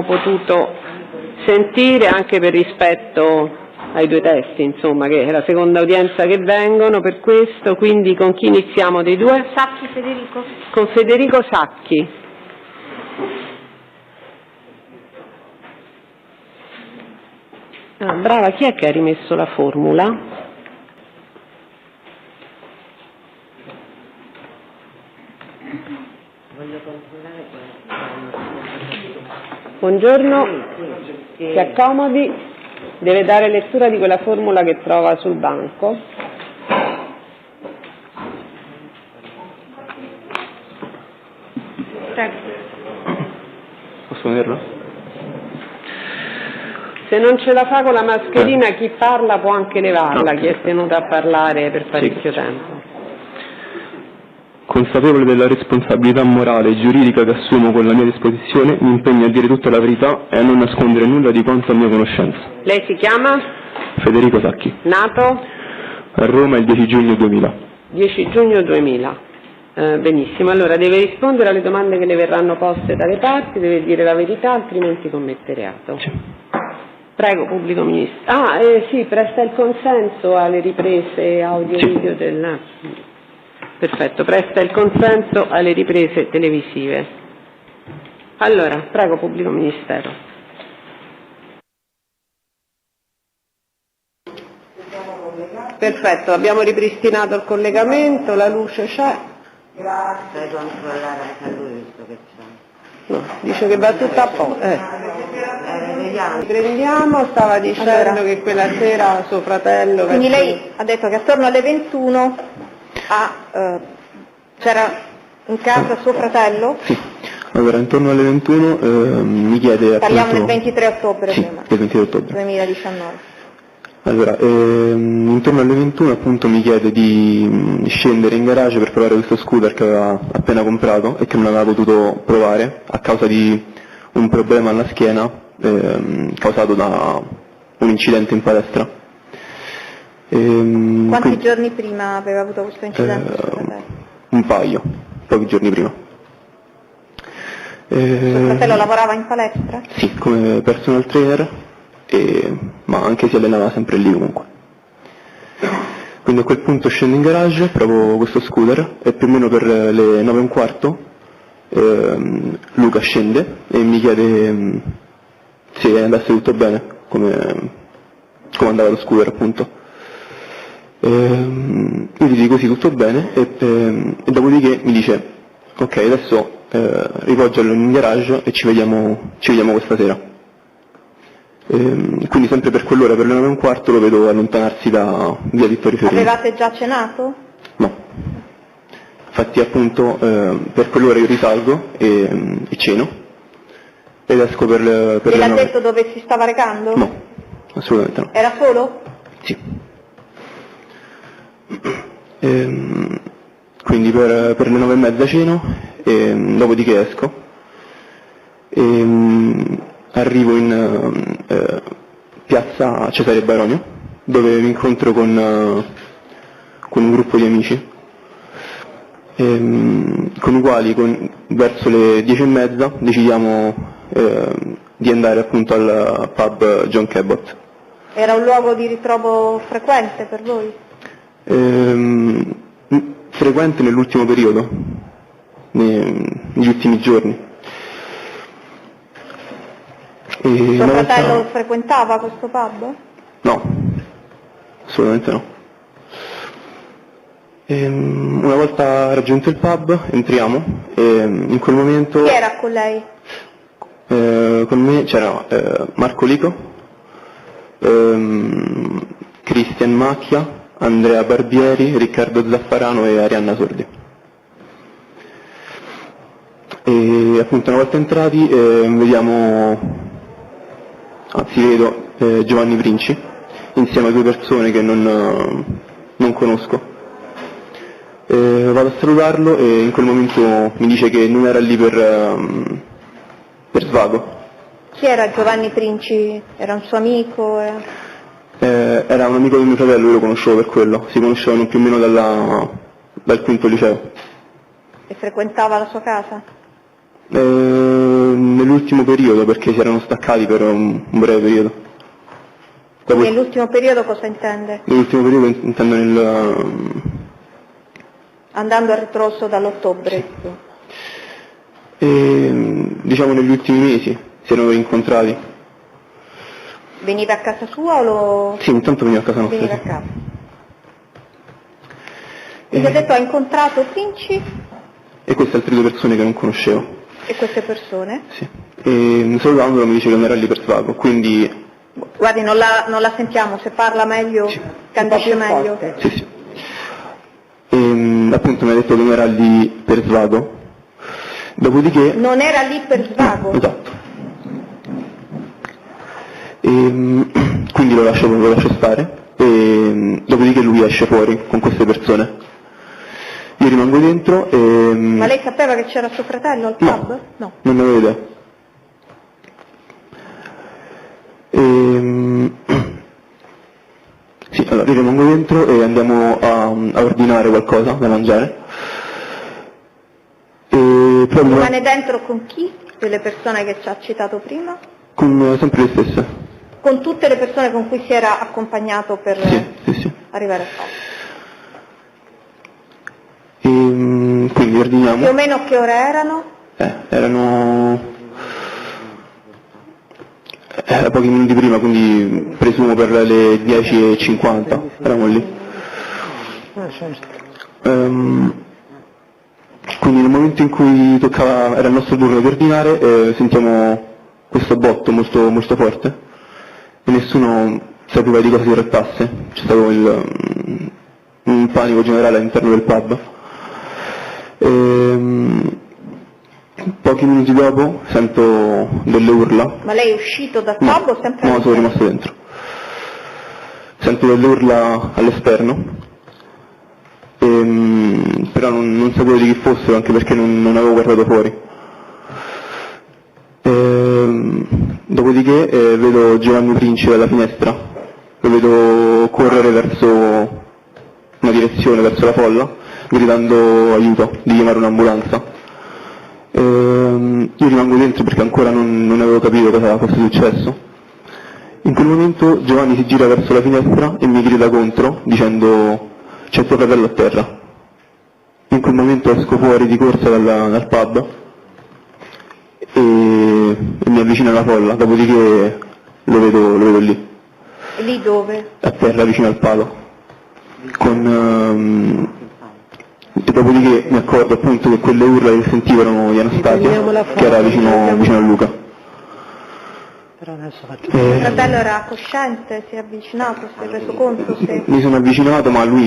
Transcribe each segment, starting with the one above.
potuto sentire, anche per rispetto ai due testi, insomma, che è la seconda udienza che vengono per questo. Quindi con chi iniziamo dei due? Sacchi Federico. Con Federico Sacchi. Ah, brava, chi è che ha rimesso la formula? Buongiorno, si accomodi, deve dare lettura di quella formula che trova sul banco. Prego. Posso vederlo? Se non ce la fa con la mascherina, chi parla può anche levarla, chi è tenuto a parlare per parecchio tempo. Consapevole della responsabilità morale e giuridica che assumo con la mia disposizione, mi impegno a dire tutta la verità e a non nascondere nulla di quanto a mia conoscenza. Lei si chiama? Federico Sacchi. Nato? A Roma il 10 giugno 2000. 10 giugno 2000. Benissimo, allora deve rispondere alle domande che le verranno poste dalle parti, deve dire la verità, altrimenti commette reato. Sì. Prego, pubblico ministero. Sì, presta il consenso alle riprese audio e video del... Perfetto, presta il consenso alle riprese televisive. Allora, prego, pubblico ministero. Perfetto, abbiamo ripristinato il collegamento, la luce c'è. Grazie. Devi controllare anche lui visto che c'è. No, dice che va tutto a posto. Vediamo. Prendiamo, stava dicendo che quella sera suo fratello... Quindi lei ha detto che attorno alle 21 c'era in casa suo fratello? Sì. Allora, intorno alle 21 mi chiede appunto... Parliamo del 23 ottobre sì, prima. del 23 ottobre. 2019. Allora, intorno alle 21 appunto mi chiede di scendere in garage per provare questo scooter che aveva appena comprato e che non aveva potuto provare a causa di un problema alla schiena causato da un incidente in palestra. Quanti giorni prima aveva avuto questo incidente? Un paio, pochi giorni prima. Suo fratello lavorava in palestra? Sì, come personal trainer, ma anche si allenava sempre lì comunque. Quindi a quel punto scendo in garage, provo questo scooter e più o meno per le 9:15 Luca scende e mi chiede se andasse tutto bene, come andava lo scooter appunto. Io gli dico sì, tutto bene e dopodiché mi dice ok, adesso ripoggialo in garage e ci vediamo questa sera. Quindi sempre per quell'ora, per le 9:15 lo vedo allontanarsi da via Vittorio Fiorino. Avevate già cenato? No, infatti appunto per quell'ora io risalgo e ceno ed esco per le 9. Gliel'ha detto dove si stava recando? No, assolutamente no. Era solo? Sì. Quindi per le 9:30 ceno e dopodiché esco. Arrivo in piazza Cesare Baronio dove mi incontro con un gruppo di amici con i quali verso le 10:30 decidiamo di andare appunto al pub John Cabot. Era un luogo di ritrovo frequente per voi? Frequente nell'ultimo periodo, negli ultimi giorni. Suo fratello frequentava questo pub? No, assolutamente no. Una volta raggiunto il pub entriamo e in quel momento... Chi era con lei? Con me c'era Marco Lico, Cristian Macchia, Andrea Barbieri, Riccardo Zaffarano e Arianna Sordi. E appunto una volta entrati vedo Giovanni Princi insieme a due persone che non conosco. Vado a salutarlo e in quel momento mi dice che non era lì per svago. Chi era Giovanni Princi? Era un suo amico? Era un amico di mio fratello, io lo conoscevo per quello, si conoscevano più o meno dal quinto liceo. E frequentava la sua casa? Nell'ultimo periodo, perché si erano staccati per un breve periodo. Nell'ultimo periodo cosa intende? Nell'ultimo periodo intendo nel... Andando a ritroso dall'ottobre. Diciamo negli ultimi mesi si erano rincontrati. Veniva a casa sua o lo... Sì, intanto veniva a casa nostra. Veniva a casa. Mi ha detto ha incontrato Princi? E queste altre due persone che non conoscevo. E queste persone? Sì. E salutandolo mi dice che non era lì per svago, quindi... Guardi, non la sentiamo, se parla meglio, sì. scandisce meglio. Sì, sì. Appunto mi ha detto che non era lì per svago. Dopodiché... Non era lì per svago? Esatto. Quindi lo lascio stare. Dopodiché lui esce fuori con queste persone. Io rimango dentro e... Ma lei sapeva che c'era suo fratello al pub? No, non ne avevo idea. Sì, allora io rimango dentro e andiamo a ordinare qualcosa da mangiare. Rimane dentro con chi? Delle persone che ci ha citato prima? Con sempre le stesse. Con tutte le persone con cui si era accompagnato per sì. arrivare al pub? Quindi ordiniamo. Più o meno a che ore erano? Era pochi minuti prima, quindi presumo per le 10:50 eravamo lì. Quindi nel momento in cui era il nostro turno di ordinare, sentiamo questo botto molto, molto forte e nessuno sapeva di cosa si trattasse. C'è stato un panico generale all'interno del pub. Pochi minuti dopo sento delle urla. Ma lei è uscito dal pub o sempre? No, sono rimasto dentro. Sento delle urla all'esterno, però non sapevo di chi fossero, anche perché non avevo guardato fuori. Dopodiché vedo Giovanni Princi dalla finestra, lo vedo correre verso una direzione, verso la folla, gridando aiuto, di chiamare un'ambulanza. Io rimango dentro perché ancora non avevo capito cosa fosse successo. In quel momento Giovanni si gira verso la finestra e mi grida contro dicendo c'è tuo fratello a terra. In quel momento esco fuori di corsa dal pub e mi avvicino alla folla, dopodiché lo vedo lì. E lì dove? A terra vicino al palo. E dopodiché mi accorgo appunto che quelle urla che sentivo erano di Anastasia, che era vicino a Luca. Il fratello era cosciente, si è avvicinato, si è reso conto? Mi sono avvicinato, ma lui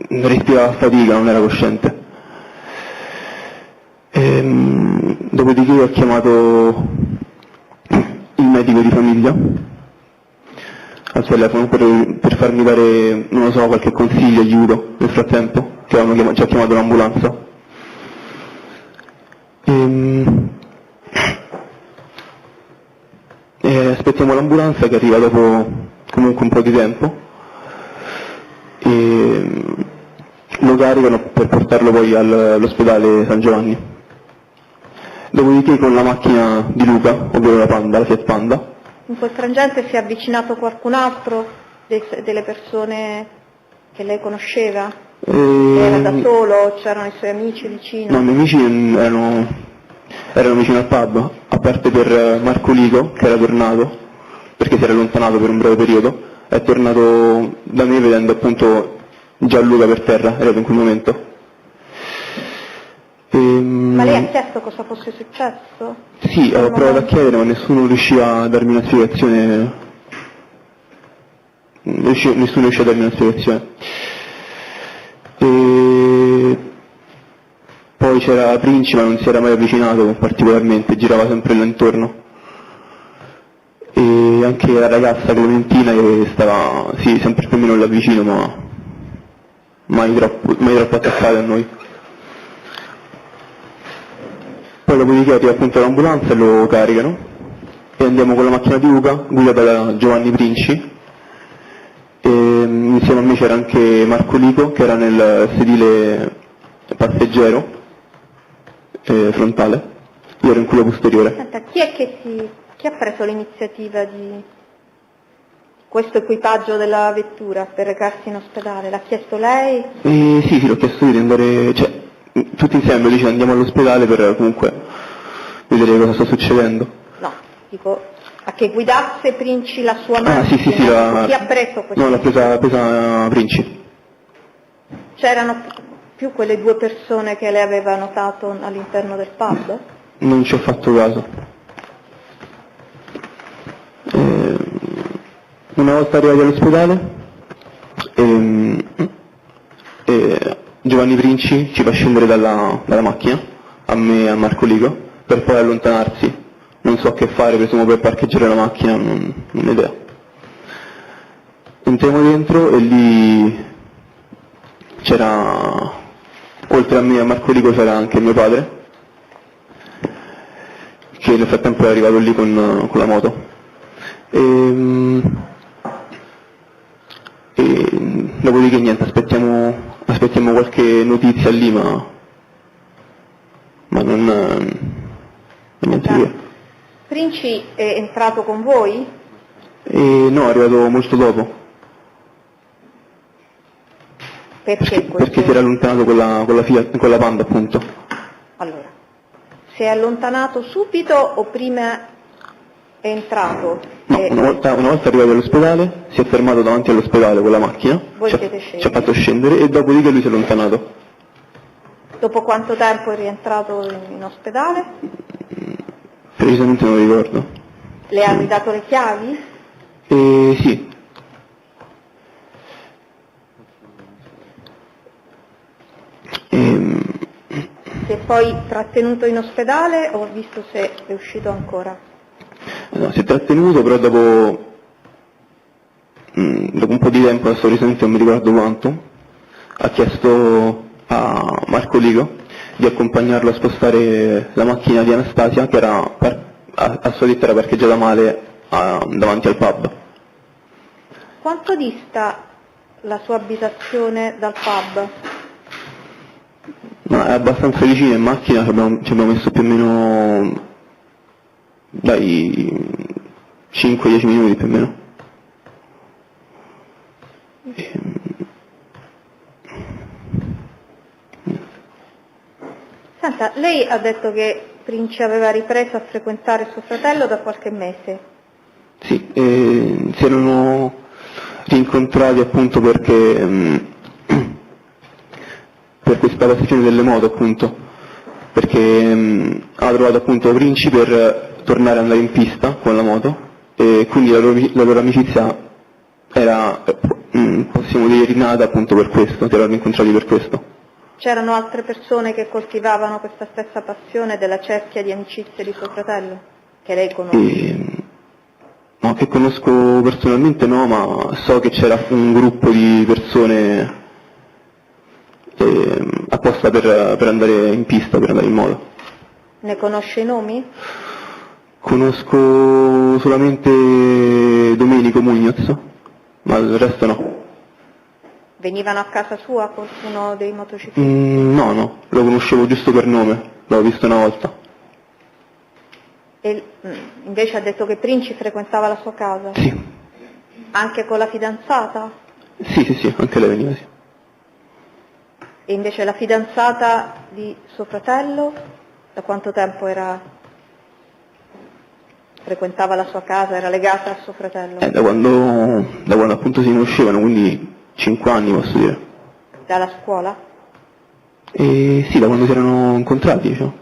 respirava a fatica, non era cosciente. Dopodiché ho chiamato il medico di famiglia al telefono per farmi dare, non lo so, qualche consiglio, aiuto nel frattempo, che avevano già chiamato l'ambulanza. Aspettiamo l'ambulanza che arriva dopo comunque un po' di tempo e lo caricano per portarlo poi all'ospedale San Giovanni. Dopodiché con la macchina di Luca, ovvero la Fiat Panda. In quel frangente si è avvicinato qualcun altro delle persone che lei conosceva? Era da solo o c'erano i suoi amici vicino? No, i miei amici erano vicino al pub, a parte per Marco Lico, che era tornato, perché si era allontanato per un breve periodo, è tornato da me vedendo appunto Gianluca per terra, era in quel momento. Ma lei ha chiesto cosa fosse successo? Sì, ho provato a chiedere, ma nessuno riusciva a darmi una spiegazione. Nessuno riusciva a darmi una spiegazione. Poi c'era Princi, ma non si era mai avvicinato particolarmente, girava sempre là intorno. E anche la ragazza Clementina che stava, sì, sempre più o meno là vicino, ma mai troppo attaccata a noi. Poi dopodiché arriva appunto l'ambulanza e lo caricano e andiamo con la macchina di Luca, guidata da Giovanni Princi, e insieme a me c'era anche Marco Lico che era nel sedile passeggero frontale, io ero in quello posteriore. Senta, chi ha preso l'iniziativa di questo equipaggio della vettura per recarsi in ospedale? L'ha chiesto lei? Sì, l'ho chiesto io di andare, cioè, tutti insieme dice andiamo all'ospedale per comunque vedere cosa sta succedendo. No, dico, a che guidasse Princi la sua macchina? Sì, chi ha preso questa? No, l'ha presa Princi. C'erano più quelle due persone che lei aveva notato all'interno del pub? Non ci ho fatto caso. Una volta arrivati all'ospedale, Giovanni Princi ci fa scendere dalla macchina, a me e a Marco Ligo, per poi allontanarsi. Non so che fare, presumo per parcheggiare la macchina, non ho idea. Entriamo dentro e lì c'era, oltre a me e a Marco Ligo c'era anche mio padre, che nel frattempo è arrivato lì con la moto. Dopodiché niente, aspettiamo qualche notizia lì, ma non niente di che. Princi è entrato con voi? No, è arrivato molto dopo. Perché si era allontanato con la Panda, appunto. Allora, si è allontanato subito o prima è entrato? No, una volta arrivato all'ospedale, si è fermato davanti all'ospedale con la macchina, Voi siete scesi? ci ha fatto scendere e dopodiché lui si è allontanato. Dopo quanto tempo è rientrato in ospedale? Precisamente non ricordo. Le hanno dato le chiavi? Sì. Si è poi trattenuto in ospedale o ha visto se è uscito ancora? No, si è trattenuto, però dopo un po' di tempo, adesso recente non mi ricordo quanto, ha chiesto a Marco Ligo di accompagnarlo a spostare la macchina di Anastasia, che era a sua detta era parcheggiata male davanti al pub. Quanto dista la sua abitazione dal pub? Ma è abbastanza vicino, in macchina ci abbiamo messo più o meno dai 5-10 minuti più o meno. Senta, lei ha detto che Princi aveva ripreso a frequentare suo fratello da qualche mese. Sì, si erano rincontrati appunto perché per questa passione delle moto, appunto, perché ha trovato appunto Princi per tornare ad andare in pista con la moto e quindi la loro amicizia era, possiamo dire, rinata appunto per questo, si erano incontrati per questo. C'erano altre persone che coltivavano questa stessa passione della cerchia di amicizie di suo fratello, che lei conosce? No, che conosco personalmente no, ma so che c'era un gruppo di persone apposta per andare in pista, per andare in moto. Ne conosce i nomi? Conosco solamente Domenico Muñoz, ma il resto no. Venivano a casa sua qualcuno dei motociclisti? No, lo conoscevo giusto per nome, l'avevo visto una volta. E invece ha detto che Princi frequentava la sua casa? Sì. Anche con la fidanzata? Sì, anche lei veniva, sì. E invece la fidanzata di suo fratello, da quanto tempo frequentava la sua casa, era legata a suo fratello? Da quando appunto si conoscevano, quindi 5 anni posso dire. Dalla scuola? Sì, da quando si erano incontrati, diciamo.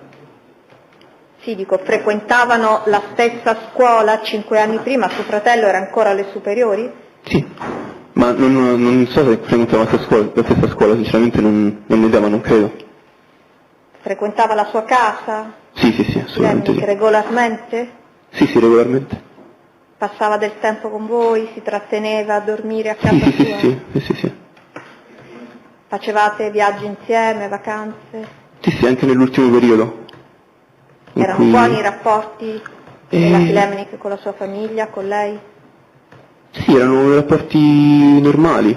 Sì, dico, frequentavano la stessa scuola 5 anni prima, suo fratello era ancora alle superiori? Sì, ma non so se frequentava la stessa scuola, sinceramente non ne idea, ma non credo. Frequentava la sua casa? Sì, assolutamente sì. Regolarmente? Sì, regolarmente. Passava del tempo con voi, si tratteneva a dormire a casa sua? Sì. Facevate viaggi insieme, vacanze? Sì, anche nell'ultimo periodo. Erano buoni i rapporti della Filemnik con la sua famiglia, con lei? Sì, erano rapporti normali,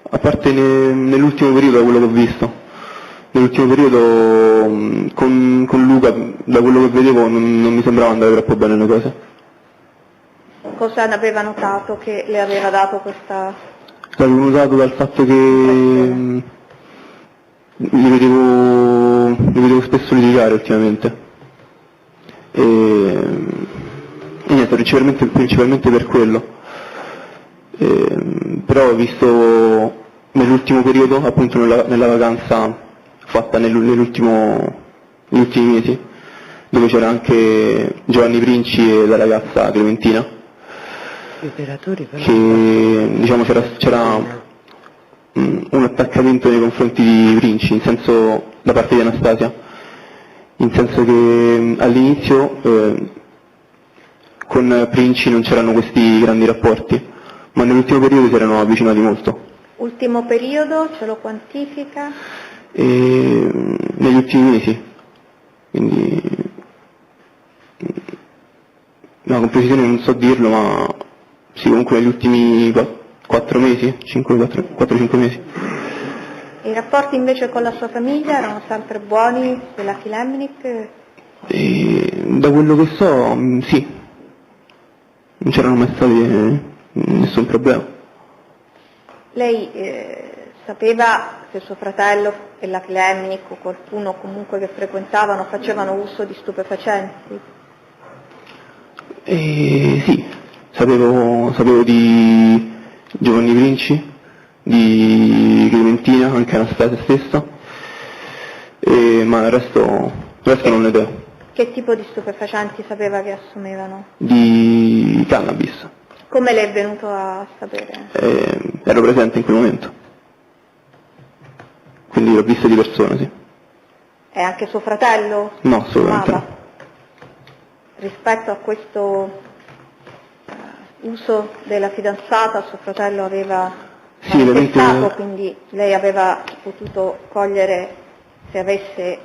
a parte nell'ultimo periodo, da quello che ho visto. nell'ultimo periodo con Luca, da quello che vedevo, non mi sembrava andare troppo bene le cose. Cosa ne aveva notato che le aveva dato questa... L'avevo notato dal fatto che li vedevo spesso litigare ultimamente. E niente, principalmente per quello. Però ho visto nell'ultimo periodo, appunto nella vacanza fatta negli ultimi mesi, dove c'era anche Giovanni Princi e la ragazza Clementina, che diciamo c'era un attaccamento nei confronti di Princi, da parte di Anastasia, in senso che all'inizio con Princi non c'erano questi grandi rapporti, ma nell'ultimo periodo si erano avvicinati molto. Ultimo periodo, ce lo quantifica? Negli ultimi mesi, quindi no, con precisione non so dirlo, ma sì, comunque negli ultimi 4 mesi, 4-5 mesi. I rapporti invece con la sua famiglia erano sempre buoni della Kilemnik? Da quello che so, sì, non c'erano mai stati nessun problema. Lei sapeva che suo fratello e la Kilemnik o qualcuno comunque che frequentavano facevano uso di stupefacenti? Sì, sapevo di Giovanni Princi, di Clementina, anche Anastasia stessa, ma il resto non ne do. Che tipo di stupefacenti sapeva che assumevano? Di cannabis. Come le è venuto a sapere? Ero presente in quel momento, quindi l'ho vista di persona, sì. E anche suo fratello? No, assolutamente no. Rispetto a questo uso della fidanzata, suo fratello aveva manifestato, quindi lei aveva potuto cogliere se avesse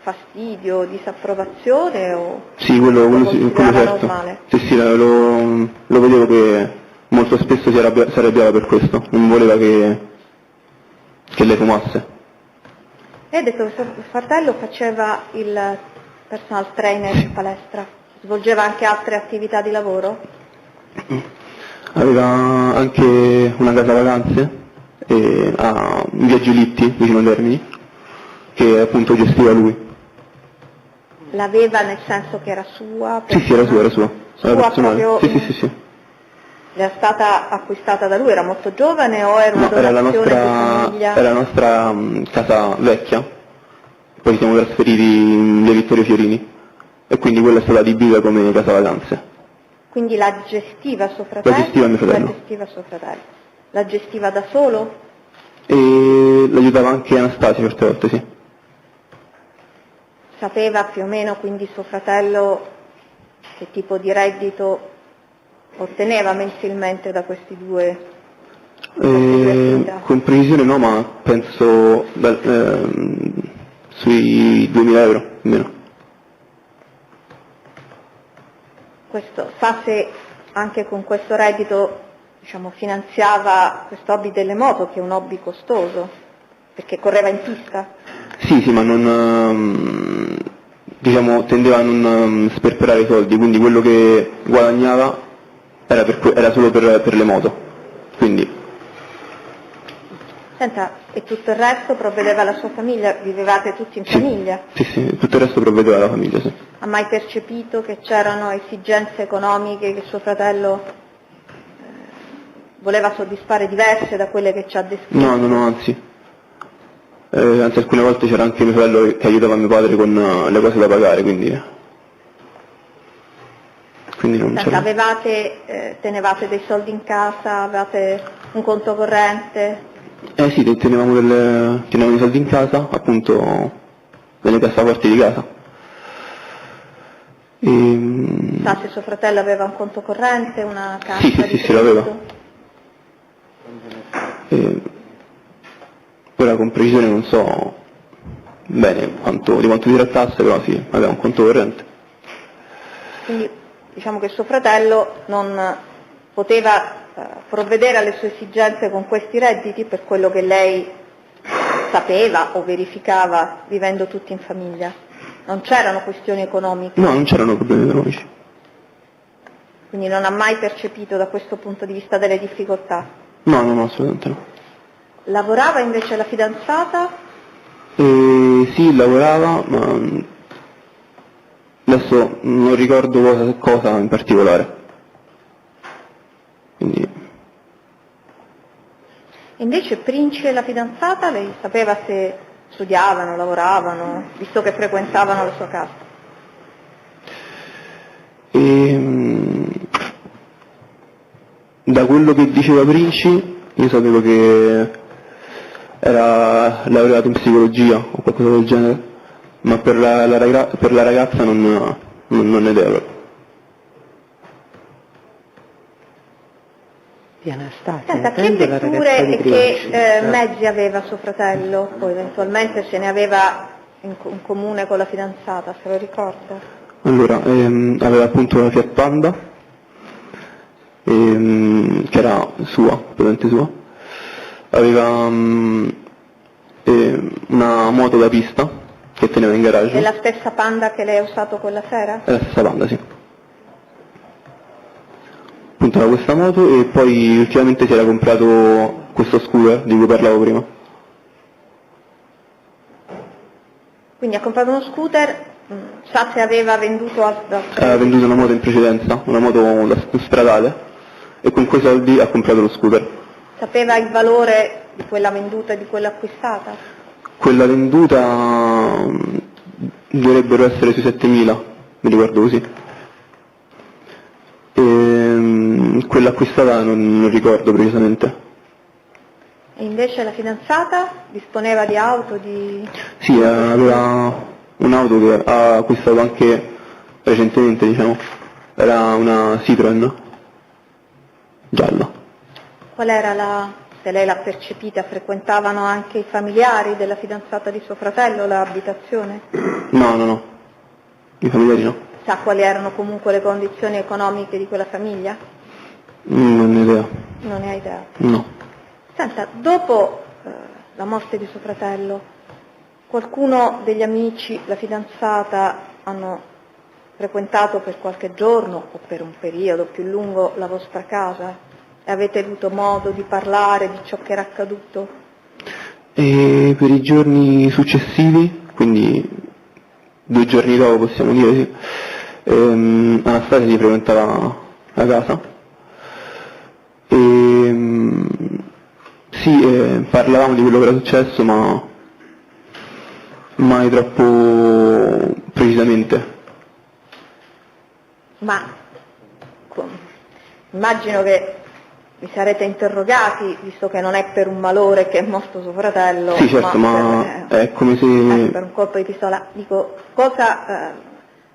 fastidio, disapprovazione o sì, quello certo. Normale? Sì, lo vedevo che molto spesso si arrabbiava per questo, non voleva che lei fumasse. E ha detto che suo fratello faceva il personal trainer in palestra, svolgeva anche altre attività di lavoro? Aveva anche una casa vacanze a Via Giolitti, vicino Termini, che appunto gestiva lui. L'aveva nel senso che era sua? Sì, era sua. Sua proprio? Sì. È stata acquistata da lui, era molto giovane o era una donazione di famiglia? Era la nostra casa vecchia, poi ci siamo trasferiti in Via Vittorio Fiorini e quindi quella è stata adibita come casa vacanze. Quindi la gestiva suo fratello? La gestiva mio fratello. La gestiva suo fratello. La gestiva da solo? E l'aiutava anche Anastasia certe volte, sì. Sapeva più o meno quindi suo fratello che tipo di reddito otteneva mensilmente da questi due attività? Con precisione no, ma penso sui 2.000 euro almeno. Questo, sa se anche con questo reddito finanziava questo hobby delle moto, che è un hobby costoso, perché correva in pista? Sì, ma non tendeva a non sperperare i soldi, quindi quello che guadagnava era solo per le moto. Quindi. Senta, e tutto il resto provvedeva alla sua famiglia? Vivevate tutti in famiglia? Sì, tutto il resto provvedeva alla famiglia, sì. Ha mai percepito che c'erano esigenze economiche che suo fratello voleva soddisfare diverse da quelle che ci ha descritto? No, anzi. Anzi, alcune volte c'era anche mio fratello che aiutava mio padre con le cose da pagare, quindi non c'era. Tenevate dei soldi in casa, avevate un conto corrente? Sì, tenevamo dei soldi in casa, appunto nelle cassaforti di casa. Sa se suo fratello aveva un conto corrente, una cassa di Sì, credito? l'aveva. Ora con precisione non so bene di quanto si trattasse, però sì, aveva un conto corrente. Quindi diciamo che suo fratello non poteva provvedere alle sue esigenze con questi redditi, per quello che lei sapeva o verificava vivendo tutti in famiglia? Non c'erano questioni economiche? No, non c'erano problemi economici. Quindi non ha mai percepito da questo punto di vista delle difficoltà? No, assolutamente no. Lavorava invece la fidanzata? Sì, lavorava, ma adesso non ricordo cosa in particolare. Quindi... E invece Princi e la fidanzata, lei sapeva se studiavano, lavoravano, visto che frequentavano la sua casa? Da quello che diceva Princi, io sapevo che era laureato in psicologia o qualcosa del genere, ma per la ragazza non ne idea. Di Anastasia. Senta, che vetture e che mezzi aveva suo fratello? Poi eventualmente se ne aveva in comune con la fidanzata, se lo ricorda? Allora, aveva appunto una Fiat Panda, che era sua, probabilmente sua. Aveva una moto da pista che teneva in garage. È la stessa Panda che lei ha usato quella sera? È la stessa Panda, sì. Appunto era questa moto e poi ultimamente si era comprato questo scooter di cui parlavo prima. Quindi ha comprato uno scooter, sa se aveva venduto altro? Aveva venduto una moto in precedenza, una moto stradale, e con quei soldi ha comprato lo scooter. Sapeva il valore di quella venduta e di quella acquistata? Quella venduta dovrebbero essere sui 7.000, mi ricordo così. Quella acquistata non ricordo precisamente. E invece la fidanzata disponeva di auto, di... Sì, aveva un'auto che ha acquistato anche recentemente, diciamo. Era una Citroen gialla. Qual era se lei l'ha percepita, frequentavano anche i familiari della fidanzata di suo fratello l'abitazione? No, i familiari no. Sa quali erano comunque le condizioni economiche di quella famiglia? Non ne ho idea. Non ne ha idea? No. Senta, dopo la morte di suo fratello, qualcuno degli amici, la fidanzata, hanno frequentato per qualche giorno o per un periodo più lungo la vostra casa? E avete avuto modo di parlare di ciò che era accaduto? E per i giorni successivi, quindi 2 giorni dopo possiamo dire, sì, Anastasia si frequentava la casa e sì, parlavamo di quello che era successo, ma mai troppo precisamente. Ma immagino che vi sarete interrogati, visto che non è per un malore che è morto suo fratello. Sì, certo, ma è come se... per un colpo di pistola. Dico, cosa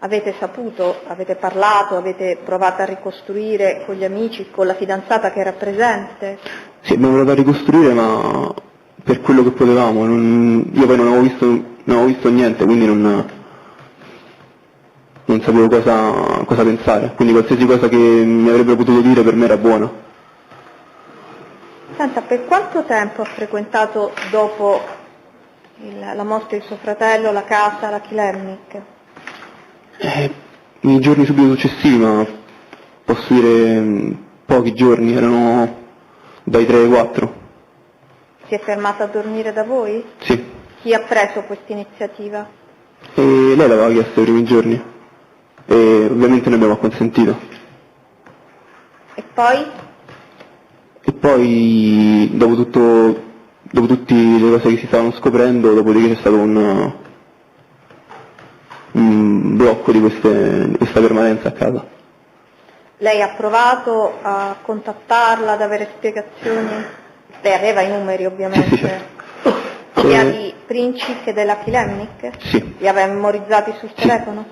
avete saputo, avete parlato, avete provato a ricostruire con gli amici, con la fidanzata che era presente? Sì, abbiamo provato a ricostruire, ma per quello che potevamo. Io poi non avevo visto niente, quindi non sapevo cosa pensare. Quindi qualsiasi cosa che mi avrebbero potuto dire per me era buona. Senta, per quanto tempo ha frequentato dopo la morte di suo fratello la casa, la Kilemnik? I giorni subito successivi, ma posso dire pochi giorni, erano dai 3 ai 4. Si è fermata a dormire da voi? Sì. Chi ha preso questa iniziativa? E lei l'aveva chiesto i primi giorni e ovviamente noi abbiamo acconsentito. E poi? E poi dopo tutte le cose che si stavano scoprendo, dopodiché c'è stato un blocco di questa permanenza a casa. Lei ha provato a contattarla, ad avere spiegazioni? Lei aveva i numeri ovviamente. Sì, certo. Sia di Princi che della Kilemnik? Sì. Li aveva memorizzati sul telefono?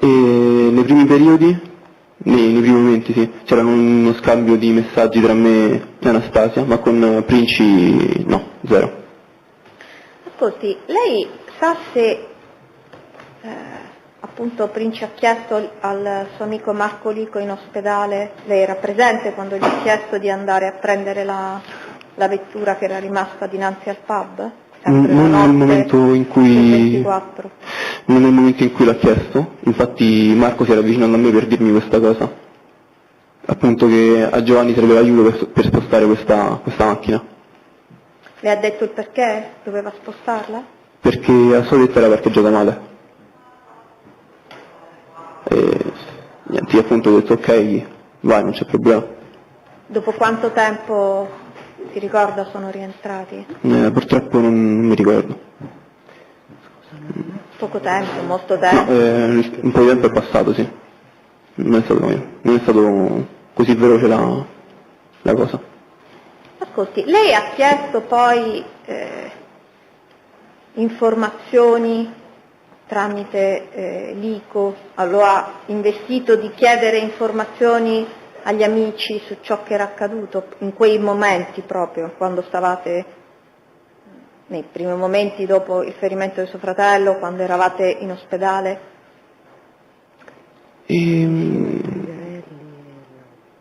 E nei primi periodi, nei primi momenti sì, c'era uno scambio di messaggi tra me e Anastasia, ma con Princi no, zero. Ascolti, lei sa se appunto Princi ha chiesto al suo amico Marco Lico in ospedale, lei era presente quando gli ha chiesto di andare a prendere la la vettura che era rimasta dinanzi al pub? Sempre Non la nel notte momento in del cui 24. non nel momento in cui l'ha chiesto, infatti Marco si era avvicinato a me per dirmi questa cosa, appunto che a Giovanni serviva aiuto per spostare questa macchina, Le ha detto il perché doveva spostarla? perché a sua detta era parcheggiata male. E niente, io appunto ho detto ok, vai, non c'è problema. Dopo quanto tempo, si ricorda, sono rientrati? Purtroppo non mi ricordo. Poco tempo, molto No, tempo? un po' di tempo è passato, sì. Non è stato così veloce la cosa. Ascolti, lei ha chiesto poi informazioni tramite l'ICO, lo ha investito di chiedere informazioni agli amici su ciò che era accaduto in quei momenti proprio, quando stavate, nei primi momenti dopo il ferimento di suo fratello, quando eravate in ospedale?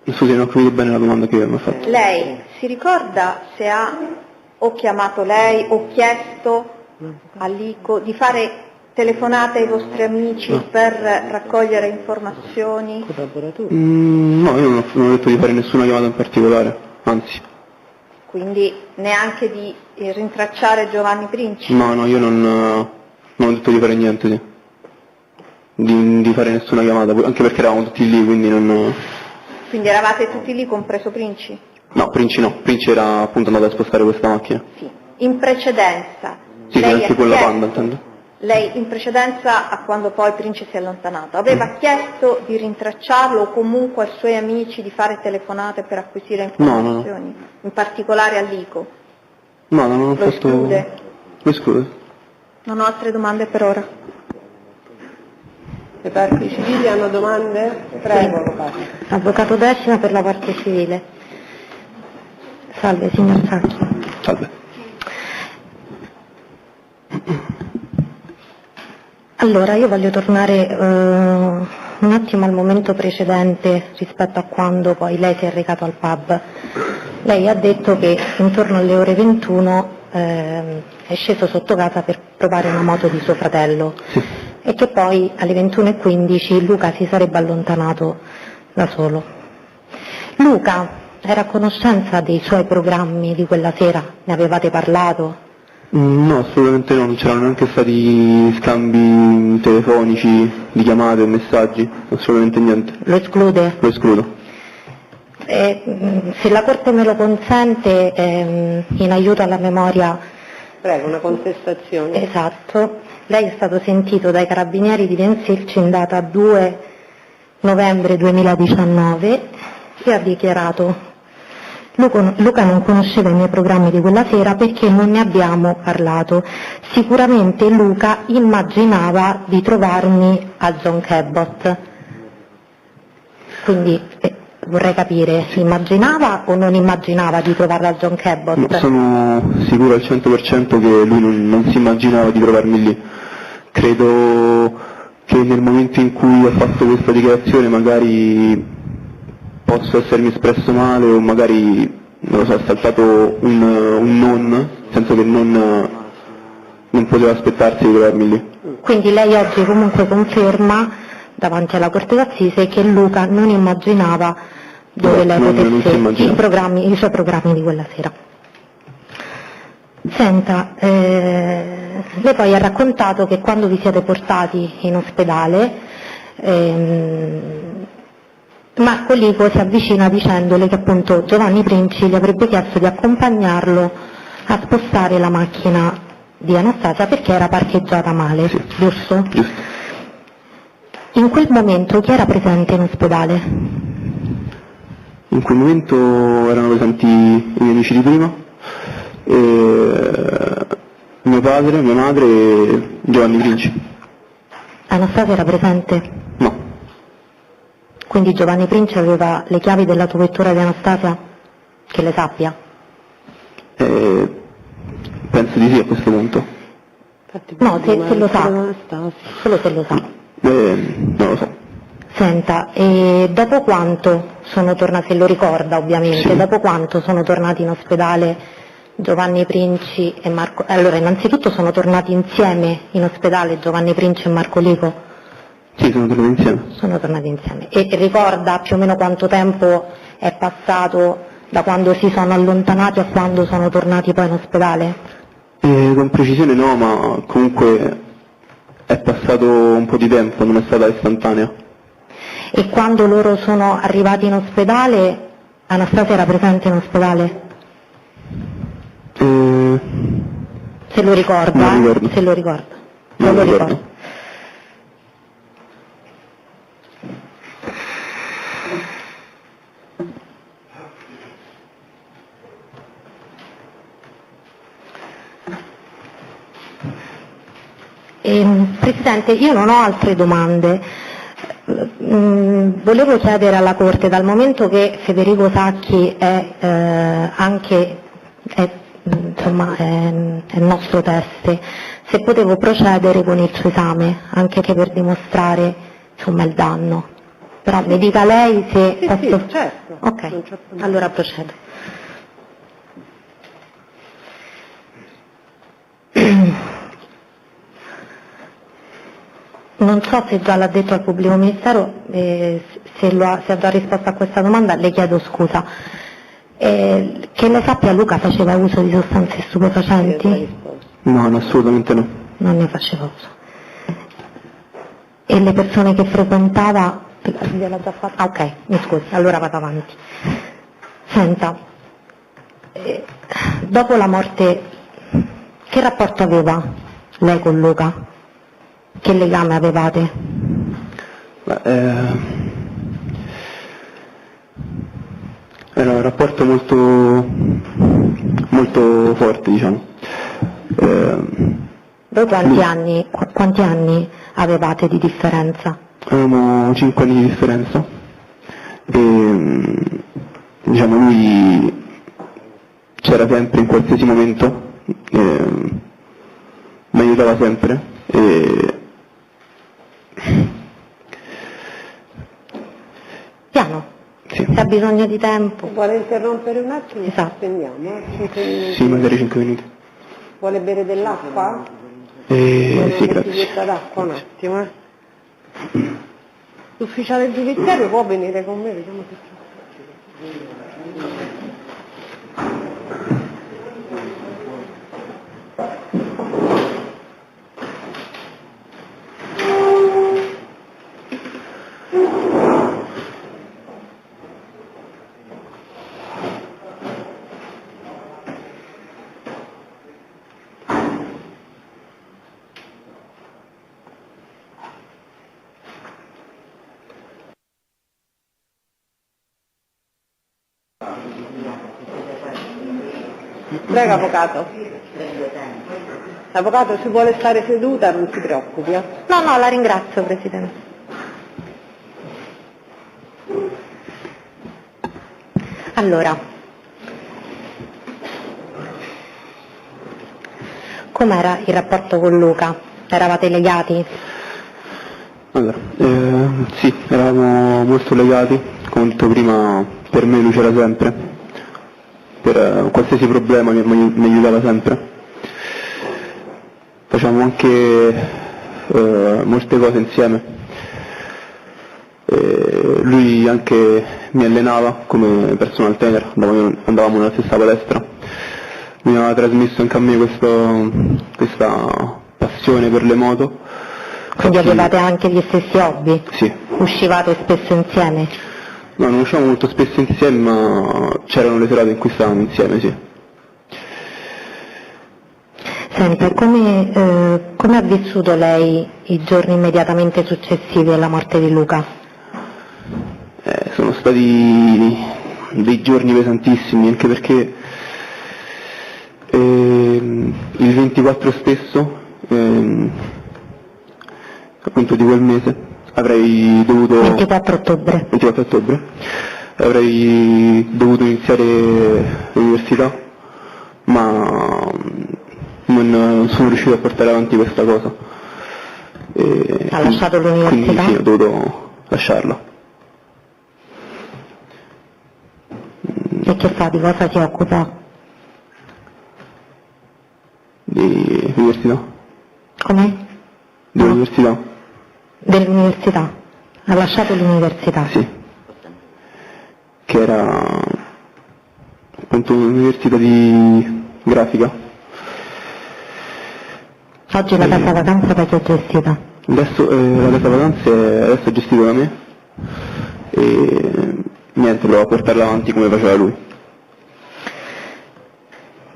Scusi, non ho capito bene la domanda che mi ha fatto. Lei si ricorda se ha o chiamato lei o chiesto all'ICO di fare telefonate ai vostri amici per raccogliere informazioni? No, io non ho detto di fare nessuna chiamata in particolare, anzi. Quindi neanche di rintracciare Giovanni Princi? No, io non ho detto di fare niente, sì. Di fare nessuna chiamata, anche perché eravamo tutti lì, quindi non... Quindi eravate tutti lì, compreso Princi? No, Princi era appunto andato a spostare questa macchina. Sì. In precedenza? Sì, anche con la Panda, intendo. Lei in precedenza a quando poi Princi si è allontanato, aveva chiesto di rintracciarlo o comunque ai suoi amici di fare telefonate per acquisire informazioni? No. In particolare all'ICO? No, non ho fatto... Esclude? Lo esclude. Non ho altre domande per ora. Le parti civili hanno domande? Prego. Avvocato Decima per la parte civile. Salve, signor Sacchi. Salve. Allora, io voglio tornare un attimo al momento precedente rispetto a quando poi lei si è recato al pub. Lei ha detto che intorno alle ore 21 è sceso sotto casa per provare una moto di suo fratello e che poi alle 21:15 Luca si sarebbe allontanato da solo. Luca era a conoscenza dei suoi programmi di quella sera? Ne avevate parlato? No, assolutamente no, non c'erano neanche stati scambi telefonici, di chiamate o messaggi, assolutamente niente. Lo esclude? Lo escludo. Se la Corte me lo consente, in aiuto alla memoria... Prego, una contestazione. Esatto. Lei è stato sentito dai carabinieri di Densilci in data 2 novembre 2019 e ha dichiarato: Luca non conosceva i miei programmi di quella sera perché non ne abbiamo parlato. Sicuramente Luca immaginava di trovarmi a John Cabot. Quindi vorrei capire, si immaginava o non immaginava di trovarla a John Cabot? No, sono sicuro al 100% che lui non si immaginava di trovarmi lì. Credo che nel momento in cui ha fatto questa dichiarazione magari posso essermi espresso male o magari, non lo so, ha saltato un non, nel senso che non poteva aspettarsi di trovarmi lì. Quindi lei oggi comunque conferma davanti alla Corte d'Assise che Luca non immaginava dove lei potesse i suoi programmi di quella sera. Senta, lei poi ha raccontato che quando vi siete portati in ospedale Marco Lico si avvicina dicendole che appunto Giovanni Princi gli avrebbe chiesto di accompagnarlo a spostare la macchina di Anastasia perché era parcheggiata male, sì. Giusto? Giusto. In quel momento chi era presente in ospedale? In quel momento erano presenti i miei amici di prima, mio padre, mia madre e Giovanni Princi. Anastasia era presente? No. Quindi Giovanni Princi aveva le chiavi della tua vettura di Anastasia? Che le sappia? Penso di sì a questo punto. No, se lo sa. Solo se lo sa. Non lo so. Senta, e dopo quanto sono tornati, se lo ricorda ovviamente, Sì. dopo quanto sono tornati in ospedale Giovanni Princi e Marco... Allora, innanzitutto sono tornati insieme in ospedale Giovanni Princi e Marco Lico? Sì, sono tornati insieme. Sono tornati insieme. E ricorda più o meno quanto tempo è passato da quando si sono allontanati a quando sono tornati poi in ospedale? Con precisione no, ma comunque è passato un po' di tempo, non è stata istantanea. E quando loro sono arrivati in ospedale, Anastasia era presente in ospedale? Se lo ricorda? Non ricordo. Se lo ricorda. Non lo ricordo. ricorda. Presidente, io non ho altre domande. Volevo chiedere alla Corte, dal momento che Federico Sacchi è nostro teste, se potevo procedere con il suo esame, anche che per dimostrare il danno. Però mi dica lei se Sì, posso... sì, certo. Ok, Non c'è problema. allora procedo. Non so se già l'ha detto al pubblico ministero, se ha già risposto a questa domanda, le chiedo scusa. Che lei sappia, Luca faceva uso di sostanze stupefacenti? No, assolutamente no. Non ne faceva uso. E le persone che frequentava, gliel'ha già fatta? Ah, ok, mi scusi, allora vado avanti. Senta, dopo la morte, che rapporto aveva lei con Luca? Che legame avevate? Era un rapporto molto forte, diciamo. Voi quanti anni avevate di differenza? Avevamo 5 anni di differenza e diciamo lui c'era sempre in qualsiasi momento, mi aiutava sempre Piano, sì. se ha bisogno di tempo. Vuole interrompere un attimo? Esatto. Sospendiamo, 5 minuti. Sì, magari 5 minuti. Vuole bere dell'acqua? Sì, Una grazie. bottiglietta d'acqua un attimo, L'ufficiale giudiziario può venire con me, vediamo che c'è. Prego, avvocato. Avvocato, se vuole stare seduta non si preoccupi. No, la ringrazio, Presidente. Allora, com'era il rapporto con Luca? Eravate legati? Allora, sì, eravamo molto legati, come ho detto prima, per me lui c'era sempre. Per qualsiasi problema mi aiutava sempre. Facevamo anche molte cose insieme. Lui anche mi allenava come personal trainer, andavamo nella stessa palestra. Mi aveva trasmesso anche a me questa passione per le moto. Quindi avevate anche gli stessi hobby? Sì. Uscivate spesso insieme? No, non uscivamo molto spesso insieme, ma c'erano le serate in cui stavamo insieme, sì. Senta, come ha vissuto lei i giorni immediatamente successivi alla morte di Luca? Sono stati dei giorni pesantissimi, anche perché il 24 stesso, appunto di quel mese, avrei dovuto... 24 ottobre. Avrei dovuto iniziare l'università, ma non sono riuscito a portare avanti questa cosa. Ha lasciato l'università? Quindi sì, ho dovuto lasciarla. che fa? Di cosa si occupa? Di università. Come? Dell'università. Dell'università. Ha lasciato l'università? Sì. Che era appunto un'università di grafica. Oggi la casa vacanza da chi è gestita? Adesso la casa vacanze adesso è gestita da me e niente, provo a portarla avanti come faceva lui.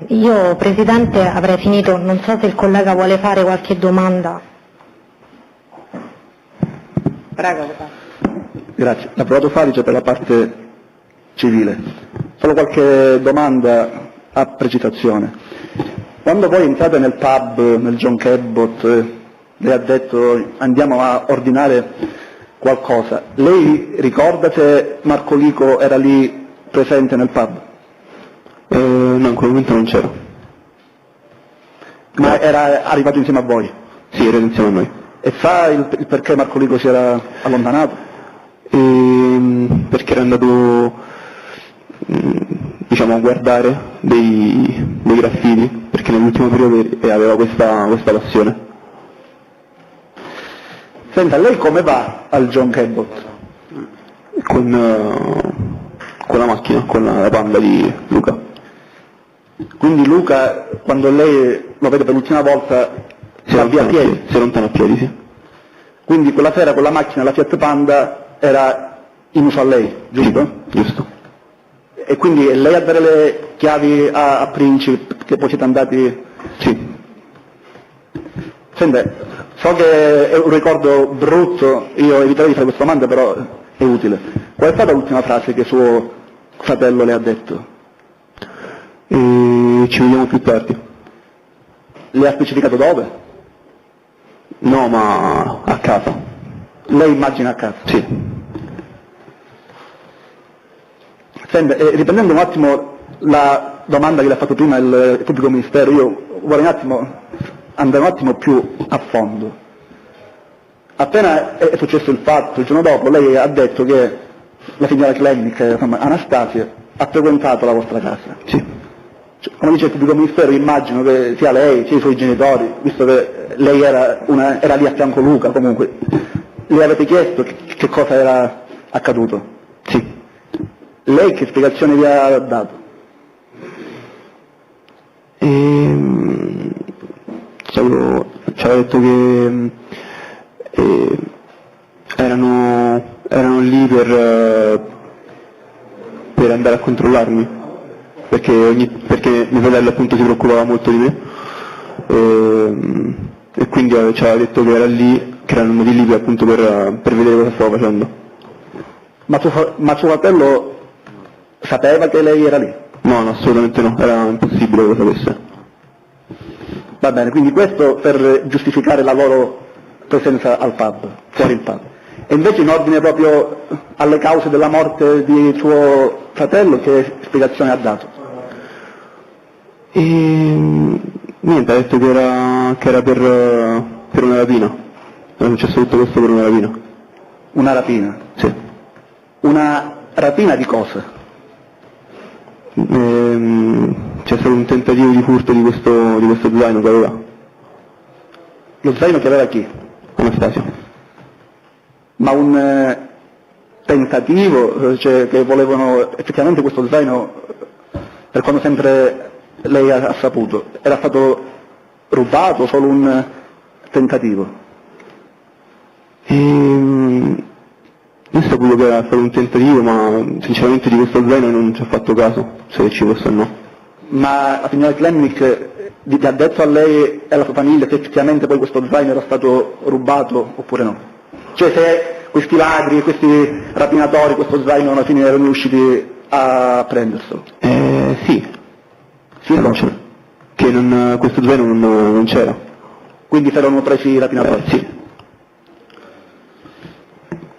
Io, Presidente, avrei finito, non so se il collega vuole fare qualche domanda. Prego. Grazie. L'Avvocato Falice per la parte civile. Solo qualche domanda a precisazione. Quando voi entrate nel pub, nel John Cabot, lei ha detto andiamo a ordinare qualcosa. Lei ricorda se Marco Lico era lì presente nel pub? No, in quel momento non c'ero. Ma era arrivato insieme a voi? Sì, era insieme a noi. E sa il perché Marco Lico si era allontanato? Perché era andato diciamo a guardare dei graffiti, perché nell'ultimo periodo aveva questa passione. Senta, lei come va al John Cabot? Con la macchina, con la Panda di Luca. Quindi Luca, quando lei lo vede per l'ultima volta, va via a piedi? Si allontana a piedi, sì. Quindi quella sera con la macchina, la Fiat Panda, era in uso a lei, giusto? Sì, giusto. E quindi è lei a dare le chiavi a Princip, che poi siete andati? Sì. Senta, so che è un ricordo brutto, io eviterei di fare questa domanda, però è utile. Qual è stata l'ultima frase che suo fratello le ha detto? Ci vediamo più tardi. Le ha specificato dove? No, ma a casa. Lei immagina a casa? Sì. Senta, riprendendo un attimo la domanda che le ha fatto prima il pubblico ministero, io vorrei andare un attimo più a fondo. Appena è successo il fatto, il giorno dopo, lei ha detto che la signora Klemnik, insomma, Anastasia, ha frequentato la vostra casa. Sì. Come dice il pubblico ministero, immagino che sia lei, sia i suoi genitori, visto che lei era lì a fianco Luca, comunque, le avete chiesto che cosa era accaduto? Sì. Lei che spiegazione vi ha dato? Ci aveva detto che erano lì per andare a controllarmi, perché mio fratello appunto si preoccupava molto di me e quindi ci aveva detto che erano andati lì appunto per vedere cosa stavo facendo. Ma suo fratello sapeva che lei era lì? No, assolutamente no, era impossibile che lo sapesse. Va bene, quindi questo per giustificare la loro presenza al pub, fuori il pub. E invece in ordine proprio alle cause della morte di suo fratello, che spiegazione ha dato? Niente, ha detto che era per una rapina. È successo tutto questo per una rapina. Una rapina? Sì. Una rapina di cosa? C'è stato un tentativo di furto di questo zaino che aveva. Lo zaino che aveva chi? Anastasia. Ma un tentativo, cioè che volevano effettivamente questo zaino, per quanto sempre lei ha saputo, era stato rubato, solo un tentativo? Io ho saputo che era stato un tentativo, ma sinceramente di questo zaino non ci ho fatto caso, se ci fosse o no. Ma la signora Klemnik vi ha detto a lei e alla sua famiglia se effettivamente poi questo zaino era stato rubato oppure no? Cioè se questi ladri, questi rapinatori, questo zaino alla fine erano riusciti a prenderselo? Sì. Sì, non c'era. Che questo zaino non c'era. Quindi se erano presi i rapinatori? Sì.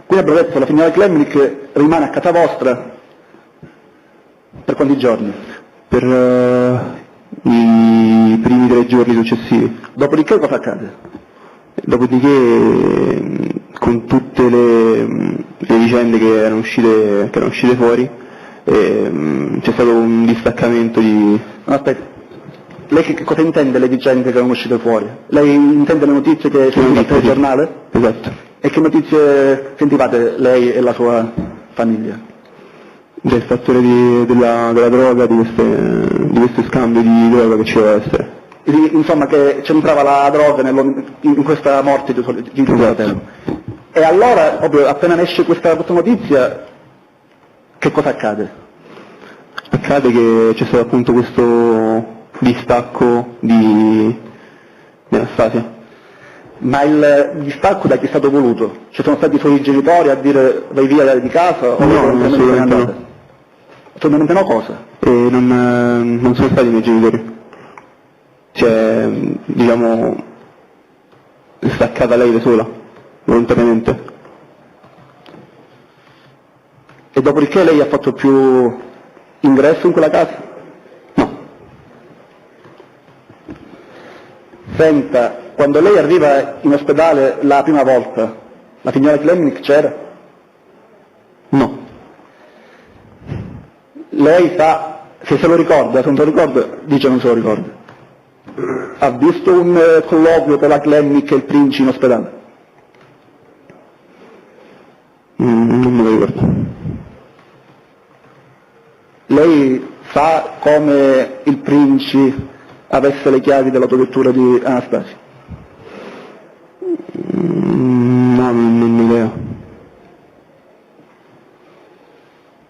Quindi abbiamo detto la signora Klemnik rimane a casa vostra per quanti giorni? Per i primi 3 giorni successivi. Dopodiché cosa accade? Dopodiché con tutte le vicende che erano uscite fuori, c'è stato un distaccamento di... No, aspetta, lei che cosa intende le vicende che erano uscite fuori? Lei intende le notizie che sono arrivate al giornale? Esatto. E che notizie sentivate lei e la sua famiglia? Del fattore della droga, di questo scambio di droga che ci deve essere. Insomma, che c'entrava la droga in questa morte di tuo fratello. E allora, proprio appena esce questa notizia, che cosa accade? Accade che c'è stato appunto questo distacco di Anastasia. Ma il distacco da chi è stato voluto? Ci sono stati i suoi genitori a dire vai via di casa? O No, assolutamente no. Assolutamente no cosa? Non sono stati i miei genitori. Cioè, diciamo, è staccata lei da sola, volontariamente. E dopodiché lei ha fatto più ingresso in quella casa? No. Senta, quando lei arriva in ospedale la prima volta, la signora Klemnik c'era? No. Lei sa, se se lo ricorda, se non se lo ricorda, dice non se lo ricorda. Ha visto un colloquio tra la Klemnik e il principe in ospedale? Non me lo ricordo. Lei sa come il principe avesse le chiavi dell'autovettura di Anastasia? No, non ho idea.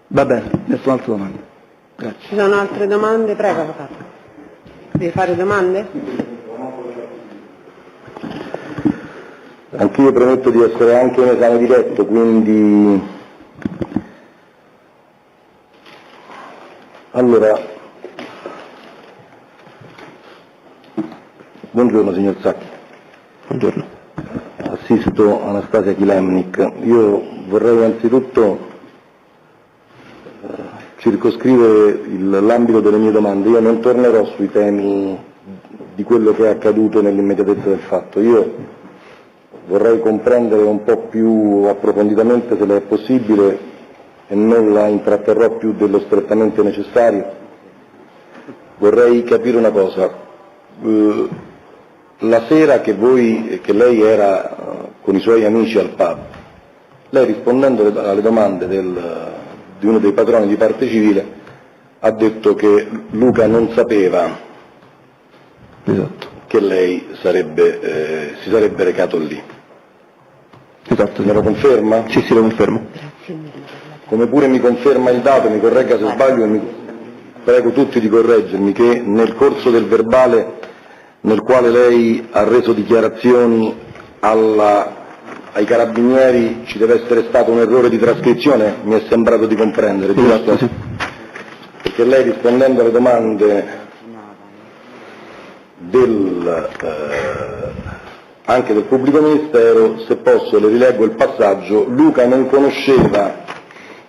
Va bene, nessun'altra domanda. Grazie. Ci sono altre domande? Prego, avvocato. Devi fare domande? Anch'io premetto di essere anche in esame diretto, quindi... Allora, buongiorno signor Sacchi. Buongiorno. Assisto Anastasia Klemnik. Io vorrei anzitutto circoscrivere l'ambito delle mie domande. Io non tornerò sui temi di quello che è accaduto nell'immediatezza del fatto. Io vorrei comprendere un po' più approfonditamente, se le è possibile, e non la intratterrò più dello strettamente necessario. Vorrei capire una cosa. La sera che lei era con i suoi amici al pub, lei, rispondendo alle domande di uno dei patroni di parte civile, ha detto che Luca non sapeva Esatto. che lei si sarebbe recato lì. Esatto. Me lo conferma? Sì, lo confermo. Come pure mi conferma il dato, mi corregga se sbaglio, e prego tutti di correggermi, che nel corso del verbale nel quale lei ha reso dichiarazioni ai carabinieri ci deve essere stato un errore di trascrizione, mi è sembrato di comprendere, giusto? Esatto, sì. Perché lei, rispondendo alle domande anche del pubblico ministero, se posso le rileggo il passaggio: Luca non conosceva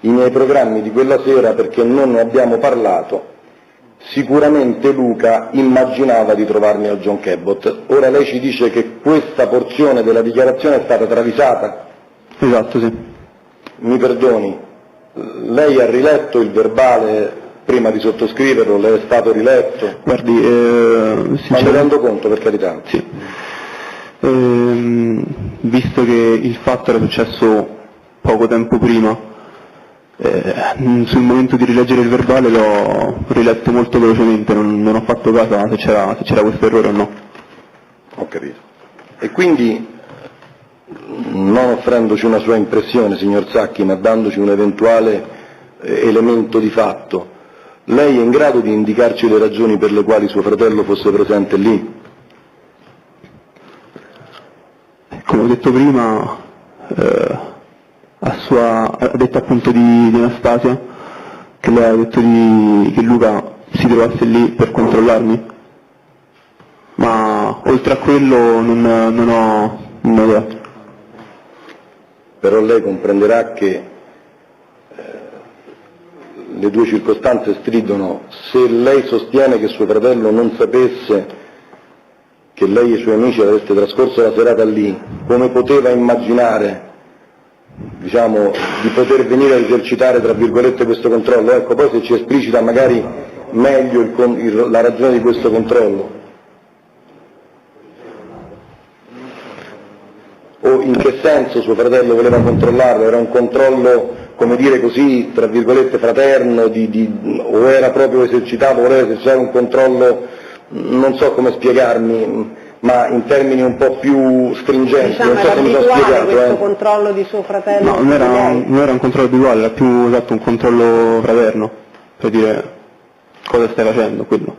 i miei programmi di quella sera perché non ne abbiamo parlato, sicuramente Luca immaginava di trovarmi al John Cabot. Ora lei ci dice che questa porzione della dichiarazione è stata travisata? Esatto, sì. Mi perdoni, lei ha riletto il verbale prima di sottoscriverlo? Le è stato riletto? Guardi, Ma mi rendo conto, per carità. Sì. Visto che il fatto era successo poco tempo prima, sul momento di rileggere il verbale l'ho riletto molto velocemente, non ho fatto caso se c'era questo errore o no. Ho capito. E quindi, non offrendoci una sua impressione, signor Sacchi, ma dandoci un eventuale elemento di fatto, lei è in grado di indicarci le ragioni per le quali suo fratello fosse presente lì? Come ho detto prima, ha detto appunto di Anastasia che lei ha detto che Luca si trovasse lì per controllarmi, ma oltre a quello non ho idea. Però lei comprenderà che le due circostanze stridono. Se lei sostiene che suo fratello non sapesse che lei e i suoi amici aveste trascorso la serata lì, come poteva immaginare diciamo, di poter venire a esercitare, tra virgolette, questo controllo. Ecco, poi se ci esplicita magari meglio la ragione di questo controllo. O in che senso suo fratello voleva controllarlo? Era un controllo, come dire così, tra virgolette, fraterno, o era proprio esercitato, voleva esercitare un controllo, non so come spiegarmi, ma in termini un po' più stringenti. Diciamo, non so era se mi sono abituale spiegato. questo controllo di suo fratello? No, non era un controllo abituale, era più esatto un controllo fraterno, per dire cosa stai facendo, quello.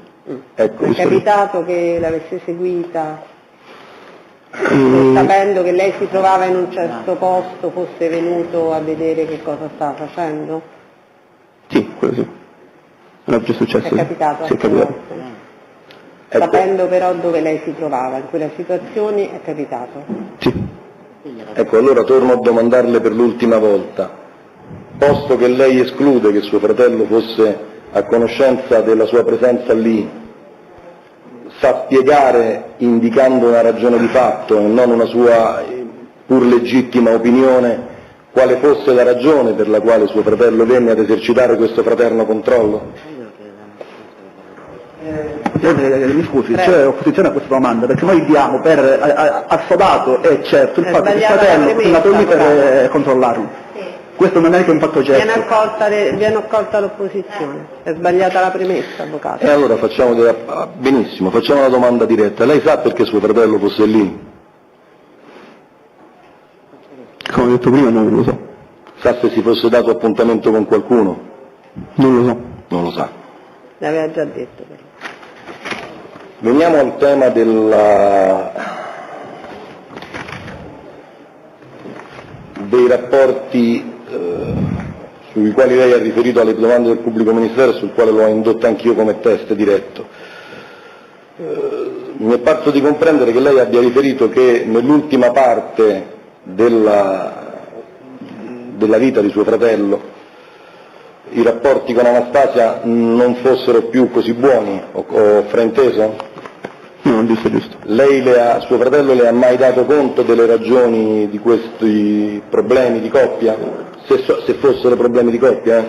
Ecco, è capitato che l'avesse seguita? Sapendo che lei si trovava in un certo posto, fosse venuto a vedere che cosa stava facendo? Sì, quello sì. Non è già successo. È capitato? Sì, è capitato. Sapendo però dove lei si trovava, in quelle situazioni è capitato? Sì. Ecco, allora torno a domandarle per l'ultima volta, posto che lei esclude che suo fratello fosse a conoscenza della sua presenza lì, sa spiegare, indicando una ragione di fatto e non una sua pur legittima opinione, quale fosse la ragione per la quale suo fratello venne ad esercitare questo fraterno controllo? Mi scusi, c'è opposizione a questa domanda, perché noi diamo per assodato e certo il fatto che il fratello è andato lì per controllarlo. Questo non è che un fatto certo. Viene accolta l'opposizione, è sbagliata la premessa, avvocato. E allora benissimo, facciamo una domanda diretta. Lei sa perché suo fratello fosse lì? Come ho detto prima non lo so. Sa se si fosse dato appuntamento con qualcuno? Non lo so. Non lo sa. L'aveva già detto però. Veniamo al tema dei rapporti sui quali lei ha riferito alle domande del pubblico ministero e sul quale lo ho indotto anch'io come test diretto. Mi è parso di comprendere che lei abbia riferito che nell'ultima parte della vita di suo fratello i rapporti con Anastasia non fossero più così buoni, ho frainteso? No, giusto. Suo fratello le ha mai dato conto delle ragioni di questi problemi di coppia? Se fossero problemi di coppia?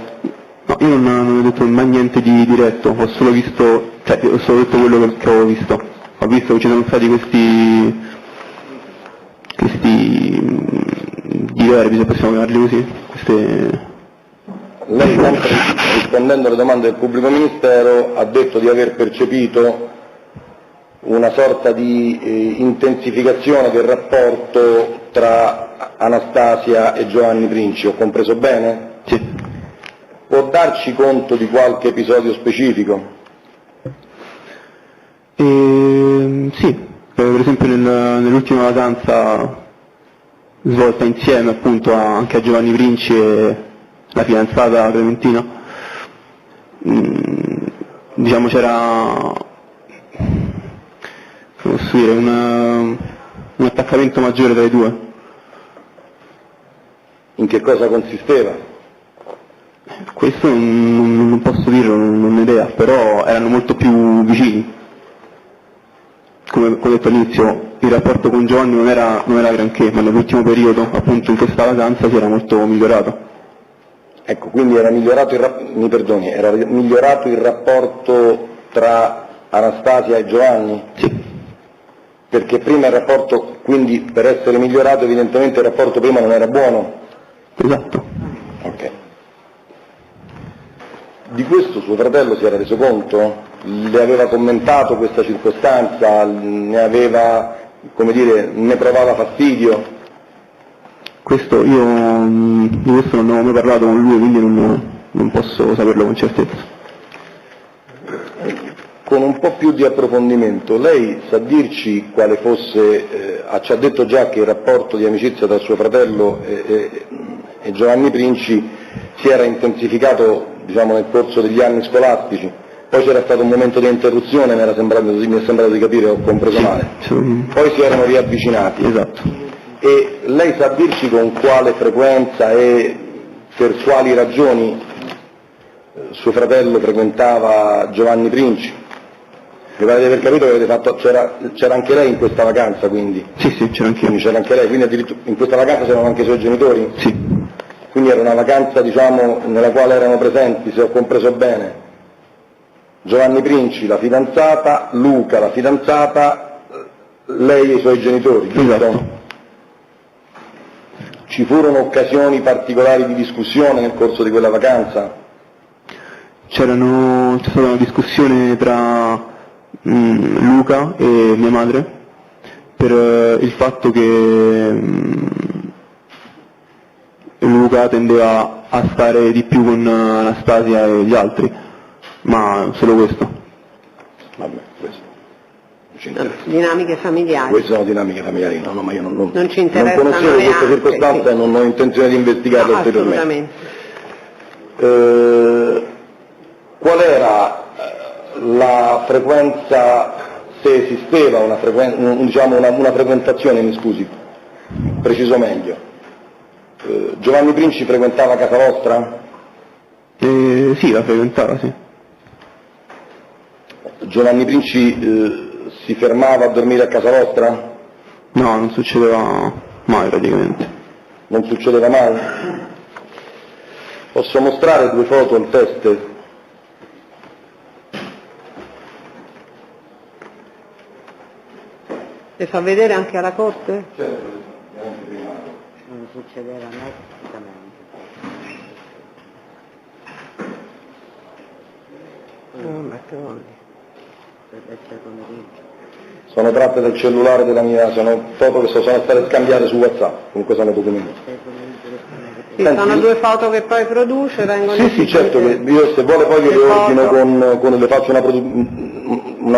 No, io non ho detto mai niente di diretto, ho solo detto quello che ho visto. Ho visto che ci sono stati questi diverbi, se possiamo chiamarli così, Lei, sempre rispondendo alle domande del pubblico ministero, ha detto di aver percepito una sorta di intensificazione del rapporto tra Anastasia e Giovanni Princi, ho compreso bene? Sì. Può darci conto di qualche episodio specifico? Sì, per esempio nell'ultima vacanza svolta insieme appunto anche a Giovanni Princi e la fidanzata Clementina, diciamo c'era, come posso dire, un attaccamento maggiore tra i due. In che cosa consisteva? Questo non posso dirlo, non ho idea, però erano molto più vicini. Come ho detto all'inizio, il rapporto con Giovanni non era granché, ma nell'ultimo periodo, appunto in questa vacanza, si era molto migliorato. Ecco, quindi era migliorato il rapporto tra Anastasia e Giovanni? Sì. Perché prima il rapporto, quindi per essere migliorato evidentemente il rapporto prima non era buono? Esatto. Ok. Di questo suo fratello si era reso conto? Le aveva commentato questa circostanza? Ne provava fastidio? Questo di questo non ho mai parlato con lui, quindi non posso saperlo con certezza. Con un po' più di approfondimento, lei sa dirci quale fosse, ci ha detto già che il rapporto di amicizia tra suo fratello e Giovanni Princi si era intensificato, diciamo, nel corso degli anni scolastici, poi c'era stato un momento di interruzione, mi è sembrato di capire, ho compreso male, poi si erano riavvicinati. Esatto. E lei sa dirci con quale frequenza e per quali ragioni suo fratello frequentava Giovanni Princi? Mi pare di aver capito che c'era anche lei in questa vacanza, quindi? Sì, c'era anche io. Quindi c'era anche lei, quindi addirittura in questa vacanza c'erano anche i suoi genitori? Sì. quindi era una vacanza diciamo nella quale erano presenti, se ho compreso bene, Giovanni Princi, la fidanzata, Luca, la fidanzata, lei e i suoi genitori, giusto? Esatto. Ci furono occasioni particolari di discussione nel corso di quella vacanza? C'è stata una discussione tra Luca e mia madre per il fatto che Luca tendeva a stare di più con Anastasia e gli altri, ma solo questo. Vabbè, questo non ci interessa. Dinamiche familiari. Queste sono dinamiche familiari, no, ma io Non ci interessano non conoscevo questa neanche, circostanza sì. e non ho intenzione di investigarla No, ulteriormente. assolutamente. Qual era la frequenza, se esisteva una frequentazione, mi scusi, preciso meglio. Giovanni Princi frequentava casa vostra? Sì, la frequentava, sì. Giovanni Princi si fermava a dormire a casa vostra? No, non succedeva mai praticamente. Non succedeva mai? Posso mostrare 2 foto al test? Le fa vedere anche alla corte? Certo. Non succedeva mai assolutamente. Potrebbe essere pomeriggio. Sono tratte del cellulare della mia, sono foto che sono state scambiate su WhatsApp, comunque sono documenti. Sì, sono 2 foto che poi produce, vengono Sì, certo, che io se vuole poi le ordino le faccio una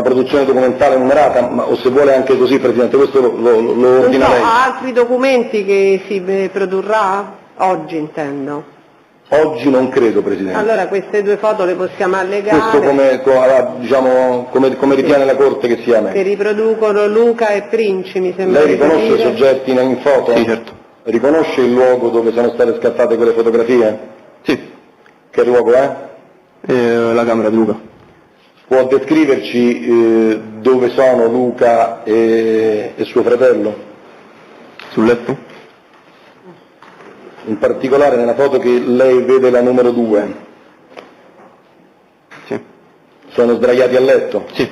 produzione documentale numerata, o se vuole anche così, Presidente, questo lo ordina lei. Ha altri documenti che si produrrà? Oggi intendo. Oggi non credo, Presidente. Allora queste 2 foto le possiamo allegare. Questo come ritiene la Corte che sia Che meglio. riproducono Luca e Princi, mi sembra. Lei riconosce i soggetti in foto? Sì, certo. Riconosce il luogo dove sono state scattate quelle fotografie? Sì, Che luogo è? la camera di Luca. Può descriverci dove sono Luca e suo fratello? Sul letto? In particolare nella foto che lei vede la numero 2. Sì. Sono sdraiati a letto? Sì.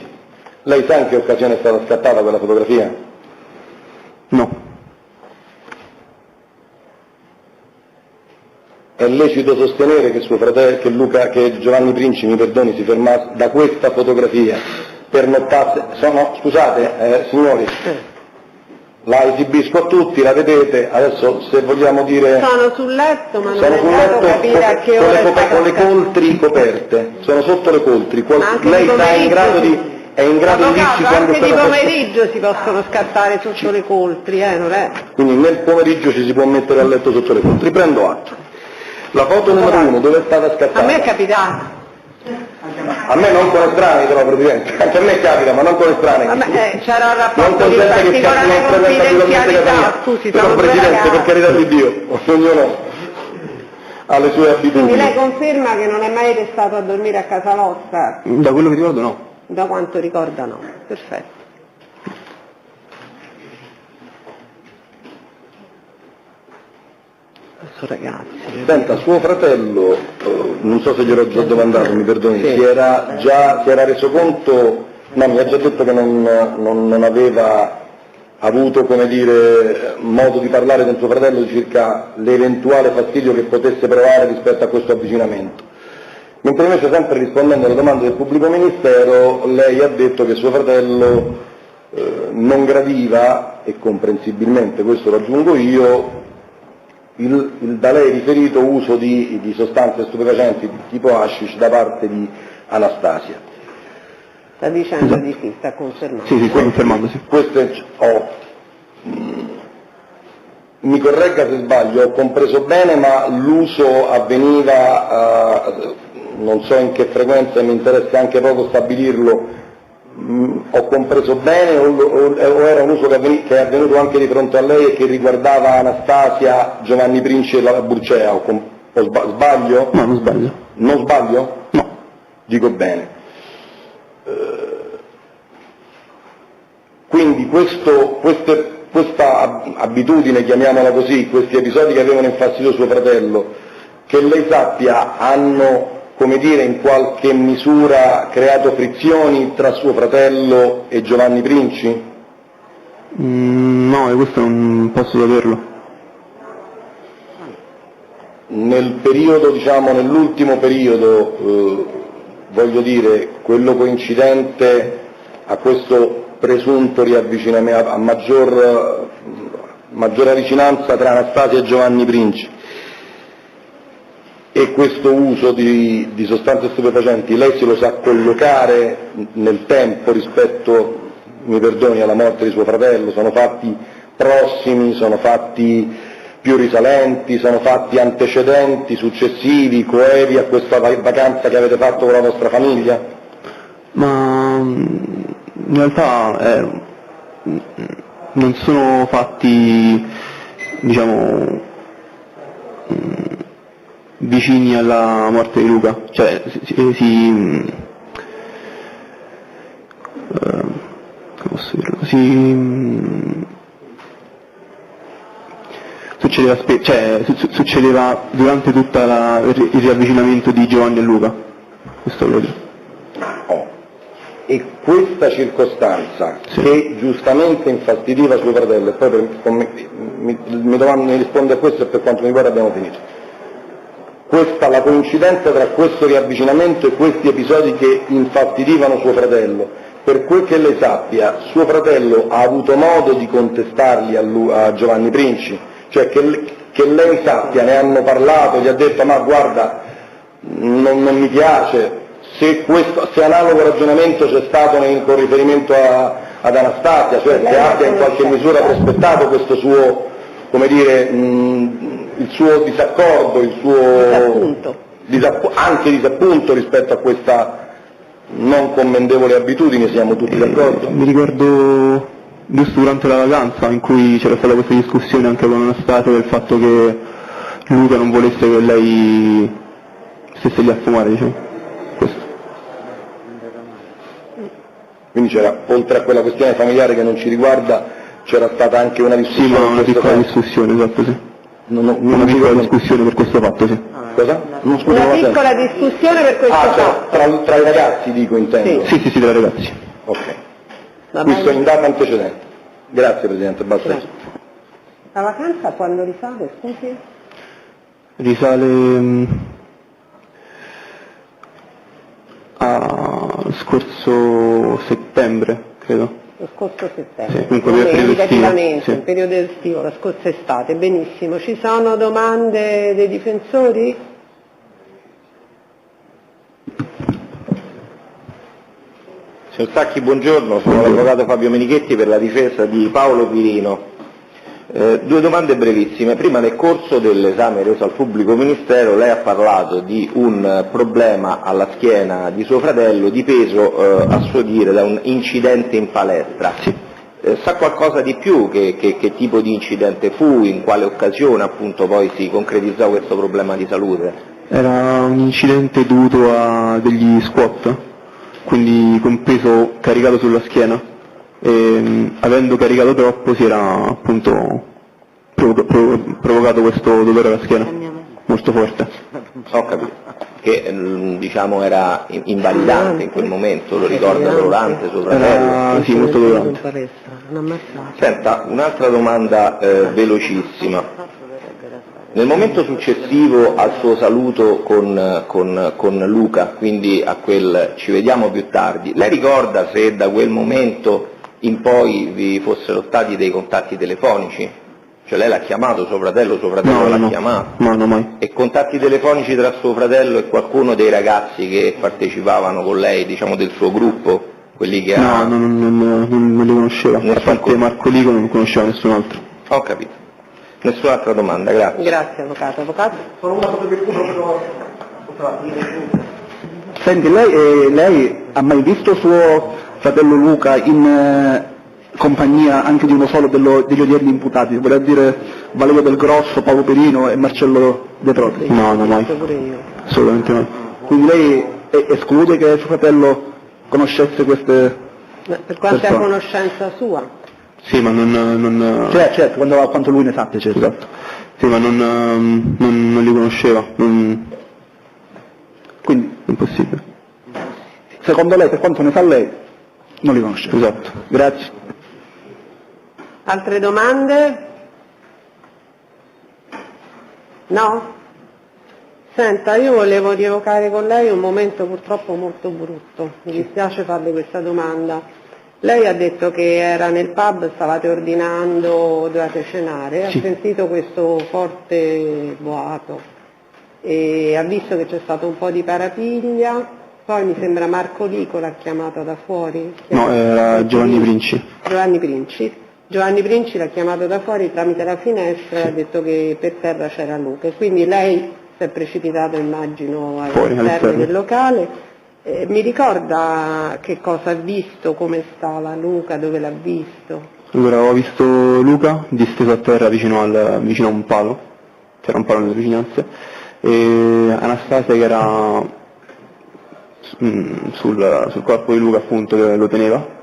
Lei sa in che occasione è stata scattata quella fotografia? No. È lecito sostenere che suo fratello, che Giovanni Princi, mi perdoni, si fermasse da questa fotografia per nottasse. Scusate, signori, la esibisco a tutti, la vedete, adesso se vogliamo dire. Sono sul letto, ma non Sono è sul stato letto capire a che ora è stata con le scattata. coltri coperte, sono sotto le coltri. Anche Lei di sta in grado di. pomeriggio, È in grado di dirci Avvocato, quando anche di sarà pomeriggio si possono scattare sotto le coltri, non è? Quindi nel pomeriggio ci si può mettere a letto sotto le coltri. Prendo atto. La foto numero 1 dove è stata scattata? A me è capitato. A me non con estranei però, Presidente, anche a me capita, ma non con estranei. Vabbè, c'era un Non rapporto con di gente che particolare non presenta confidenzialità, sicuramente scusi, però sono 2 Presidente, per ragazzi. carità di Dio, ognuno ha le sue abitudini. Quindi lei conferma che non è mai restato a dormire a casa vostra? Da quello che ricordo no. Da quanto ricorda no. Perfetto. Adesso ragazzi. Senta, suo fratello, non so se gliel'ho già domandato, mi perdoni, Sì. si era reso conto, no, mi ha già detto che non aveva avuto, come dire, modo di parlare con suo fratello circa l'eventuale fastidio che potesse provare rispetto a questo avvicinamento. Mentre invece, sempre rispondendo alle domande del pubblico ministero, lei ha detto che suo fratello non gradiva, e comprensibilmente questo lo aggiungo io, il da lei riferito uso di sostanze stupefacenti di tipo hashish da parte di Anastasia. Sta dicendo di sì, sta confermando. Sì, sto confermando, sì. Mi corregga se sbaglio, ho compreso bene, ma l'uso avveniva, non so in che frequenza, mi interessa anche poco stabilirlo, ho compreso bene o era un uso che è avvenuto anche di fronte a lei e che riguardava Anastasia, Giovanni Princi e la Burcea, sbaglio? No, non sbaglio. Non sbaglio? No. Dico bene. Quindi queste questa abitudine, chiamiamola così, questi episodi che avevano infastidito suo fratello, che lei sappia, hanno, come dire, in qualche misura creato frizioni tra suo fratello e Giovanni Princi? No, questo non posso saperlo. Nel periodo, diciamo, nell'ultimo periodo, voglio dire, quello coincidente a questo presunto riavvicinamento, a maggiore vicinanza tra Anastasia e Giovanni Princi, e questo uso di sostanze stupefacenti, lei se lo sa collocare nel tempo rispetto, mi perdoni, alla morte di suo fratello? Sono fatti prossimi, sono fatti più risalenti, sono fatti antecedenti, successivi, coevi a questa vacanza che avete fatto con la vostra famiglia? Ma in realtà non sono fatti, diciamo, vicini alla morte di Luca, cioè come posso dirlo? Succedeva durante tutto il riavvicinamento di Giovanni e Luca, questo lo dico. E questa circostanza, sì, che giustamente infastidiva suo fratello, e poi mi risponde a questo e per quanto mi riguarda abbiamo finito, la coincidenza tra questo riavvicinamento e questi episodi che infastidivano suo fratello, per quel che lei sappia, suo fratello ha avuto modo di contestarli a Giovanni Princi? Cioè che lei sappia, ne hanno parlato, gli ha detto ma guarda, non mi piace, se analogo ragionamento c'è stato con riferimento ad Anastasia, cioè se abbia in qualche misura prospettato questo suo, come dire, il suo disaccordo, il suo anche disappunto rispetto a questa non commendevole abitudine, siamo tutti d'accordo? Mi ricordo giusto durante la vacanza in cui c'era stata questa discussione anche con Anastasia del fatto che Luca non volesse che lei stesse lì a fumare, diciamo. Questo. Quindi c'era, oltre a quella questione familiare che non ci riguarda, c'era stata anche una discussione? Sì, ma una piccola discussione, esatto, sì. Una piccola discussione per questo fatto, sì. Cosa? Una piccola discussione per questo fatto? Tra i ragazzi, dico, intendo? Sì, tra i ragazzi. Ok. Questo in data antecedente. Grazie Presidente, basta. Grazie. La vacanza quando risale, scusi? Risale a scorso settembre, credo. Lo scorso settembre. Sì, comunque indicativamente, sì. Il periodo estivo, la scorsa estate, benissimo. Ci sono domande dei difensori? Signor Sacchi, buongiorno, sono l'avvocato Fabio Menichetti per la difesa di Paolo Quirino. Due domande brevissime. Prima, nel corso dell'esame reso al pubblico ministero, lei ha parlato di un problema alla schiena di suo fratello dipeso, a suo dire, da un incidente in palestra. Sì. Sa qualcosa di più? Che tipo di incidente fu? In quale occasione appunto poi si concretizzò questo problema di salute? Era un incidente dovuto a degli squat, quindi con peso caricato sulla schiena, e avendo caricato troppo si era appunto provocato questo dolore alla schiena molto forte. Ho capito. Che diciamo era invalidante in quel momento, lo ricorda dolorante suo fratello? Sì, molto dolorante. Senta, un'altra domanda velocissima. Nel momento successivo al suo saluto con Luca, quindi a quel ci vediamo più tardi, lei ricorda se da quel momento in poi vi fossero stati dei contatti telefonici? Cioè lei l'ha chiamato suo fratello l'ha chiamato? No, mai. E contatti telefonici tra suo fratello e qualcuno dei ragazzi che partecipavano con lei, diciamo del suo gruppo? Quelli che non li conosceva, a parte Marco Lico non conosceva nessun altro. Ho capito. Nessun'altra domanda, grazie. Grazie avvocato. Solo una cosa per Senti, lei ha mai visto suo fratello Luca in compagnia anche di uno solo degli odierni imputati, vorrei dire Valerio Del Grosso, Paolo Perino e Marcello De Proti? No, mai. Assolutamente no. Quindi lei esclude che suo fratello conoscesse queste per quanto è a persone? conoscenza sua? Sì, ma non... Certo, quanto lui ne sappia, certo. Esatto. Sì, ma non li conosceva, Quindi, impossibile. secondo lei, per quanto ne sa lei, non li conosceva. Esatto. Grazie. Altre domande? No? Senta, io volevo rievocare con lei un momento purtroppo molto brutto, mi dispiace farle questa domanda. Lei ha detto che era nel pub, stavate ordinando, dovevate cenare, Sì. Ha sentito questo forte boato e ha visto che c'è stato un po' di parapiglia, poi mi sembra Marco Lico l'ha chiamata da fuori. No, era Giovanni Princi. Giovanni Princi l'ha chiamato da fuori tramite la finestra e ha detto che per terra c'era Luca, e quindi lei si è precipitato, immagino, all'esterno del locale. Mi ricorda che cosa ha visto, come stava Luca, dove l'ha visto? Allora, ho visto Luca disteso a terra vicino a un palo, c'era un palo nelle vicinanze, e Anastasia che era sul corpo di Luca, appunto, che lo teneva.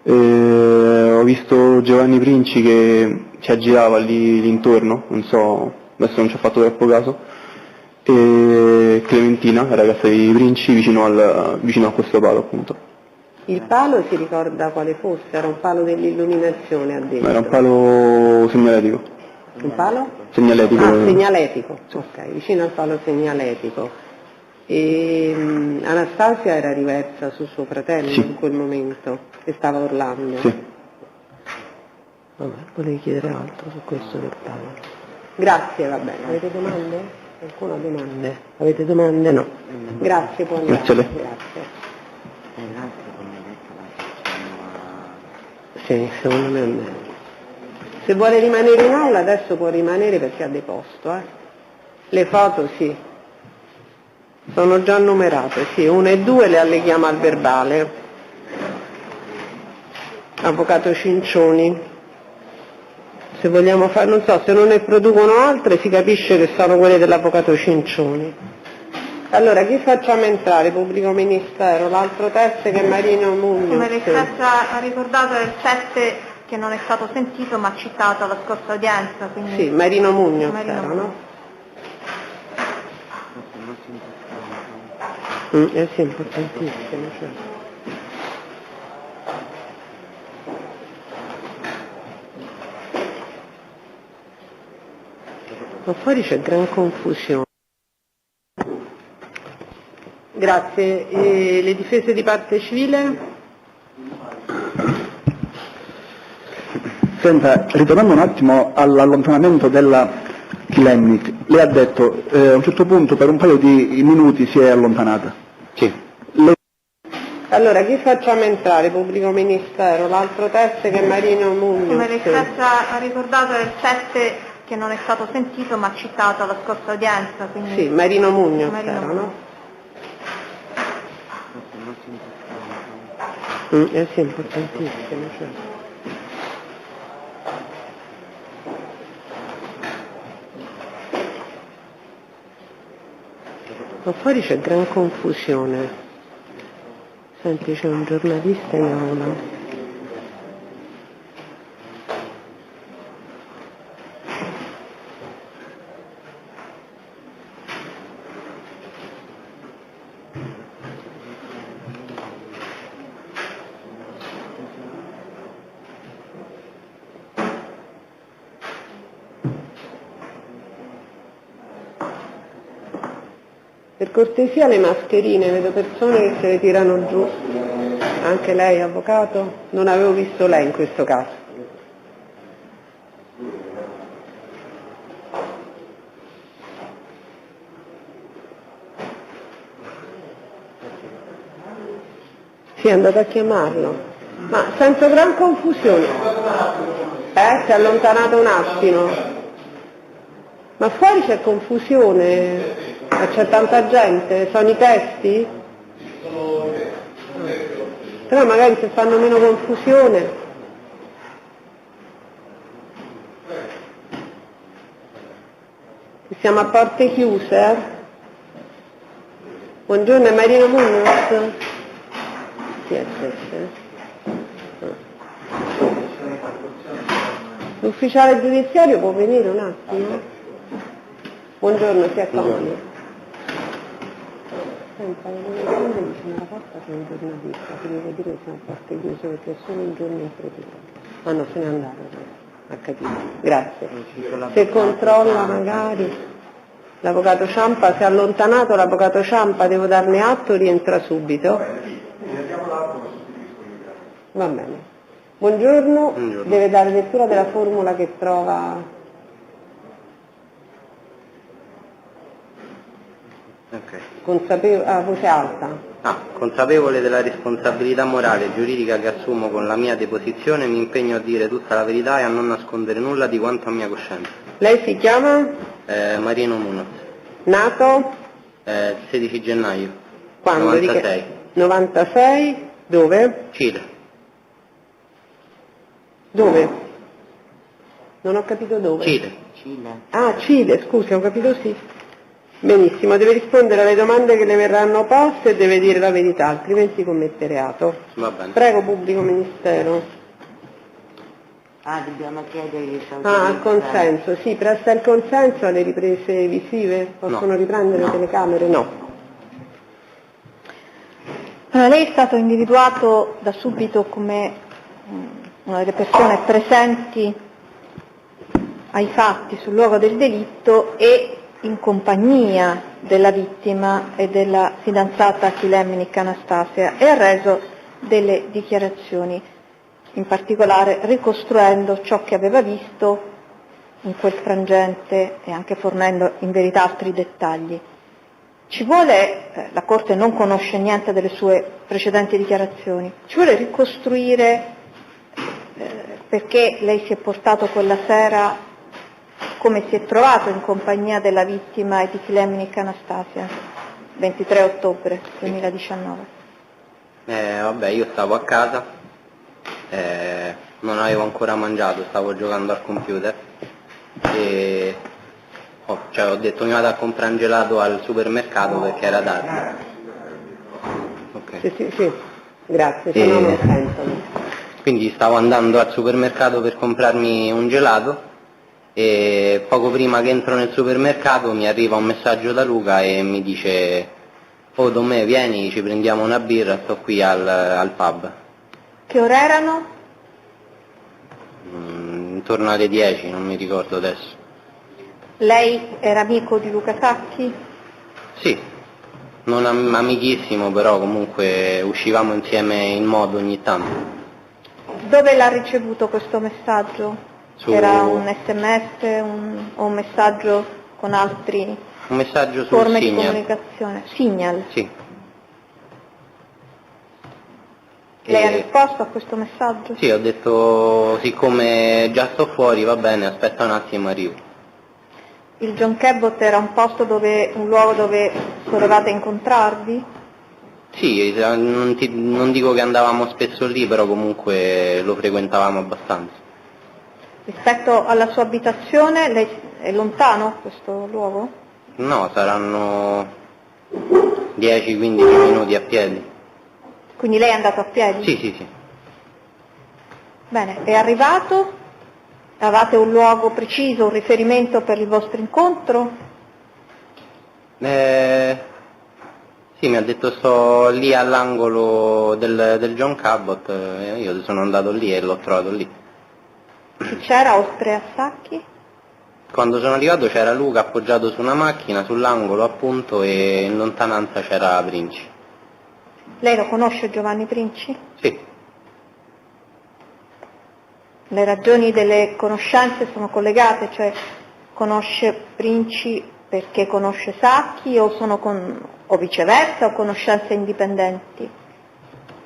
Ho visto Giovanni Princi che ci aggirava lì intorno, non so, adesso non ci ho fatto troppo caso, e Clementina, la ragazza di Princi, vicino a questo palo, appunto. Il palo si ricorda quale fosse? Era un palo dell'illuminazione, ha detto? Era un palo segnaletico. Un palo? Segnaletico. Ah, segnaletico, ok, vicino al palo segnaletico. E Anastasia era riversa su suo fratello Sì. in quel momento e stava urlando? Sì. Vabbè, volevi chiedere altro su questo del palo. Grazie, va bene. Avete domande? Qualcuno ha domande? Avete domande? No. Grazie, può andare. Grazie a lei. Grazie. Sì, secondo me è meglio. Se vuole rimanere in aula adesso può rimanere perché ha deposto, eh. Le foto sì. Sono già numerate, sì, 1 e 2 le alleghiamo al verbale. Avvocato Cincioni. Se vogliamo fare, non so, se non ne producono altre si capisce che sono quelle dell'avvocato Cincioni. Allora, chi facciamo entrare? Pubblico Ministero, l'altro test che è Marino Mugno. Come lei stessa ha ricordato è il 7 che non è stato sentito ma citato alla scorsa udienza. Quindi... Sì, Marino Mugno, Marino Mugno. no? Sì, importantissimo, certo. Ma fuori c'è gran confusione. Grazie. E le difese di parte civile? Senta, ritornando un attimo all'allontanamento della Kilemnik, lei ha detto a un certo punto per un paio di minuti si è allontanata. Sì. Allora, chi facciamo entrare? Pubblico Ministero, l'altro test che è Marino Mugno. Come lei stessa ha ricordato è il 7 che non è stato sentito ma citato alla scorsa udienza. Quindi... Sì, Marino Mugno, Marino Mugno. no? Sì, importantissimo, certo. Ma fuori c'è gran confusione. Senti, c'è un giornalista in aula. Per cortesia le mascherine, vedo persone che se le tirano giù. Anche lei, avvocato? Non avevo visto lei in questo caso. Sì, è andato a chiamarlo. Ma sento gran confusione. Si è allontanato un attimo. Ma fuori c'è confusione. Ma c'è tanta gente, sono i testi? Però magari se fanno meno confusione. Siamo a porte chiuse, Buongiorno, è Marino Munoz? Chi è questo? L'ufficiale giudiziario può venire un attimo? Buongiorno, si accomodi. Senta, quando vicino alla porta c'è un giornalista, ti devo dire che sono a porte chiuse perché è solo un giorno in procura. Ah no, se n'è andato. Ha capito. Grazie. Se controlla magari l'avvocato Ciampa, si è allontanato l'avvocato Ciampa, devo darne atto, rientra subito. Va bene. Buongiorno. Deve dare lettura della formula che trova. Voce alta. Consapevole della responsabilità morale e giuridica che assumo con la mia deposizione, mi impegno a dire tutta la verità e a non nascondere nulla di quanto a mia coscienza. Lei si chiama? Marino Munoz. Nato? 16 gennaio. Quando? 96. 96? Dove? Cile. Dove? Non ho capito dove. Cile. Ah, Cile, scusi, ho capito sì. Benissimo, deve rispondere alle domande che le verranno poste e deve dire la verità, altrimenti commette reato. Va bene. Prego, pubblico ministero. Dobbiamo chiedergli se il consenso, sì, presta il consenso alle riprese visive? Possono riprendere le telecamere? No. Allora, lei è stato individuato da subito come una delle persone presenti ai fatti sul luogo del delitto e in compagnia della vittima e della fidanzata Chilemnik Anastasia e ha reso delle dichiarazioni, in particolare ricostruendo ciò che aveva visto in quel frangente e anche fornendo in verità altri dettagli. Ci vuole, la Corte non conosce niente delle sue precedenti dichiarazioni, ci vuole ricostruire perché lei si è portato quella sera, come si è trovato in compagnia della vittima e di Chilemnik Anastasia, 23 ottobre 2019. Io stavo a casa, non avevo ancora mangiato, stavo giocando al computer e ho detto mi vado a comprare un gelato al supermercato perché era tardi. Okay. Sì, grazie, se no non sentono. Quindi stavo andando al supermercato per comprarmi un gelato e poco prima che entro nel supermercato mi arriva un messaggio da Luca e mi dice Don me vieni, ci prendiamo una birra, sto qui al pub. Che ore erano? Intorno alle 10, non mi ricordo adesso. Lei era amico di Luca Sacchi? Sì, non amichissimo, però comunque uscivamo insieme in modo ogni tanto. Dove l'ha ricevuto questo messaggio? Era un sms o un messaggio con altri un messaggio sul forme Signal. Di comunicazione? Signal? Sì. Lei ha risposto a questo messaggio? Sì, ho detto siccome già sto fuori va bene, aspetta un attimo, arrivo. Il John Cabot era un luogo dove solevate incontrarvi? Sì, non dico che andavamo spesso lì, però comunque lo frequentavamo abbastanza. Rispetto alla sua abitazione, lei è lontano questo luogo? No, saranno 10-15 minuti a piedi. Quindi lei è andato a piedi? Sì. Bene, è arrivato? Avete un luogo preciso, un riferimento per il vostro incontro? Sì, mi ha detto sto lì all'angolo del John Cabot, io sono andato lì e l'ho trovato lì. Chi c'era oltre a Sacchi? Quando sono arrivato c'era Luca appoggiato su una macchina, sull'angolo appunto, e in lontananza c'era Princi. Lei lo conosce Giovanni Princi? Sì. Le ragioni delle conoscenze sono collegate, cioè conosce Princi perché conosce Sacchi o viceversa, o conoscenze indipendenti?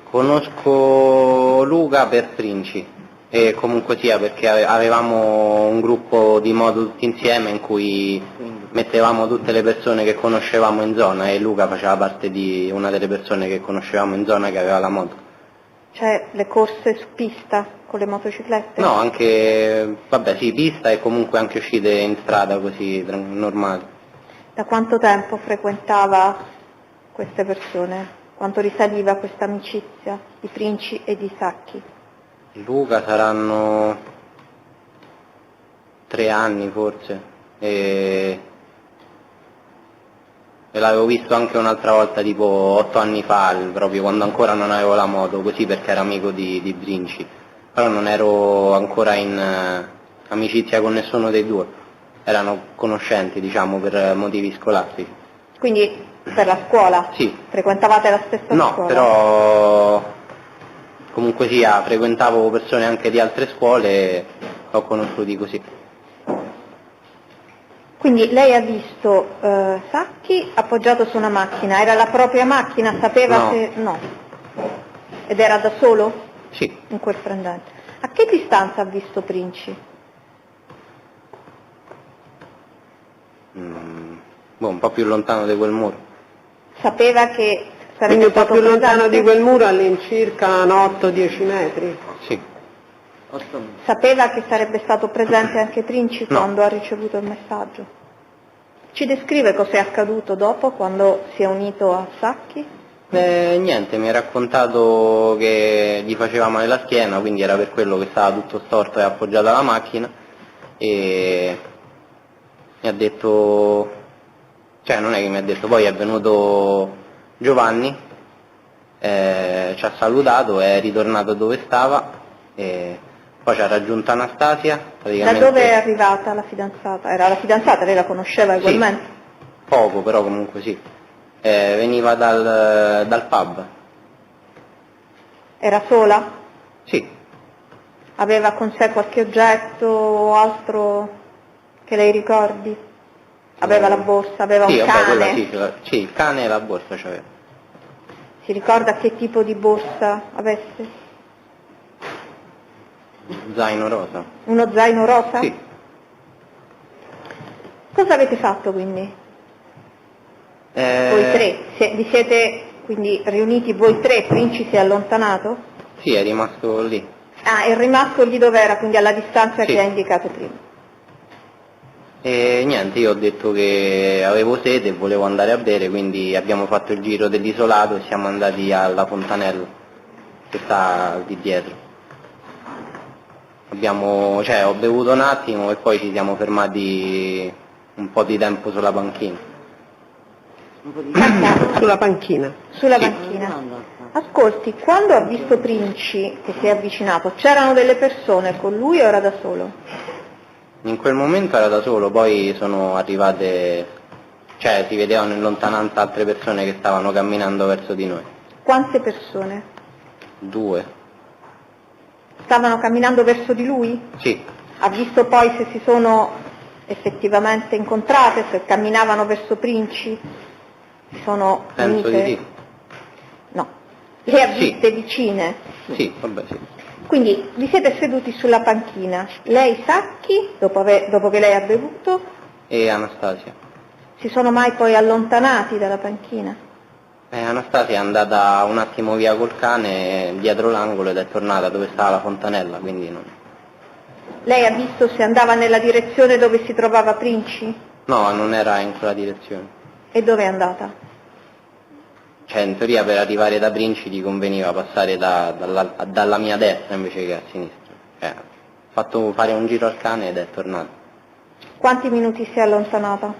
Conosco Luca per Princi. E comunque sia perché avevamo un gruppo di moto tutti insieme in cui mettevamo tutte le persone che conoscevamo in zona e Luca faceva parte di una delle persone che conoscevamo in zona che aveva la moto. Cioè le corse su pista con le motociclette? No, anche, pista e comunque anche uscite in strada così normali. Da quanto tempo frequentava queste persone? Quanto risaliva questa amicizia di Princi e di Sacchi? Luca saranno 3 anni forse, e l'avevo visto anche un'altra volta tipo 8 anni fa, proprio quando ancora non avevo la moto, così perché era amico di Brinci, però non ero ancora in amicizia con nessuno dei due, erano conoscenti diciamo per motivi scolastici. Quindi per la scuola? Sì. Frequentavate la stessa No, scuola? però comunque sia, frequentavo persone anche di altre scuole e ho conosciuti così. Quindi lei ha visto Sacchi appoggiato su una macchina, era la propria macchina, sapeva No. se... No. Ed era da solo? Sì. In quel frangente. A che distanza ha visto Princi? Un po' più lontano di quel muro. Sapeva che Quindi sarebbe un po' stato più lontano presente? di quel muro, all'incirca 8-10 metri. Sì. Sapeva che sarebbe stato presente anche Princi No. quando ha ricevuto il messaggio? Ci descrive cos'è accaduto dopo, quando si è unito a Sacchi? Niente, mi ha raccontato che gli faceva male la schiena, quindi era per quello che stava tutto storto e appoggiato alla macchina, e mi ha detto, cioè non è che mi ha detto, poi è venuto Giovanni, ci ha salutato, è ritornato dove stava, e poi ci ha raggiunto Anastasia, Da praticamente. dove è arrivata la fidanzata? Era la fidanzata, lei la conosceva ugualmente? Poco, però comunque sì. Veniva dal pub. Era sola? Sì. Aveva con sé qualche oggetto o altro che lei ricordi? Aveva la borsa, aveva Sì, un vabbè, cane? quella sì, il cane e la borsa c'aveva. Si ricorda che tipo di borsa avesse? Zaino rosa. Uno zaino rosa? Sì. Cosa avete fatto quindi? Voi tre? Vi siete quindi riuniti voi tre, Princi si è allontanato? Sì, è rimasto lì. Ah, è rimasto lì dove era, quindi alla distanza Sì. che ha indicato prima. E niente, io ho detto che avevo sete e volevo andare a bere, quindi abbiamo fatto il giro dell'isolato e siamo andati alla fontanella, che sta di dietro. Ho bevuto un attimo e poi ci siamo fermati un po' di tempo sulla panchina. Sulla panchina. Sulla Sì. panchina. Ascolti, quando ha visto Princi che si è avvicinato, c'erano delle persone con lui o era da solo? In quel momento era da solo, poi sono arrivate, cioè si vedevano in lontananza altre persone che stavano camminando verso di noi. Quante persone? 2. Stavano camminando verso di lui? Sì. Ha visto poi se si sono effettivamente incontrate, se camminavano verso Princi? Si sono Penso unite? di sì. No. Le ha Sì. viste vicine? Sì, vabbè sì. Quindi vi siete seduti sulla panchina, lei Sacchi, dopo che lei ha bevuto, E Anastasia. si sono mai poi allontanati dalla panchina? Anastasia è andata un attimo via col cane dietro l'angolo ed è tornata dove stava la fontanella, quindi non... Lei ha visto se andava nella direzione dove si trovava Princi? No, non era in quella direzione. E dove è andata? Cioè in teoria per arrivare da Princi gli conveniva passare dalla mia destra invece che a sinistra. Ha fatto fare un giro al cane ed è tornato. Quanti minuti si è allontanata?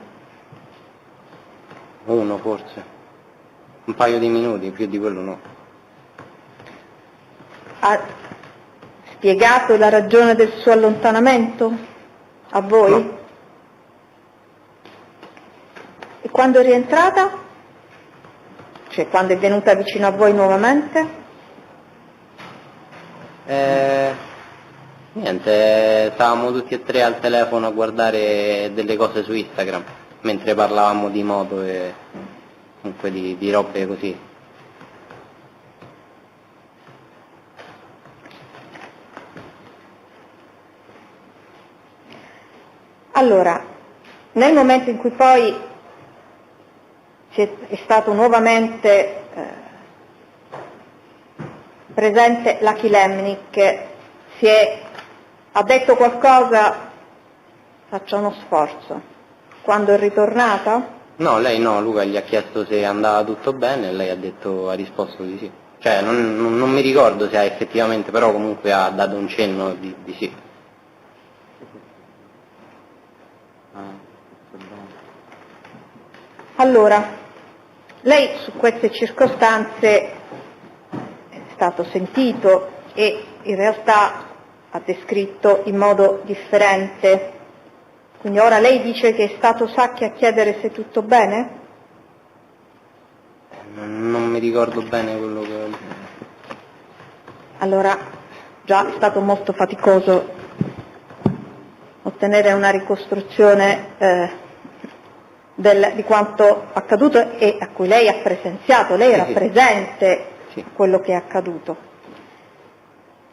1 forse. Un paio di minuti, più di quello no. Ha spiegato la ragione del suo allontanamento a voi? No. E quando è rientrata? Cioè quando è venuta vicino a voi nuovamente? Niente, stavamo tutti e tre al telefono a guardare delle cose su Instagram, mentre parlavamo di moto e comunque di robe così. Allora, nel momento in cui poi è stato nuovamente presente Lucky Lemnick, ha detto qualcosa, faccia uno sforzo. Quando è ritornata? No, lei no, Luca gli ha chiesto se andava tutto bene e lei ha risposto di sì. Cioè non mi ricordo se ha effettivamente, però comunque ha dato un cenno di sì. Allora, lei su queste circostanze è stato sentito e in realtà ha descritto in modo differente. Quindi ora lei dice che è stato Sacchi a chiedere se tutto bene? Non mi ricordo bene quello che... Allora, già è stato molto faticoso ottenere una ricostruzione di quanto accaduto e a cui lei ha presenziato. Lei era presente a quello che è accaduto.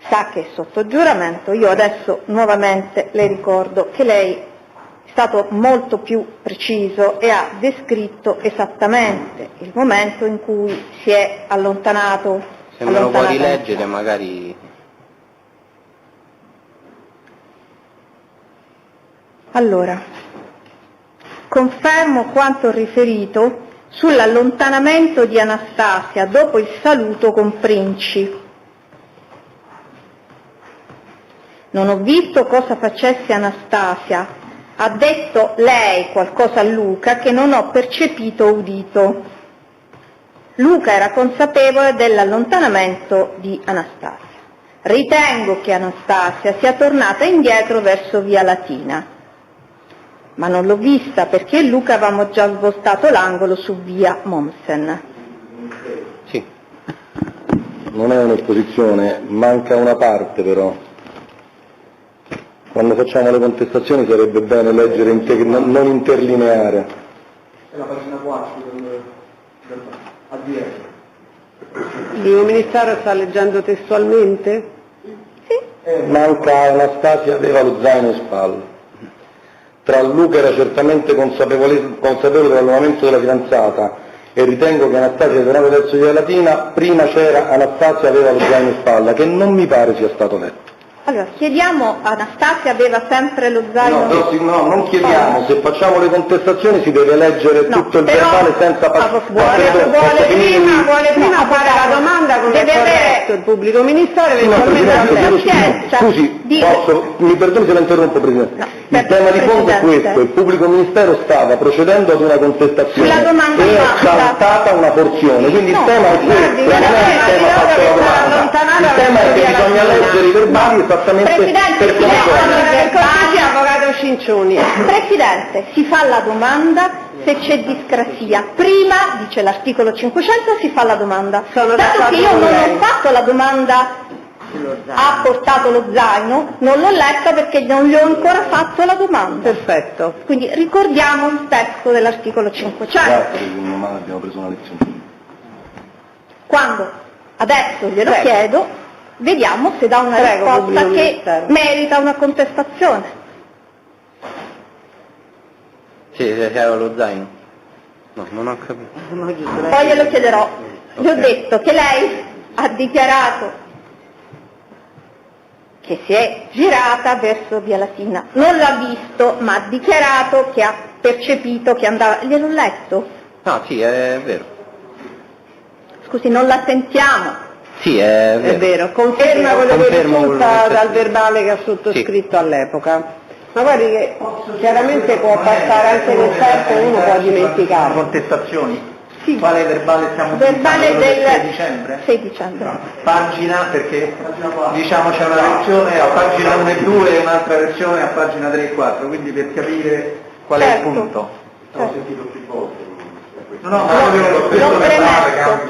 Sa che è sotto giuramento. Io adesso nuovamente le ricordo che lei è stato molto più preciso e ha descritto esattamente il momento in cui si è allontanato. Se me lo può rileggere magari... Allora, confermo quanto riferito sull'allontanamento di Anastasia dopo il saluto con Princi. Non ho visto cosa facesse Anastasia. Ha detto lei qualcosa a Luca che non ho percepito o udito. Luca era consapevole dell'allontanamento di Anastasia. Ritengo che Anastasia sia tornata indietro verso via Latina, ma non l'ho vista perché Luca avevamo già svoltato l'angolo su via Mommsen. Sì. Non è un'esposizione, manca una parte però. Quando facciamo le contestazioni sarebbe bene leggere, non interlineare. È la pagina 4 del ADR. Il primo ministero sta leggendo testualmente? Sì. Manca Anastasia aveva lo zaino in spalla. Tra Luca era certamente consapevole dell'allontanamento della fidanzata e ritengo che Anastasia sia tornata verso via Latina, prima c'era Anastasia aveva lo zaino in spalla, che non mi pare sia stato letto. Allora, chiediamo, Anastasia aveva sempre lo zaino? No, non chiediamo, se facciamo le contestazioni si deve leggere tutto il verbale senza passare. Vuole prima fare la domanda come è corretto il pubblico ministero eventualmente. Scusi, mi perdoni se la interrompo, Presidente. Il tema di fondo è questo, il pubblico ministero stava procedendo ad una contestazione e è saltata una porzione, quindi il tema è questo, non è il tema fatto la domanda, il tema è che bisogna leggere i verbali esattamente per come sono. Avvocato Cincioni. Presidente, si fa la domanda se c'è discrasia. Prima, dice l'articolo 500, si fa la domanda. Dato che io non ho fatto la domanda ha portato lo zaino, non l'ho letta perché non gli ho ancora fatto la domanda. Perfetto. Quindi ricordiamo il testo dell'articolo 500. Grazie, domani abbiamo preso una lezione. Quando adesso glielo chiedo, vediamo se dà una risposta che merita una contestazione. Sì, c'era lo zaino. No, non ho capito. Poi glielo chiederò. Gli ho detto che lei ha dichiarato che si è girata verso via Latina, non l'ha visto, ma ha dichiarato che ha percepito che andava. Gliel'ho letto? No, sì, è vero. Scusi, non la sentiamo. Sì, è vero. È vero, conferma quello che risulta dal verbale che ha sottoscritto all'epoca. Ma guardi che chiaramente può passare anche nel tempo, uno può dimenticare. Contestazioni? Sì. Quale verbale stiamo Verbale del 6 dicembre? 6 dicembre. Pagina, perché diciamo c'è una versione a pagina 1 e 2 e un'altra versione a pagina 3 e 4, quindi per capire qual è il punto. Certo. sentito più volte.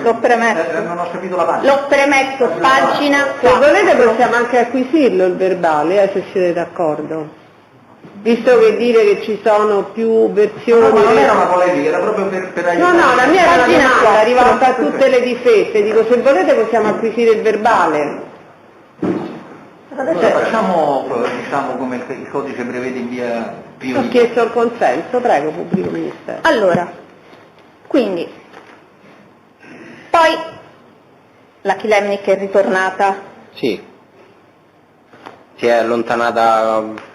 L'ho premesso. Non ho capito la pagina. L'ho premesso, pagina. Se volete possiamo anche acquisirlo il verbale, se siete d'accordo. Visto che dire che ci sono più versioni... No, ma non era una polemica, era proprio per aiutare. No, la mia era una domanda, arrivata a tutte le difese. Dico, se volete possiamo acquisire il verbale. Adesso facciamo, diciamo, come il codice prevede in via Pionia. Ho chiesto il consenso, prego, pubblico ministero. Allora, quindi, poi la Kilemnik è ritornata. Sì, si è allontanata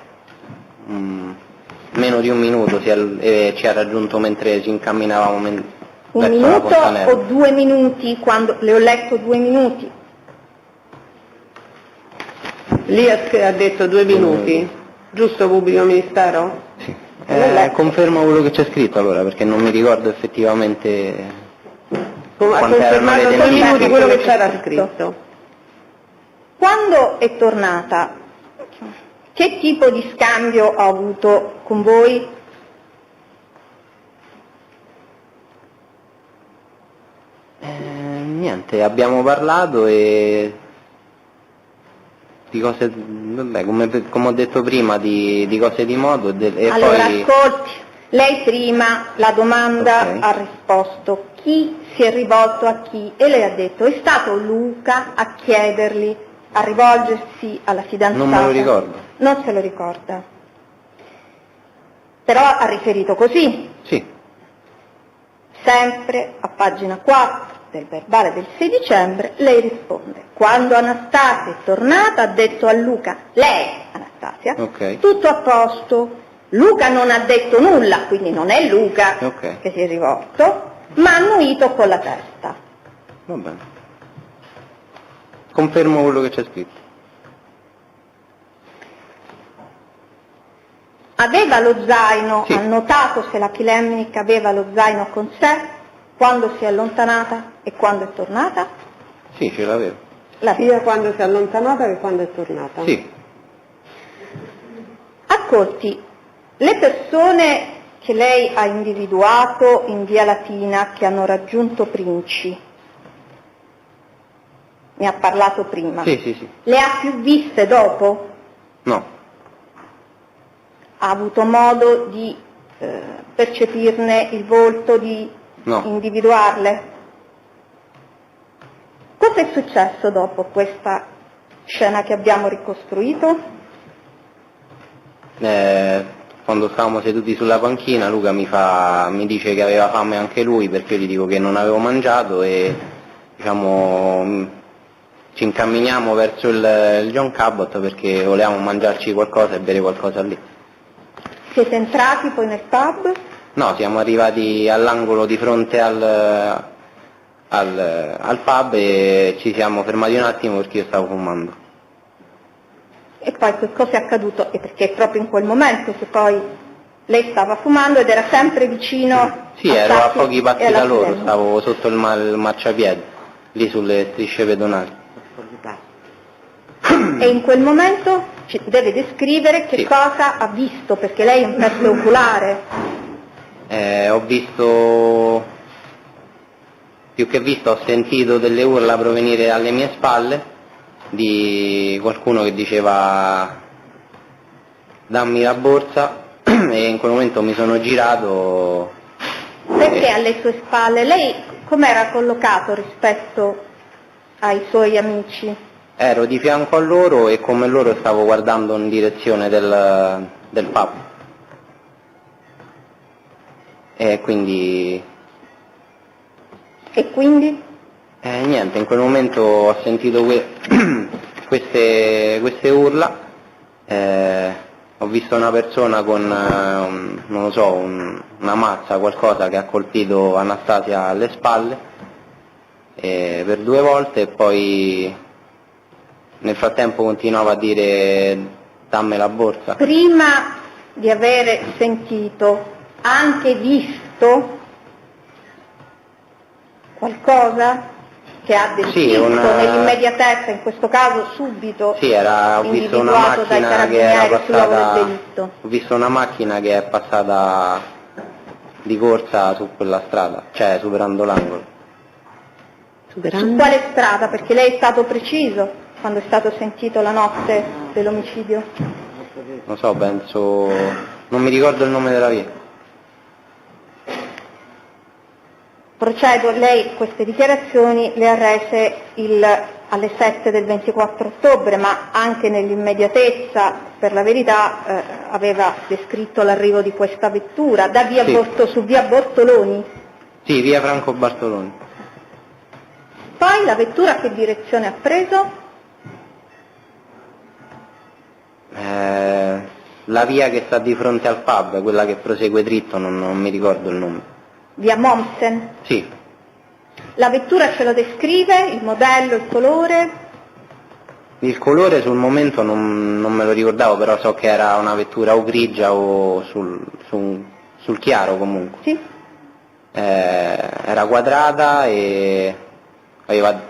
meno di un minuto e ci ha raggiunto mentre ci incamminavamo Un verso minuto la Fontanella. o 2 minuti, quando le ho letto 2 minuti? Lì ha detto 2 minuti, giusto pubblico ministero? Sì. Confermo quello che c'è scritto allora, perché non mi ricordo effettivamente Ha confermato solo minuti quello che c'era scritto. Quando è tornata, che tipo di scambio ha avuto con voi? Niente, abbiamo parlato e di cose, vabbè, come ho detto prima, di cose di modo e allora, poi... ascolti, lei prima la domanda ha risposto chi si è rivolto a chi e lei ha detto è stato Luca a chiedergli, a rivolgersi alla fidanzata. Non me lo ricordo. Non se lo ricorda. Però ha riferito così. Sì. Sempre a pagina 4 del verbale del 6 dicembre, lei risponde: quando Anastasia è tornata ha detto a Luca, lei Anastasia, tutto a posto, Luca non ha detto nulla, quindi non è Luca che si è rivolto, ma ha annuito con la testa. Va bene. Confermo quello che c'è scritto. Aveva lo zaino, ha notato se la Kilemnik aveva lo zaino con sé quando si è allontanata e quando è tornata? Sì, ce l'avevo. Sia quando si è allontanata che quando è tornata? Sì. Ascolti, le persone che lei ha individuato in via Latina che hanno raggiunto Princi, ne ha parlato prima. Sì. Le ha più viste dopo? No. Ha avuto modo di percepirne il volto, di individuarle? Cosa è successo dopo questa scena che abbiamo ricostruito? Quando stavamo seduti sulla panchina Luca mi dice che aveva fame anche lui, perché io gli dico che non avevo mangiato e diciamo ci incamminiamo verso il John Cabot perché volevamo mangiarci qualcosa e bere qualcosa lì. Siete entrati poi nel pub? No, siamo arrivati all'angolo di fronte al pub e ci siamo fermati un attimo perché io stavo fumando. E poi che cosa è accaduto? E perché è proprio in quel momento che poi lei stava fumando ed era sempre vicino? Sì, ero a pochi passi da loro, stavo sotto il marciapiede, lì sulle strisce pedonali. E in quel momento ci deve descrivere che cosa ha visto, perché lei è un pezzo oculare. Ho visto, più che visto, ho sentito delle urla provenire alle mie spalle di qualcuno che diceva dammi la borsa e in quel momento mi sono girato. Perché alle sue spalle? Lei com'era collocato rispetto ai suoi amici? Ero di fianco a loro e come loro stavo guardando in direzione del pub. E quindi... E quindi? Niente, in quel momento ho sentito queste urla, ho visto una persona con, non lo so, una mazza, qualcosa che ha colpito Anastasia alle spalle per 2 volte e poi nel frattempo continuava a dire dammi la borsa. Prima di avere sentito, ha anche visto qualcosa che ha descritto nell'immediatezza, in questo caso subito ho visto una macchina che era passata, ho visto una macchina che è passata di corsa su quella strada, cioè superando l'angolo. Su quale strada? Perché lei è stato preciso quando è stato sentito la notte dell'omicidio? Non so, penso, non mi ricordo il nome della via. Procedo, lei queste dichiarazioni le ha rese alle 7 del 24 ottobre, ma anche nell'immediatezza, per la verità, aveva descritto l'arrivo di questa vettura da via su via Bortoloni? Sì, via Franco Bartoloni. Poi la vettura che direzione ha preso? La via che sta di fronte al pub, quella che prosegue dritto, non mi ricordo il nome. Via Mommsen? Sì. La vettura ce lo descrive, il modello, il colore? Il colore sul momento non me lo ricordavo, però so che era una vettura o grigia o sul chiaro comunque. Sì? Era quadrata e aveva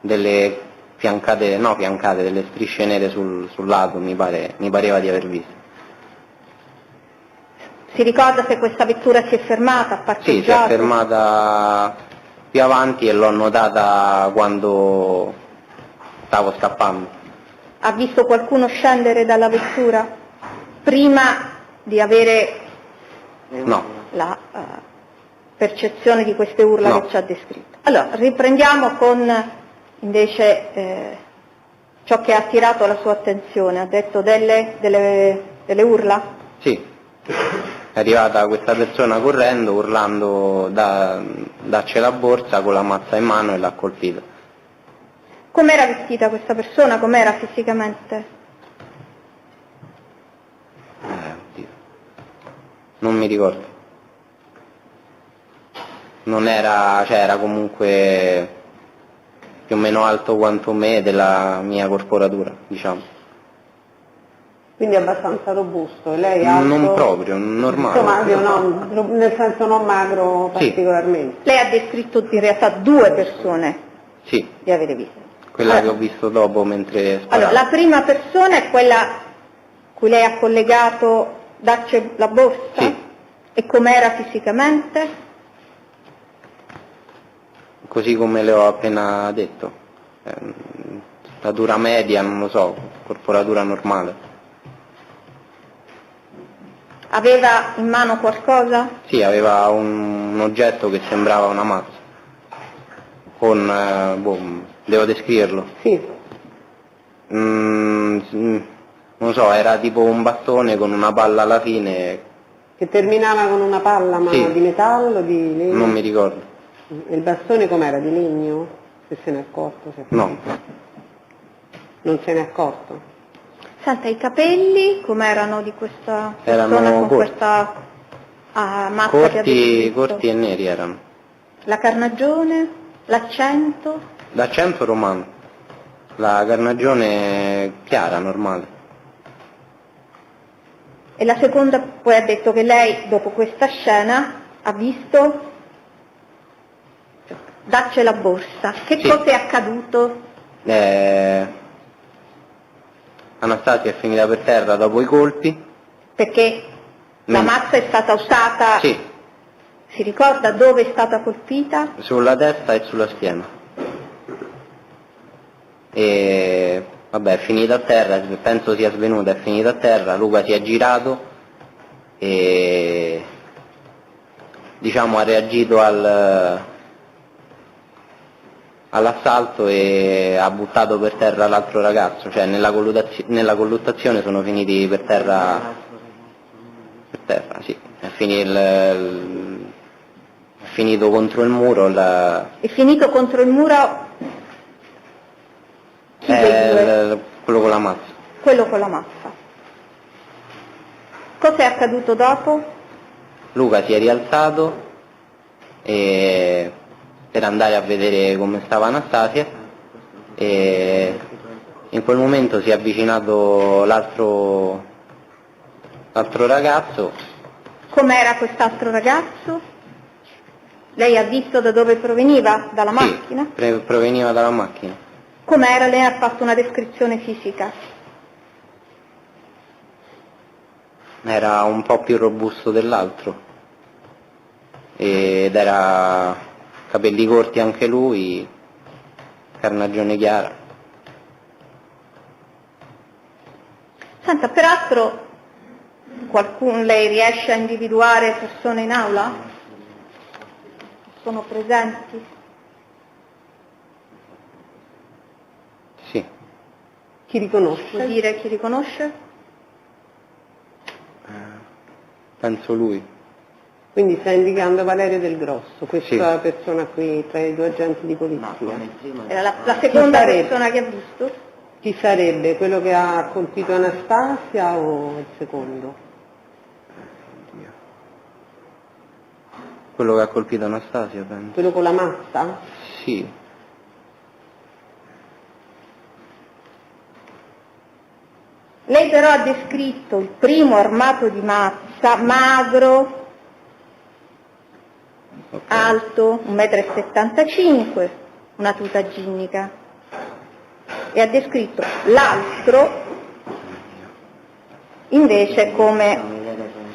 delle delle strisce nere sul lato, mi pareva di aver visto. Si ricorda se questa vettura si è fermata, ha parcheggiato? Sì, si è fermata più avanti e l'ho notata quando stavo scappando. Ha visto qualcuno scendere dalla vettura prima di avere la percezione di queste urla che ci ha descritto? Allora, riprendiamo con invece ciò che ha attirato la sua attenzione. Ha detto delle urla? Sì. È arrivata questa persona correndo, urlando dacci la borsa con la mazza in mano e l'ha colpita. Com'era vestita questa persona? Com'era fisicamente? Oddio. Non mi ricordo. Non era, era comunque più o meno alto quanto me della mia corporatura, diciamo. Quindi è abbastanza robusto, lei è alto? Non proprio, normale. Insomma, nel senso non magro particolarmente. Lei ha descritto in realtà due persone di avere visto. Quella che ho visto dopo mentre sparavo. Allora, la prima persona è quella cui lei ha collegato dacci la borsa? Sì. E com'era fisicamente? Così come le ho appena detto. Statura media, non lo so, corporatura normale. Aveva in mano qualcosa? Sì, aveva un oggetto che sembrava una mazza. Devo descriverlo? Sì. Non so, era tipo un bastone con una palla alla fine. Che terminava con una palla, ma sì. Di metallo, di legno? Non mi ricordo. Il bastone com'era? Di legno? Se se n'è accorto? No. Non se n'è accorto? Senta, i capelli com'erano di questa persona? Erano con corti. Questa mazza che avete visto? Corti e neri erano. La carnagione? L'accento? L'accento romano. La carnagione chiara, normale. E la seconda, poi ha detto che lei dopo questa scena ha visto dacci la borsa. Che cosa è accaduto? Anastasia è finita per terra dopo i colpi. Perché la mazza è stata usata? Sì. Si ricorda dove è stata colpita? Sulla testa e sulla schiena. E vabbè, è finita a terra, penso sia svenuta, è finita a terra, Luca si è girato e diciamo ha reagito all'assalto e ha buttato per terra l'altro ragazzo, cioè nella colluttazione sono finiti per terra, sì, è finito contro il muro. È finito contro il muro? Quello con la mazza. Quello con la mazza. Cosa è accaduto dopo? Luca si è rialzato per andare a vedere come stava Anastasia e in quel momento si è avvicinato l'altro ragazzo. Com'era quest'altro ragazzo? Lei ha visto da dove proveniva? Dalla macchina? Proveniva dalla macchina. Com'era? Lei ha fatto una descrizione fisica. Era un po' più robusto dell'altro ed era capelli corti anche lui, carnagione chiara. Senta, peraltro lei riesce a individuare persone in aula? Sono presenti? Sì. Chi riconosce? Può dire chi riconosce? Penso lui. Quindi sta indicando Valerio Del Grosso, questa persona qui tra i due agenti di polizia. Era la seconda persona che ha visto? Chi sarebbe? Quello che ha colpito Anastasia o il secondo? Quello che ha colpito Anastasia, penso. Quello con la mazza? Sì. Lei però ha descritto il primo armato di mazza, magro, alto, 1,75 m, una tuta ginnica, e ha descritto l'altro invece come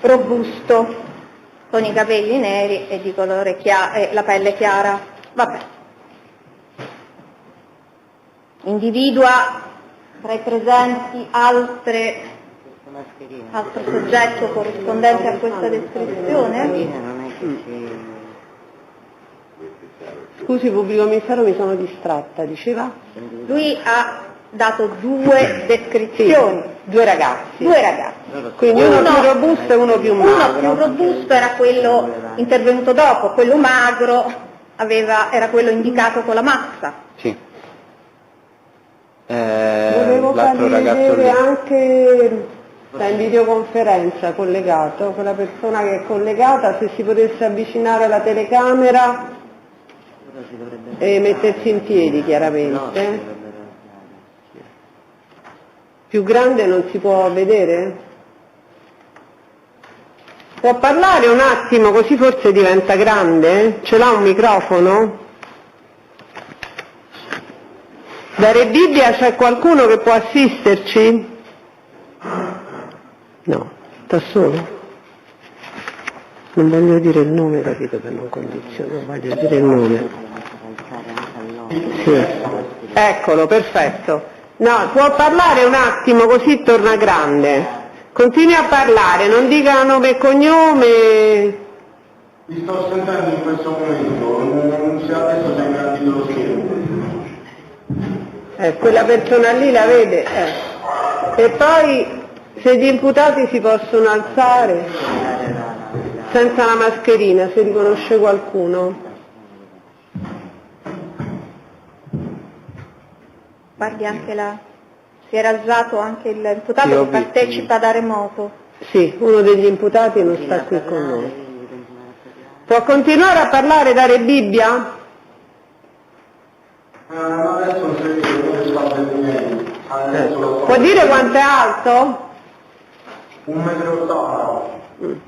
robusto, con i capelli neri e di colore e la pelle chiara. Vabbè. Individua tra i presenti altro soggetto corrispondente a questa descrizione? Scusi, pubblico ministero, mi sono distratta, diceva? Lui ha dato 2 descrizioni. Sì, 2 ragazzi. 2 ragazzi. Quindi uno più robusto e uno più magro. Uno più robusto era quello intervenuto dopo, quello magro era quello indicato con la mazza. Sì. Volevo l'altro fargli ragazzo vedere lì. anche in videoconferenza collegato, quella persona che è collegata, se si potesse avvicinare alla telecamera e mettersi in piedi chiaramente. Più grande non si può vedere? Può parlare un attimo così forse diventa grande? Ce l'ha un microfono? Da Re Bibbia c'è qualcuno che può assisterci? No, da solo? Non voglio dire il nome, capito, per non condizionare, voglio dire il nome. Sì. Eccolo, perfetto. No, può parlare un attimo così torna grande. Continui a parlare, non dica nome e cognome. Vi sto sentendo in questo momento, non si adesso sei ingrandito lo schermo. Quella persona lì la vede. E poi se gli imputati si possono alzare senza la mascherina, se riconosce qualcuno. Guardi anche si era alzato anche l'imputato che partecipa da remoto. Sì, uno degli imputati non sta qui con noi. Può continuare a parlare da Re Bibbia? Adesso non si vede dove sta vedendo. Può dire quanto è alto? 1,80 m.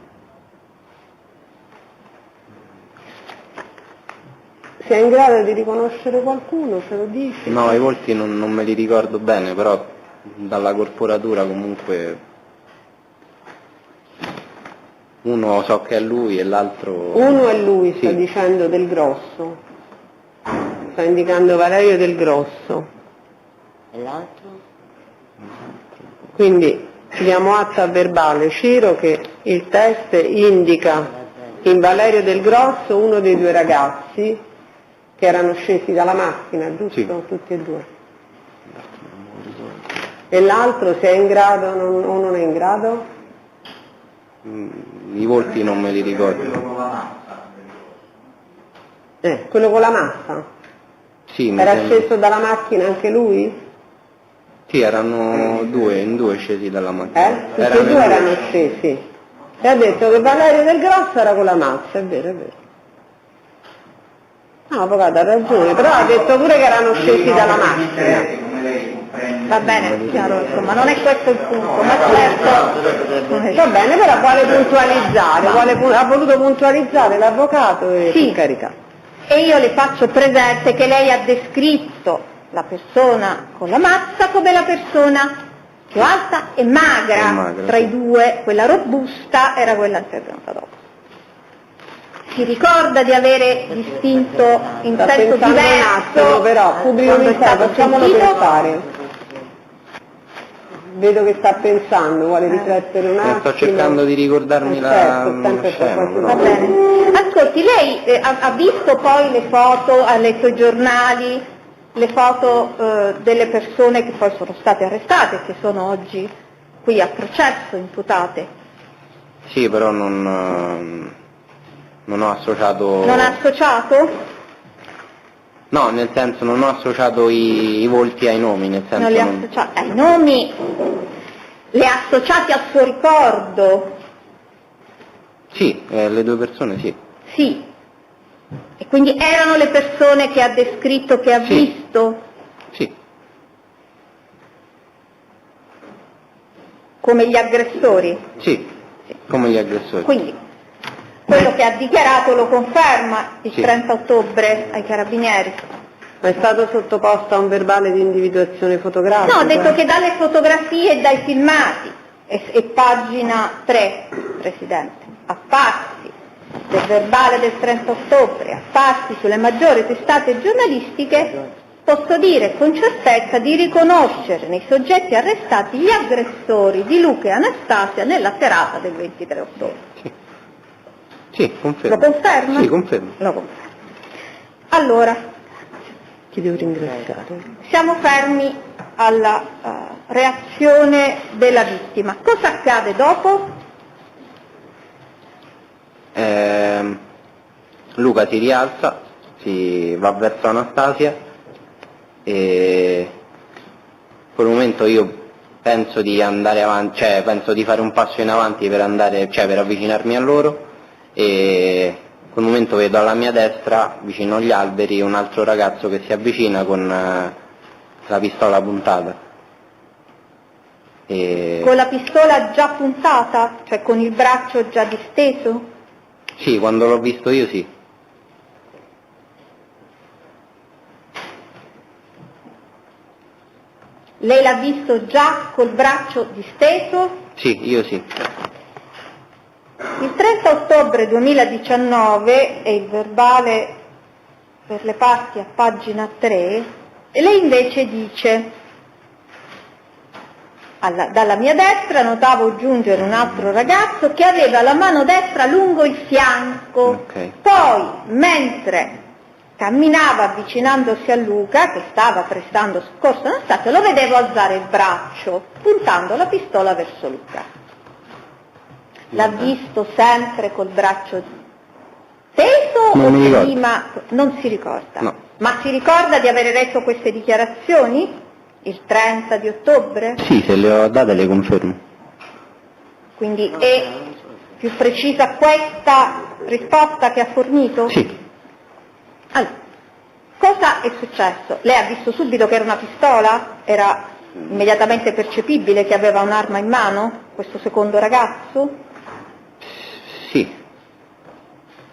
Se è in grado di riconoscere qualcuno, se lo dice? No, i volti non me li ricordo bene, però dalla corporatura comunque uno so che è lui e l'altro... Uno è lui, sì. Sta dicendo Del Grosso. Sta indicando Valerio Del Grosso. E l'altro? Quindi diamo atto a verbale, Ciro, che il test indica in Valerio Del Grosso uno dei 2 ragazzi che erano scesi dalla macchina, giusto? Sì. Tutti e 2. E l'altro se è in grado o non è in grado? I volti non me li ricordo. Quello con la mazza? Sì, Era sceso dalla macchina anche lui? Sì, erano in due scesi dalla macchina. Tutti e 2 erano scesi. E ha detto che Valerio Del Grosso era con la mazza, è vero, è vero. No, avvocato, ha ragione, però ha detto pure che erano scesi dalla macchina. Va bene, chiaro, insomma, non è questo il punto, ma certo... Va bene, però vuole puntualizzare, ha voluto puntualizzare l'avvocato e sì. Per carità. E io le faccio presente che lei ha descritto la persona con la mazza come la persona più alta e magra. Tra i 2, quella robusta era quella intervenuta dopo. Si ricorda di avere distinto in senso diverso? Un attimo, però, pubblico ministero, facciamolo pensare. Vedo che sta pensando, vuole riflettere un attimo. Sto cercando di ricordarmi la scena. Va bene. Ascolti, lei ha visto poi le foto, ha letto i giornali, le foto delle persone che poi sono state arrestate, che sono oggi qui a processo, imputate? Sì, però non ho associato... Non ha associato? No, nel senso non ho associato i volti ai nomi, nel senso... Non li ha associati ai nomi? Le ha associati al suo ricordo? Sì, le 2 persone sì. Sì. E quindi erano le persone che ha descritto, che ha visto? Sì. come gli aggressori? Sì, come gli aggressori. Quindi quello che ha dichiarato lo conferma il 30 ottobre ai carabinieri? Ma è stato sottoposto a un verbale di individuazione fotografica? No, ho detto che dalle fotografie e dai filmati, e pagina 3, Presidente, apparsi del verbale del 30 ottobre, apparsi sulle maggiori testate giornalistiche, posso dire con certezza di riconoscere nei soggetti arrestati gli aggressori di Luca e Anastasia nella serata del 23 ottobre. Sì, confermo. Lo conferma? Sì, confermo. Lo conferma. Allora, Chi devo ringraziare? siamo fermi alla reazione della vittima. Cosa accade dopo? Luca si rialza, si va verso Anastasia e in quel momento io penso di andare avanti, cioè penso di fare un passo in avanti per andare, cioè per avvicinarmi a loro, e in quel momento vedo alla mia destra, vicino agli alberi, un altro ragazzo che si avvicina con la pistola puntata. Con la pistola già puntata? Cioè con il braccio già disteso? Sì, quando l'ho visto io sì. Lei l'ha visto già col braccio disteso? Sì, io sì. Il 30 ottobre 2019, è il verbale per le parti a pagina 3, lei invece dice: dalla mia destra notavo giungere un altro ragazzo che aveva la mano destra lungo il fianco. Okay. Poi, mentre camminava avvicinandosi a Luca, che stava prestando soccorso a Anastasia, lo vedevo alzare il braccio, puntando la pistola verso Luca. L'ha visto sempre col braccio teso Non mi o ricordo. prima? Non si ricorda. No. Ma si ricorda di aver retto queste dichiarazioni? Il 30 di ottobre? Sì, se le ho date le confermo. Quindi è più precisa questa risposta che ha fornito? Sì. Allora, cosa è successo? Lei ha visto subito che era una pistola? Era immediatamente percepibile che aveva un'arma in mano, questo secondo ragazzo? Sì.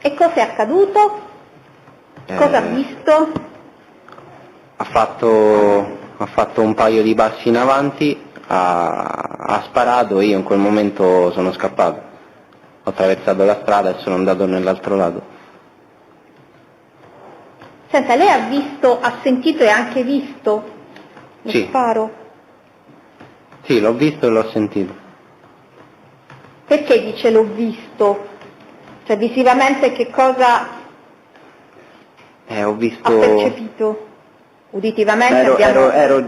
E cosa è accaduto? Cosa ha visto? Ha fatto un paio di passi in avanti, ha sparato e io in quel momento sono scappato. Ho attraversato la strada e sono andato nell'altro lato. Senta, lei ha visto, ha sentito e anche visto lo Sì. sparo? Sì, l'ho visto e l'ho sentito. Perché dice l'ho visto? Cioè visivamente che cosa Ho visto. ha percepito? Uditivamente Ero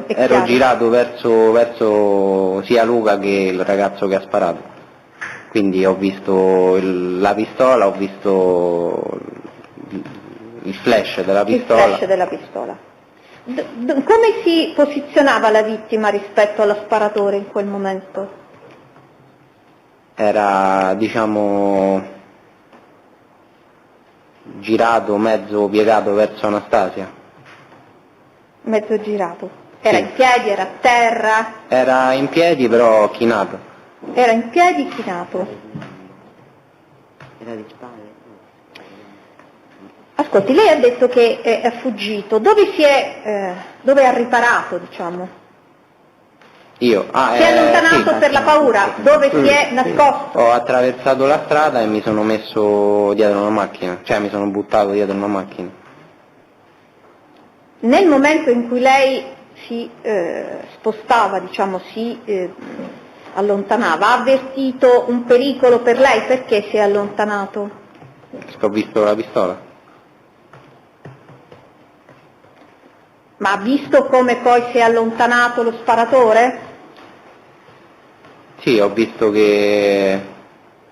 è chiaro. girato verso sia Luca che il ragazzo che ha sparato. Quindi ho visto la pistola, ho visto il flash della pistola. Il flash della pistola. Come si posizionava la vittima rispetto allo sparatore in quel momento? Era, diciamo, girato, mezzo piegato verso Anastasia. Mezzo girato. Era Sì. in piedi, era a terra? Era in piedi però chinato. Era in piedi chinato. Era di spalle. Ascolti, lei ha detto che è fuggito. Dove ha riparato, diciamo? Io? Si è allontanato sì. per la paura? Dove si è nascosto? Ho attraversato la strada e mi sono messo dietro una macchina, cioè mi sono buttato dietro una macchina. Nel momento in cui lei si spostava, diciamo, si allontanava, ha avvertito un pericolo per lei? Perché si è allontanato? Ho visto la pistola. Ma ha visto come poi si è allontanato lo sparatore? Sì, ho visto che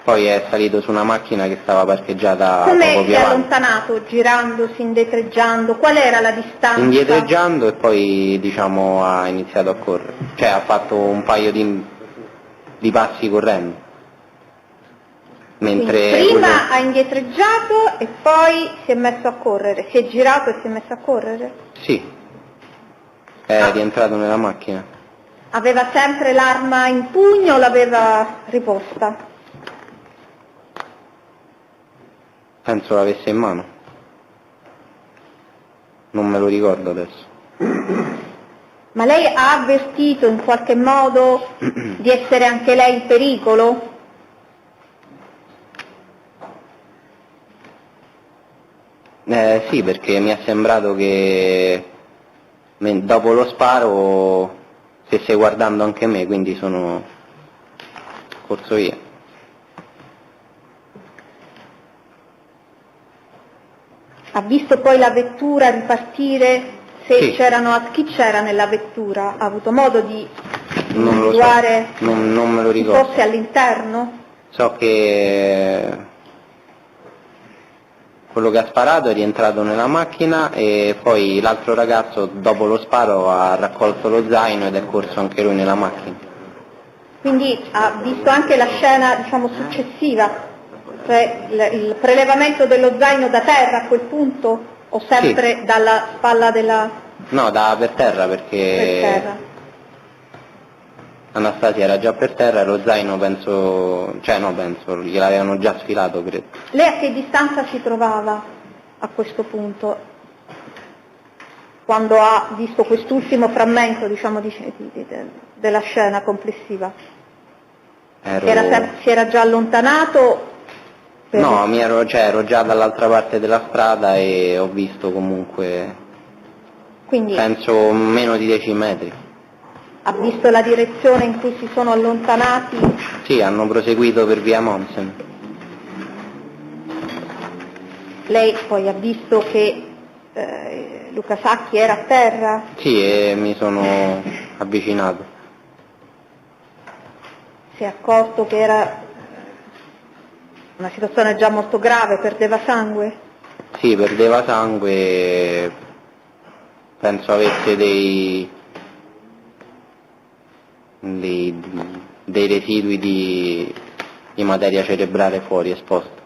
poi è salito su una macchina che stava parcheggiata Come poco si più è avanti. allontanato? Girandosi, indietreggiando? Qual era la distanza? Indietreggiando e poi, diciamo, ha iniziato a correre. Cioè ha fatto un paio di passi correndo. Mentre Quindi prima quello- ha indietreggiato e poi si è messo a correre, si è girato e si è messo a correre? Sì, è rientrato nella macchina. Aveva sempre l'arma in pugno o l'aveva riposta? Penso l'avesse in mano. Non me lo ricordo adesso. Ma lei ha avvertito in qualche modo di essere anche lei in pericolo? Sì, perché mi è sembrato che dopo lo sparo stesse guardando anche me, quindi sono corso via. Ha visto poi la vettura ripartire? Se Sì. chi c'era nella vettura? Ha avuto modo di Non lo so, individuare non me lo chi ricordo. fosse all'interno? So che quello che ha sparato è rientrato nella macchina e poi l'altro ragazzo dopo lo sparo ha raccolto lo zaino ed è corso anche lui nella macchina. Quindi ha visto anche la scena, diciamo, successiva, cioè il prelevamento dello zaino da terra a quel punto o sempre Sì. dalla spalla della... No, per terra perché per terra? Anastasia era già per terra e lo zaino penso, gliel'avevano già sfilato, credo. Lei a che distanza si trovava a questo punto, quando ha visto quest'ultimo frammento, diciamo, della scena complessiva? Si era già allontanato? No, ero già dall'altra parte della strada e ho visto comunque, Quindi penso meno di 10 metri. ha visto la direzione in cui si sono allontanati? Sì, hanno proseguito per via Monsen. Lei poi ha visto che Luca Sacchi era a terra? Sì, e mi sono avvicinato. Si è accorto che era una situazione già molto grave, perdeva sangue? Sì, perdeva sangue, penso avesse dei residui di materia cerebrale fuori esposta.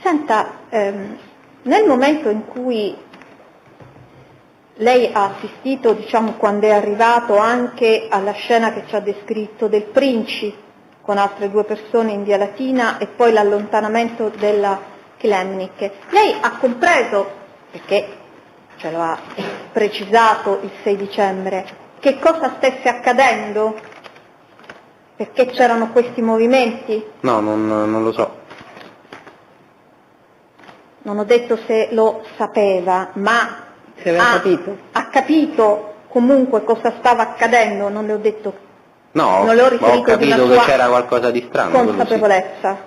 Senta, nel momento in cui lei ha assistito, diciamo, quando è arrivato anche alla scena che ci ha descritto del Princi con altre 2 persone in Via Latina e poi l'allontanamento della Klemnik, lei ha compreso, perché ce lo ha precisato il 6 dicembre, che cosa stesse accadendo? Perché c'erano questi movimenti? No, non lo so. Non ho detto se lo sapeva, ma Se aveva capito? ha capito comunque cosa stava accadendo, non le ho detto, No, non le ho ho riferito di capito una che sua c'era qualcosa di strano. quello sì. consapevolezza.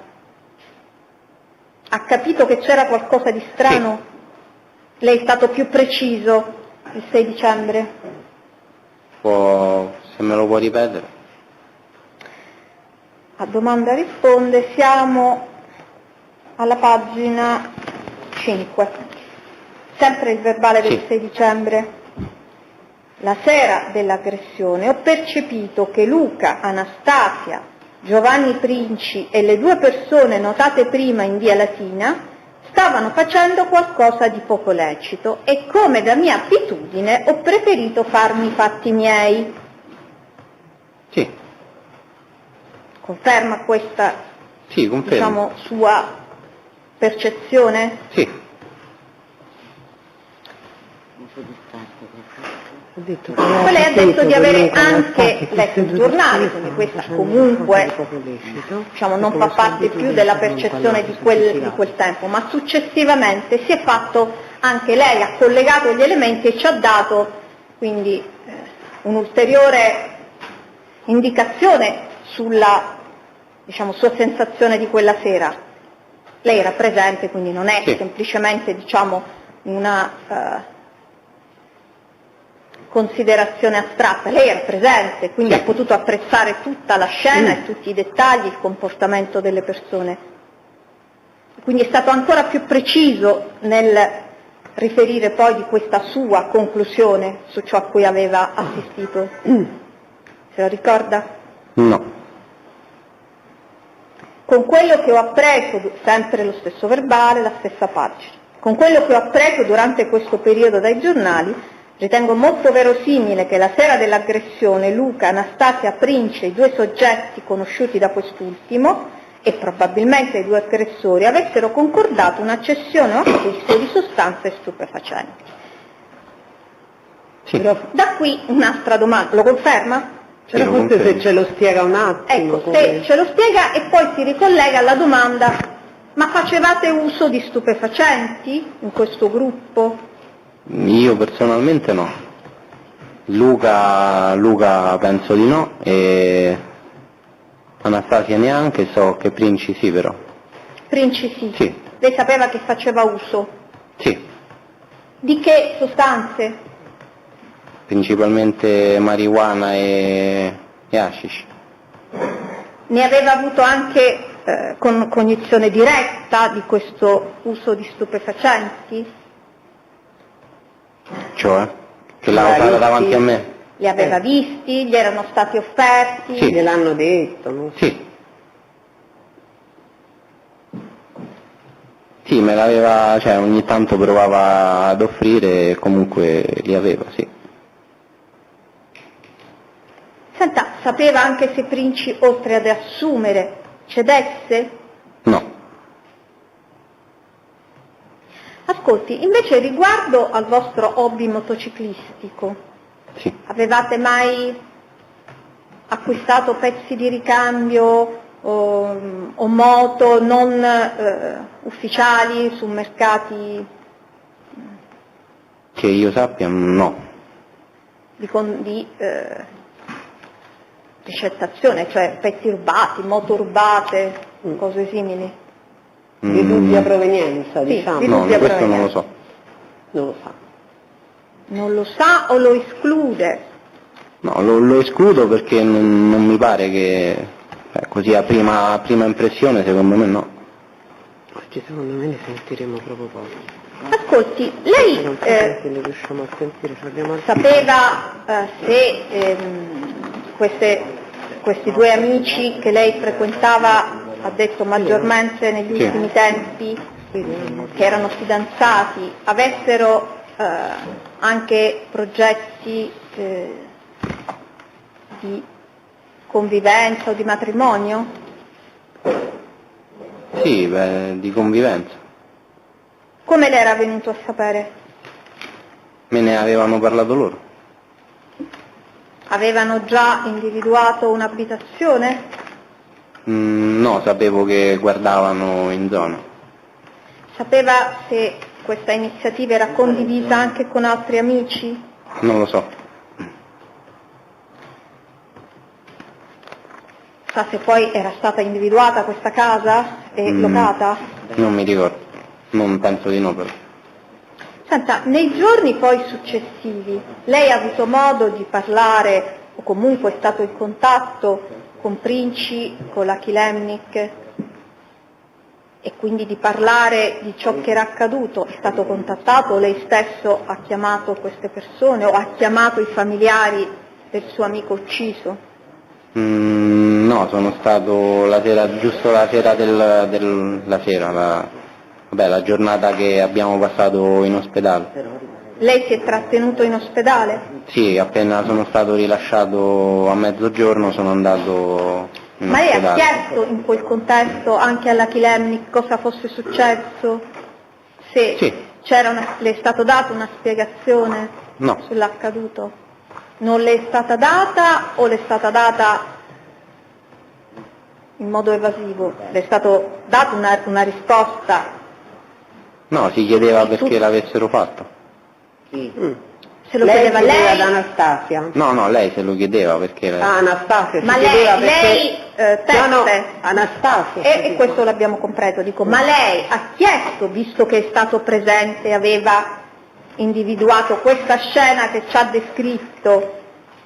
Ha capito che c'era qualcosa di strano? Sì. Lei è stato più preciso il 6 dicembre? Se me lo può ripetere. A domanda risponde, siamo alla pagina 5, sempre il verbale del 6 dicembre. La sera dell'aggressione ho percepito che Luca, Anastasia, Giovanni Princi e le 2 persone notate prima in Via Latina stavano facendo qualcosa di poco lecito e, come da mia abitudine, ho preferito farmi i fatti miei. Sì. Conferma questa, Sì, confermo. diciamo, sua percezione? Sì. Poi lei ha detto di avere anche letto i giornali, quindi questa comunque, diciamo, non fa parte più della percezione di quel tempo, ma successivamente si è fatto, anche lei ha collegato gli elementi e ci ha dato quindi un'ulteriore indicazione sulla, diciamo, sua sensazione di quella sera. Lei era presente, quindi non è semplicemente, diciamo, una considerazione astratta, lei era presente, quindi ha potuto apprezzare tutta la scena e tutti i dettagli, il comportamento delle persone. Quindi è stato ancora più preciso nel riferire poi di questa sua conclusione su ciò a cui aveva assistito. Se lo ricorda? No. Con quello che ho appreso, sempre lo stesso verbale, la stessa pagina, con quello che ho appreso durante questo periodo dai giornali, Ritengo molto verosimile che la sera dell'aggressione Luca, Anastasia, Princi, i due soggetti conosciuti da quest'ultimo e probabilmente i due aggressori avessero concordato una cessione o acquisto di sostanze stupefacenti. Sì. Da qui un'altra domanda, lo conferma? Però forse se ce lo spiega un attimo. Ecco, se ce lo spiega e poi si ricollega alla domanda: ma facevate uso di stupefacenti in questo gruppo? Io personalmente no. Luca penso di no, e Anastasia neanche, so che Princi sì però. Princi sì. Sì. Lei sapeva che faceva uso? Sì. Di che sostanze? Principalmente marijuana e hashish. Ne aveva avuto anche cognizione diretta di questo uso di stupefacenti? Cioè? Che l'ha usata davanti a me? Li aveva visti? Gli erano stati offerti? Sì. Gliel'hanno detto, no? Sì. Sì, me l'aveva, cioè ogni tanto provava ad offrire e comunque li aveva, sì. Senta, sapeva anche se Princi, oltre ad assumere, cedesse? No. Ascolti, invece riguardo al vostro hobby motociclistico, Sì. avevate mai acquistato pezzi di ricambio o moto non ufficiali su mercati Che io sappia no. di ricettazione, cioè pezzi rubati, moto rubate, cose simili? Di dubbia provenienza, Sì, diciamo. di No, dubbia questo non provenienza. lo so. Non lo sa. Non lo sa o lo esclude? No, lo escludo perché non mi pare che così a prima impressione secondo me no. Oggi secondo me ne sentiremo proprio poco. Ascolti, lei Non so se le riusciamo a sentire, ci abbiamo altri- sapeva se questi due amici che lei frequentava, ha detto maggiormente negli Sì. ultimi tempi, che erano fidanzati, avessero anche progetti di convivenza o di matrimonio? Sì, di convivenza. Come le era venuto a sapere? Me ne avevano parlato loro. Avevano già individuato un'abitazione? No, sapevo che guardavano in zona. Sapeva se questa iniziativa era condivisa anche con altri amici? Non lo so. Sa se poi era stata individuata questa casa e locata? Non mi ricordo. Non penso di no però. Senta, nei giorni poi successivi lei ha avuto modo di parlare o comunque è stato in contatto con Princi, con la Kilemnik e quindi di parlare di ciò che era accaduto? È stato contattato? Lei stesso ha chiamato queste persone o ha chiamato i familiari del suo amico ucciso? No, sono stato la giornata che abbiamo passato in ospedale. Lei si è trattenuto in ospedale? Sì, appena sono stato rilasciato a mezzogiorno sono andato in Ma lei ha ospedale. chiesto in quel contesto anche alla Kilemnik cosa fosse successo? Se Sì. le è stato data una spiegazione No. sull'accaduto? Non le è stata data o le è stata data in modo evasivo? Le è stato data una risposta? No, si chiedeva perché l'avessero fatto. Se lo Lei chiedeva chiedeva lei? ad Anastasia. No, lei se lo chiedeva perché... Anastasia, Ma si lei, chiedeva perché... No, teste? Anastasia. E questo l'abbiamo compreso, dico, ma lei ha chiesto, visto che è stato presente, aveva individuato questa scena che ci ha descritto,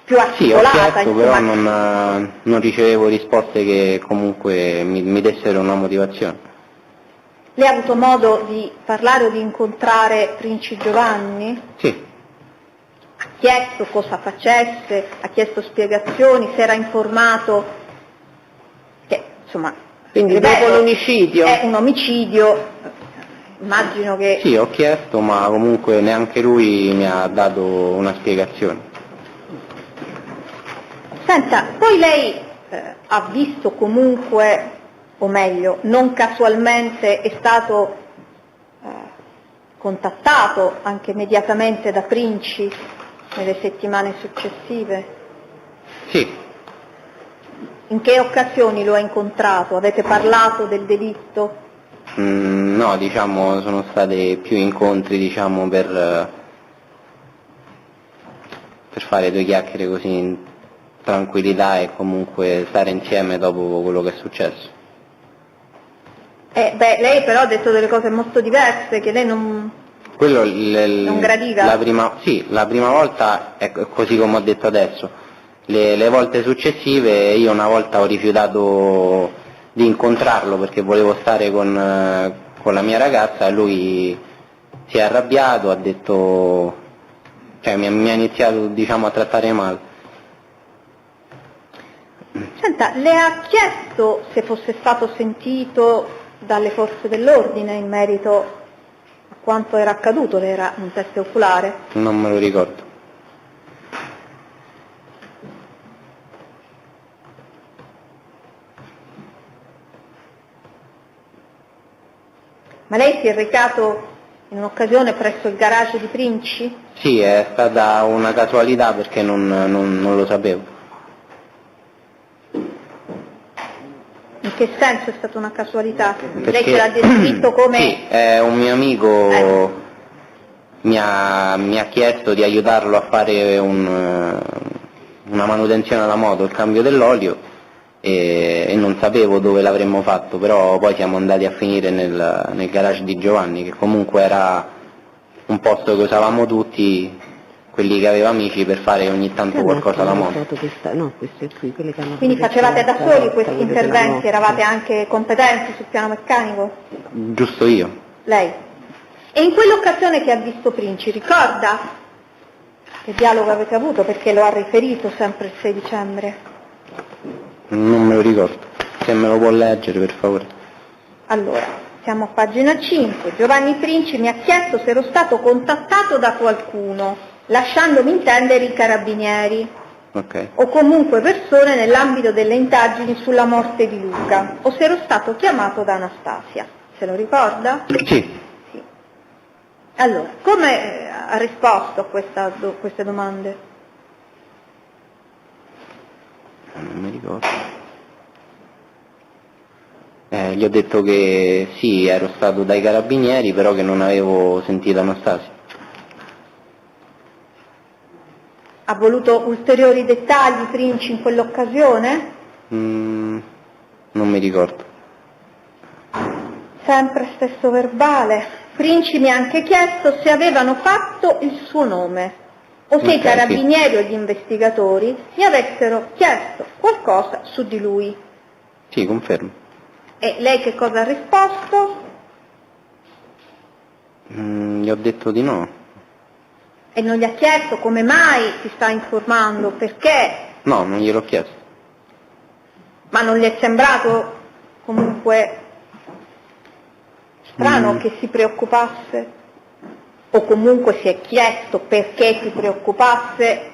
più Sì, ho articolata, chiesto, insomma, però non ricevevo risposte che comunque mi dessero una motivazione. lei ha avuto modo di parlare o di incontrare Princi Giovanni? Sì, Ha chiesto cosa facesse, ha chiesto spiegazioni, si era informato che, insomma, Quindi ripeto, dopo l'omicidio? è un omicidio, Immagino che... Sì, ho chiesto, ma comunque neanche lui mi ha dato una spiegazione. Senta, poi lei ha visto comunque, o meglio, non casualmente è stato contattato anche immediatamente da Princi nelle settimane successive? Sì. In che occasioni lo ha incontrato? Avete parlato del delitto? No, diciamo, sono stati più incontri, diciamo, per fare due chiacchiere così in tranquillità e comunque stare insieme dopo quello che è successo. Lei però ha detto delle cose molto diverse che lei non gradiva? La prima volta è così come ho detto adesso. Le volte successive io una volta ho rifiutato di incontrarlo perché volevo stare con la mia ragazza e lui si è arrabbiato, ha detto, cioè mi ha iniziato, diciamo, a trattare male. Senta, le ha chiesto se fosse stato sentito dalle forze dell'ordine in merito a quanto era accaduto? Le era un test oculare? Non me lo ricordo. Ma lei si è recato in un'occasione presso il garage di Princi? Sì, è stata una casualità perché non lo sapevo. In che senso è stata una casualità? Perché, lei ce l'ha descritto come... Sì, un mio amico mi ha chiesto di aiutarlo a fare una manutenzione alla moto, il cambio dell'olio, e non sapevo dove l'avremmo fatto, però poi siamo andati a finire nel garage di Giovanni, che comunque era un posto che usavamo tutti, quelli che aveva amici, per fare ogni tanto qualcosa alla moto. Quindi facevate da soli questi interventi, eravate anche competenti sul piano meccanico? Giusto io. Lei? E in quell'occasione che ha visto Princi, ricorda che dialogo avete avuto? Perché lo ha riferito sempre il 6 dicembre. Non me lo ricordo, se me lo può leggere per favore. Allora, siamo a pagina 5. Giovanni Princi mi ha chiesto se ero stato contattato da qualcuno, lasciandomi intendere i carabinieri, o comunque persone nell'ambito delle indagini sulla morte di Luca, o se ero stato chiamato da Anastasia. Se lo ricorda? Sì. Allora, come ha risposto a queste domande? Non mi ricordo. Gli ho detto che sì, ero stato dai carabinieri, però che non avevo sentito Anastasia. Ha voluto ulteriori dettagli Princi in quell'occasione? Non mi ricordo. Sempre stesso verbale. Princi mi ha anche chiesto se avevano fatto il suo nome o se i carabinieri o gli investigatori gli avessero chiesto qualcosa su di lui. Sì, confermo. E lei che cosa ha risposto? Gli ho detto di no. E non gli ha chiesto come mai si sta informando, perché? No, non gliel'ho chiesto. Ma non gli è sembrato comunque strano che si preoccupasse? O comunque si è chiesto perché si preoccupasse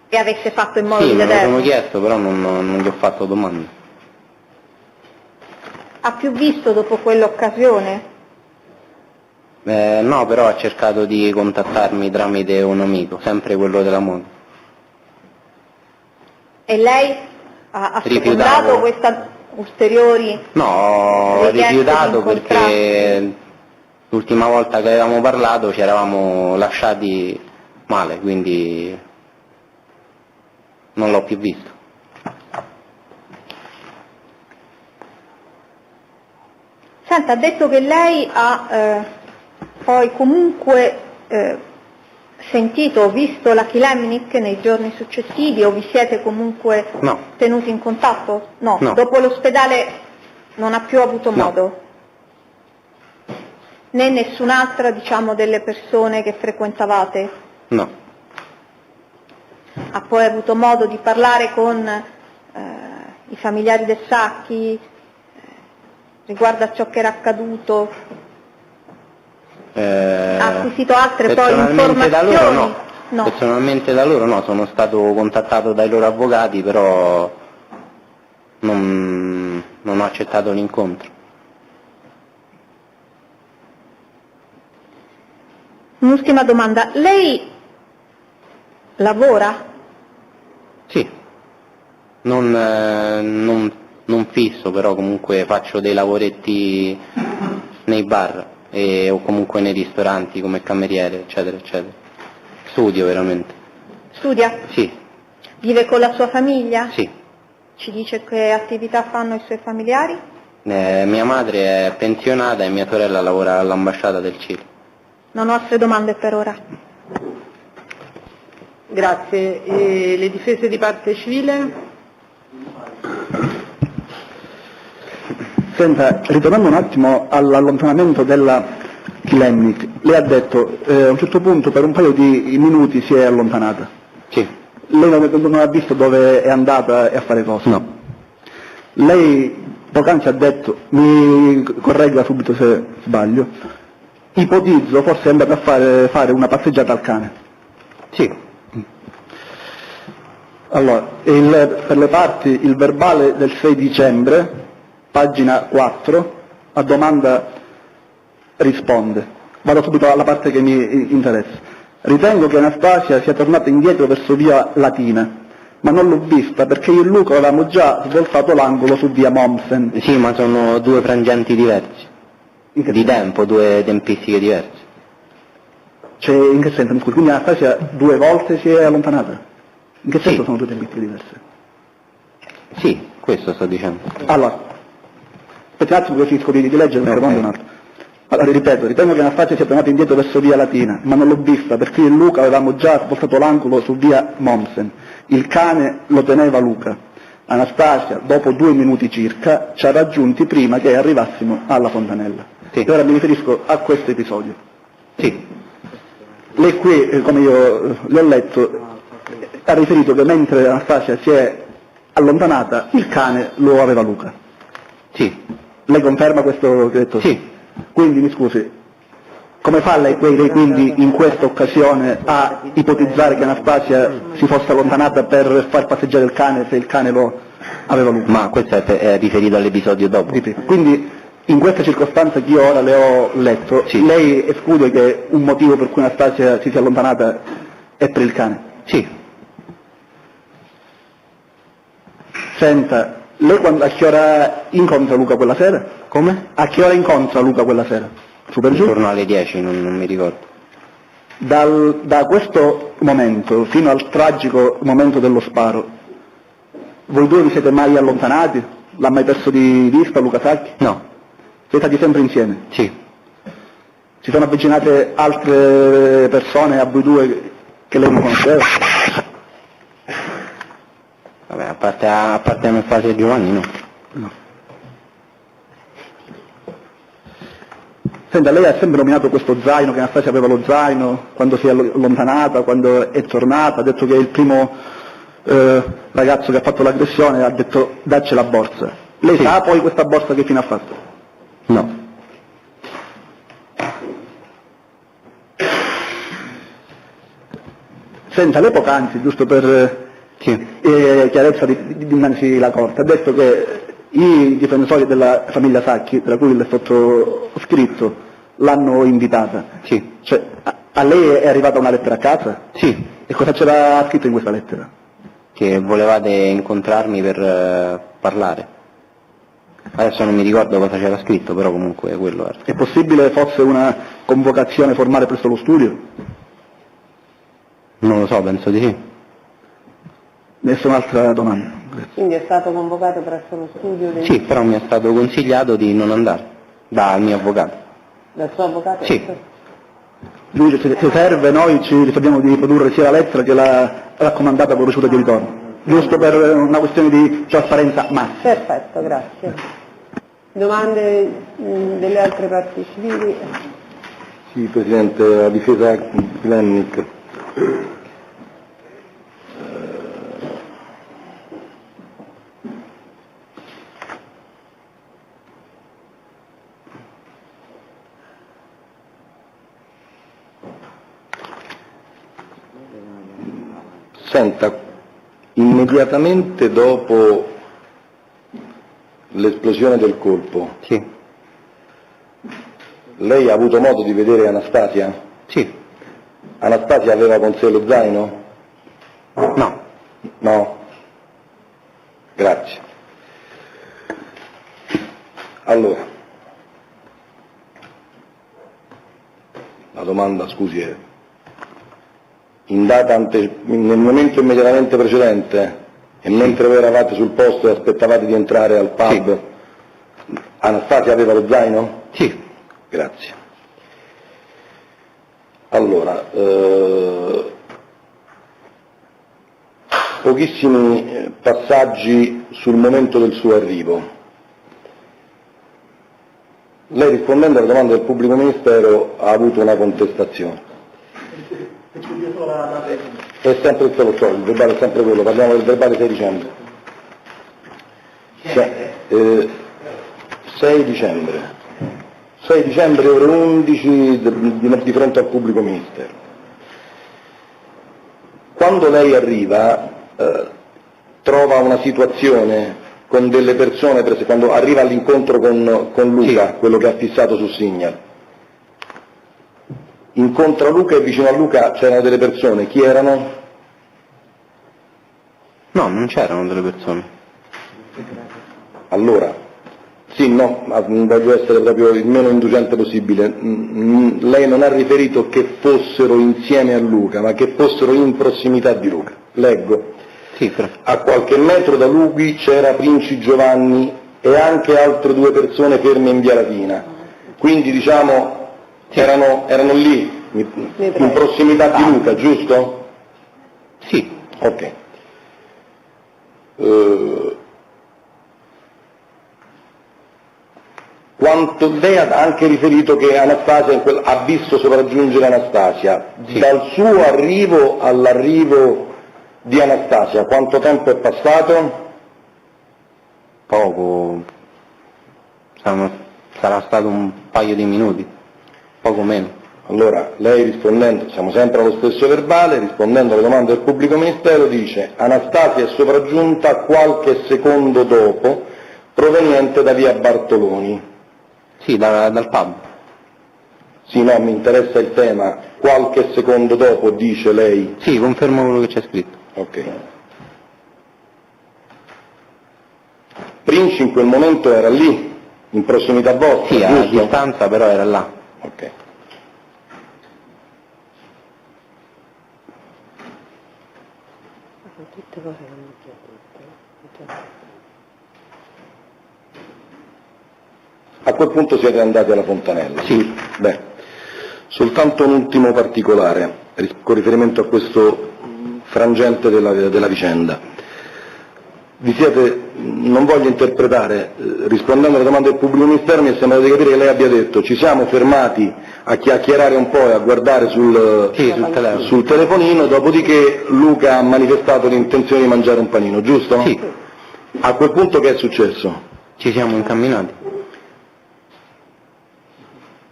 e avesse fatto in modo di vederlo? Sì, me lo sono chiesto, però non gli ho fatto domande. Ha più visto dopo quell'occasione? No, però ha cercato di contattarmi tramite un amico, sempre quello della moto. E lei ha secondato questa ulteriori? No, ho rifiutato perché l'ultima volta che avevamo parlato ci eravamo lasciati male, quindi non l'ho più visto. Senta, ha detto che lei ha poi comunque sentito o visto la Kilemnik nei giorni successivi, o vi siete comunque tenuti in contatto? No. Dopo l'ospedale non ha più avuto modo? Né nessun'altra, diciamo, delle persone che frequentavate? No. Ha poi avuto modo di parlare con i familiari del Sacchi riguardo a ciò che era accaduto? Ha acquisito altre poi personalmente da informazioni? loro no. No. Personalmente da loro no, sono stato contattato dai loro avvocati, però non ho accettato l'incontro. Un'ultima domanda. Lei lavora? Sì, non fisso, però comunque faccio dei lavoretti nei bar o comunque nei ristoranti come cameriere, eccetera, eccetera. Studio veramente. Studia? Sì. Vive con la sua famiglia? Sì. Ci dice che attività fanno i suoi familiari? Mia madre è pensionata e mia sorella lavora all'ambasciata del Cile. Non ho altre domande per ora. Grazie. E le difese di parte civile? Senta, ritornando un attimo all'allontanamento della Kilemnik, lei ha detto a un certo punto per un paio di minuti si è allontanata. Sì. Lei non ha visto dove è andata e a fare cosa? No. Lei poc'anzi ha detto, mi corregga subito se sbaglio, ipotizzo forse è andata a fare una passeggiata al cane. Sì. Allora, per le parti il verbale del 6 dicembre, pagina 4, a domanda risponde. Vado subito alla parte che mi interessa. Ritengo che Anastasia sia tornata indietro verso via Latina, ma non l'ho vista perché io e Luca avevamo già svoltato l'angolo su via Mommsen. Sì, ma sono due frangenti diversi. Di tempo, due tempistiche diverse. Cioè, in che senso? Mi scusi, quindi Anastasia 2 volte si è allontanata? In che senso sono due tempistiche diverse? Sì, questo sto dicendo. Allora, aspetti un attimo che finisco di leggere, mi rispondo un altro. Allora, ripeto, ritengo che Anastasia sia tornata indietro verso via Latina, ma non l'ho vista perché io e Luca avevamo già svoltato l'angolo su via Mommsen. Il cane lo teneva Luca. Anastasia, dopo 2 minuti circa, ci ha raggiunti prima che arrivassimo alla fontanella. Sì. E ora mi riferisco a questo episodio. Sì. Lei qui, come io l'ho letto, ha riferito che mentre Anastasia si è allontanata, il cane lo aveva Luca. Sì. Lei conferma questo che ho detto? Sì. Quindi, mi scusi, come fa lei quindi in questa occasione a ipotizzare che Anastasia si fosse allontanata per far passeggiare il cane se il cane lo aveva Luca? Ma questo è riferito all'episodio dopo. Quindi, in questa circostanza che io ora le ho letto, sì, lei esclude che un motivo per cui Anastasia si sia allontanata è per il cane? Sì. Senta, lei a che ora incontra Luca quella sera? Come? A che ora incontra Luca quella sera? Su per giù? Intorno alle 10, non mi ricordo. Da questo momento fino al tragico momento dello sparo, voi due vi siete mai allontanati? L'ha mai perso di vista Luca Sacchi? No. Siete stati sempre insieme? Sì. Si sono avvicinate altre persone a voi due che lei non conosceva? Vabbè, a parte Anastasia e Giovanni, no. No. Senta, lei ha sempre nominato questo zaino, che Anastasia aveva lo zaino, quando si è allontanata, quando è tornata, ha detto che il primo ragazzo che ha fatto l'aggressione ha detto dacci la borsa. Lei sa poi questa borsa che fine ha fatto? No. Senta, lei poc'anzi, giusto per chiarezza dinanzi alla Corte, ha detto che i difensori della famiglia Sacchi, tra cui il sottoscritto, l'hanno invitata. Sì. Cioè, a lei è arrivata una lettera a casa? Sì. E cosa c'era scritto in questa lettera? Che volevate incontrarmi per parlare. Adesso non mi ricordo cosa c'era scritto, però comunque quello era. È possibile fosse una convocazione formale presso lo studio? Non lo so, penso di sì. Nessun'altra domanda. Quindi è stato convocato presso lo studio del... Sì, però mi è stato consigliato di non andare dal mio avvocato. Dal suo avvocato? Sì. Lui, se serve, noi ci riserviamo di produrre sia la lettera che la raccomandata con ricevuta di ritorno. Giusto per una questione di trasparenza massima. Perfetto, grazie. Domande delle altre parti civili? Sì, Presidente, la difesa Kilemnik. Senta, immediatamente dopo l'esplosione del colpo, Sì. lei ha avuto modo di vedere Anastasia? Sì. Anastasia aveva con sé lo zaino? No. No? Grazie. Allora, la domanda, scusi, è nel momento immediatamente precedente e mentre voi eravate sul posto e aspettavate di entrare al pub, sì, Anastasia aveva lo zaino? Sì. Grazie. Allora, pochissimi passaggi sul momento del suo arrivo. Lei, rispondendo alla domanda del pubblico ministero, ha avuto una contestazione. È sempre il verbale è sempre quello, parliamo del verbale 6 dicembre. 6 dicembre. 6 dicembre ore 11 di fronte al pubblico ministero. Quando lei arriva trova una situazione con delle persone, quando arriva all'incontro con Luca, sì, quello che ha fissato su Signal. Incontra Luca e vicino a Luca c'erano delle persone, chi erano? No, non c'erano delle persone. Allora, sì, no, ma voglio essere proprio il meno indulgente possibile. Lei non ha riferito che fossero insieme a Luca, ma che fossero in prossimità di Luca. Leggo. Sì, a qualche metro da lui c'era Princi Giovanni e anche altre 2 persone ferme in via Latina. Quindi diciamo sì, erano lì, in prossimità di Luca, giusto? Sì. Ok. Lei ha anche riferito che Anastasia ha visto sopraggiungere Anastasia. Sì. Dal suo arrivo all'arrivo di Anastasia, quanto tempo è passato? Poco, sarà stato un paio di minuti, poco meno. Allora, lei rispondendo, siamo sempre allo stesso verbale, rispondendo alle domande del pubblico ministero dice Anastasia è sopraggiunta qualche secondo dopo, proveniente da via Bartoloni. Sì, dal pub. Sì, no, mi interessa il tema, qualche secondo dopo dice lei? Sì, confermo quello che c'è scritto. Ok. Princi in quel momento era lì, in prossimità vostra, sì, giusto? A distanza però era là. Ok. Tutte cose che hanno già detto. A quel punto siete andati alla Fontanella? Sì. Beh, soltanto un ultimo particolare, con riferimento a questo frangente della vicenda. Non voglio interpretare, rispondendo alle domande del pubblico ministero mi è sembrato di capire che lei abbia detto ci siamo fermati a chiacchierare un po' e a guardare sul telefonino, dopodiché Luca ha manifestato l'intenzione di mangiare un panino, giusto? Sì. A quel punto che è successo? Ci siamo incamminati.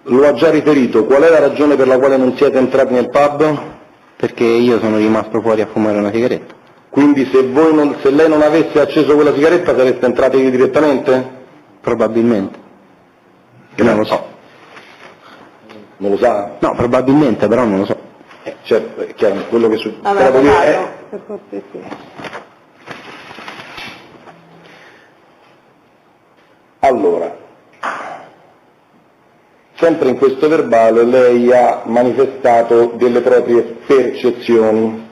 Lo ha già riferito, qual è la ragione per la quale non siete entrati nel pub? Perché io sono rimasto fuori a fumare una sigaretta. Quindi se lei non avesse acceso quella sigaretta sareste entrati direttamente? Probabilmente. Non lo so. Non lo sa? No, probabilmente, però non lo so. Certo, è chiaro, quello che Allora, sempre in questo verbale lei ha manifestato delle proprie percezioni.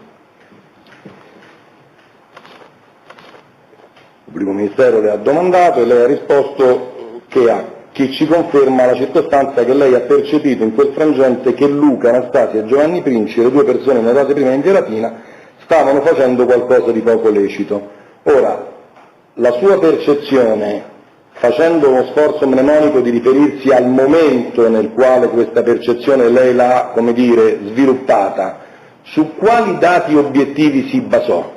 Il pubblico ministero le ha domandato e lei ha risposto che ci conferma la circostanza che lei ha percepito in quel frangente che Luca, Anastasia e Giovanni Princi, le 2 persone notate prima in via Latina, stavano facendo qualcosa di poco lecito. Ora, la sua percezione, facendo uno sforzo mnemonico di riferirsi al momento nel quale questa percezione lei l'ha, come dire, sviluppata, su quali dati obiettivi si basò?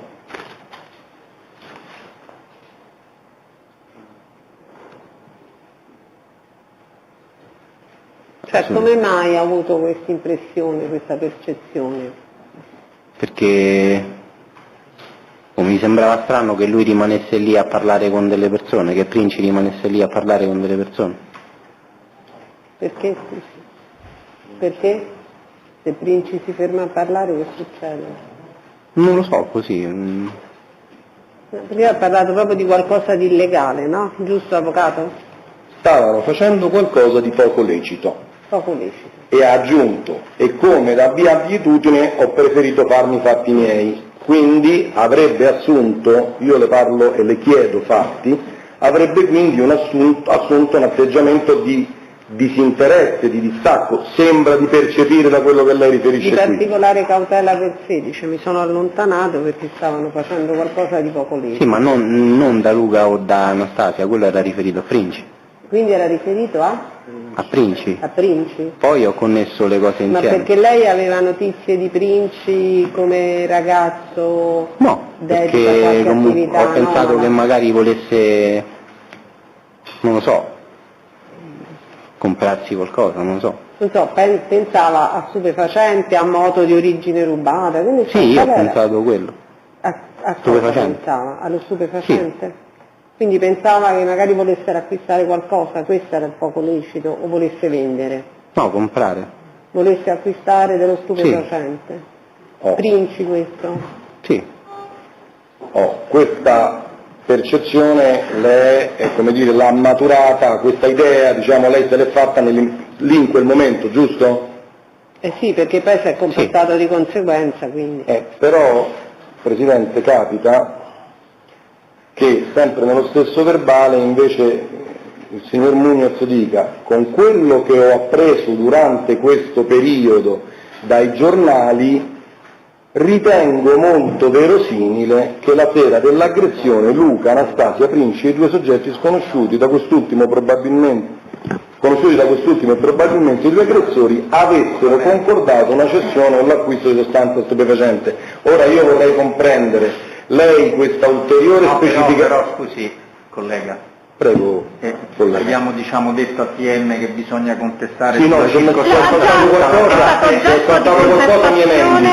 Cioè, come mai ha avuto questa impressione, questa percezione? Perché gli sembrava strano che lui rimanesse lì a parlare con delle persone, che Princi rimanesse lì a parlare con delle persone. Perché? Perché? Se Princi si ferma a parlare che succede? Non lo so, così. Prima ha parlato proprio di qualcosa di illegale, no? Giusto, avvocato? Stavano facendo qualcosa di poco lecito. Poco lecito. E ha aggiunto, e come da via abitudine ho preferito farmi i fatti miei. Quindi avrebbe assunto, io le parlo e le chiedo fatti, avrebbe quindi assunto un atteggiamento di disinteresse, di distacco, sembra di percepire da quello che lei riferisce di qui. particolare cautela per 16, mi sono allontanato perché stavano facendo qualcosa di poco lecito. Sì, ma non da Luca o da Anastasia, quello era riferito a Princi. Quindi era riferito a? A Princi. A Princi. Poi ho connesso le cose insieme. Ma perché lei aveva notizie di Princi come ragazzo? No, perché comunque ho pensato che magari volesse, non lo so, comprarsi qualcosa, non so. Non so, pensava a stupefacente, a moto di origine rubata. Sì, io ho pensato quello. A stupefacente? Pensava? Allo stupefacente? Sì. Quindi pensava che magari volesse acquistare qualcosa, questo era il poco lecito, o volesse vendere? No, comprare. Volesse acquistare dello stupefacente? Sì. Princi questo? Sì. Questa percezione lei, come dire, l'ha maturata, questa idea, diciamo, lei se l'è fatta lì in quel momento, giusto? Sì, perché poi si è comportato di conseguenza, quindi. Però, Presidente, capita che sempre nello stesso verbale invece il signor Muñoz dica: con quello che ho appreso durante questo periodo dai giornali ritengo molto verosimile che la sera dell'aggressione Luca, Anastasia, Princi e i due soggetti sconosciuti da quest'ultimo e probabilmente i due aggressori avessero concordato una cessione o l'acquisto di sostanza stupefacente. Ora io vorrei comprendere lei questa ulteriore specificazione. Però scusi, collega. Prego, collega. Abbiamo detto a PM che bisogna contestare. Sì, no, se mi qualcosa mi emendi.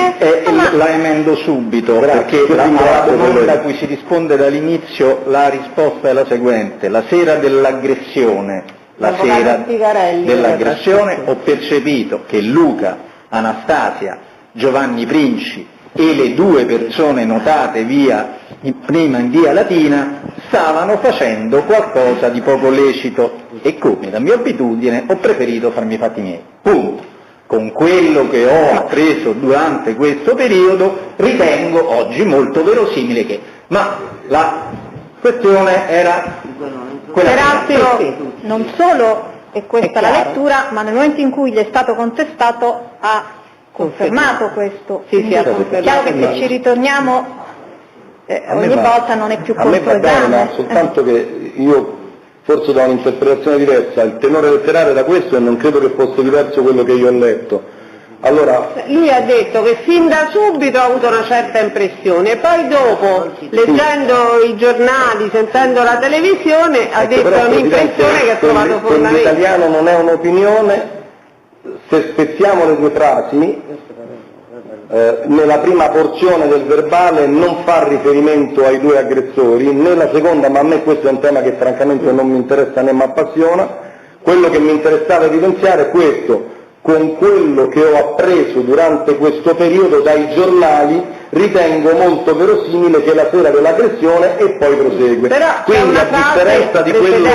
La emendo subito, perché la domanda a cui si risponde dall'inizio, la risposta è la seguente: la sera dell'aggressione, ho percepito che Luca, Anastasia, Giovanni Princi e le due persone notate prima in via Latina stavano facendo qualcosa di poco lecito e come da mia abitudine ho preferito farmi i fatti miei. Punto. Con quello che ho appreso durante questo periodo ritengo oggi molto verosimile che, ma la questione era quella. Peraltro non solo è questa la lettura, ma nel momento in cui gli è stato contestato ha confermato questo. Sì, è chiaro che se ci ritorniamo ogni volta non è più a me va bene, ma soltanto che io forse do un'interpretazione diversa, il tenore letterario da questo e non credo che fosse diverso quello che io ho letto. Allora, lui ha detto che fin da subito ha avuto una certa impressione e poi dopo, leggendo i giornali, sentendo la televisione, ha detto un'impressione che ha trovato fondamento. L'italiano non è un'opinione, se spezziamo le due frasi, nella prima porzione del verbale non fa riferimento ai due aggressori, nella seconda, ma a me questo è un tema che francamente non mi interessa né mi appassiona, quello che mi interessava evidenziare è questo: con quello che ho appreso durante questo periodo dai giornali ritengo molto verosimile che la sera dell'aggressione e poi prosegue. Però quindi a differenza di quello,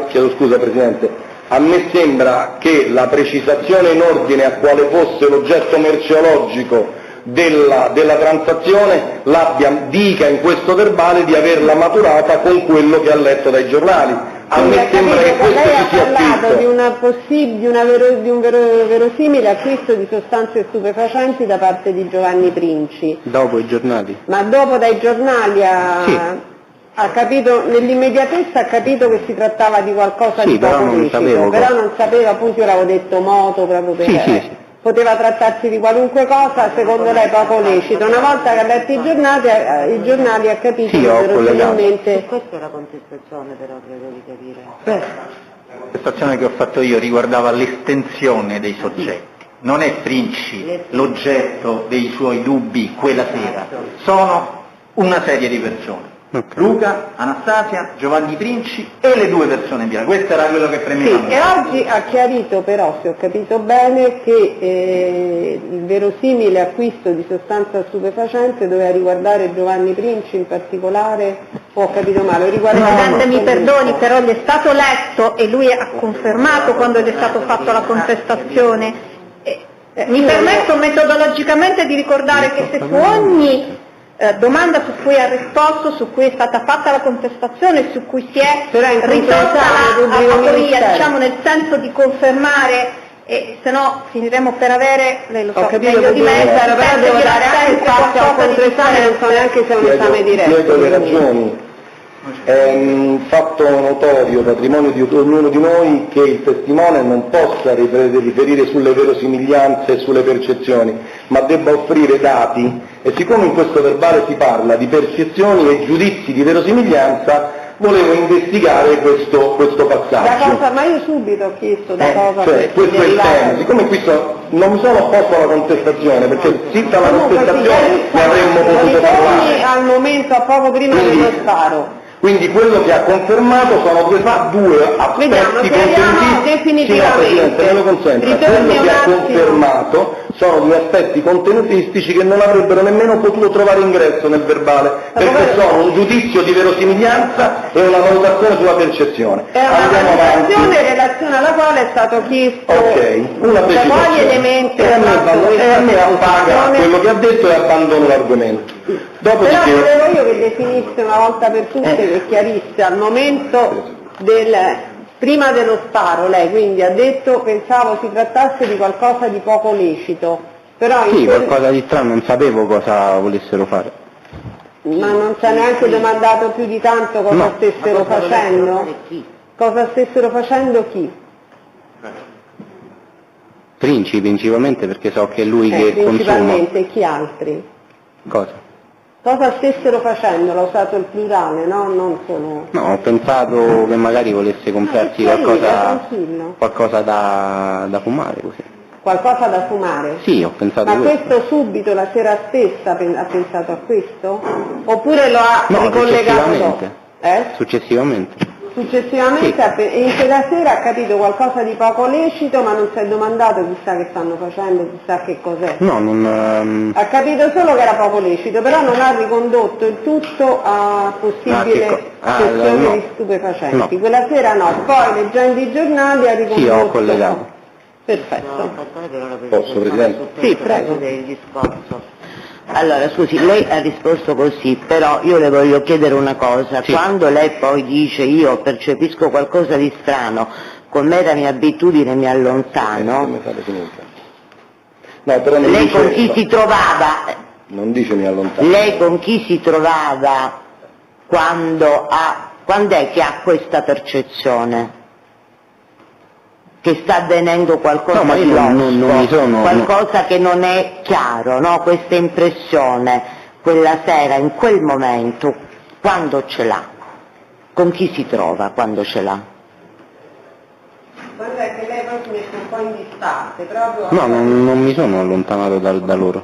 chiedo scusa Presidente, a me sembra che la precisazione in ordine a quale fosse l'oggetto merceologico della transazione dica in questo verbale di averla maturata con quello che ha letto dai giornali. A me sembra che questo ci sia scritto. Lei ha parlato di un verosimile acquisto di sostanze stupefacenti da parte di Giovanni Princi. Dopo i giornali? Ma dopo dai giornali ha capito, nell'immediatezza ha capito che si trattava di qualcosa di poco lecito, però non sapeva, appunto io l'avevo detto moto proprio per poteva trattarsi di qualunque cosa, secondo lei poco lecito. Una volta che ha letto i giornali ha capito che verosimilmente. Questa è la contestazione però, credo di capire. La contestazione che ho fatto io riguardava l'estensione dei soggetti. Non è Princi l'oggetto dei suoi dubbi quella sera, sono una serie di persone. Luca, Anastasia, Giovanni Princi e le 2 persone in via. Questo era quello che premeva. Sì, e oggi ha chiarito però, se ho capito bene, che il verosimile acquisto di sostanza stupefacente doveva riguardare Giovanni Princi in particolare, o ho capito male? Presidente, mi perdoni, però gli è stato letto e lui ha confermato quando gli è stato fatto la contestazione. Mi permetto metodologicamente di ricordare che se su ogni domanda su cui ha risposto, su cui è stata fatta la contestazione, su cui si è risolta l'autoria, diciamo nel senso di confermare, se no finiremo per avere, lei lo so meglio di me, però devo dare anche spazio al controesame, non so neanche se è un esame diretto. Chiedo le ragioni. È un fatto notorio, patrimonio di ognuno di noi, che il testimone non possa riferire sulle verosimiglianze e sulle percezioni, ma debba offrire dati, e siccome in questo verbale si parla di percezioni e giudizi di verosimiglianza, volevo investigare questo passaggio. Da cosa? Ma io subito ho chiesto da cosa. Questo è il tema. Siccome non mi sono opposto alla contestazione, perché zitta la contestazione ne avremmo potuto parlare. Al momento, a poco prima dello sparo. Quindi quello che ha confermato sono due aspetti contenutistici. No, Presidente, me lo consenta. Quello che ha confermato sono 2 aspetti contenutistici che non avrebbero nemmeno potuto trovare ingresso nel verbale, perché sono un giudizio di verosimiglianza e una valutazione sulla percezione. È una valutazione in relazione alla quale è stato chiesto una poi elementi. E a me appaga quello che ha detto e abbandono l'argomento. Però volevo io che definisse una volta per tutte, che chiarisse al momento prima dello sparo, lei quindi ha detto, pensavo si trattasse di qualcosa di poco lecito, però qualcosa di strano, non sapevo cosa volessero fare. Ma non ci ha neanche domandato più di tanto cosa stessero facendo? Cosa stessero facendo chi? Princi principalmente, perché so che è lui che principalmente, consuma. chi altri? Cosa? Cosa stessero facendo? L'ho usato il plurale, no? Non solo. No, ho pensato che magari volesse comprarsi qualcosa da fumare, così. Qualcosa da fumare? Sì, ho pensato Ma questo subito, la sera stessa, ha pensato a questo? Oppure lo ha ricollegato dopo? Successivamente. Successivamente, in quella sera ha capito qualcosa di poco lecito, ma non si è domandato chissà che stanno facendo, chissà che cos'è. No, non... Ha capito solo che era poco lecito, però non ha ricondotto il tutto a possibile questioni di stupefacenti. No. Quella sera no, poi leggendo i giornali ha ricondotto... Sì, ho collegato. Perfetto. Posso, Presidente? Sì, prego. Del discorso. Allora, scusi, lei ha risposto così, però io le voglio chiedere una cosa. Sì. Quando lei poi dice io percepisco qualcosa di strano, con me la mia abitudine mi allontano, lei con chi si trovava? Non dice mi allontano. Lei con chi si trovava quando è che ha questa percezione? Che sta avvenendo qualcosa di logico, qualcosa che non è chiaro, no? Questa impressione, quella sera, in quel momento, quando ce l'ha? Con chi si trova quando ce l'ha? Guarda che lei poi si mette un po' in distanza, proprio... No, non mi sono allontanato da loro.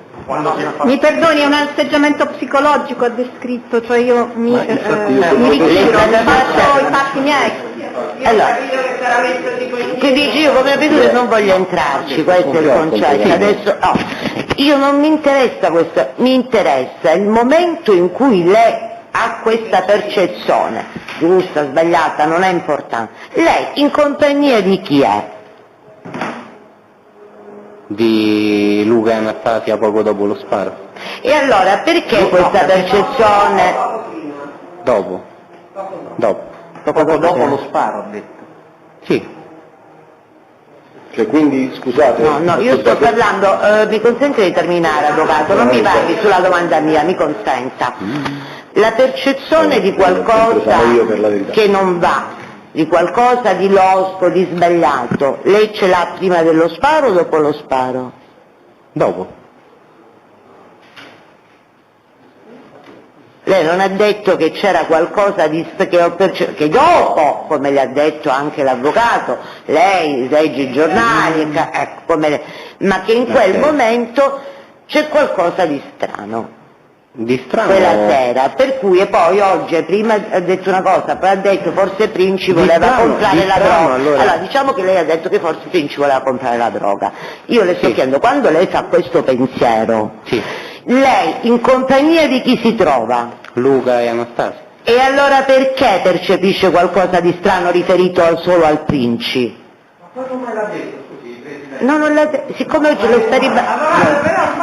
Mi perdoni, è un atteggiamento psicologico ha descritto, cioè io mi ritiro, faccio i fatti miei. Allora, che dici io come abitudine non voglio entrarci, questo è il concetto. Adesso io non mi interessa questo, mi interessa il momento in cui lei ha questa percezione, giusta, sbagliata, non è importante. Lei in compagnia di chi è? Di Luca e Anastasia poco dopo lo sparo. E allora perché questa percezione? Dopo. Poco dopo lo sparo, ha detto. Sì. Cioè, quindi, scusate... No, io sto parlando, mi consente di terminare, avvocato, non mi parli sulla domanda mia, mi consenta. La percezione di qualcosa che non va, di qualcosa di losco, di sbagliato, lei ce l'ha prima dello sparo o dopo lo sparo? Dopo. Lei non ha detto che c'era qualcosa che dopo, come le ha detto anche l'avvocato, lei legge i giornali, ma che in quel momento c'è qualcosa di strano. Di strano. Quella sera, per cui e poi oggi prima ha detto una cosa, poi ha detto forse Princi voleva comprare la droga. Allora diciamo che lei ha detto che forse Princi voleva comprare la droga. Io le sto chiedendo, quando lei fa questo pensiero, lei in compagnia di chi si trova? Luca e Anastasia. E allora perché percepisce qualcosa di strano riferito solo al Princi? Ma poi come l'ha detto? No, non l'ha detto, siccome oggi lo sta ribadendo.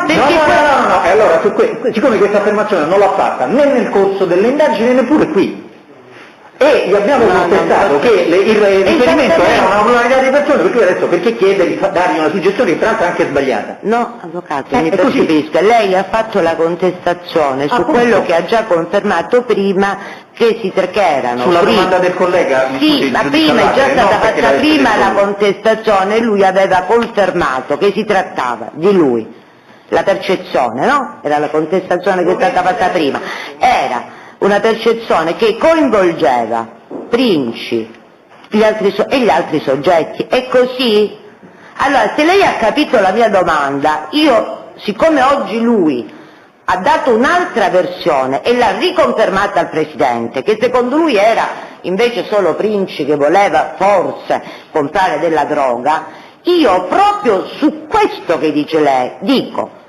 No, e allora siccome questa affermazione non l'ha fatta né nel corso delle indagini né neppure qui, e gli abbiamo contestato che il riferimento era una pluralità di persone, per cui adesso perché chiede di dargli una suggestione che tra l'altro è anche sbagliata? No, avvocato, mi percepisca, lei ha fatto la contestazione su quello che ha già confermato prima che erano sulla domanda del collega? Sì, ma prima è già stata fatta prima la contestazione e lui aveva confermato che si trattava di lui, la percezione, no? Era la contestazione che è stata fatta prima, era una percezione che coinvolgeva Princi e gli altri soggetti. È così? Allora, se lei ha capito la mia domanda, io, siccome oggi lui ha dato un'altra versione e l'ha riconfermata al Presidente, che secondo lui era invece solo Princi che voleva forse comprare della droga, io proprio su questo che dice lei dico,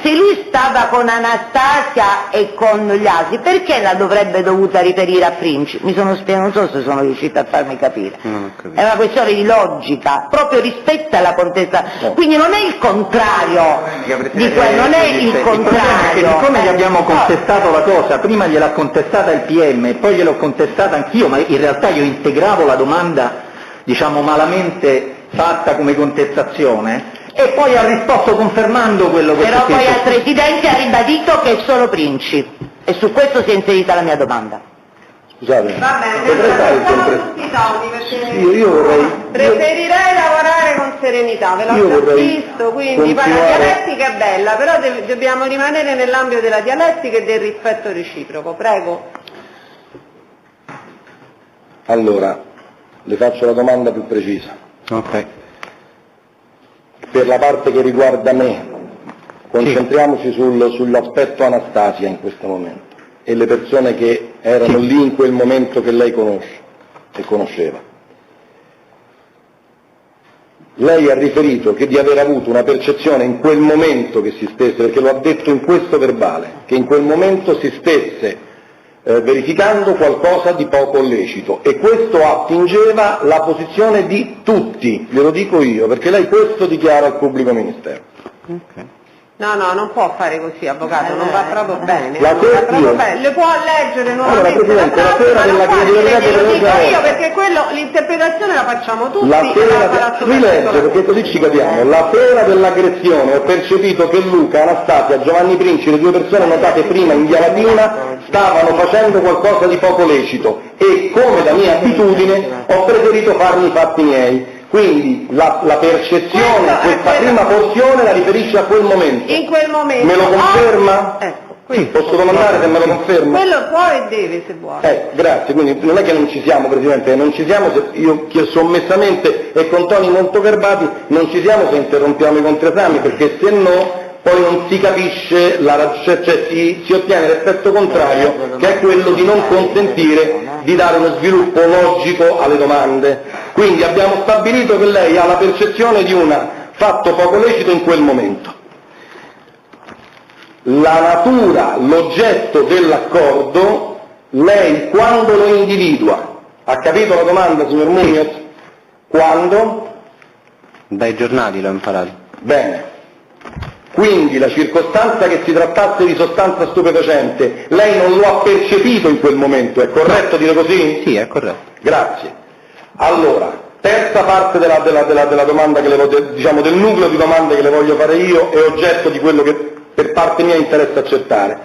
se lui stava con Anastasia e con gli altri, perché la dovrebbe dovuta riferire a Princi? Non so se sono riuscita a farmi capire. È una questione di logica, proprio rispetto alla contestazione. Quindi non è il contrario di quello, non è il contrario. Siccome gli abbiamo contestato la cosa, prima gliel'ha contestata il PM e poi gliel'ho contestata anch'io, ma in realtà io integravo la domanda, diciamo malamente fatta come contestazione, e poi ha risposto confermando quello che però poi al Presidente ha ribadito che è solo Princi e su questo si è inserita la mia domanda. Scusate, Va bene, potrei fare il tutti i toni perché io vorrei, preferirei lavorare con serenità, ve l'ho già visto, quindi poi la dialettica è bella, però dobbiamo rimanere nell'ambito della dialettica e del rispetto reciproco, prego. Allora, le faccio la domanda più precisa. Ok. Per la parte che riguarda me, concentriamoci sull'aspetto Anastasia in questo momento e le persone che erano lì in quel momento che lei conosce e conosceva. Lei ha riferito che di aver avuto una percezione in quel momento che si stesse, perché lo ha detto in questo verbale, che in quel momento si stesse verificando qualcosa di poco lecito, e questo attingeva la posizione di tutti, glielo dico io, perché lei questo dichiara al pubblico ministero. Okay. No, non può fare così, avvocato, non va proprio bene. Le può leggere nuovamente la sera della credibilità io, perché l'interpretazione la facciamo tutti. Rilegge, perché così ci capiamo. La sera dell'aggressione ho percepito che Luca, Anastasia, Giovanni Princi, le due persone notate prima in Via Latina, stavano facendo qualcosa di poco lecito e, come da mia abitudine, ho preferito farmi i fatti miei. Quindi la percezione, questa prima porzione la riferisce a quel momento. In quel momento. Me lo conferma? Posso domandare se me lo conferma? Quello può e deve se vuole. Grazie, quindi non è che non ci siamo, Presidente, non ci siamo se io sommessamente e con toni molto garbati, non ci siamo se interrompiamo i contraesami, perché se no poi non si capisce, si ottiene l'effetto contrario, che è quello di non consentire di dare uno sviluppo logico alle domande. Quindi abbiamo stabilito che lei ha la percezione di un fatto poco lecito in quel momento. La natura, l'oggetto dell'accordo, lei quando lo individua? Ha capito la domanda, signor Muñoz? Quando? Dai giornali l'ho imparato. Bene. Quindi la circostanza che si trattasse di sostanza stupefacente, lei non lo ha percepito in quel momento, è corretto dire così? Sì, è corretto. Grazie. Allora, terza parte della domanda che del nucleo di domande che le voglio fare io è oggetto di quello che per parte mia interessa accertare.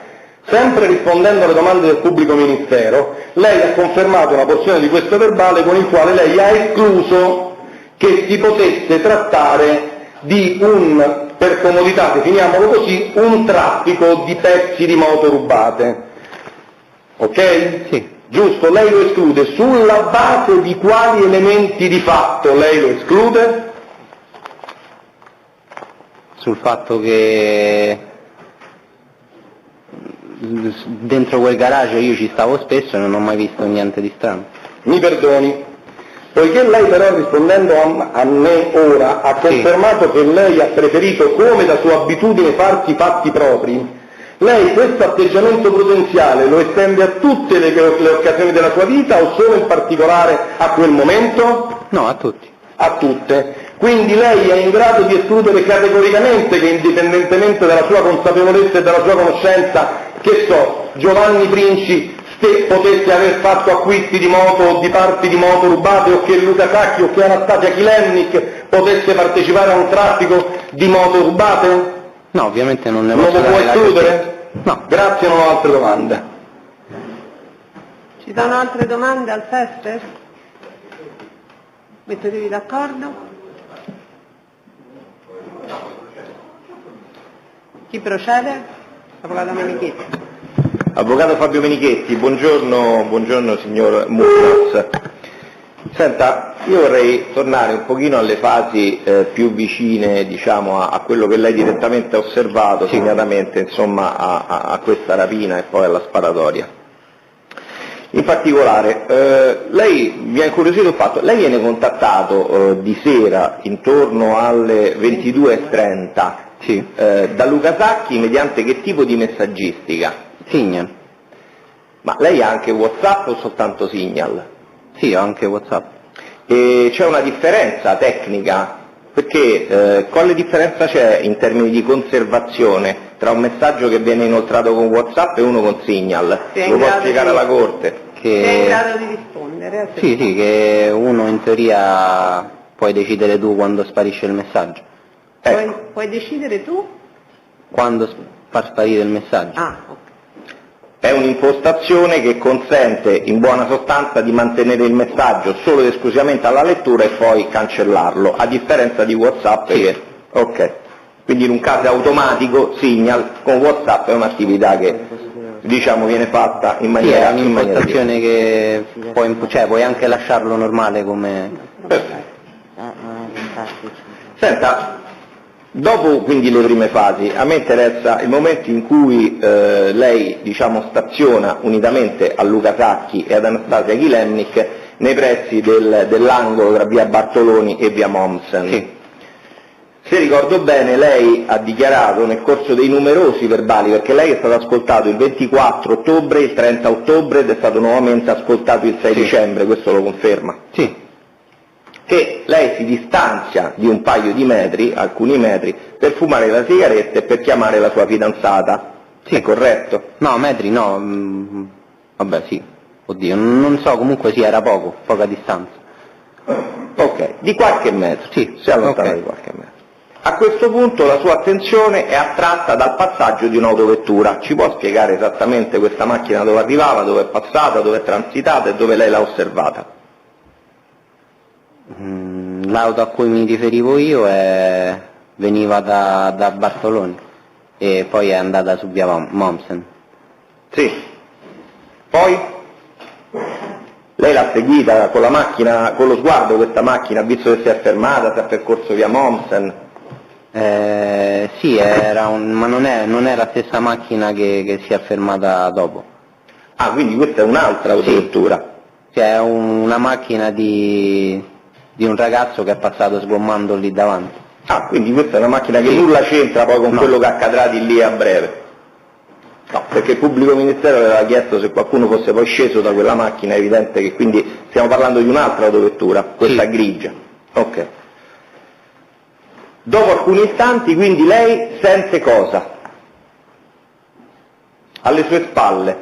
Sempre rispondendo alle domande del pubblico ministero, lei ha confermato una porzione di questo verbale con il quale lei ha escluso che si potesse trattare di per comodità definiamolo così, un traffico di pezzi di moto rubate. Ok? Sì. Giusto? Lei lo esclude. Sulla base di quali elementi di fatto lei lo esclude? Sul fatto che dentro quel garage io ci stavo spesso e non ho mai visto niente di strano. Mi perdoni, poiché lei però rispondendo a me ora ha confermato che lei ha preferito come da sua abitudine farsi i fatti propri, lei questo atteggiamento prudenziale lo estende a tutte le occasioni della sua vita o solo in particolare a quel momento? No, a tutti. A tutte. Quindi lei è in grado di escludere categoricamente che indipendentemente dalla sua consapevolezza e dalla sua conoscenza, che so, Giovanni Princi potesse aver fatto acquisti di moto o di parti di moto rubate, o che Luca Sacchi o che Anastasia Kilemnik potesse partecipare a un traffico di moto rubate? No, ovviamente non ne lo posso può escludere? No. Grazie, non ho altre domande. Ci sono altre domande al tester? Mettetevi d'accordo? Chi procede? Avvocato Menichetti. Avvocato Fabio Menichetti, buongiorno signor Murras. Senta, io vorrei tornare un pochino alle fasi più vicine, diciamo, a quello che lei direttamente ha osservato, segnatamente, insomma, a questa rapina e poi alla sparatoria. In particolare, lei mi ha incuriosito il fatto, lei viene contattato di sera intorno alle 22:30 da Luca Sacchi mediante che tipo di messaggistica? Signal. Ma lei ha anche WhatsApp o soltanto Signal? Sì, ho anche WhatsApp. E c'è una differenza tecnica? Perché quale differenza c'è in termini di conservazione tra un messaggio che viene inoltrato con WhatsApp e uno con Signal? Lo può spiegare alla Corte? Sei in grado di rispondere? Sì, che uno in teoria puoi decidere tu quando sparisce il messaggio. Puoi decidere tu? Quando far sparire il messaggio. Ah, ok. È un'impostazione che consente in buona sostanza di mantenere il messaggio solo ed esclusivamente alla lettura e poi cancellarlo, a differenza di WhatsApp che... Ok. Quindi in un caso automatico Signal, con WhatsApp è un'attività che diciamo viene fatta in maniera... Sì, è un'impostazione che puoi anche lasciarlo normale come... Perfetto. Senta, dopo quindi le prime fasi, a me interessa il momento in cui lei diciamo staziona unitamente a Luca Sacchi e ad Anastasia Kilemnik nei pressi dell'angolo tra via Bartoloni e via Mommsen. Sì. Se ricordo bene lei ha dichiarato nel corso dei numerosi verbali, perché lei è stato ascoltato il 24 ottobre, il 30 ottobre ed è stato nuovamente ascoltato il 6 dicembre, questo lo conferma? Sì. Che lei si distanzia di un paio di metri, alcuni metri, per fumare la sigaretta e per chiamare la sua fidanzata. Sì. È corretto? No, metri no, vabbè sì, oddio, non so, comunque sì, era poca distanza. Ok, di qualche metro, sì, si allontana di qualche metro. A questo punto la sua attenzione è attratta dal passaggio di un'autovettura. Ci può spiegare esattamente questa macchina dove arrivava, dove è passata, dove è transitata e dove lei l'ha osservata? L'auto a cui mi riferivo io veniva da Bartoloni e poi è andata su via Mommsen. Sì. Poi? Lei l'ha seguita con la macchina, con lo sguardo questa macchina, visto che si è fermata, si è percorso via Mommsen? Sì, ma non è la stessa macchina che si è fermata dopo. Ah, quindi questa è un'altra autovettura? Sì, è una macchina di un ragazzo che è passato sgommando lì davanti. Ah, quindi questa è una macchina che nulla c'entra poi con quello che accadrà di lì a breve? No, perché il pubblico ministero aveva chiesto se qualcuno fosse poi sceso da quella macchina, è evidente che quindi stiamo parlando di un'altra autovettura, questa grigia. Ok. Dopo alcuni istanti quindi lei sente cosa? Alle sue spalle,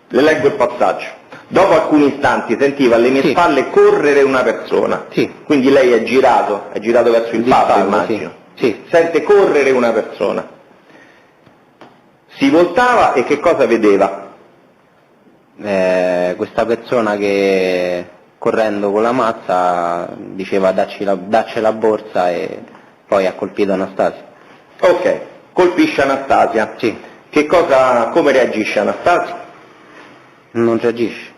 le leggo il passaggio. Dopo alcuni istanti sentiva alle mie spalle correre una persona. Sì. Quindi lei è girato verso il pub, immagino. Sì. Sente correre una persona. Si voltava e che cosa vedeva? Questa persona che correndo con la mazza diceva dacci la borsa e poi ha colpito Anastasia. Ok, colpisce Anastasia. Sì. Come reagisce Anastasia? Non reagisce.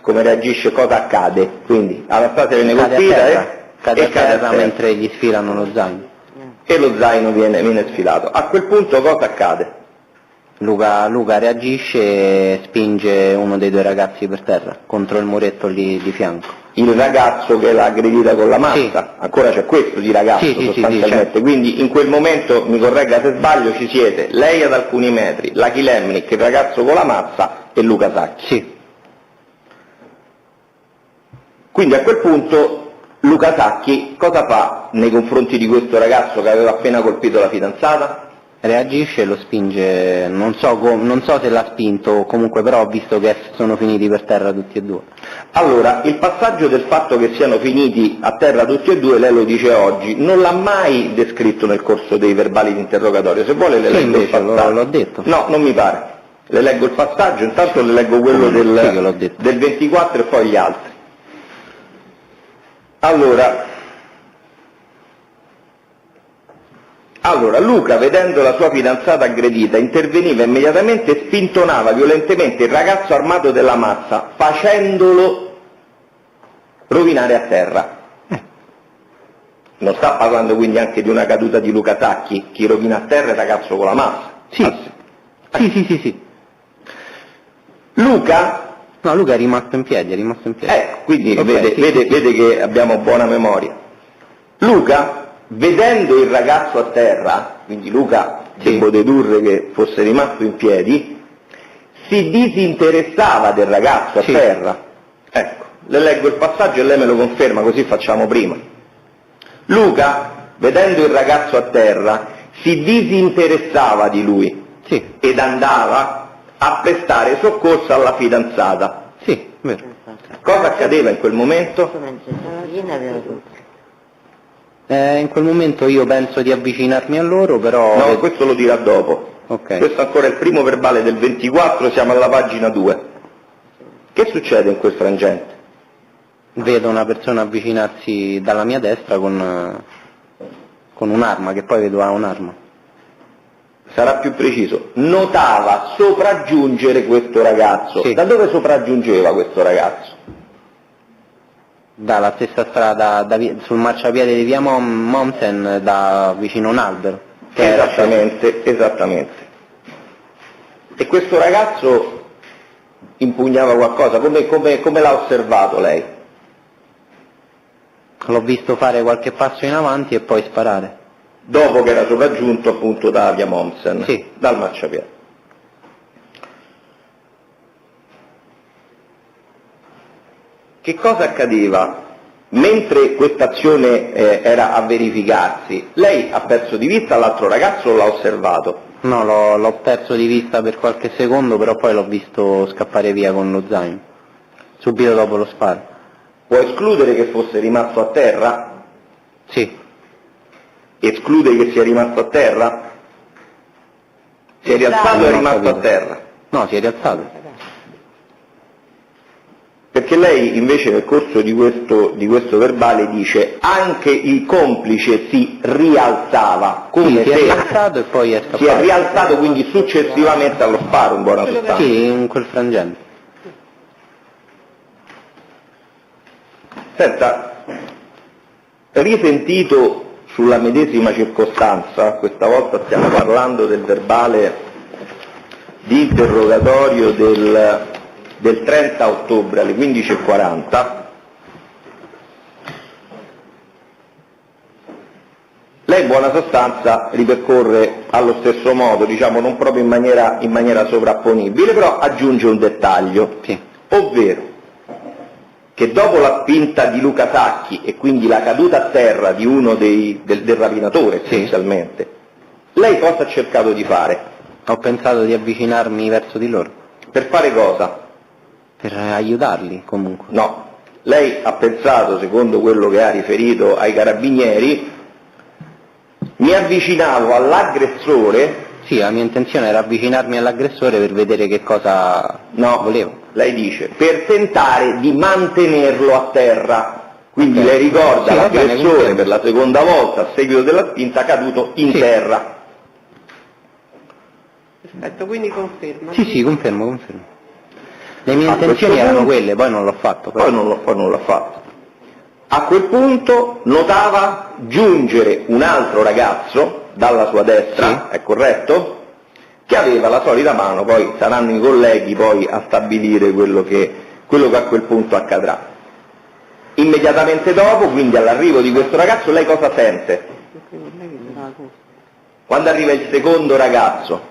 Come reagisce? Cosa accade? Quindi Anastasia viene colpita cade a terra mentre gli sfilano lo zaino. E lo zaino viene sfilato. A quel punto cosa accade? Luca reagisce e spinge uno dei due ragazzi per terra contro il muretto lì di fianco. Il ragazzo che l'ha aggredita con la mazza, sì. Ancora c'è questo di ragazzo sostanzialmente, certo. Quindi in quel momento, mi corregga se sbaglio, ci siete lei ad alcuni metri, la Kilemnik, il ragazzo con la mazza e Luca Sacchi. Sì. Quindi a quel punto Luca Sacchi cosa fa nei confronti di questo ragazzo che aveva appena colpito la fidanzata? Reagisce e lo spinge, non so se l'ha spinto, comunque però ho visto che sono finiti per terra tutti e due. Allora, il passaggio del fatto che siano finiti a terra tutti e due, lei lo dice oggi, non l'ha mai descritto nel corso dei verbali di interrogatorio, se vuole le leggo il passaggio. L'ho detto. No, non mi pare. Le leggo il passaggio, intanto le leggo quello del 24 e poi gli altri. Allora, Luca, vedendo la sua fidanzata aggredita, interveniva immediatamente e spintonava violentemente il ragazzo armato della mazza, facendolo rovinare a terra. Non sta parlando quindi anche di una caduta di Luca Sacchi, chi rovina a terra è il ragazzo con la mazza. Sì. Luca è rimasto in piedi, quindi okay, vede che abbiamo buona memoria. Luca, vedendo il ragazzo a terra, quindi Luca devo dedurre che fosse rimasto in piedi, si disinteressava del ragazzo a terra. Ecco, le leggo il passaggio e lei me lo conferma, così facciamo prima. Luca, vedendo il ragazzo a terra, si disinteressava di lui ed andava a prestare soccorso alla fidanzata. Sì, vero. Cosa accadeva in quel momento? In quel momento io penso di avvicinarmi a loro, però... No, questo lo dirà dopo. Okay. Questo ancora è il primo verbale del 24, siamo alla pagina 2. Che succede in quel frangente? Vedo una persona avvicinarsi dalla mia destra con un'arma, che poi vedo ha un'arma. Sarà più preciso, notava sopraggiungere questo ragazzo. Sì. Da dove sopraggiungeva questo ragazzo? Dalla stessa strada, sul marciapiede di via Mommsen, da vicino a un albero. Esattamente. E questo ragazzo impugnava qualcosa? Come l'ha osservato lei? L'ho visto fare qualche passo in avanti e poi sparare. Dopo che era sopraggiunto appunto da via Mommsen, dal marciapiede. Che cosa accadeva? Mentre questa azione era a verificarsi, lei ha perso di vista l'altro ragazzo o l'ha osservato? No, l'ho perso di vista per qualche secondo, però poi l'ho visto scappare via con lo zaino, subito dopo lo sparo. Può escludere che fosse rimasto a terra? Sì. Esclude che sia rimasto a terra? Si è rialzato o è rimasto a terra? No, si è rialzato. Perché lei invece nel corso di questo verbale dice anche il complice si rialzava, come si è rialzato e poi è scappato. Si è rialzato quindi successivamente allo sparo in buona sostanza. Sì, in quel frangente. Senta, risentito sulla medesima circostanza, questa volta stiamo parlando del verbale di interrogatorio del 30 ottobre alle 15:40, lei in buona sostanza ripercorre allo stesso modo, diciamo non proprio in maniera sovrapponibile, però aggiunge un dettaglio, ovvero che dopo la spinta di Luca Sacchi e quindi la caduta a terra di uno del rapinatore essenzialmente, lei cosa ha cercato di fare? Ho pensato di avvicinarmi verso di loro. Per fare cosa? Per aiutarli comunque. No, lei ha pensato, secondo quello che ha riferito ai carabinieri, mi avvicinavo all'aggressore. Sì, la mia intenzione era avvicinarmi all'aggressore per vedere che cosa volevo. Lei dice, per tentare di mantenerlo a terra. Quindi lei ricorda l'aggressore per la seconda volta, a seguito della spinta, caduto in terra. Perfetto, quindi conferma. Sì, confermo. Le mie intenzioni erano quelle, poi non l'ho fatto. Poi non l'ha fatto. A quel punto notava giungere un altro ragazzo dalla sua destra, è corretto? che aveva la solita mano, poi saranno i colleghi poi a stabilire quello che a quel punto accadrà. Immediatamente dopo, quindi all'arrivo di questo ragazzo, lei cosa sente? Quando arriva il secondo ragazzo,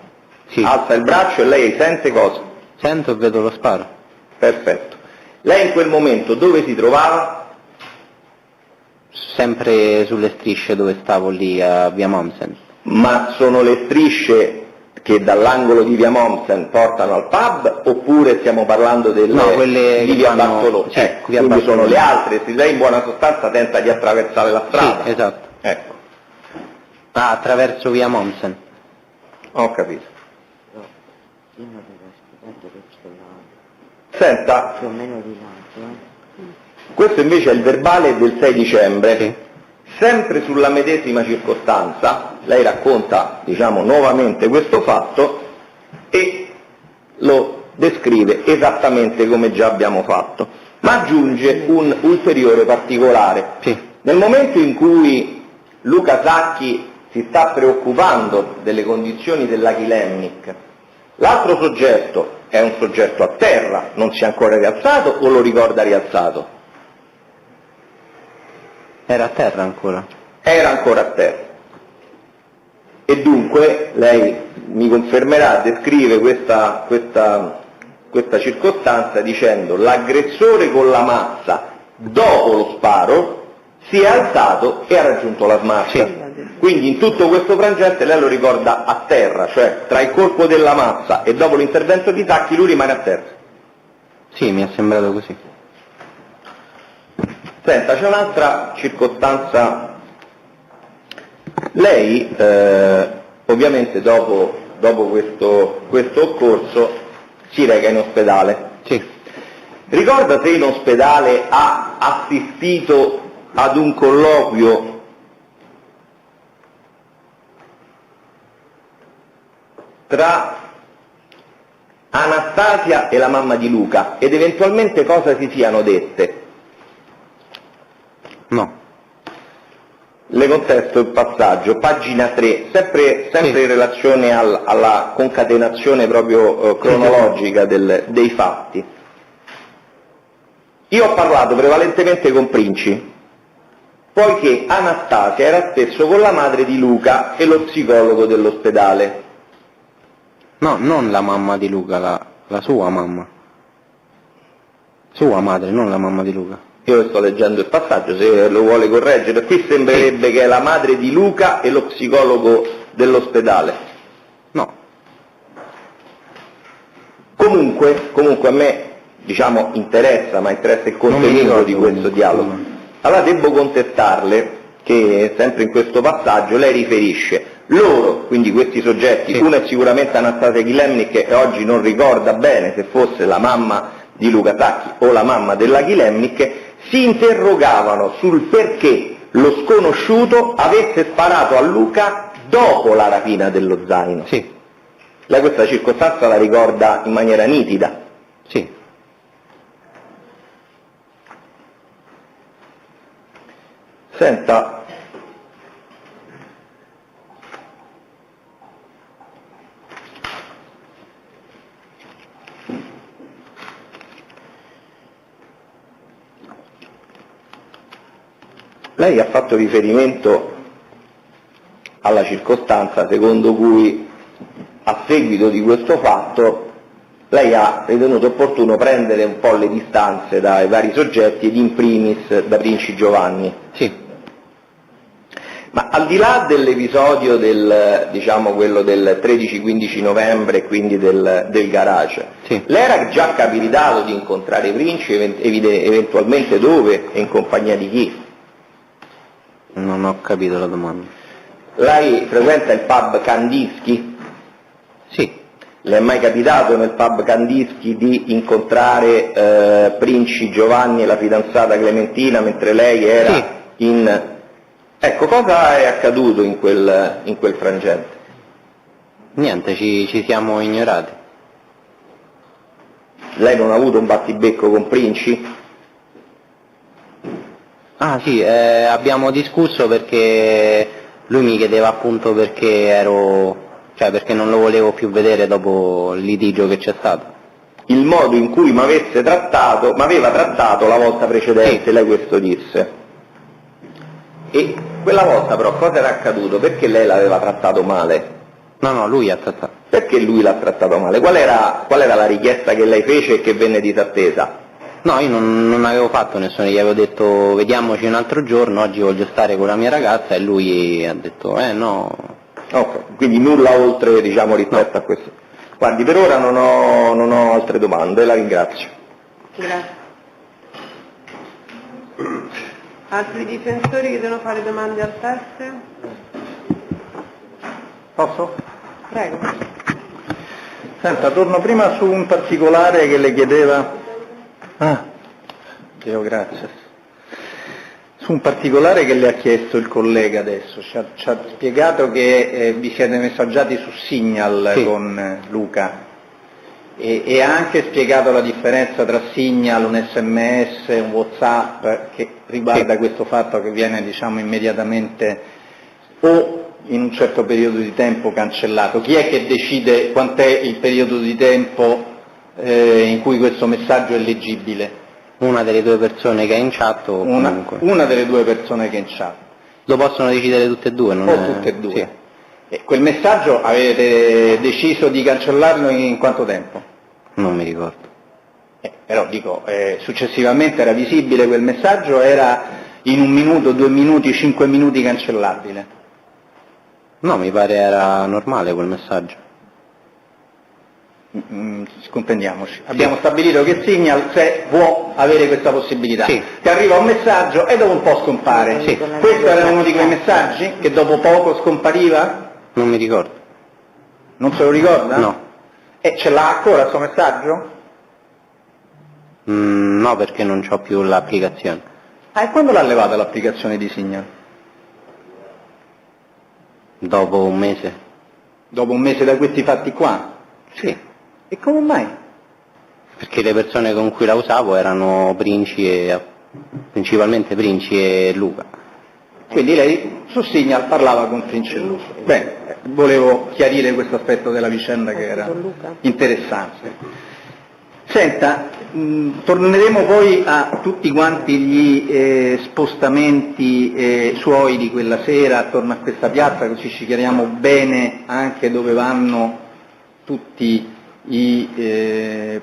alza il braccio e lei sente cosa? Sento e vedo lo sparo. Perfetto. Lei in quel momento dove si trovava? Sempre sulle strisce dove stavo lì a Via Mommsen. Ma sono le strisce che dall'angolo di Via Mommsen portano al pub, oppure stiamo parlando delle quelle di Via Bartolomeo? Sì, Via quindi Bartolomeo. Sono le altre, se lei in buona sostanza tenta di attraversare la strada. Sì, esatto. Ecco. Attraverso Via Mommsen. Ho capito. Senta, questo invece è il verbale del 6 dicembre. Sì. Sempre sulla medesima circostanza, lei racconta, nuovamente questo fatto e lo descrive esattamente come già abbiamo fatto, ma aggiunge un ulteriore particolare. Sì. Nel momento in cui Luca Sacchi si sta preoccupando delle condizioni dell'Achilemnik, l'altro soggetto è un soggetto a terra, non si è ancora rialzato o lo ricorda rialzato? Era a terra ancora? Era ancora a terra. E dunque lei mi confermerà, descrive questa circostanza dicendo: l'aggressore con la mazza dopo lo sparo si è alzato e ha raggiunto la smascia. Sì. Quindi in tutto questo frangente lei lo ricorda a terra, cioè tra il colpo della mazza e dopo l'intervento di Sacchi lui rimane a terra. Sì, mi è sembrato così. Senta, c'è un'altra circostanza. Lei ovviamente dopo questo occorso si reca in ospedale. Sì. Ricorda se in ospedale ha assistito ad un colloquio tra Anastasia e la mamma di Luca ed eventualmente cosa si siano dette? No. Le contesto il passaggio, pagina 3, sempre Sì. in relazione alla concatenazione proprio cronologica dei fatti. Io ho parlato prevalentemente con Princi, poiché Anastasia era spesso con la madre di Luca e lo psicologo dell'ospedale. No, non la mamma di Luca, la sua mamma. Sua madre, non la mamma di Luca. Io sto leggendo il passaggio, se lo vuole correggere, qui sembrerebbe che è la madre di Luca e lo psicologo dell'ospedale. No. Comunque a me, interessa il contenuto di questo dialogo. Allora devo contestarle che sempre in questo passaggio lei riferisce loro, quindi questi soggetti, uno è sicuramente Anastasia Achilemnik che oggi non ricorda bene se fosse la mamma di Luca Sacchi o la mamma della Achilemnik, si interrogavano sul perché lo sconosciuto avesse sparato a Luca dopo la rapina dello zaino. Sì. Lei questa circostanza la ricorda in maniera nitida? Sì. Senta, lei ha fatto riferimento alla circostanza secondo cui a seguito di questo fatto lei ha ritenuto opportuno prendere un po' le distanze dai vari soggetti ed in primis da Princi Giovanni. Sì. Ma al di là dell'episodio quello del 13-15 novembre e quindi del garage, sì. Le era già capitato di incontrare Princi, eventualmente dove e in compagnia di chi? Non ho capito la domanda. Lei frequenta il pub Kandinsky? Sì. Le è mai capitato nel pub Kandinsky di incontrare Princi Giovanni e la fidanzata Clementina mentre lei era Sì. in... Ecco, cosa è accaduto in quel frangente? Niente, ci siamo ignorati. Lei non ha avuto un battibecco con Princi? Ah sì, abbiamo discusso perché lui mi chiedeva appunto perché ero Cioè perché non lo volevo più vedere dopo il litigio che c'è stato. Il modo in cui mi aveva trattato la volta precedente, sì. Lei questo disse. E quella volta però cosa era accaduto? Perché lei l'aveva trattato male? No, lui ha trattato. Perché lui l'ha trattato male? Qual era la richiesta che lei fece e che venne disattesa? No, io non avevo fatto nessuno, gli avevo detto vediamoci un altro giorno, oggi voglio stare con la mia ragazza, e lui ha detto no. Ok, quindi nulla oltre rispetto a questo. Guardi, per ora non ho altre domande, la ringrazio. Grazie. Altri difensori che devono fare domande al test? Posso? Prego. Senta, torno prima su un particolare che le chiedeva... Dio, grazie. Su un particolare che le ha chiesto il collega adesso, ci ha spiegato che vi siete messaggiati su Signal, sì, con Luca, e ha anche spiegato la differenza tra Signal, un SMS, un WhatsApp, che riguarda, sì, questo fatto che viene immediatamente o in un certo periodo di tempo cancellato. Chi è che decide quant'è il periodo di tempo in cui questo messaggio è leggibile? Una delle due persone che è in chat o comunque? Una delle due persone che è in chat. Lo possono decidere tutte e due? Tutte e due. Sì. E quel messaggio avete deciso di cancellarlo in quanto tempo? Non mi ricordo. Però dico, successivamente era visibile quel messaggio, era in 1 minuto, 2 minuti, 5 minuti cancellabile? No, mi pare era normale quel messaggio. Comprendiamoci. Abbiamo stabilito che Signal può avere questa possibilità. Sì. Ti arriva un messaggio e dopo un po' scompare. Sì. Questo era uno di quei messaggi che dopo poco scompariva? Non mi ricordo. Non se lo ricorda? No. E ce l'ha ancora sto messaggio? No, perché non c'ho più l'applicazione. E quando l'ha levata l'applicazione di Signal? Dopo un mese. Dopo un mese da questi fatti qua? Sì. E come mai? Perché le persone con cui la usavo erano principalmente Princi e Luca. Quindi lei su Signal parlava con Princi e Luca. Bene, volevo chiarire questo aspetto della vicenda che era interessante. Senta, torneremo poi a tutti quanti gli spostamenti suoi di quella sera attorno a questa piazza, così ci chiariamo bene anche dove vanno tutti i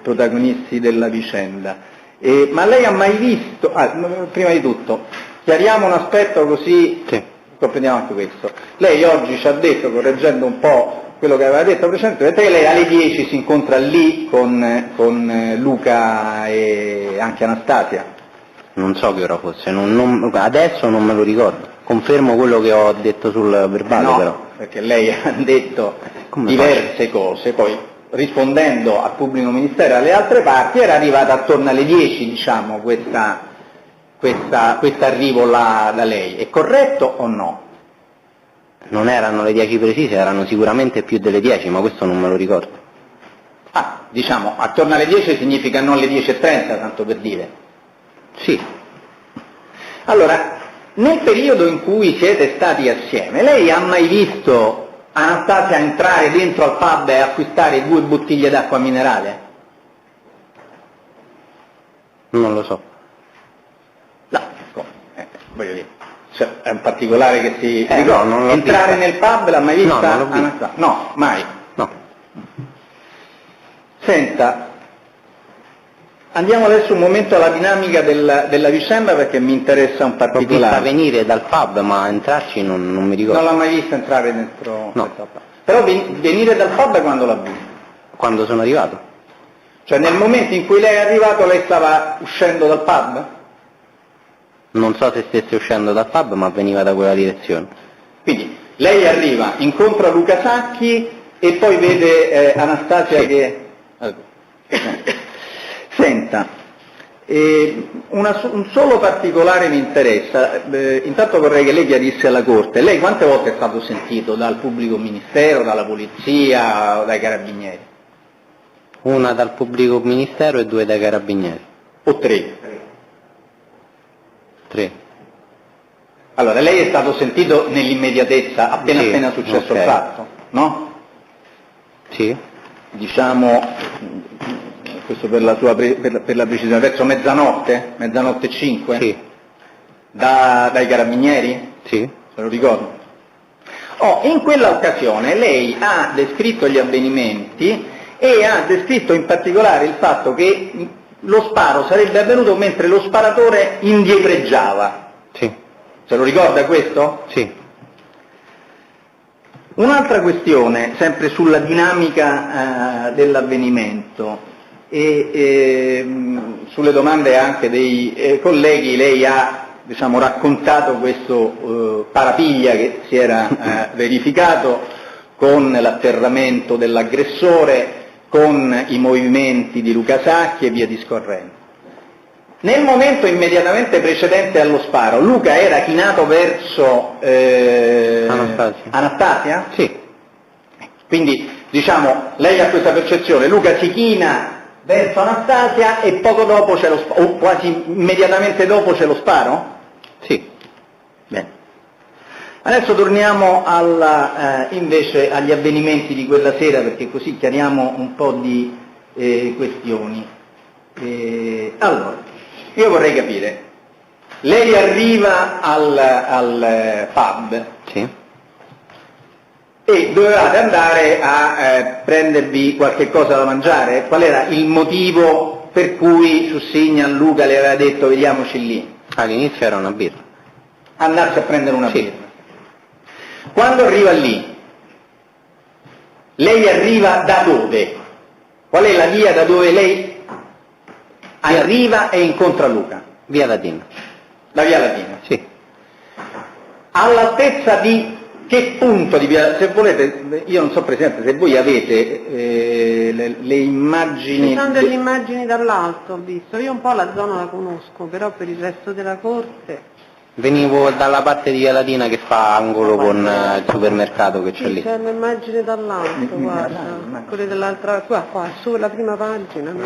protagonisti della vicenda. Ma lei ha mai visto, prima di tutto, chiariamo un aspetto così, sì, comprendiamo anche questo. Lei oggi ci ha detto, correggendo un po' quello che aveva detto precedentemente, che lei alle 10 si incontra lì con Luca e anche Anastasia. Non so che ora fosse, adesso non me lo ricordo. Confermo quello che ho detto sul verbale, no, però. Perché lei ha detto diverse cose, poi rispondendo al pubblico ministero e alle altre parti era arrivata attorno alle 10, questo arrivo là da lei. È corretto o no? Non erano le 10 precise, erano sicuramente più delle 10, ma questo non me lo ricordo. Attorno alle 10 significa non le 10:30, tanto per dire. Sì. Allora, nel periodo in cui siete stati assieme, lei ha mai visto Anastasia entrare dentro al pub e acquistare 2 bottiglie d'acqua minerale? Non lo so. No, voglio dire, è un particolare che si ricorda. No, entrare nel pub l'ha mai vista? No, non l'ho vista. Anastasia? No, mai. No. Senta, andiamo adesso un momento alla dinamica della vicenda perché mi interessa un particolare. L'ho vista venire dal pub, ma entrarci non mi ricordo. Non l'ha mai vista entrare dentro? No. Al pub. Però venire dal pub quando l'ha vista? Quando sono arrivato. Cioè nel momento in cui lei è arrivato lei stava uscendo dal pub? Non so se stesse uscendo dal pub, ma veniva da quella direzione. Quindi lei arriva, incontra Luca Sacchi e poi vede Anastasia, sì, che... Senta, un solo particolare mi interessa, intanto vorrei che lei chiarisse alla Corte, lei quante volte è stato sentito dal pubblico ministero, dalla polizia o dai carabinieri? Una dal pubblico ministero e 2 dai carabinieri. O 3? 3. Allora, lei è stato sentito nell'immediatezza, appena successo il fatto, no? Sì. Diciamo, questo per la precisione, verso mezzanotte 5? Sì. Dai carabinieri? Sì. Se lo ricordo. In quella occasione lei ha descritto gli avvenimenti e ha descritto in particolare il fatto che lo sparo sarebbe avvenuto mentre lo sparatore indietreggiava. Sì. Se lo ricorda questo? Sì. Un'altra questione, sempre sulla dinamica dell'avvenimento e sulle domande anche dei colleghi, lei ha raccontato questo parapiglia che si era verificato con l'atterramento dell'aggressore, con i movimenti di Luca Sacchi e via discorrendo. Nel momento immediatamente precedente allo sparo, Luca era chinato verso Anastasia? Sì. Quindi, lei ha questa percezione, Luca si china verso Anastasia e poco dopo c'è lo sparo, o quasi immediatamente dopo c'è lo sparo? Sì. Bene. Adesso torniamo invece agli avvenimenti di quella sera, perché così chiariamo un po' di questioni. Allora, io vorrei capire, lei arriva al pub, sì, e dovevate andare a prendervi qualche cosa da mangiare. Qual era il motivo per cui Sussigna a Luca le aveva detto vediamoci lì? All'inizio era una birra. Andarsi a prendere una birra. Quando arriva lì, lei arriva da dove? Qual è la via da dove lei arriva e incontra Luca? Via Latina. La via Latina? Sì. All'altezza di che punto di via? Se volete, io non so Presidente, se voi avete le immagini... Ci sono delle immagini dall'alto, ho visto. Io un po' la zona la conosco, però per il resto della corte... Venivo dalla parte di via Latina che fa angolo con il supermercato che c'è lì. C'è un'immagine dall'alto, guarda, quelle dell'altra, qua, sulla prima pagina, mi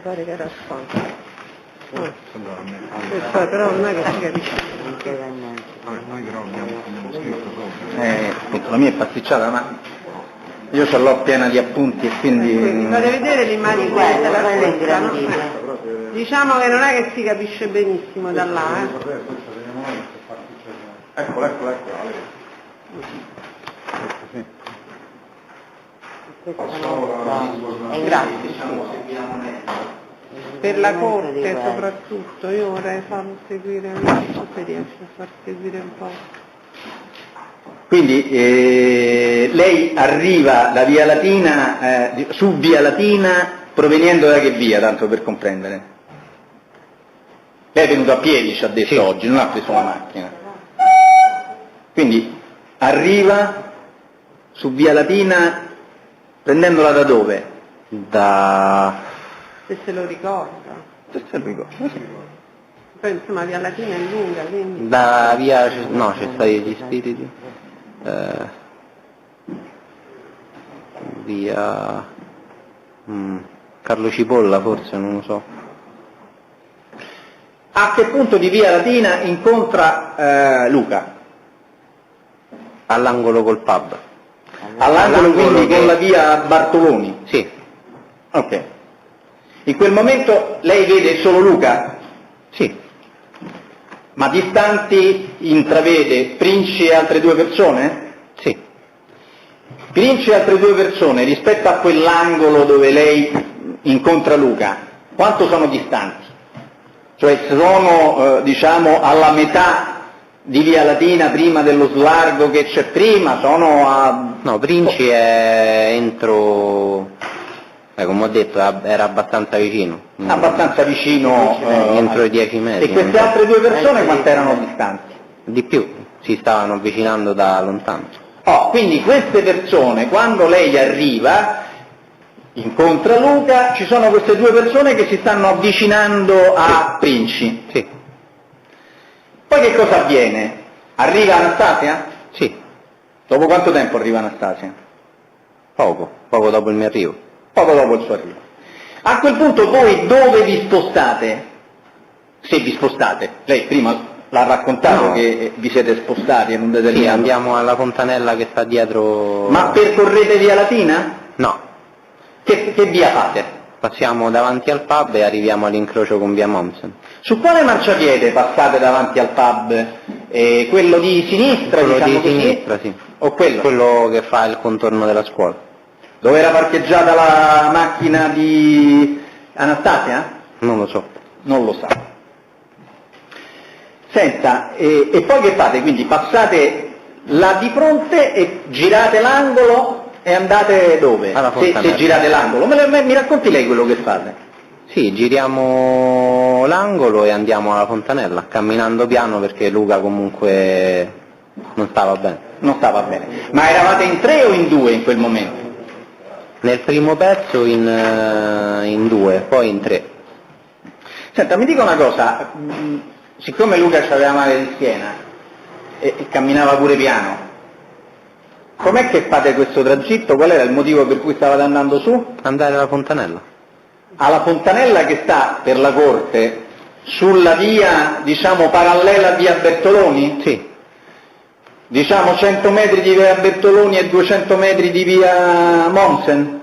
pare che era qua. Però non è che si capisce. Noi però abbiamo scritto la mia è pasticciata, ma io ce l'ho piena di appunti e quindi... Mi fate vedere l'immagine della stessa, no? Diciamo che non è che si capisce benissimo da là, Eccola. Grazie. Per la corte soprattutto, io vorrei farlo seguire, non so se riesce a far seguire un po'. Quindi lei arriva da via Latina, su via Latina, proveniendo da che via, tanto per comprendere? Lei è venuto a piedi, ci ha detto oggi, non ha preso la macchina. Quindi arriva su via Latina prendendola da dove? Se se lo ricorda. Se se lo ricorda. Poi insomma via Latina è lunga, quindi... Da via... no, c'è stati gli spiriti. Via... Carlo Cipolla forse, non lo so. A che punto di via Latina incontra Luca? All'angolo col pub. All'angolo quindi con la via Bartoloni? Sì. Ok. In quel momento lei vede solo Luca? Sì. Ma distanti intravede Princi e altre due persone? Sì. Princi e altre due persone rispetto a quell'angolo dove lei incontra Luca, quanto sono distanti? Cioè sono diciamo alla metà di via Latina prima dello slargo che c'è prima, sono a... No, Princi è entro... come ho detto, era abbastanza vicino. Abbastanza vicino... entro i 10 metri. E queste altre due persone quanto erano distanti? Di più, si stavano avvicinando da lontano. Quindi queste persone, quando lei arriva, incontra Luca, ci sono queste due persone che si stanno avvicinando a Princi. Sì. Poi che cosa avviene? Arriva Anastasia? Sì. Dopo quanto tempo arriva Anastasia? Poco dopo il mio arrivo. Poco dopo il suo arrivo. A quel punto voi dove vi spostate? Se vi spostate. Lei prima l'ha raccontato che vi siete spostati in un determinato... Sì, andiamo alla fontanella che sta dietro... Ma percorrete via Latina? No. Che via fate? Passiamo davanti al pub e arriviamo all'incrocio con via Mommsen. Su quale marciapiede passate davanti al pub? Quello di sinistra? Quello diciamo di così? sinistra, sì. O quello? Quello che fa il contorno della scuola. Dove era parcheggiata la macchina di Anastasia? Non lo so. Non lo sa. Senta, e poi che fate? Quindi passate là di fronte e girate l'angolo e andate dove? Se girate l'angolo. Mi racconti lei quello che fate? Sì, giriamo l'angolo e andiamo alla fontanella, camminando piano perché Luca comunque non stava bene. Non stava bene. Ma eravate in 3 o in 2 in quel momento? Nel primo pezzo in 2, poi in 3. Senta, mi dica una cosa, siccome Luca aveva male di schiena e camminava pure piano, com'è che fate questo tragitto? Qual era il motivo per cui stavate andando su? Andare alla fontanella. Alla fontanella che sta per la corte, sulla via, diciamo, parallela a via Bertoloni? Sì. Diciamo 100 metri di via Bertoloni e 200 metri di via Mommsen?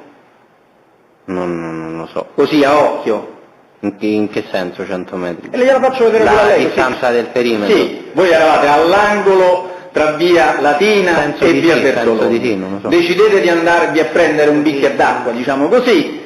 Non lo so. Così a occhio? In che senso 100 metri? E gliela faccio vedere la lei. distanza del perimetro? Sì, voi eravate all'angolo tra via Latina e via Bertoloni. Sì, non lo so. Decidete di andarvi a prendere un bicchiere d'acqua, diciamo così,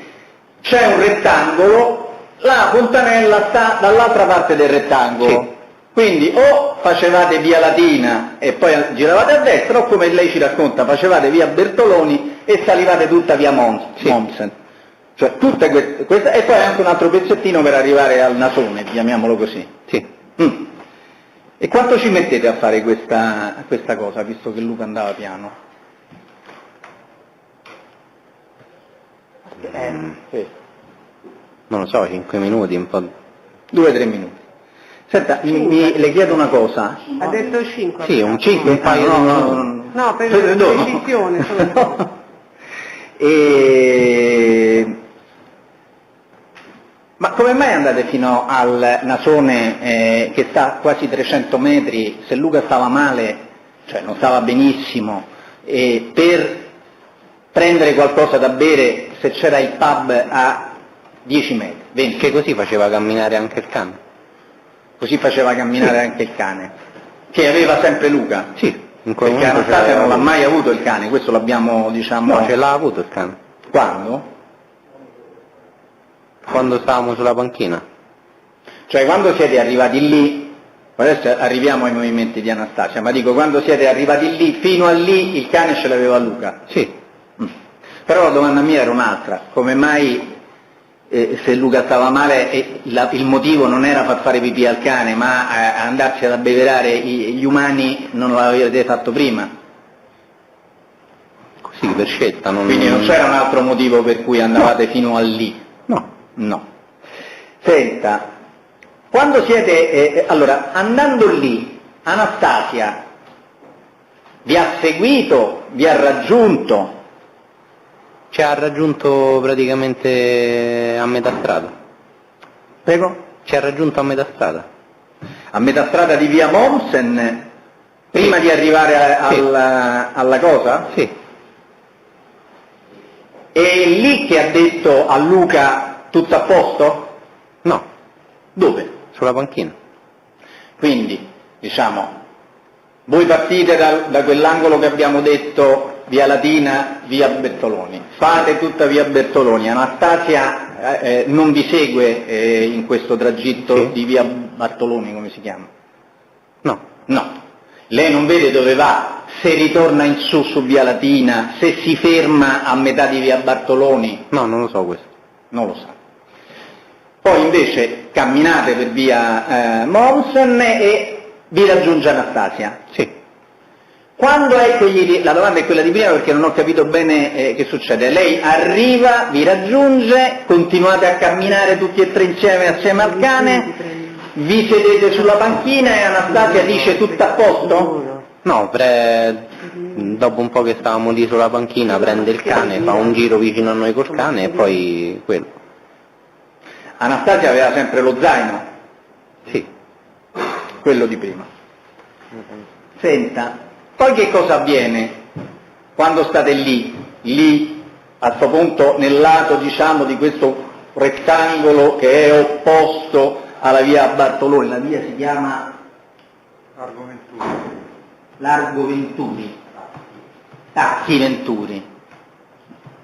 c'è un rettangolo, la fontanella sta dall'altra parte del rettangolo. Sì. Quindi o facevate via Latina e poi giravate a destra, o come lei ci racconta, facevate via Bertoloni e salivate tutta via Mommsen. Cioè tutte queste, e poi anche un altro pezzettino per arrivare al nasone, chiamiamolo così. Sì. E quanto ci mettete a fare questa cosa, visto che Luca andava piano? Sì. Non lo so, 5 minuti, un po'... 2-3 minuti. Senta, le chiedo una cosa. Ha detto 5? Sì, un 5, un paio no, per precisione. Ma come mai andate fino al nasone che sta a quasi 300 metri, se Luca stava male, cioè non stava benissimo, e per prendere qualcosa da bere se c'era il pub a 10 metri, 20? Che così faceva camminare anche il cane. Così faceva camminare anche il cane, che aveva sempre Luca? Sì, in quel perché momento Anastasia non l'ha mai avuto il cane, questo l'abbiamo, diciamo... No, ce l'ha avuto il cane. Quando? Quando stavamo sulla panchina. Cioè quando siete arrivati lì, adesso arriviamo ai movimenti di Anastasia, ma dico, quando siete arrivati lì, fino a lì il cane ce l'aveva Luca? Sì. Però la domanda mia era un'altra, come mai se Luca stava male il motivo non era far fare pipì al cane, ma andarsi ad abbeverare gli umani, non l'avete fatto prima? Così, per scelta. Quindi non c'era un altro motivo per cui andavate fino a lì? No. Senta, quando siete, allora, andando lì, Anastasia vi ha seguito, vi ha raggiunto? Ci ha raggiunto praticamente a metà strada. Prego? Ci ha raggiunto a metà strada. A metà strada di via Mommsen, prima di arrivare alla cosa? Sì. E lì che ha detto a Luca tutto a posto? No. Dove? Sulla panchina. Quindi, diciamo, voi partite da quell'angolo che abbiamo detto, via Latina, via Bertoloni, fate tutta via Bertoloni, Anastasia non vi segue in questo tragitto di via Bartoloni, come si chiama? No. Lei non vede dove va, se ritorna in su via Latina, se si ferma a metà di via Bartoloni? No, non lo so questo. Non lo sa. Poi invece camminate per via Mommsen e vi raggiunge Anastasia? Sì. Quando è che la domanda è quella di prima perché non ho capito bene che succede. Lei arriva, vi raggiunge, continuate a camminare tutti e tre insieme al cane, vi sedete sulla panchina e Anastasia dice tutto a posto? No, dopo un po' che stavamo lì sulla panchina prende il cane, fa un giro vicino a noi col cane e poi quello. Anastasia aveva sempre lo zaino? Sì. quello di prima. Senta, poi che cosa avviene quando state lì, a questo punto nel lato, diciamo, di questo rettangolo che è opposto alla via Bartoloni? La via si chiama Largo Venturi, Tacchi Venturi.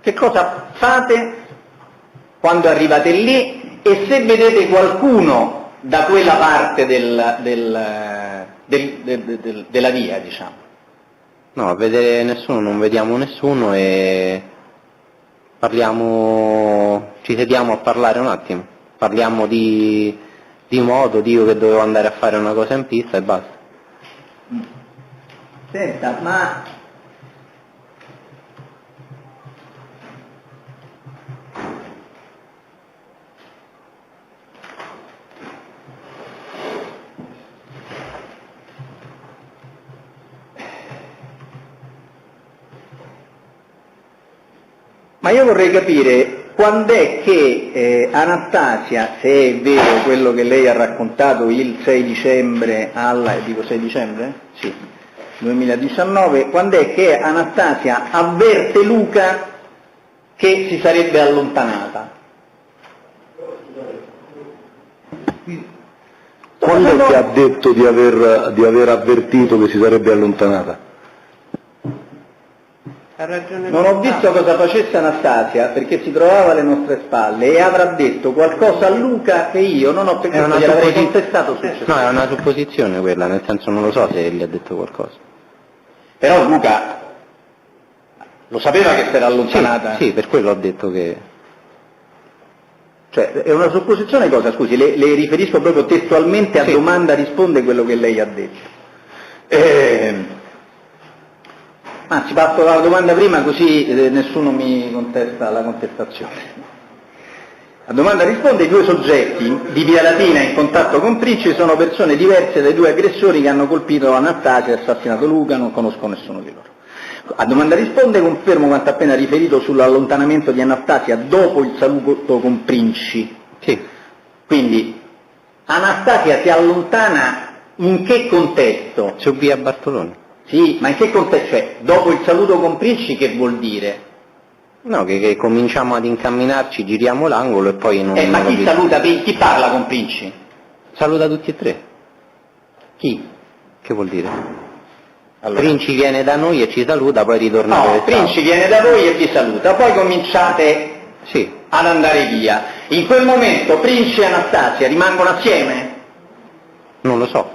Che cosa fate quando arrivate lì e se vedete qualcuno da quella parte della via, diciamo? No, a vedere nessuno, non vediamo nessuno e ci sediamo a parlare un attimo, parliamo di moto, dico che dovevo andare a fare una cosa in pista e basta. Senta, ma io vorrei capire quando è che Anastasia, se è vero quello che lei ha raccontato il 6 dicembre dico 6 dicembre? Sì, 2019, quando è che Anastasia avverte Luca che si sarebbe allontanata? Quando è che ha detto di aver avvertito che si sarebbe allontanata? Non ho visto cosa facesse Anastasia perché si trovava alle nostre spalle e avrà detto qualcosa a Luca che io non ho perché gliel'avrei contestato successivamente. No, è una supposizione quella, nel senso non lo so se gli ha detto qualcosa. Però Luca lo sapeva che si era allontanata? Sì, per quello ho detto che... Cioè, è una supposizione cosa? Scusi, le riferisco proprio testualmente a domanda risponde quello che lei ha detto. Anzi, parto dalla domanda prima così nessuno mi contesta la contestazione. La domanda risponde: i due soggetti di Via Latina in contatto con Princi sono persone diverse dai due aggressori che hanno colpito Anastasia e assassinato Luca, non conosco nessuno di loro. A domanda risponde: confermo quanto appena riferito sull'allontanamento di Anastasia dopo il saluto con Princi. Sì. Quindi Anastasia si allontana in che contesto? Su Via Bartoloni. Sì, ma in che contesto? Cioè, dopo il saluto con Princi che vuol dire? No, che cominciamo ad incamminarci, giriamo l'angolo e poi non... ma chi saluta, chi parla con Princi? Saluta tutti e tre. Chi? Che vuol dire? Allora. Princi viene da noi e ci saluta, poi ritorna dove stava. Princi viene da voi e vi saluta, poi cominciate ad andare via. In quel momento Princi e Anastasia rimangono assieme? Non lo so.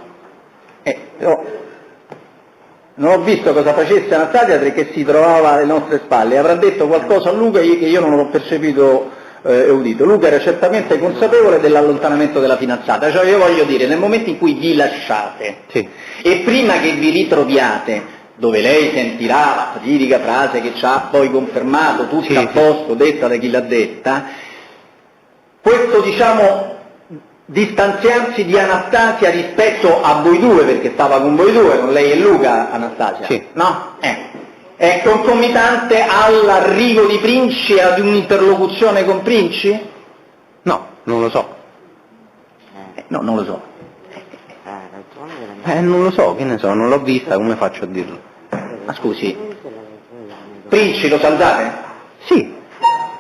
Non ho visto cosa facesse Anastasia perché si trovava alle nostre spalle, avrà detto qualcosa a Luca che io non ho percepito e udito. Luca era certamente consapevole dell'allontanamento della fidanzata, cioè io voglio dire, nel momento in cui vi lasciate e prima che vi ritroviate, dove lei sentirà la fatidica frase che ci ha poi confermato, tutta a posto, detta da chi l'ha detta, questo diciamo distanziarsi di Anastasia rispetto a voi due, perché stava con voi due, con lei e Luca, Anastasia, no? È concomitante all'arrivo di Princi e ad un'interlocuzione con Princi? No, non lo so. No, non lo so. Non lo so, che ne so, non l'ho vista, come faccio a dirlo? Ma scusi, Princi lo salutate? Sì.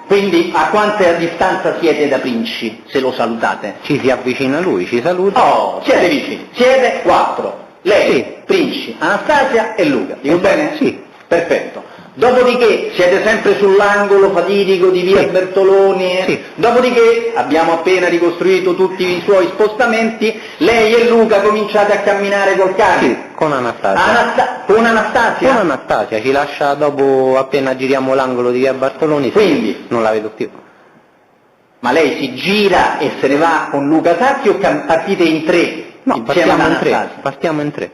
Quindi a quanta distanza siete da Princi, se lo salutate? Ci si avvicina lui, ci saluta. Oh, siete vicini, siete 4. Lei, Princi, Anastasia e Luca. Dico bene? Sì. Perfetto. Dopodiché siete sempre sull'angolo fatidico di via Bertoloni, dopodiché abbiamo appena ricostruito tutti i suoi spostamenti, lei e Luca cominciate a camminare col cane. Sì, con Anastasia. Con Anastasia? Con Anastasia, ci lascia dopo appena giriamo l'angolo di via Bartoloni, quindi non la vedo più. Ma lei si gira e se ne va con Luca Sacchi o partite in tre? No, partiamo in tre.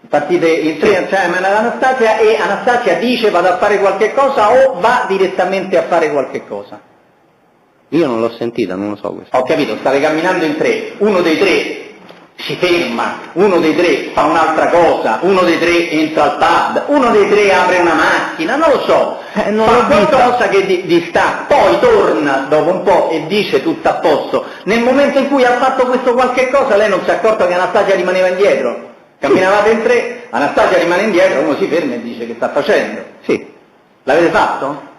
Partite in tre insieme ad Anastasia e Anastasia dice vado a fare qualche cosa o va direttamente a fare qualche cosa? Io non l'ho sentita, non lo so questo. Ho capito, state camminando in tre, uno dei tre si ferma, uno dei tre fa un'altra cosa, uno dei tre entra al pub, uno dei tre apre una macchina, non lo so, fa qualcosa che dista, poi torna dopo un po' e dice tutto a posto. Nel momento in cui ha fatto questo qualche cosa lei non si è accorta che Anastasia rimaneva indietro? Camminavate in tre, Anastasia rimane indietro, uno si ferma e dice che sta facendo. Sì. L'avete fatto?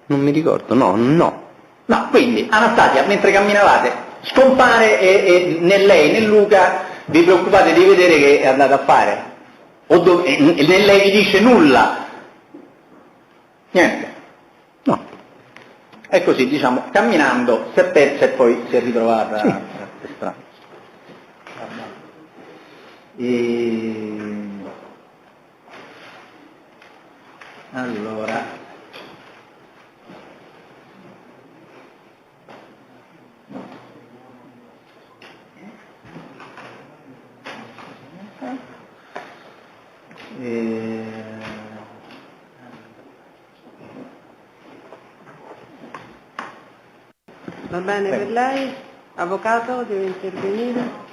Non mi ricordo, no. No, quindi Anastasia, mentre camminavate, scompare e né lei né Luca vi preoccupate di vedere che è andata a fare. Né lei vi dice nulla. Niente. No. È così, diciamo, camminando si è persa e poi si è ritrovata. Sì. È strano. Allora. Va bene per lei? Avvocato, deve intervenire?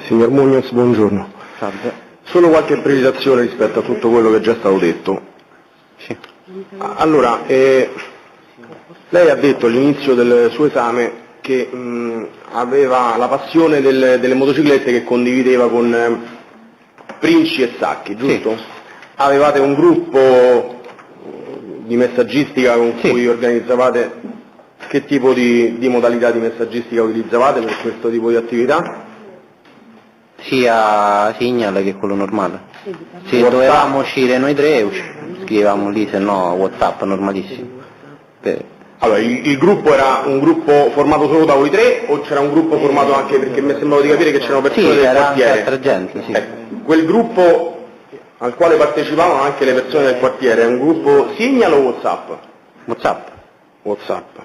Signor Muñoz, buongiorno. Salve. Solo qualche precisazione rispetto a tutto quello che è già stato detto. Sì. Allora, lei ha detto all'inizio del suo esame che aveva la passione delle motociclette che condivideva con Princi e Sacchi, giusto? Sì. Avevate un gruppo di messaggistica con cui organizzavate, che tipo di modalità di messaggistica utilizzavate per questo tipo di attività? Sia Signal che quello normale. Se dovevamo uscire noi tre, scrivevamo lì, se no WhatsApp normalissimo. Allora, il gruppo era un gruppo formato solo da voi tre o c'era un gruppo formato anche, perché mi sembrava di capire che c'erano persone del quartiere? Sì, c'era altra gente, sì. Quel gruppo al quale partecipavano anche le persone del quartiere, è un gruppo Signal o WhatsApp? WhatsApp.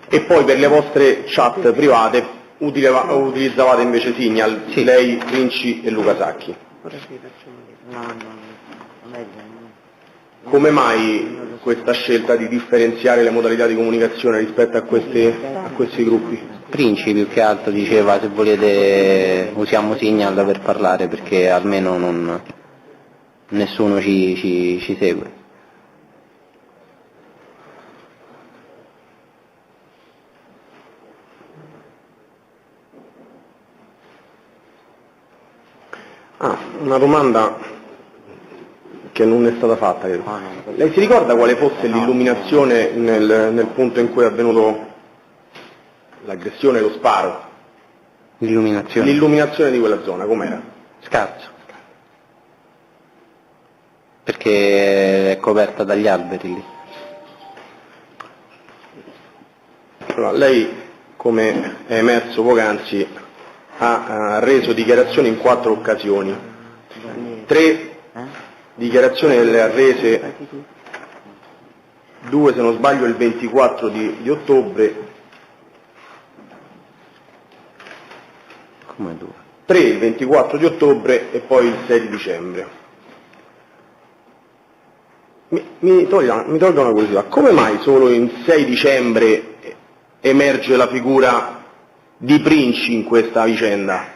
E poi per le vostre chat private utilizzavate invece Signal, sì. Lei, Princi e Luca Sacchi. Come mai questa scelta di differenziare le modalità di comunicazione rispetto a questi gruppi? Princi più che altro diceva se volete usiamo Signal per parlare perché almeno nessuno ci segue. Una domanda che non è stata fatta. Lei si ricorda quale fosse l'illuminazione nel punto in cui è avvenuto l'aggressione e lo sparo? L'illuminazione di quella zona, com'era? Scarso. Perché è coperta dagli alberi lì. Allora, lei, come è emerso poc'anzi, ha reso dichiarazioni in 4 occasioni. 3 dichiarazioni le ha rese, 2 se non sbaglio il 24 di ottobre, come 2? 3 il 24 di ottobre e poi il 6 di dicembre. Mi tolga una curiosità, come mai solo il 6 dicembre emerge la figura di Princi in questa vicenda?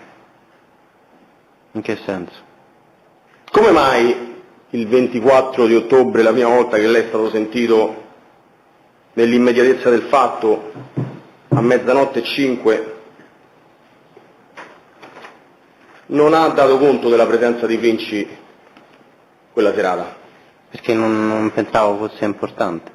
In che senso? Come mai il 24 di ottobre, la prima volta che lei è stato sentito nell'immediatezza del fatto, a 00:05, non ha dato conto della presenza di Princi quella serata? Perché non pensavo fosse importante.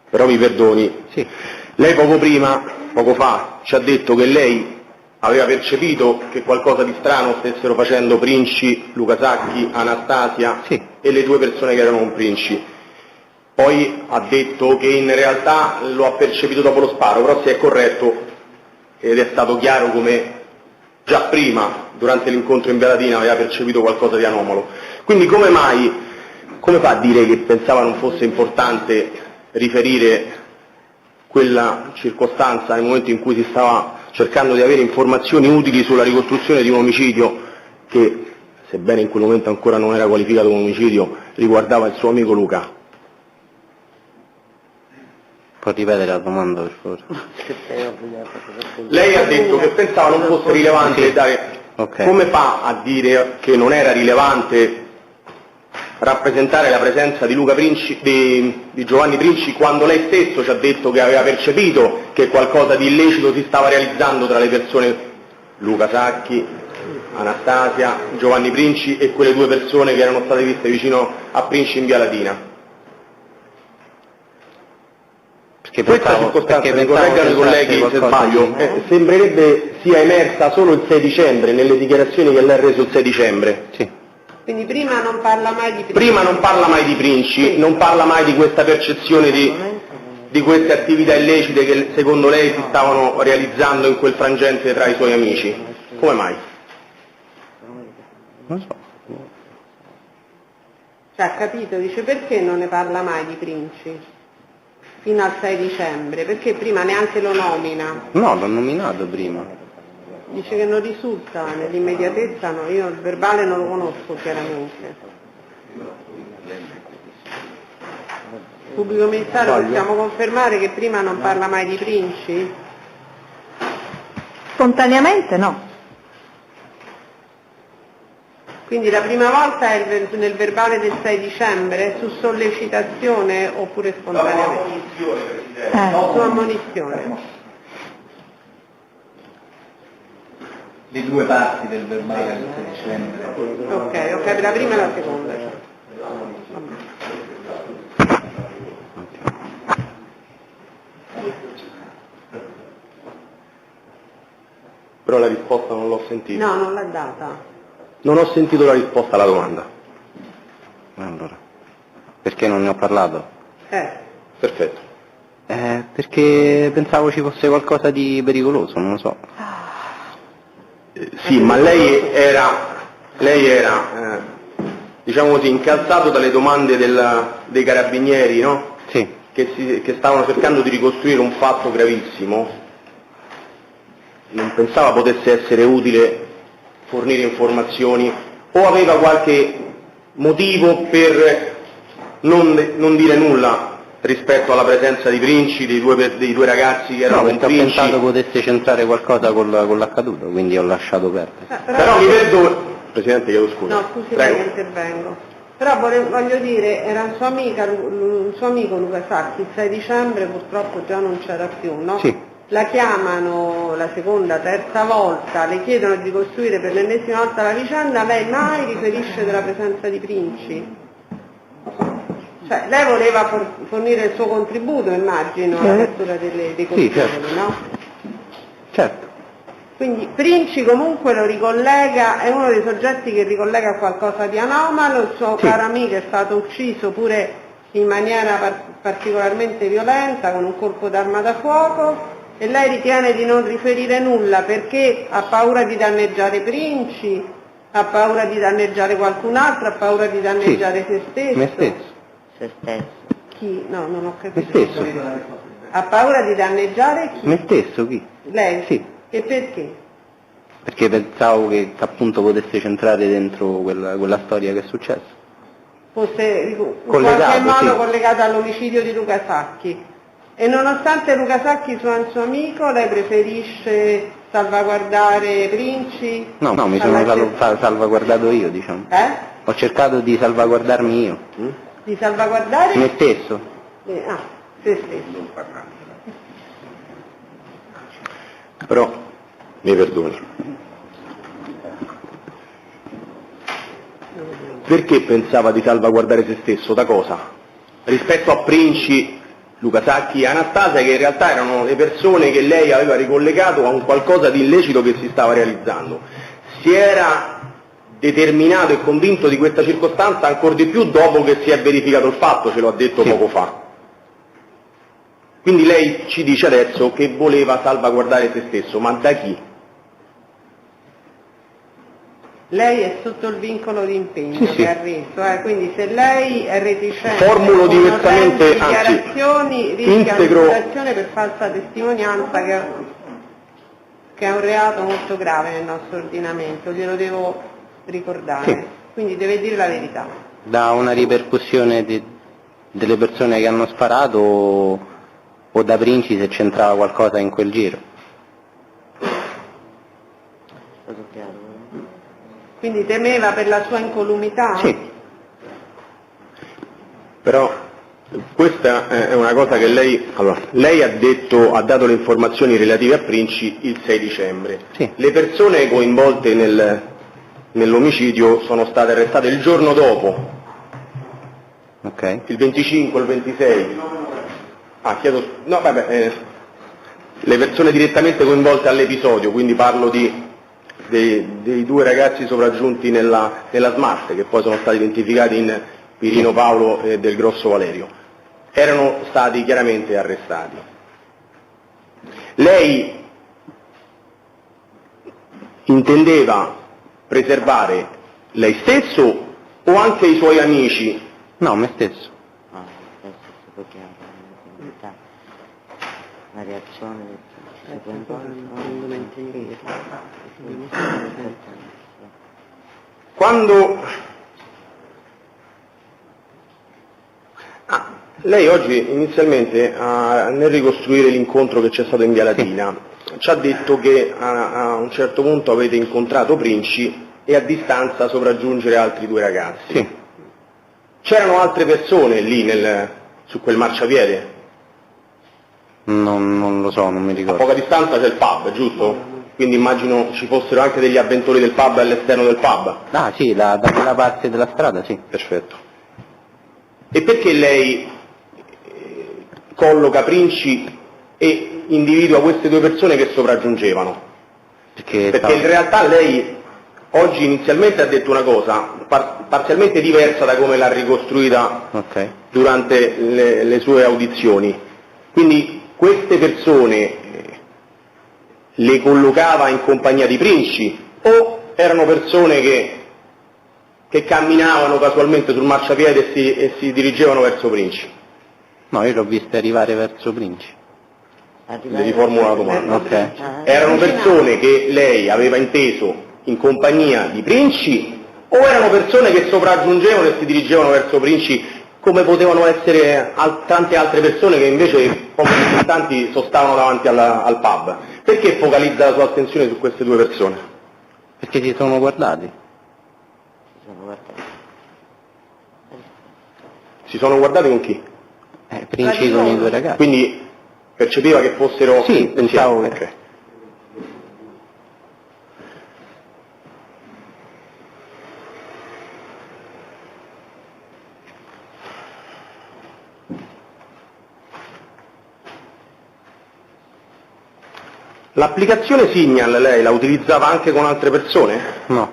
Però mi perdoni, sì. Lei poco fa, ci ha detto che lei aveva percepito che qualcosa di strano stessero facendo Princi, Luca Sacchi, Anastasia, sì. E le 2 persone che erano con Princi. Poi ha detto che in realtà lo ha percepito dopo lo sparo, però si è corretto ed è stato chiaro come già prima, durante l'incontro in Via Latina, aveva percepito qualcosa di anomalo. Quindi come fa a dire che pensava non fosse importante riferire quella circostanza nel momento in cui si stava cercando di avere informazioni utili sulla ricostruzione di un omicidio che sebbene in quel momento ancora non era qualificato come omicidio, riguardava il suo amico Luca. Può ripetere la domanda, per favore? Lei ha detto che pensava non fosse rilevante dare... Okay. Come fa a dire che non era rilevante rappresentare la presenza di Luca Princi, di Giovanni Princi, quando lei stesso ci ha detto che aveva percepito che qualcosa di illecito si stava realizzando tra le persone Luca Sacchi, Anastasia, Giovanni Princi e quelle 2 persone che erano state viste vicino a Princi in via Latina? Questa circostanza, mi correggano i colleghi se sbaglio, sembrerebbe sia emersa solo il 6 dicembre, nelle dichiarazioni che lei ha reso il 6 dicembre. Sì. Quindi prima non parla mai di Princi. Prima non parla mai di Princi, sì. Non parla mai di questa percezione di queste attività illecite che secondo lei si stavano realizzando in quel frangente tra i suoi amici. Come mai? Non so. Cioè, ha capito, dice perché non ne parla mai di Princi? Fino al 6 dicembre, perché prima neanche lo nomina? No, l'ho nominato prima. Dice che non risulta nell'immediatezza, no, io il verbale non lo conosco chiaramente. Pubblico ministero, possiamo confermare che prima non parla mai di Princi? Spontaneamente no. Quindi la prima volta è nel verbale del 6 dicembre, su sollecitazione oppure spontaneamente? Su ammonizione. Le 2 parti del verbale del 6 dicembre. Ok, per la prima e la seconda. Però la risposta non l'ho sentita. No, non l'ha data. Non ho sentito la risposta alla domanda. Allora, perché non ne ho parlato? Perfetto. Perché pensavo ci fosse qualcosa di pericoloso, non lo so. Sì, ma lei era diciamo così, incalzato dalle domande dei carabinieri, no? Sì. Che stavano cercando di ricostruire un fatto gravissimo. Non pensava potesse essere utile fornire informazioni, o aveva qualche motivo per non dire nulla rispetto alla presenza di Princi, dei due ragazzi che erano con Princi? Ho pensato potesse centrare qualcosa con l'accaduto, quindi ho lasciato perdere. Però mi perdo... Presidente, chiedo scusa. No, scusi, che intervengo. Però voglio dire, era un suo amico Luca Sacchi, il 6 dicembre purtroppo già non c'era più, no? Sì. La chiamano la seconda, terza volta, le chiedono di ricostruire per l'ennesima volta la vicenda, lei mai riferisce della presenza di Princi? Cioè, lei voleva fornire il suo contributo, immagino, alla lettura dei colpevoli, certo. No? Certo. Quindi Princi comunque lo ricollega, è uno dei soggetti che ricollega a qualcosa di anomalo, il suo caro amico è stato ucciso pure in maniera particolarmente violenta, con un colpo d'arma da fuoco, e lei ritiene di non riferire nulla perché ha paura di danneggiare Princi, ha paura di danneggiare qualcun altro, ha paura di danneggiare se stesso. Me stesso. Se stesso. Chi? No, non ho capito. Me stesso. Ha paura di danneggiare chi? Me stesso, chi? Lei? Sì. E perché? Perché pensavo che appunto potesse centrare dentro quella storia che è successa. Fosse in qualche modo collegato all'omicidio di Luca Sacchi. E nonostante Luca Sacchi sia un suo amico, lei preferisce salvaguardare Princi? No, mi sono salvaguardato io, diciamo. Ho cercato di salvaguardarmi io. Di salvaguardare? Me stesso. Se stesso. Però, mi perdoni. Perché pensava di salvaguardare se stesso? Da cosa? Rispetto a Princi, Luca Sacchi e Anastasia, che in realtà erano le persone che lei aveva ricollegato a un qualcosa di illecito che si stava realizzando. Si era determinato e convinto di questa circostanza ancor di più dopo che si è verificato il fatto, ce lo ha detto poco fa. Quindi lei ci dice adesso che voleva salvaguardare se stesso, ma da chi? Lei è sotto il vincolo di impegno che ha reso, quindi se lei è reticente formulo diversamente, dichiarazioni, rischia un'imputazione per falsa testimonianza che è un reato molto grave nel nostro ordinamento, glielo devo ricordare, sì. Quindi deve dire la verità. Da una ripercussione delle persone che hanno sparato o da Princi se c'entrava qualcosa in quel giro. Quindi temeva per la sua incolumità? Sì. Però questa è una cosa che lei ha dato le informazioni relative a Princi il 6 dicembre. Sì. Le persone coinvolte nell'omicidio sono state arrestate il giorno dopo, Okay. il 25, il 26. Le persone direttamente coinvolte all'episodio, quindi parlo dei due ragazzi sopraggiunti nella Smart, che poi sono stati identificati in Pirino Paolo e Del Grosso Valerio, erano stati chiaramente arrestati. Lei intendeva preservare lei stesso o anche i suoi amici? No, me stesso. La reazione Quando lei oggi inizialmente nel ricostruire l'incontro che c'è stato in Via Latina ci ha detto che a un certo punto avete incontrato Princi e a distanza sopraggiungere altri due ragazzi. Sì. C'erano altre persone lì su quel marciapiede? Non lo so, non mi A ricordo. poca distanza c'è il pub, giusto? Quindi immagino ci fossero anche degli avventori del pub all'esterno del pub. Ah sì, da quella parte della strada, sì. Perfetto. E perché lei colloca Princi e individua queste due persone che sopraggiungevano? Perché in realtà lei oggi inizialmente ha detto una cosa parzialmente diversa da come l'ha ricostruita durante le sue audizioni. Quindi queste persone le collocava in compagnia di Princi o erano persone che camminavano casualmente sul marciapiede e si dirigevano verso Princi? No, io l'ho vista arrivare verso Princi. Le riformulo la domanda. Erano persone che lei aveva inteso in compagnia di Princi o erano persone che sopraggiungevano e si dirigevano verso Princi, come potevano essere tante altre persone che invece pochi istanti sostavano davanti al pub? Perché focalizza la sua attenzione su queste due persone? Perché si sono guardati. Si sono guardati con chi? Princi con i due ragazzi. Quindi percepiva che fossero... Sì, pensavo... Okay. L'applicazione Signal lei la utilizzava anche con altre persone? No.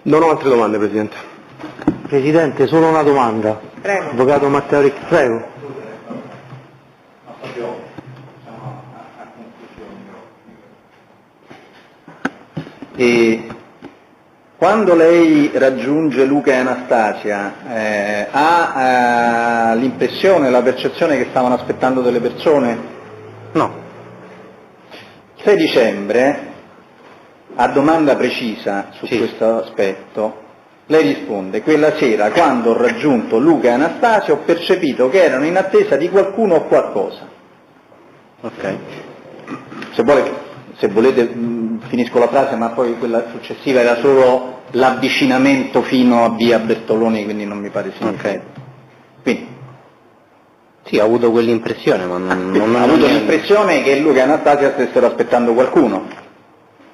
Non ho altre domande, Presidente. Presidente, solo una domanda. Prego. Avvocato Matteo Ricci, prego. E quando lei raggiunge Luca e Anastasia, ha l'impressione, la percezione che stavano aspettando delle persone? No. 6 dicembre, a domanda precisa su questo aspetto, lei risponde: quella sera, quando ho raggiunto Luca e Anastasia, ho percepito che erano in attesa di qualcuno o qualcosa. Ok. Se volete finisco la frase, ma poi quella successiva era solo l'avvicinamento fino a via Bertoloni, quindi non mi pare significativo. Quindi sì, ho avuto quell'impressione, ma non ha avuto l'impressione che Luca e Anastasia stessero aspettando qualcuno.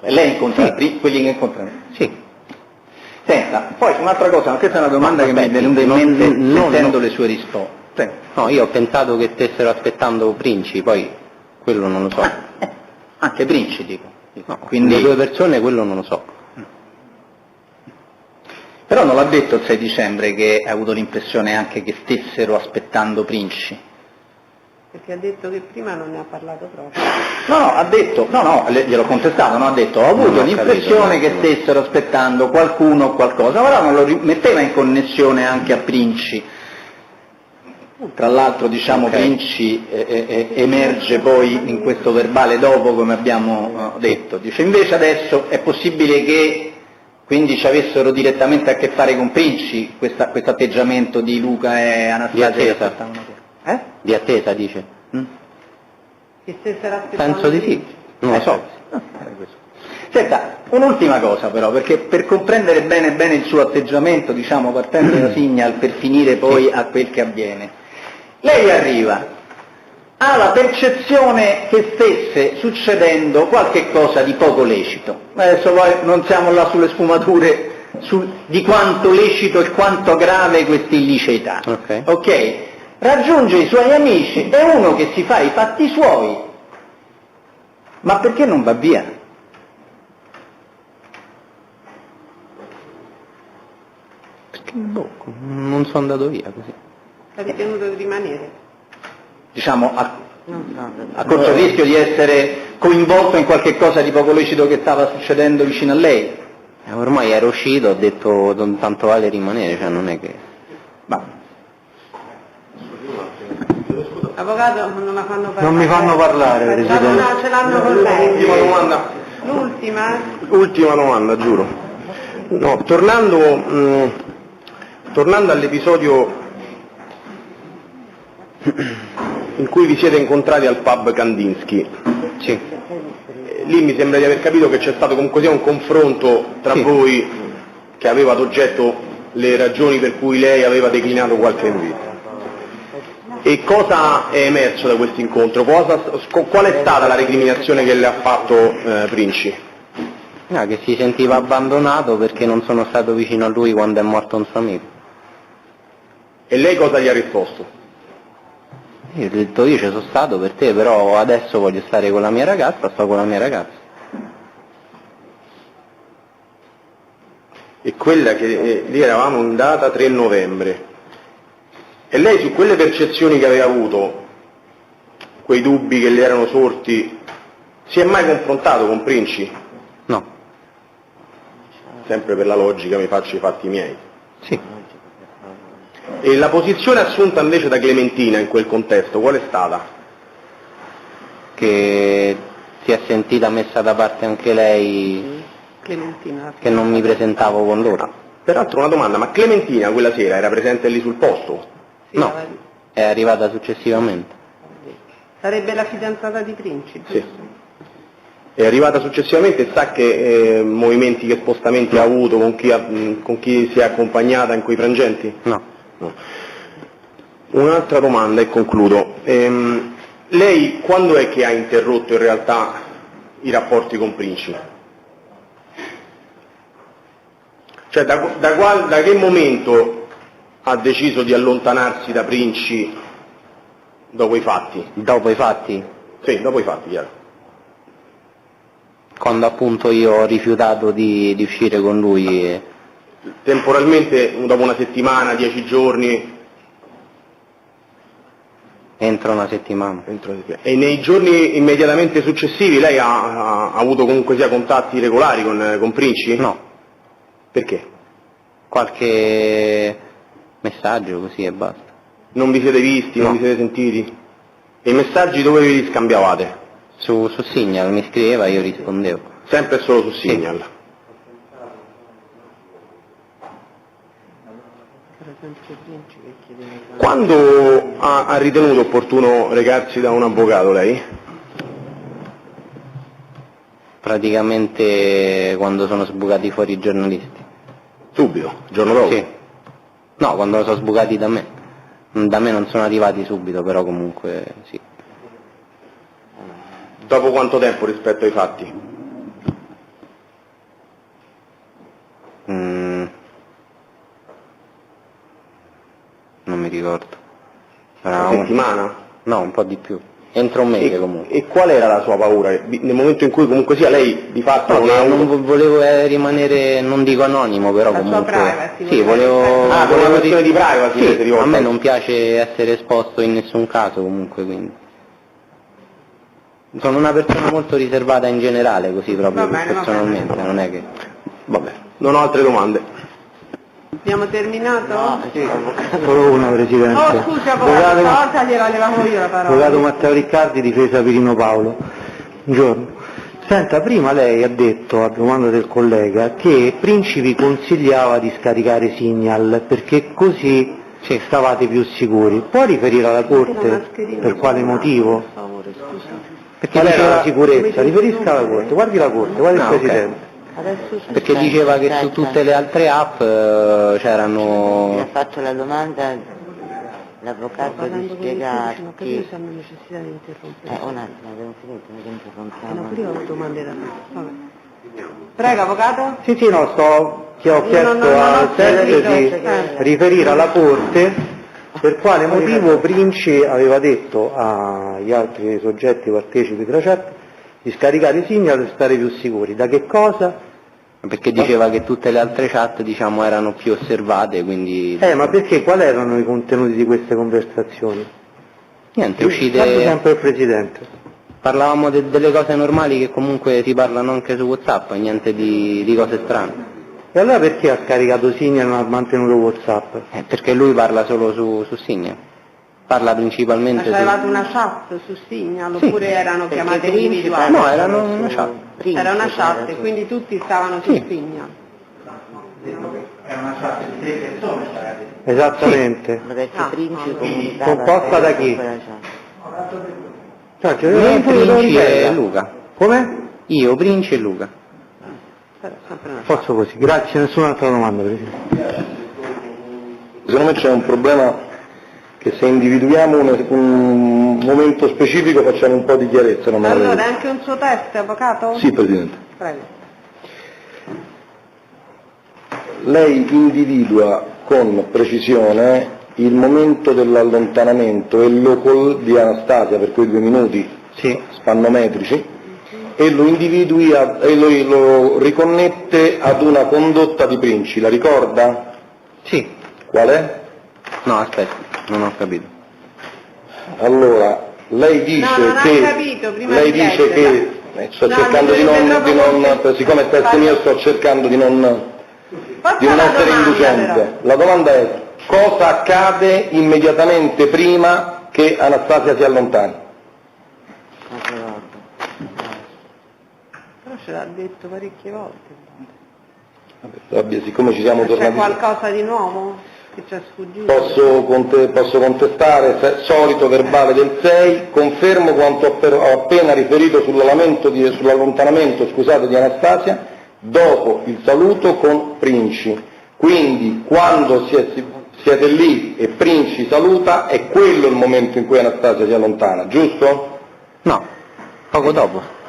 Lei incontra quelli che incontrano? Sì. Senta, poi un'altra cosa, ma questa è una domanda che mi è venuta in mente sentendo le sue risposte. No, io ho pensato che stessero aspettando Princi, poi quello non lo so. Anche Princi, dico. No, quindi le due persone quello non lo so. Però non l'ha detto il 6 dicembre che ha avuto l'impressione anche che stessero aspettando Princi? Perché ha detto che prima non ne ha parlato proprio. Ha detto, gliel'ho contestato, ha detto ho avuto l'impressione che stessero aspettando qualcuno o qualcosa, ora non lo metteva in connessione anche a Princi. Tra l'altro Princi emerge poi in questo verbale dopo, come abbiamo detto. Dice invece adesso è possibile che quindi ci avessero direttamente a che fare con Princi questo atteggiamento di Luca e Anastasia? Di attesa. Di attesa, dice. Che stessero aspettando? Penso di sì, non lo so. Senta, un'ultima cosa però, perché per comprendere bene il suo atteggiamento, partendo da Signal per finire poi a quel che avviene, lei arriva, ha la percezione che stesse succedendo qualche cosa di poco lecito. Adesso poi non siamo là sulle sfumature di quanto lecito e quanto grave questa illiceità. Ok? Raggiunge i suoi amici, è uno che si fa i fatti suoi, ma perché non va via? Perché non sono andato via così. Ha ritenuto di rimanere? A corso rischio di essere coinvolto in qualche cosa di poco lecito che stava succedendo vicino a lei? Ormai ero uscito, ho detto tanto vale rimanere, non è che... Avvocato, non la fanno parlare. Non mi fanno parlare, Presidente. No, ce l'hanno con lei. Ultima domanda. L'ultima? Ultima domanda, giuro. No, tornando all'episodio in cui vi siete incontrati al pub Kandinsky. Sì. Lì mi sembra di aver capito che c'è stato comunque sia un confronto tra voi che aveva ad oggetto le ragioni per cui lei aveva declinato qualche invito. E cosa è emerso da questo incontro? Qual è stata la recriminazione che le ha fatto Princi? Che si sentiva abbandonato perché non sono stato vicino a lui quando è morto un suo amico. E lei cosa gli ha risposto? Io ho detto io ci sono stato per te, però adesso voglio stare con la mia ragazza, sto con la mia ragazza. E quella che lì eravamo in data 3 novembre. E lei su quelle percezioni che aveva avuto, quei dubbi che le erano sorti, si è mai confrontato con Princi? No. Sempre per la logica mi faccio i fatti miei. Sì. E la posizione assunta invece da Clementina in quel contesto, qual è stata? Che si è sentita messa da parte anche lei, Clementina. che non mi presentavo con loro. Peraltro una domanda, ma Clementina quella sera era presente lì sul posto? No, è arrivata successivamente. Sarebbe la fidanzata di Princi, giusto? Sì. È arrivata successivamente e sa che movimenti, che spostamenti ha avuto, con chi si è accompagnata in quei frangenti? No. Un'altra domanda e concludo. Lei quando è che ha interrotto in realtà i rapporti con Princi? Cioè da che momento ha deciso di allontanarsi da Princi dopo i fatti? Dopo i fatti? Sì, dopo i fatti, chiaro. Quando appunto io ho rifiutato di uscire con lui. Temporalmente, dopo una settimana, 10 giorni? Entro una settimana. E nei giorni immediatamente successivi lei ha avuto comunque sia contatti regolari con Princi? No. Perché? Qualche messaggio così e basta. Non vi siete visti, no. Non vi siete sentiti? E i messaggi dove vi scambiavate? Su Signal, mi scriveva e io rispondevo. Sempre e solo su Signal? Sì. Quando ha ritenuto opportuno recarsi da un avvocato lei? Praticamente quando sono sbucati fuori i giornalisti. Subito? Il giorno dopo? Sì. No, quando sono sbucati da me. Da me non sono arrivati subito, però comunque sì. Dopo quanto tempo rispetto ai fatti? Non mi ricordo. Una settimana? No, un po' di più. Entro un mese comunque. E qual era la sua paura? Nel momento in cui comunque sia lei di fatto non volevo rimanere, non dico anonimo, però comunque. Sua privacy, sì, volevo. Per una questione di privacy. Sì, a me non piace essere esposto in nessun caso comunque, quindi. Sono una persona molto riservata in generale, così proprio personalmente, non è che. Vabbè, non ho altre domande. Abbiamo terminato? No, sì, solo una, Presidente. Oh, scusa, avvocato, stavolta gliela levavo io la parola. Avvocato Matteo Riccardi, difesa Pirino Paolo. Buongiorno. Senta, prima lei ha detto, a domanda del collega, che Principi consigliava di scaricare Signal perché così stavate più sicuri. Può riferire alla Corte per quale motivo? Perché diceva la sicurezza, riferisca alla Corte, guardi la Corte, guardi il Presidente. Perché diceva che su tutte le altre app c'erano... Mi ha fatto la domanda l'avvocato di spiegarti... Non capisco se hanno necessità di interrompere. un attimo, abbiamo finito, non interrompiamo. No, prima ho domande da fare. Prego, avvocato? Sì, no, ho chiesto al Sette di riferire alla Corte per quale motivo Princi aveva detto agli altri soggetti partecipi della chat di scaricare Signal per stare più sicuri. Da che cosa? Perché diceva che tutte le altre chat, diciamo, erano più osservate, quindi... Ma perché? Quali erano i contenuti di queste conversazioni? Niente, uscite... Guardi sempre il Presidente. Parlavamo delle cose normali che comunque si parlano anche su WhatsApp, niente di cose strane. E allora perché ha scaricato Signal e non ha mantenuto WhatsApp? Perché lui parla solo su Signal. Parla principalmente Ma c'avevate una chat su Signal oppure erano chiamate individuali? No, erano una chat. Era una chat e quindi tutti stavano su Signal. È una chat di 3 persone, Esattamente. Composta da chi? Princi e Luca. Come? Io, Princi e Luca. Posso così, grazie, nessun'altra domanda, Presidente. Secondo me c'è un problema che se individuiamo un momento specifico facciamo un po' di chiarezza. Allora, anche un suo test, avvocato? Sì, Presidente. Prego. Lei individua con precisione il momento dell'allontanamento e lo di Anastasia per quei 2 minuti spannometrici e lo individua e lo riconnette ad una condotta di Princi, la ricorda? Sì. Qual è? No, aspetta, non ho capito. Allora, lei dice lei dice che sto cercando di non siccome è test mio sto cercando di non essere inducente. La domanda è: cosa accade immediatamente prima che Anastasia si allontani? Però ce l'ha detto parecchie volte. Vabbè, siccome ci siamo tornati... C'è qualcosa di nuovo che ci è sfuggito? Posso contestare, solito verbale del 6, confermo quanto ho appena riferito sull'allontanamento di Anastasia dopo il saluto con Princi. Quindi quando siete lì e Princi saluta è quello il momento in cui Anastasia si allontana, giusto? No, poco dopo.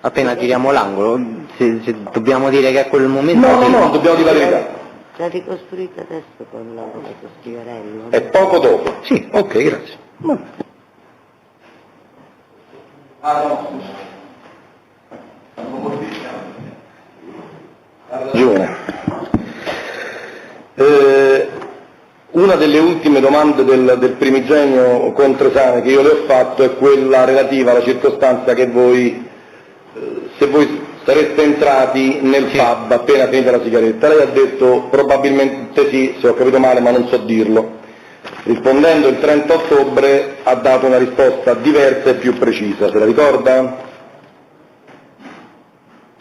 Appena tiriamo l'angolo, se dobbiamo dire che è quel momento... No, dobbiamo dire la verità. L'ha ricostruita adesso con l'avvocato Schivarello. È poco dopo? Sì. Ok, grazie. Ha ragione. Una delle ultime domande del primigenio Contresane che io le ho fatto è quella relativa alla circostanza che voi, se voi sareste entrati nel pub appena finita la sigaretta. Lei ha detto probabilmente sì, se ho capito male, ma non so dirlo. Rispondendo il 30 ottobre ha dato una risposta diversa e più precisa, se la ricorda?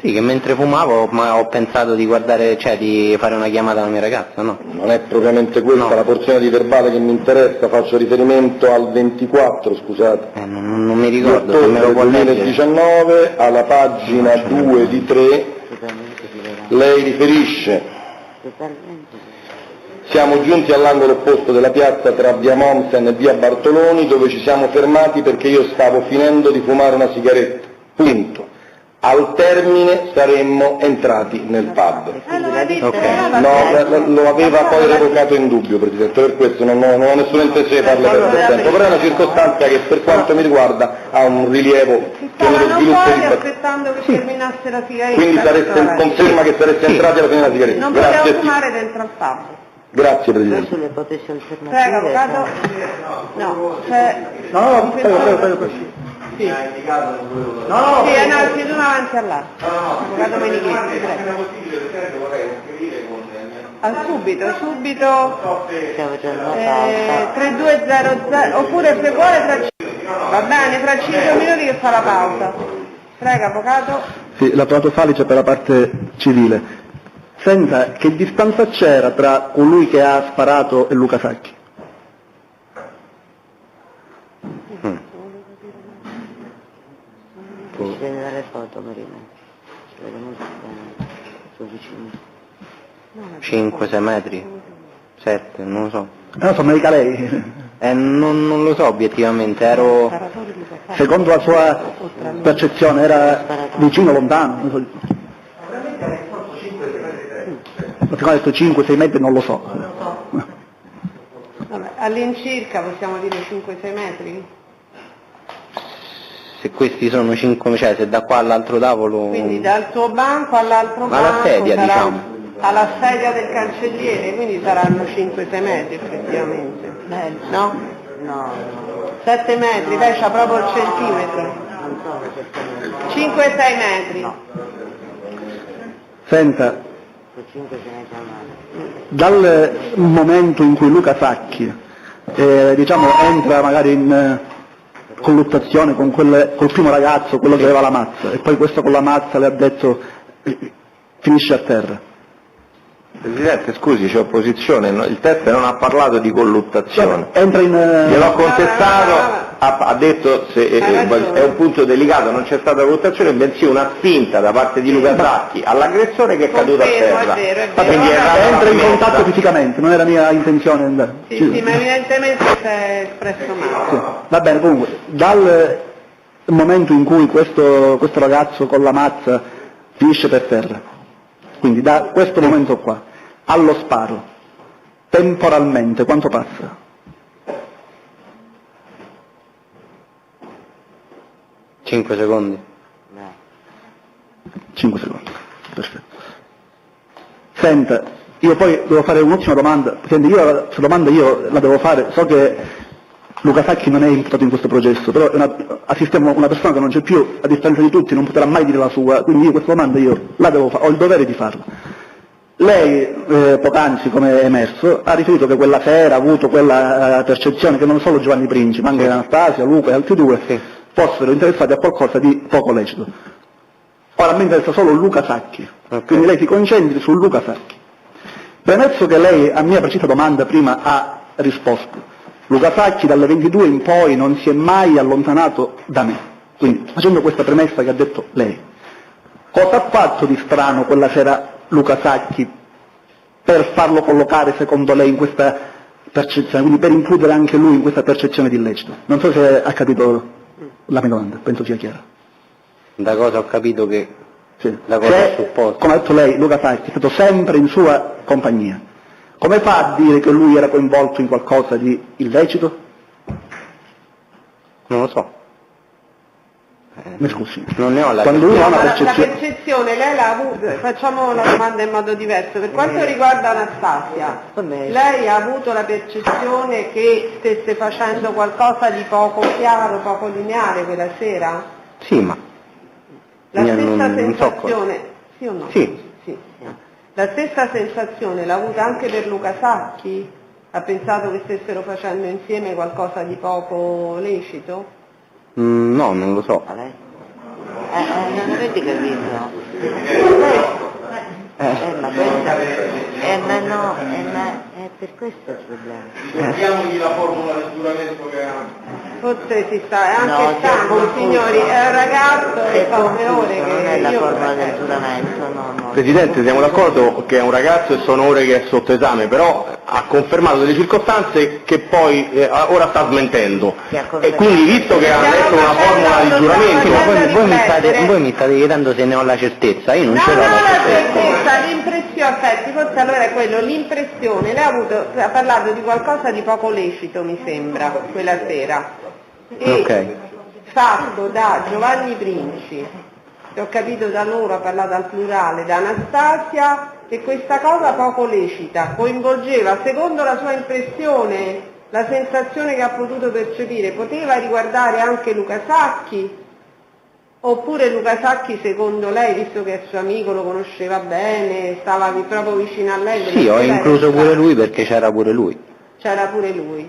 Sì, che mentre fumavo ho pensato di guardare, di fare una chiamata alla mia ragazza, no? Non è propriamente questa la porzione di verbale che mi interessa, faccio riferimento al 24, scusate. Non mi ricordo, se me lo può leggere. 2019, alla pagina 2 di 3, lei riferisce: siamo giunti all'angolo opposto della piazza tra via Mommsen e via Bartoloni, dove ci siamo fermati perché io stavo finendo di fumare una sigaretta. Punto. Al termine saremmo entrati nel pub. No, lo aveva poi revocato in dubbio, Presidente, per questo non ho nessuna intenzione di farle perdere tempo, però è una circostanza che per quanto mi riguarda ha un rilievo che nello sviluppo di... aspettando che terminasse la sigaretta. Quindi conferma che sareste entrati alla fine della sigaretta. Non potevo fumare dentro al pub. Grazie Presidente. Sulle ipotesi alternative. Prego, avvocato. No, prego. Sì. No, sì, seduto avanti all'altro. Avvocato Menichetti, prego. subito 3200, oppure se vuole va bene, fra 5 minuti che fa la pausa. Prego, avvocato. Sì, l'avvocato Falice per la parte civile. Senta, che distanza c'era tra colui che ha sparato e Luca Sacchi? Si vede dalle foto, Marina. Si vede molto bene, suo vicino. 5-6 metri? 7, non lo so. Non so, me dica lei. Non lo so obiettivamente, ero... Secondo la sua percezione era vicino o lontano? Non so. Perché ha detto 5-6 metri, non lo so. Vabbè, all'incirca possiamo dire 5-6 metri? Se questi sono 5, cioè se da qua all'altro tavolo... Quindi dal tuo banco all'altro banco... alla sedia, diciamo. Alla sedia del cancelliere, quindi saranno 5-6 metri effettivamente. No? No. 7 metri, lei c'ha proprio il centimetro. 5-6 metri. Senta, dal momento in cui Luca Sacchi entra magari in colluttazione con col primo ragazzo, quello che aveva la mazza, e poi questo con la mazza le ha detto finisce a terra. Presidente, scusi, c'è opposizione, il test non ha parlato di colluttazione. Entra in... Gliel'ho contestato, ha detto è un punto delicato, non c'è stata colluttazione, bensì una spinta da parte di Luca Sacchi all'aggressore che è caduto a terra. È vero. Entra in contatto fisicamente, non era mia intenzione andare. Sì, ma evidentemente si è espresso male. Sì. Va bene, comunque, dal momento in cui questo ragazzo con la mazza finisce per terra, quindi da questo momento qua allo sparo, temporalmente quanto passa? Cinque secondi. 5 secondi, perfetto. Senta, io poi devo fare un'ultima domanda, Presidente, io questa domanda la devo fare, so che Luca Sacchi non è imputato in questo processo, però assistiamo a una persona che non c'è più, a distanza di tutti, non potrà mai dire la sua, quindi io questa domanda la devo fare, ho il dovere di farla. Lei, poc'anzi, come è emerso, ha riferito che quella sera ha avuto quella percezione che non solo Giovanni Princi, ma anche Anastasia, Luca e altri due fossero interessati a qualcosa di poco lecito. Ora mi interessa solo Luca Sacchi, quindi lei si concentri su Luca Sacchi. Premesso che lei a mia precisa domanda prima ha risposto, Luca Sacchi dalle 22 in poi non si è mai allontanato da me, quindi facendo questa premessa che ha detto lei, cosa ha fatto di strano quella sera Luca Sacchi per farlo collocare secondo lei in questa percezione, quindi per includere anche lui in questa percezione di illecito? Non so se ha capito la mia domanda, penso sia chiara. Da cosa ho capito che... Sì. Da cosa ho supposto? Come ha detto lei, Luca Sacchi è stato sempre in sua compagnia. Come fa a dire che lui era coinvolto in qualcosa di illecito? Non lo so. Mi scusi. Non ne ho la Quando uno ha una La percezione... percezione lei l'ha avuta, facciamo la domanda in modo diverso. Per quanto riguarda Anastasia, lei ha avuto la percezione che stesse facendo qualcosa di poco chiaro, poco lineare quella sera? Sì, ma... La stessa non sensazione, so sì o no? Sì. La stessa sensazione l'ha avuta anche per Luca Sacchi? Ha pensato che stessero facendo insieme qualcosa di poco lecito? No, non lo so. Non avete capito? Ma per questo è il problema. Diamogli la formula del giuramento che ha. Forse si sta, è anche stanco, signori, è un ragazzo e fa 9 ore che... Non è la formula del giuramento, no. Presidente, siamo d'accordo che è un ragazzo e sono ore che è sotto esame, però ha confermato delle circostanze che poi ora sta smentendo. E quindi, visto che ha letto una formula di giuramento... Voi mi state chiedendo se ne ho la certezza, io non ce l'ho la certezza. L'impressione, aspetti, forse allora è quello, l'impressione, lei ha parlato di qualcosa di poco lecito, mi sembra, quella sera. E fatto da Giovanni Princi, che ho capito da loro, ha parlato al plurale, da Anastasia, che questa cosa poco lecita coinvolgeva, secondo la sua impressione, la sensazione che ha potuto percepire, poteva riguardare anche Luca Sacchi? Oppure Luca Sacchi, secondo lei, visto che è suo amico, lo conosceva bene, stava proprio vicino a lei? Sì, ho incluso pure lui perché c'era pure lui. C'era pure lui.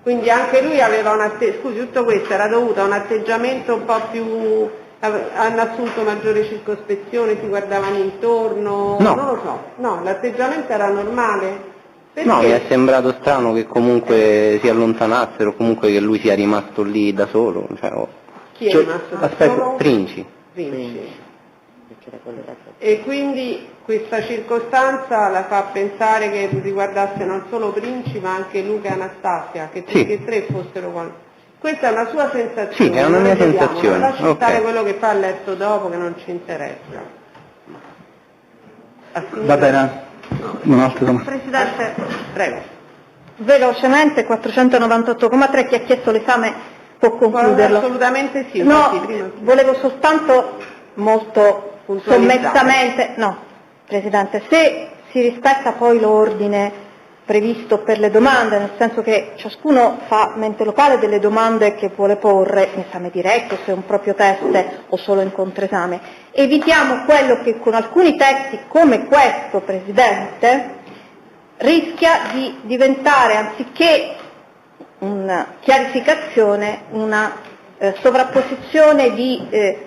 Quindi anche lui aveva scusi, tutto questo era dovuto a un atteggiamento un po' più... hanno assunto maggiore circospezione, si guardavano intorno? No. Non lo so. No, l'atteggiamento era normale? Perché? No, mi è sembrato strano che comunque si allontanassero, comunque che lui sia rimasto lì da solo. Chi è rimasto da solo? Princi. E quindi questa circostanza la fa pensare che riguardasse non solo Princi ma anche Luca e Anastasia, che tutti e tre fossero Questa è una sua sensazione. Sì, è una mia sensazione. Non lasci stare quello che fa a letto dopo, che non ci interessa. Va bene. Un'altra domanda. Presidente, prego. Velocemente, 498,3, chi ha chiesto l'esame può concluderlo. Assolutamente sì. No, volevo soltanto molto sommessamente, no, Presidente, se si rispetta poi l'ordine previsto per le domande, nel senso che ciascuno fa mente locale delle domande che vuole porre in esame diretto, se è un proprio test o solo in controesame. Evitiamo quello che con alcuni testi come questo, Presidente, rischia di diventare, anziché una chiarificazione, una sovrapposizione di...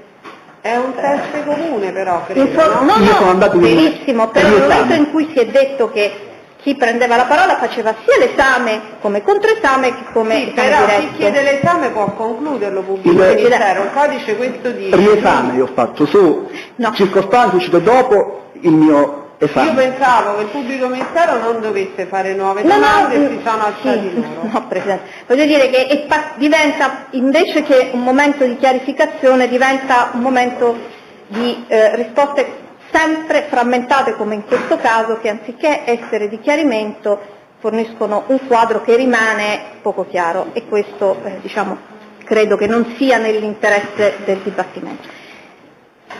È un test comune però, credo, benissimo, però nel momento in cui si è detto che chi prendeva la parola faceva sia l'esame come controesame che come esame però diretto. Chi chiede l'esame può concluderlo pubblicamente, il codice questo dice. Riesame io ho fatto su circostanze uscite dopo il mio esame. Io pensavo che il pubblico ministero non dovesse fare nuove domande e si sono alzati loro. No, Presidente, voglio dire che diventa, invece che un momento di chiarificazione, diventa un momento di risposte sempre frammentate come in questo caso, che anziché essere di chiarimento forniscono un quadro che rimane poco chiaro, e questo credo che non sia nell'interesse del dibattimento.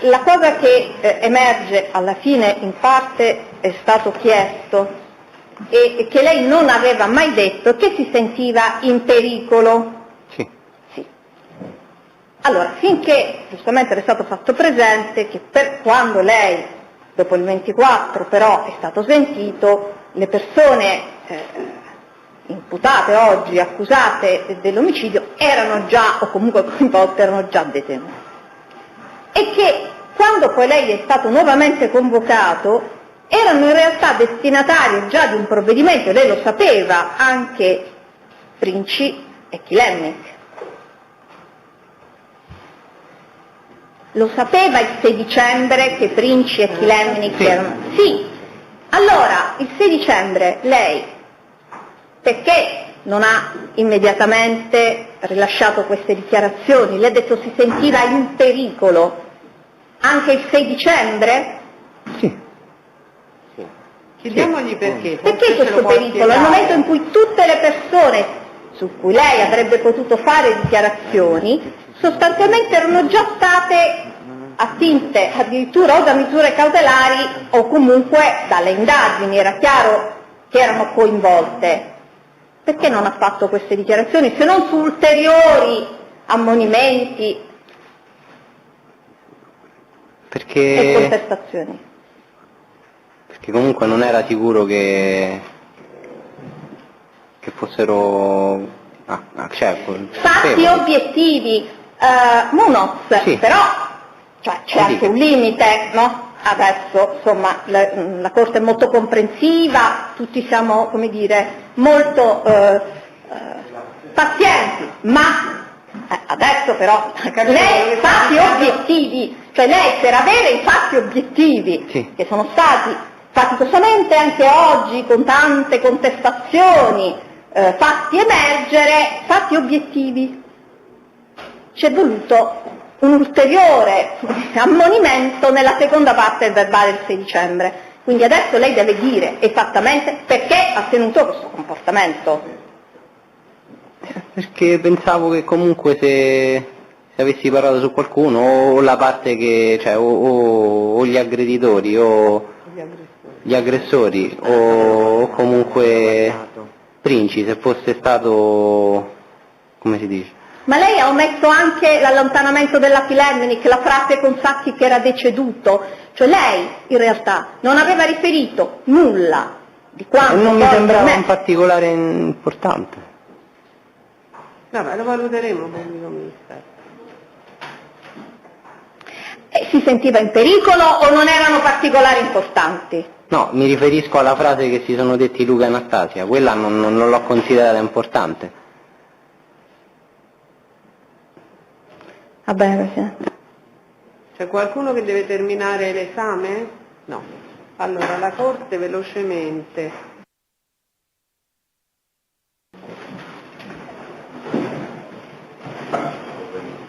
La cosa che emerge alla fine, in parte è stato chiesto e che lei non aveva mai detto, che si sentiva in pericolo. Sì. Allora, finché giustamente è stato fatto presente che per quando lei, dopo il 24 però, è stato sentito, le persone imputate oggi, accusate dell'omicidio, erano già, o comunque coinvolte, erano già detenute. E che quando poi lei è stato nuovamente convocato, erano in realtà destinatari già di un provvedimento, lei lo sapeva, anche Princi e Kilemnik. Lo sapeva il 6 dicembre che Princi e Kilemnik erano... Sì. Allora, il 6 dicembre lei, perché non ha immediatamente rilasciato queste dichiarazioni? Lei ha detto si sentiva in pericolo anche il 6 dicembre? Sì. Chiediamogli perché. Perché questo pericolo? Nel momento in cui tutte le persone su cui lei avrebbe potuto fare dichiarazioni sostanzialmente erano già state attinte addirittura o da misure cautelari o comunque dalle indagini, era chiaro che erano coinvolte. Perché non ha fatto queste dichiarazioni, se non su ulteriori ammonimenti e contestazioni? Perché comunque non era sicuro che fossero fatti obiettivi, Munoz, sì. Però c'è anche un limite, no? Adesso insomma la Corte è molto comprensiva, tutti siamo, come dire, molto pazienti, ma adesso però lei fatti obiettivi, cioè lei per avere i fatti obiettivi che sono stati faticosamente anche oggi con tante contestazioni fatti emergere, fatti obiettivi, c'è voluto un ulteriore ammonimento nella seconda parte del verbale del 6 dicembre. Quindi adesso lei deve dire esattamente perché ha tenuto questo comportamento. Perché pensavo che comunque se avessi parlato su qualcuno, o la parte che, o gli aggreditori, o gli aggressori, o comunque Princi, se fosse stato, come si dice? Ma lei ha omesso anche l'allontanamento della Filemnic, la frase con Sacchi che era deceduto, cioè lei in realtà non aveva riferito nulla di quanto... Non mi sembrava un particolare importante. Vabbè, lo valuteremo, pubblico ministero. Si sentiva in pericolo o non erano particolari importanti? No, mi riferisco alla frase che si sono detti Luca e Anastasia, quella non l'ho considerata importante. Va bene, Presidente. C'è qualcuno che deve terminare l'esame? No. Allora, la Corte velocemente.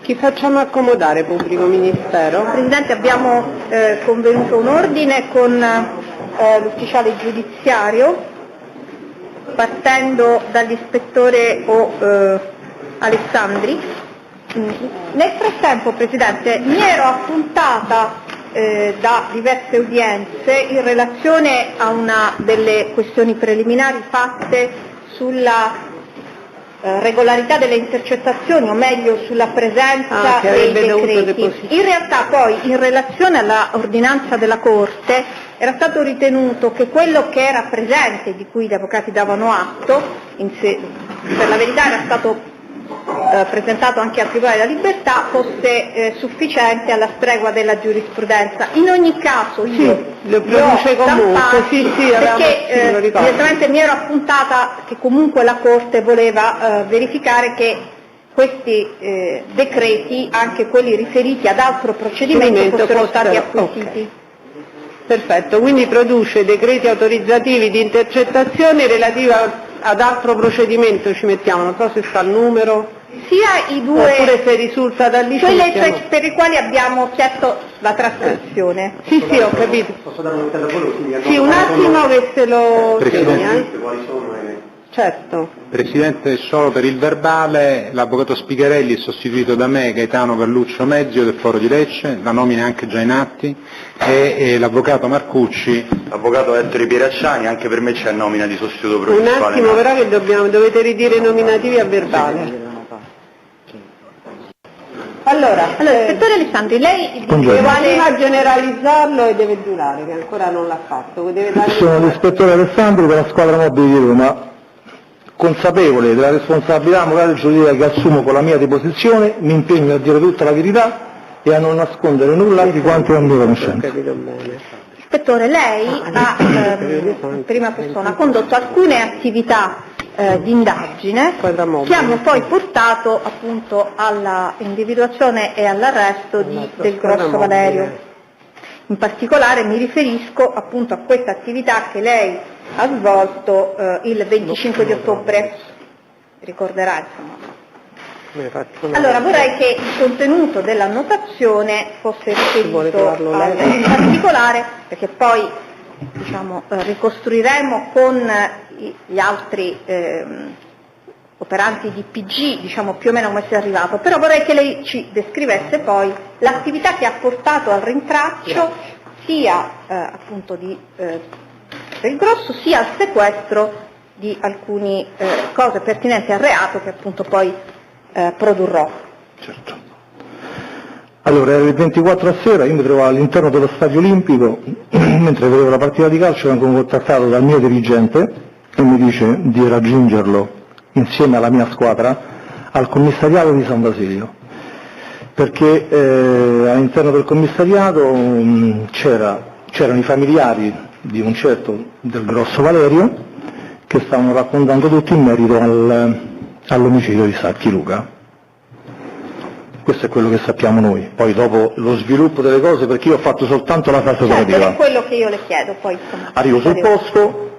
Chi facciamo accomodare, pubblico ministero? Presidente, abbiamo convenuto un ordine con l'ufficiale giudiziario, partendo dall'ispettore Alessandri. Nel frattempo, Presidente, mi ero appuntata da diverse udienze in relazione a una delle questioni preliminari fatte sulla regolarità delle intercettazioni, o meglio sulla presenza dei decreti. In realtà poi, in relazione all'ordinanza della Corte, era stato ritenuto che quello che era presente, di cui gli avvocati davano atto, per la verità era stato presentato anche al Tribunale della Libertà, fosse sufficiente alla stregua della giurisprudenza. In ogni caso io lo produce comunque, perché direttamente mi ero appuntata che comunque la Corte voleva verificare che questi decreti, anche quelli riferiti ad altro procedimento, fossero stati acquisiti. Okay. Perfetto, quindi produce decreti autorizzativi di intercettazione relativi ad altro procedimento, ci mettiamo, non so se sta il numero. Sia i due, oppure se risulta dal licenzio. Quelle per i quali abbiamo chiesto la trascrizione. Sì, ho capito. Posso dare un telefono? Sì, un attimo che se lo segna. Certo. Presidente, solo per il verbale, l'avvocato Spigherelli è sostituito da me, Gaetano Galluccio Mezio del Foro di Lecce, la nomina è anche già in atti, e l'avvocato Marcucci. L'avvocato Ettore Pieracciani, anche per me c'è nomina di sostituto processuale. Un attimo però che dovete ridire i nominativi a verbale. Allora, ispettore Alessandri, lei deve generalizzarlo e deve giurare, che ancora non l'ha fatto. Sono l'ispettore Alessandri della squadra mobile di Roma, consapevole della responsabilità morale e giuridica che assumo con la mia deposizione, mi impegno a dire tutta la verità e a non nascondere nulla di quanto è a mia conoscenza. Ispettore, lei ha, in prima persona, condotto alcune attività di indagine che hanno poi portato appunto alla individuazione e all'arresto del Grosso Valerio. In particolare mi riferisco appunto a questa attività che lei ha svolto il 25 di ottobre, ricorderà insomma. Allora vorrei che il contenuto dell'annotazione fosse riferito in particolare, perché poi ricostruiremo con gli altri operanti di PG, più o meno come sia arrivato, però vorrei che lei ci descrivesse poi l'attività che ha portato al rintraccio sia appunto del Grosso, sia al sequestro di alcune cose pertinenti al reato che appunto poi produrrò. Certo. Allora, era il 24 a sera, io mi trovavo all'interno dello Stadio Olimpico, mentre vedevo la partita di calcio vengo contattato dal mio dirigente e mi dice di raggiungerlo insieme alla mia squadra al commissariato di San Basilio, perché all'interno del commissariato c'erano i familiari di un certo del Grosso Valerio che stavano raccontando tutto in merito all'omicidio di Sacchi Luca. Questo è quello che sappiamo noi, poi dopo lo sviluppo delle cose, perché io ho fatto soltanto la fase operativa. Certo, è quello che io le chiedo poi. Arrivo sul posto,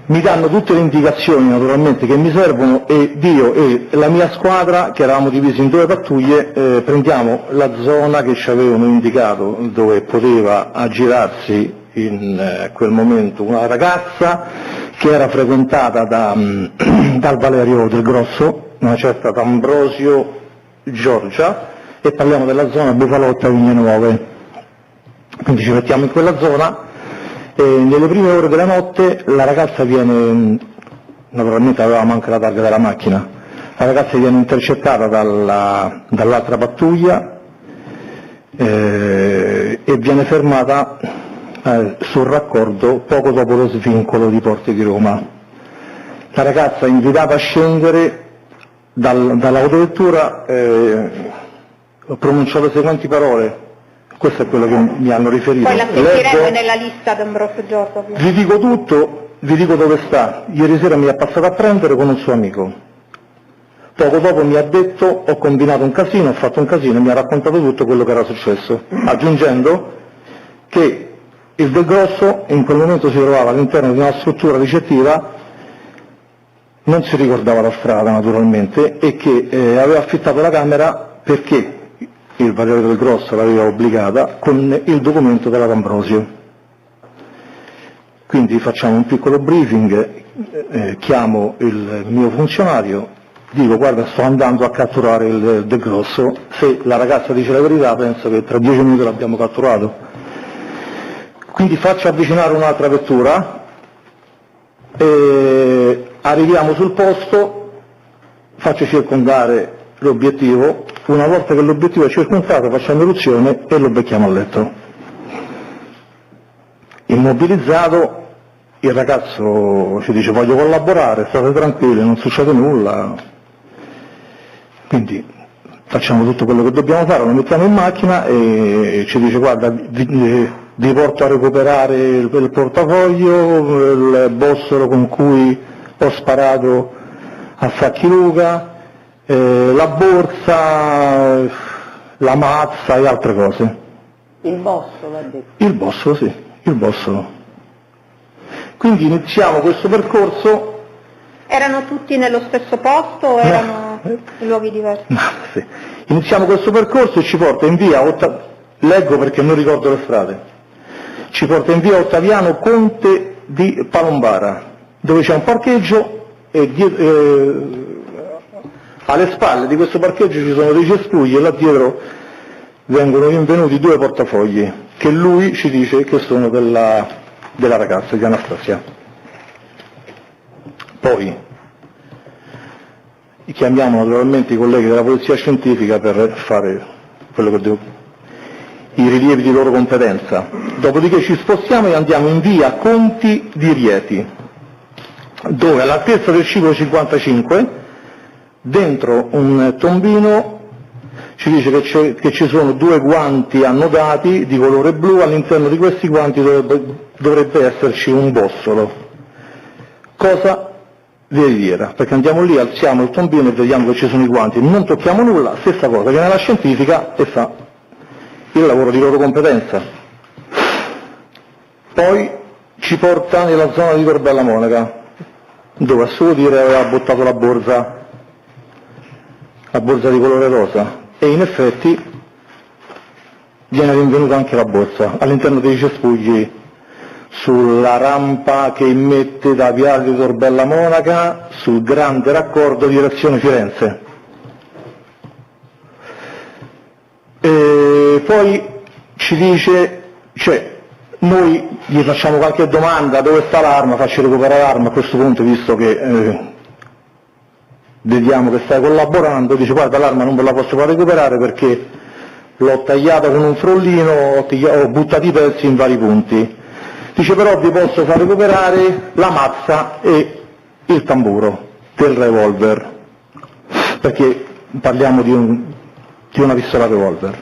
mi danno tutte le indicazioni naturalmente che mi servono e io e la mia squadra, che eravamo divisi in due pattuglie, prendiamo la zona che ci avevano indicato dove poteva aggirarsi in quel momento una ragazza che era frequentata dal Valerio del Grosso, una certa D'Ambrosio Giorgia, e parliamo della zona Bufalotta Vigne Nuove. Quindi ci mettiamo in quella zona e nelle prime ore della notte la ragazza viene, naturalmente avevamo anche la targa della macchina, La ragazza viene intercettata dall'altra pattuglia e viene fermata sul raccordo poco dopo lo svincolo di Porte di Roma. La ragazza, invitata a scendere dall'autovettura, pronunciò le seguenti parole, questo è quello che mi hanno riferito. Poi la sentiremo nella lista d'Ambrosio Giorgio. Vi dico tutto, vi dico dove sta. Ieri sera mi ha passato a prendere con un suo amico. Poco dopo mi ha detto ho combinato un casino, ho fatto un casino e mi ha raccontato tutto quello che era successo, aggiungendo che il Del Grosso in quel momento si trovava all'interno di una struttura ricettiva, non si ricordava la strada naturalmente, e che aveva affittato la camera perché il Valerio Del Grosso l'aveva obbligata con il documento della D'Ambrosio. Quindi facciamo un piccolo briefing, chiamo il mio funzionario, dico guarda sto andando a catturare il Del Grosso, se la ragazza dice la verità penso che tra 10 minuti l'abbiamo catturato. Quindi faccio avvicinare un'altra vettura, arriviamo sul posto, faccio circondare l'obiettivo, una volta che l'obiettivo è circondato facciamo eruzione e lo becchiamo a letto. Immobilizzato, il ragazzo ci dice voglio collaborare, state tranquilli, non succede nulla. Quindi facciamo tutto quello che dobbiamo fare, lo mettiamo in macchina e ci dice guarda vi porto a recuperare il portafoglio, il bossolo con cui ho sparato a Sacchi Luca, la borsa, la mazza e altre cose. Il bossolo ha detto? Il bossolo, sì, il bossolo. Quindi iniziamo questo percorso. Erano tutti nello stesso posto o erano in luoghi diversi? No, sì. Iniziamo questo percorso e ci porta in via leggo perché non ricordo le strade, ci porta in via Ottaviano Conte di Palombara, dove c'è un parcheggio e alle spalle di questo parcheggio ci sono dei cespugli e là dietro vengono rinvenuti 2 portafogli che lui ci dice che sono della ragazza, di Anastasia. Poi chiamiamo naturalmente i colleghi della polizia scientifica per fare quello che devo, i rilievi di loro competenza. Dopodiché ci spostiamo e andiamo in via Conti di Rieti, dove all'altezza del ciclo 55, dentro un tombino, ci dice che ci sono 2 guanti annodati di colore blu, all'interno di questi guanti dovrebbe esserci un bossolo. Cosa veritiera, perché andiamo lì, alziamo il tombino e vediamo che ci sono i guanti, non tocchiamo nulla, stessa cosa, viene la scientifica e fa il lavoro di loro competenza. Poi ci porta nella zona di Tor Bella Monaca, dove a suo dire aveva buttato la borsa di colore rosa, e in effetti viene rinvenuta anche la borsa all'interno dei cespugli sulla rampa che immette da Viale Tor Bella Monaca sul grande raccordo direzione Firenze. E poi ci dice, noi gli facciamo qualche domanda, dove sta l'arma, faccio recuperare l'arma a questo punto, visto che vediamo che stai collaborando, dice guarda l'arma non ve la posso far recuperare perché l'ho tagliata con un frollino, ho buttato i pezzi in vari punti. Dice però vi posso far recuperare la mazza e il tamburo del revolver, perché parliamo di una pistola revolver.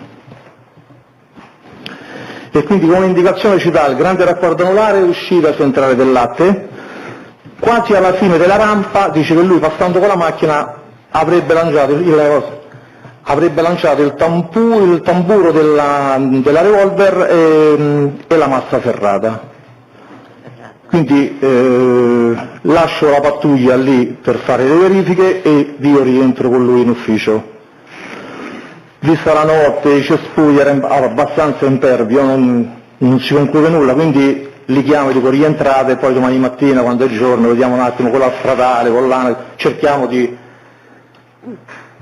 E quindi come indicazione ci dà il grande raccordo anulare, uscita centrale del latte, quasi alla fine della rampa dice che lui passando con la macchina avrebbe lanciato il tamburo della revolver e la mazza ferrata. Quindi lascio la pattuglia lì per fare le verifiche e io rientro con lui in ufficio. Vista la notte, i cespugli erano abbastanza impervio, non si conclude nulla, quindi li chiamo e dico rientrate, poi domani mattina quando è giorno vediamo un attimo con la stradale, con l'ANAC, cerchiamo di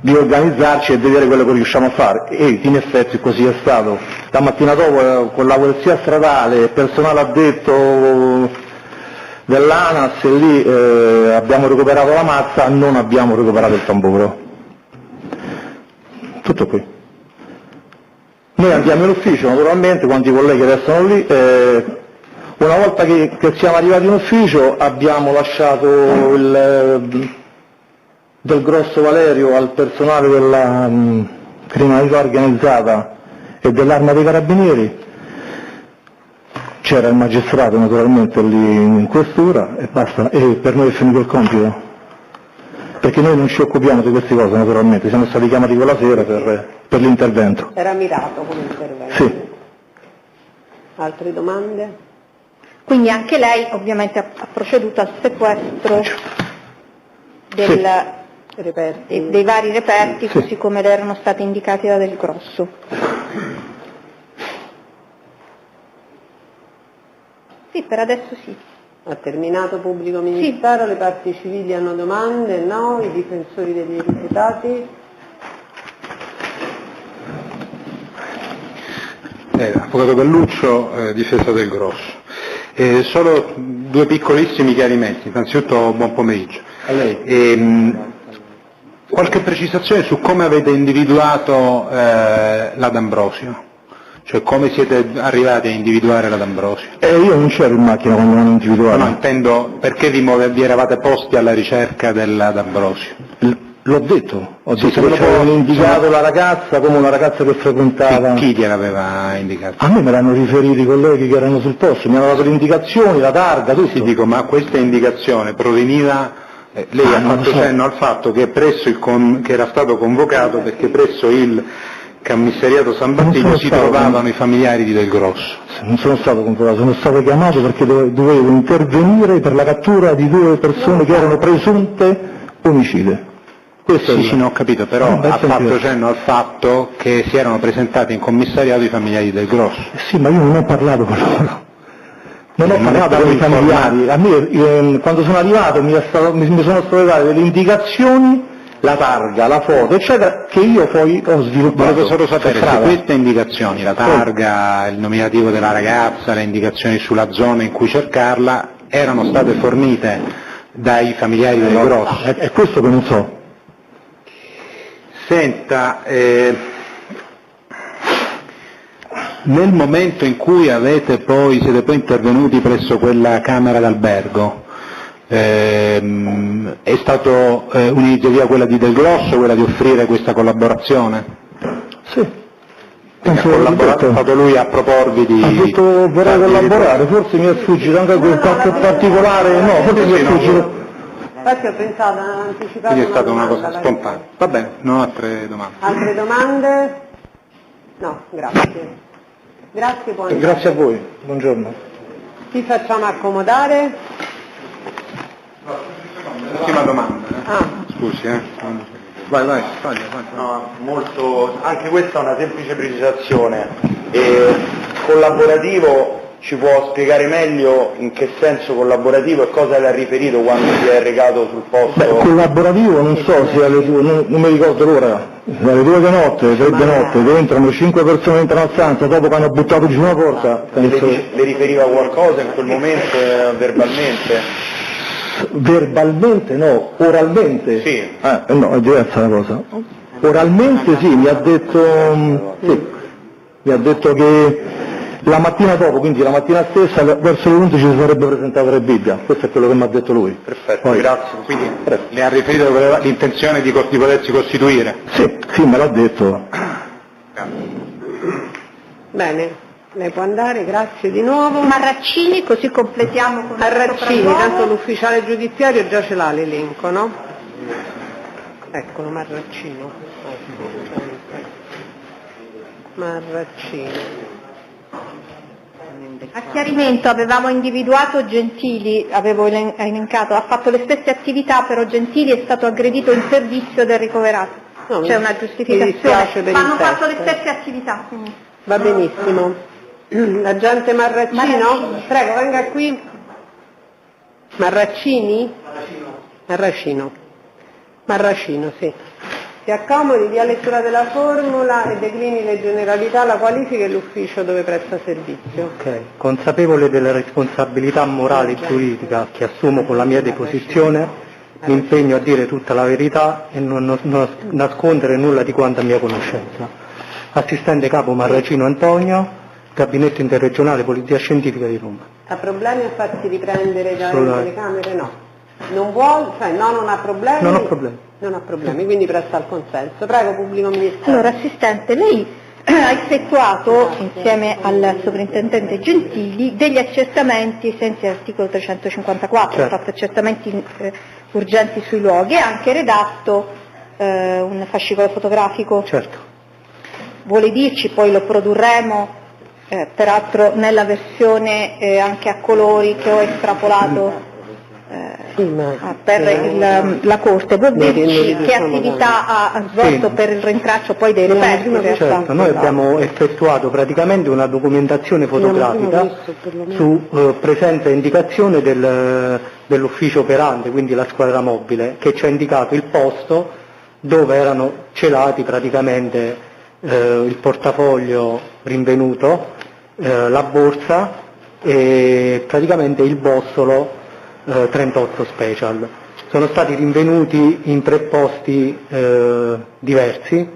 organizzarci e vedere quello che riusciamo a fare, e in effetti così è stato. La mattina dopo con la polizia stradale, personale addetto dell'ANAS e lì abbiamo recuperato la mazza, non abbiamo recuperato il tamburo. Tutto qui. Noi andiamo in ufficio naturalmente, quando i colleghi restano lì, una volta che siamo arrivati in ufficio abbiamo lasciato del Grosso Valerio al personale della criminalità organizzata e dell'Arma dei Carabinieri. C'era il magistrato naturalmente lì in questura e basta, e per noi è finito il compito, perché noi non ci occupiamo di queste cose naturalmente, siamo stati chiamati quella sera per l'intervento. Era mirato come intervento. Sì. Altre domande? Quindi anche lei ovviamente ha proceduto al sequestro dei vari reperti, Sì. così come le erano stati indicati da Del Grosso. Sì, per adesso sì. Ha terminato pubblico ministero, le parti civili hanno domande? No? I difensori degli imputati? Avvocato Galluccio, difesa Del Grosso. Solo due piccolissimi chiarimenti. Innanzitutto buon pomeriggio. A lei. Qualche precisazione su come avete individuato l'Adambrosio? Cioè come siete arrivati a individuare l'Adambrosio? Io non c'ero in macchina quando l'hanno individuato. No, intendo perché vi eravate posti alla ricerca dell'Adambrosio. L'ho detto, ho detto che avevano indicato la ragazza come una ragazza che frequentava. Chi gliel'aveva indicato? A me me l'hanno riferito i colleghi che erano sul posto, mi hanno dato le indicazioni, la targa, tutto. Sì, dico, ma questa indicazione proveniva, lei ha fatto cenno al fatto che che era stato convocato perché presso il commissariato San Basilio si trovavano i familiari di Del Grosso. Non sono stato convocato, sono stato chiamato perché dovevo intervenire per la cattura di due persone che erano presunte omicide. Sì, no, ho capito, però ha fatto cenno al fatto che si erano presentati in commissariato i familiari Del Grosso. Sì, ma io non ho parlato con loro. Non ho parlato con i familiari. A me, quando sono arrivato, mi sono state date delle indicazioni, la targa, la foto, eccetera, che io poi ho sviluppato. Volevo solo sapere se queste indicazioni, la targa, il nominativo della ragazza, le indicazioni sulla zona in cui cercarla, erano state fornite dai familiari Del Grosso. È questo che non so. Senta, nel momento in cui siete poi intervenuti presso quella camera d'albergo, è stato un'iniziativa quella di Del Grosso, quella di offrire questa collaborazione? Sì. È stato lui a proporvi di... Ha detto vorrei collaborare, forse mi è sfuggito anche qualche particolare, no, forse mi è sfuggito. Infatti ho pensato a anticipare. Quindi è stata una cosa spontanea. Va bene, non ho altre domande. Altre domande? No, grazie. Grazie, buongiorno. Grazie a voi, buongiorno. Ti facciamo accomodare? Ultima domanda. Scusi, Vai. No, anche questa è una semplice precisazione. Collaborativo, ci può spiegare meglio in che senso collaborativo e cosa le ha riferito quando si è recato sul posto? Collaborativo non so se alle 2, non mi ricordo l'ora, alle 2 di notte, 3 di notte, dove entrano 5 persone dentro una stanza dopo che hanno buttato giù una porta. Le riferiva qualcosa in quel momento verbalmente? Verbalmente no, oralmente? Sì. No, è diversa la cosa. Oralmente sì, mi ha detto che la mattina dopo, quindi la mattina stessa, verso le 11 si sarebbe presentato Rebibbia, questo è quello che mi ha detto lui. Perfetto, grazie. Quindi le ha riferito che aveva l'intenzione di potersi costituire? Sì, me l'ha detto. Bene, lei può andare, grazie di nuovo. Marraccini, così completiamo con Marraccini, tanto l'ufficiale giudiziario già ce l'ha l'elenco, no? Eccolo, Marraccino. Marraccino. A chiarimento avevamo individuato Gentili, avevo elencato, ha fatto le stesse attività, però Gentili è stato aggredito in servizio del ricoverato. No, c'è una giustificazione, ma hanno fatto le stesse attività. Quindi. Va benissimo. L'agente Marraccino? Prego, venga qui. Marraccini? Marracino, sì. Si accomodi, dia lettura della formula e declini le generalità, la qualifica e l'ufficio dove presta servizio. Ok, consapevole della responsabilità morale e giuridica che assumo con la mia deposizione, mi impegno a dire tutta la verità e non nascondere nulla di quanto a mia conoscenza. Assistente capo Marracino Antonio, Gabinetto Interregionale Polizia Scientifica di Roma. Ha problemi a farsi riprendere dalle telecamere? No. Non vuole? Cioè no, non ha problemi? Non ho problemi. Non ha problemi, quindi presta il consenso. Prego, pubblico ministero. Allora, Assistente, lei ha effettuato, insieme al Sovrintendente Gentili, degli accertamenti ai sensi dell'articolo 354, ha fatto accertamenti urgenti sui luoghi e ha anche redatto un fascicolo fotografico. Certo. Vuole dirci, poi lo produrremo, peraltro nella versione anche a colori che ho estrapolato per la Corte, vuol dirci che attività ha svolto per il rintraccio poi dei reperti? Certo, noi abbiamo effettuato praticamente una documentazione fotografica su presenza e indicazione dell'ufficio operante, quindi la squadra mobile, che ci ha indicato il posto dove erano celati praticamente il portafoglio rinvenuto, la borsa e praticamente il bossolo 38 Special. Sono stati rinvenuti in 3 posti diversi,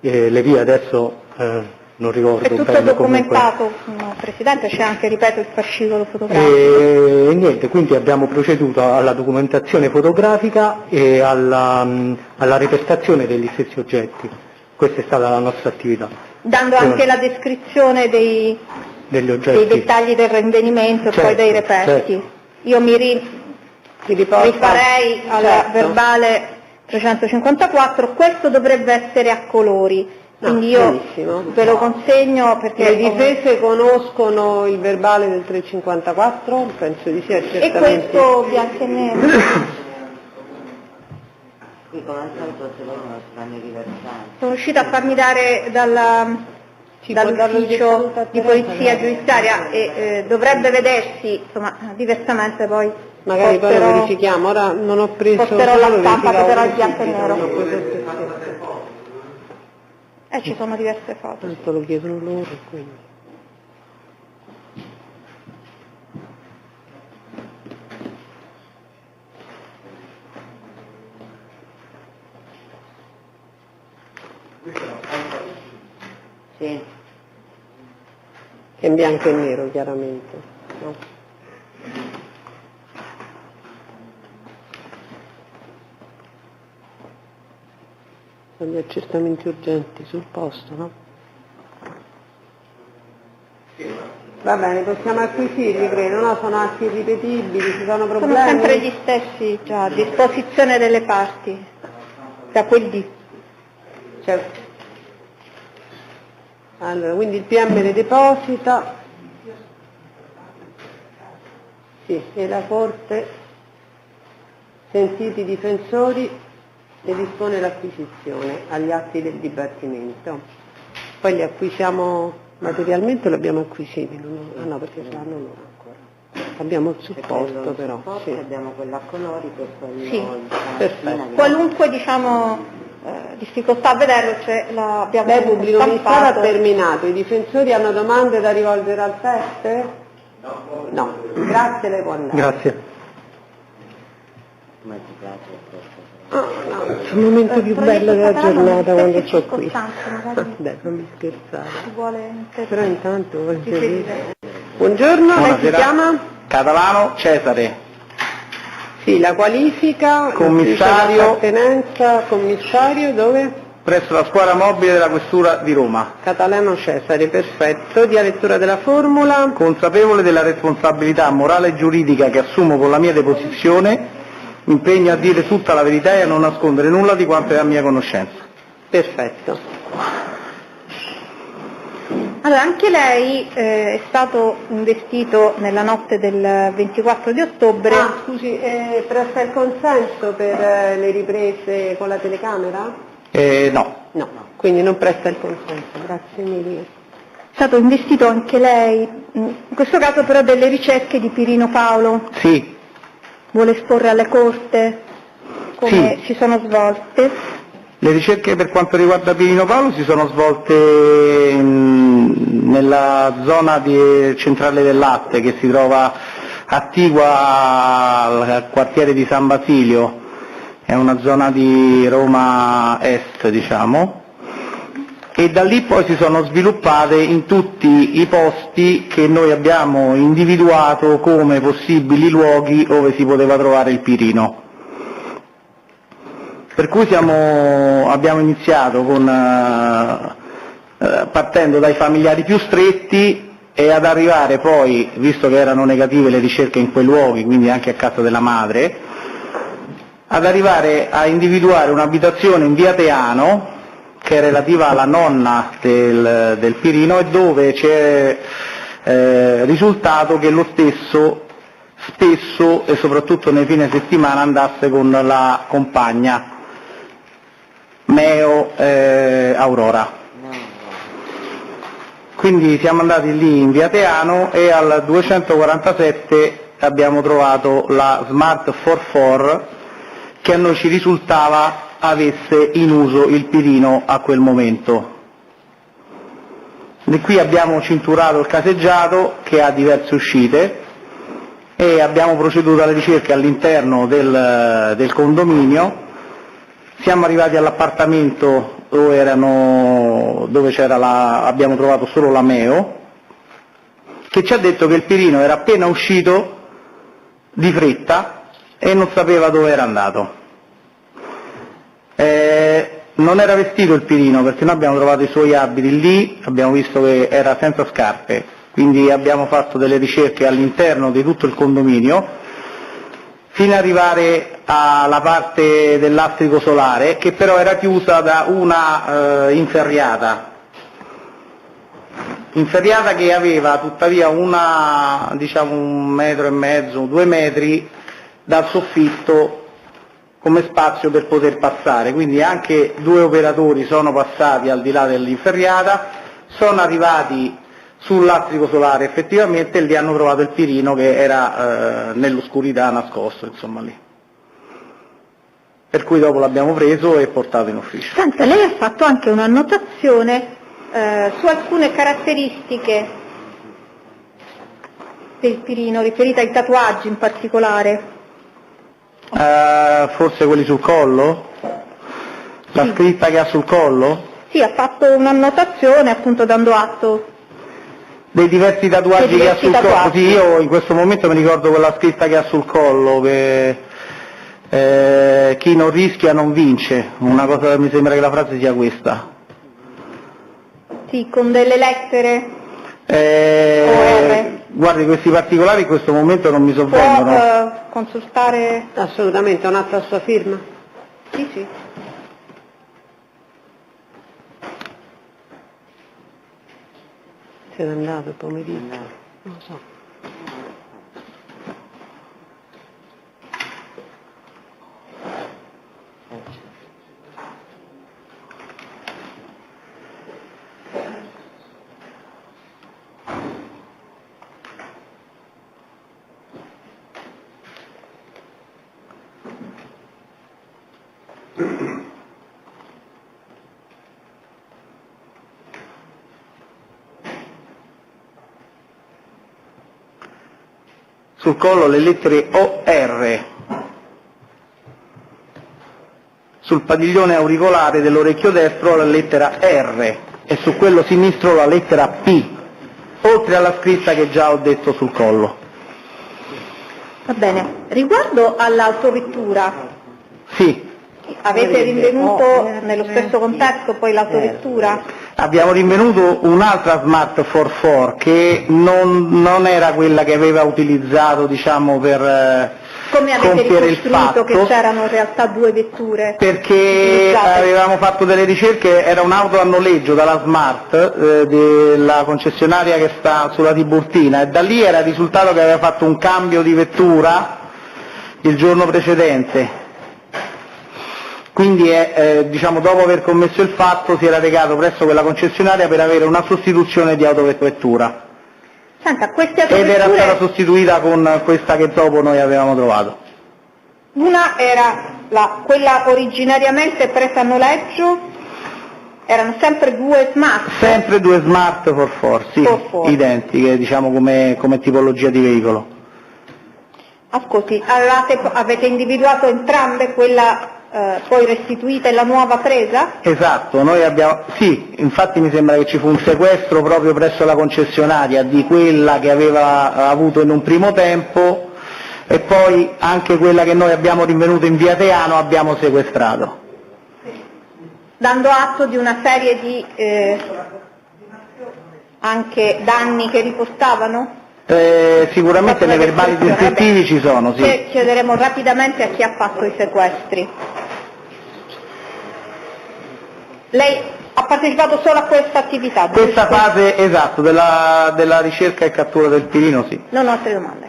le vie adesso non ricordo bene. È tutto documentato, no, Presidente, c'è anche, ripeto, il fascicolo fotografico. E niente, quindi abbiamo proceduto alla documentazione fotografica e alla repertazione degli stessi oggetti. Questa è stata la nostra attività. Dando anche la descrizione degli oggetti, dei dettagli del rinvenimento e poi dei reperti. Certo. Io mi rifarei al verbale 354, questo dovrebbe essere a colori, quindi io ve lo consegno perché... Le difese conoscono il verbale del 354? Penso di sì, certamente. E questo bianco e nero? Qui come al solito se loro non si fanno riversare. Sono riuscita a farmi dare dall'ufficio di polizia giudiziaria e dovrebbe vedersi, insomma, diversamente poi magari poi lo verifichiamo. Ora non ho preso, posterò la stampa, però il bianco e nero. Ci sono diverse foto. Tanto lo chiedono loro, quindi. Sì. È in bianco e nero, chiaramente. No? Sono gli accertamenti urgenti sul posto, no? Va bene, possiamo acquisirli, credo, no? Sono atti irripetibili, ci sono problemi? Sono sempre gli stessi, già, a disposizione delle parti, da quel dì. Certo. Allora, quindi il PM le deposita, sì, e la Corte, sentiti i difensori, ne dispone l'acquisizione agli atti del Dibattimento. Poi li acquisiamo materialmente o li abbiamo acquisiti? No, perché ce l'hanno loro ancora. Abbiamo il supporto però. Sì. Abbiamo quello a colori per quello. Sì, perfetto. Qualunque difficoltà a vederlo, abbiamo Lei pubblico ministero ha terminato, i difensori hanno domande da rivolgere al teste? No. Grazie, lei può andare. Grazie. È il momento più bello della giornata quando sto qui. Dai, fammi scherzare. Però intanto buongiorno, lei si chiama? Catalano Cesare. Sì, la qualifica, commissario, appartenenza, commissario dove? Presso la squadra mobile della Questura di Roma. Catalano Cesare, perfetto. Dia lettura della formula. Consapevole della responsabilità morale e giuridica che assumo con la mia deposizione, mi impegno a dire tutta la verità e a non nascondere nulla di quanto è a mia conoscenza. Perfetto. Allora, anche lei è stato investito nella notte del 24 di ottobre. Scusi, presta il consenso per le riprese con la telecamera? No. No, quindi non presta il consenso, grazie mille. È stato investito anche lei, in questo caso però delle ricerche di Pirino Paolo. Sì. Vuole esporre alle Corte come si sono svolte? Le ricerche per quanto riguarda Pirino Paolo si sono svolte nella zona centrale del Latte, che si trova attigua al quartiere di San Basilio, è una zona di Roma Est, diciamo, e da lì poi si sono sviluppate in tutti i posti che noi abbiamo individuato come possibili luoghi dove si poteva trovare il pirino. Per cui abbiamo iniziato partendo dai familiari più stretti e ad arrivare poi, visto che erano negative le ricerche in quei luoghi, quindi anche a casa della madre, ad arrivare a individuare un'abitazione in via Teano, che è relativa alla nonna del pirino, e dove c'è risultato che lo stesso spesso e soprattutto nei fine settimana andasse con la compagna Meo Aurora. Quindi siamo andati lì in via Teano e al 247 abbiamo trovato la Smart 44 che a noi ci risultava avesse in uso il pirino a quel momento. Di qui abbiamo cinturato il caseggiato, che ha diverse uscite, e abbiamo proceduto alle ricerche all'interno del condominio. Siamo arrivati all'appartamento dove abbiamo trovato solo la Meo, che ci ha detto che il pirino era appena uscito di fretta e non sapeva dove era andato. Non era vestito il pirino, perché noi abbiamo trovato i suoi abiti lì, abbiamo visto che era senza scarpe, quindi abbiamo fatto delle ricerche all'interno di tutto il condominio, fino ad arrivare alla parte del lastrico solare, che però era chiusa da una inferriata che aveva tuttavia diciamo 1,5 metri, 2 metri dal soffitto come spazio per poter passare, quindi anche 2 operatori sono passati al di là dell'inferriata, sono arrivati sul lastrico solare effettivamente e lì hanno trovato il pirino che era nell'oscurità nascosto, insomma lì. Per cui dopo l'abbiamo preso e portato in ufficio. Senta, lei ha fatto anche un'annotazione su alcune caratteristiche del pirino, riferite ai tatuaggi in particolare. Forse quelli sul collo? La scritta che ha sul collo? Sì, ha fatto un'annotazione appunto dando atto dei diversi tatuaggi che ha sul collo. Sì, io in questo momento mi ricordo quella scritta che ha sul collo, che chi non rischia non vince, una cosa, mi sembra che la frase sia questa. Sì, con delle lettere. Guardi, questi particolari in questo momento non mi sovvengono. Può consultare? Assolutamente, un'altra sua firma? Sì, sì. Se n'è andato il pomeriggio? Non lo so. Sul collo le lettere OR, sul padiglione auricolare dell'orecchio destro la lettera R e su quello sinistro la lettera P, oltre alla scritta che già ho detto sul collo. Va bene, riguardo all'autovettura. Sì. Avete rinvenuto nello stesso contesto poi l'autovettura? Abbiamo rinvenuto un'altra Smart 44 che non era quella che aveva utilizzato, diciamo, per come avete compiere il fatto, che c'erano in realtà 2 vetture? Perché avevamo fatto delle ricerche, era un'auto a noleggio dalla Smart, della concessionaria che sta sulla Tiburtina, e da lì era risultato che aveva fatto un cambio di vettura il giorno precedente. Quindi diciamo, dopo aver commesso il fatto si era recato presso quella concessionaria per avere una sostituzione di autovettura. Senta, queste autovetture... Ed era stata sostituita con questa che dopo noi avevamo trovato. Una era quella originariamente presa a noleggio erano sempre 2 smart? Sempre 2 smart 4x4, sì, 4x4. identiche, diciamo come tipologia di veicolo. Ascolti, avete individuato entrambe quella poi restituita e la nuova presa? Esatto, noi abbiamo, sì, infatti mi sembra che ci fu un sequestro proprio presso la concessionaria di quella che aveva avuto in un primo tempo e poi anche quella che noi abbiamo rinvenuto in via Teano abbiamo sequestrato. Dando atto di una serie di anche danni che riportavano? Sicuramente nei verbali descrittivi ci sono, sì. Chiederemo rapidamente a chi ha fatto i sequestri. Lei ha partecipato solo a questa attività? Questa fase, esatto, della ricerca e cattura del pirino, sì. Non ho altre domande.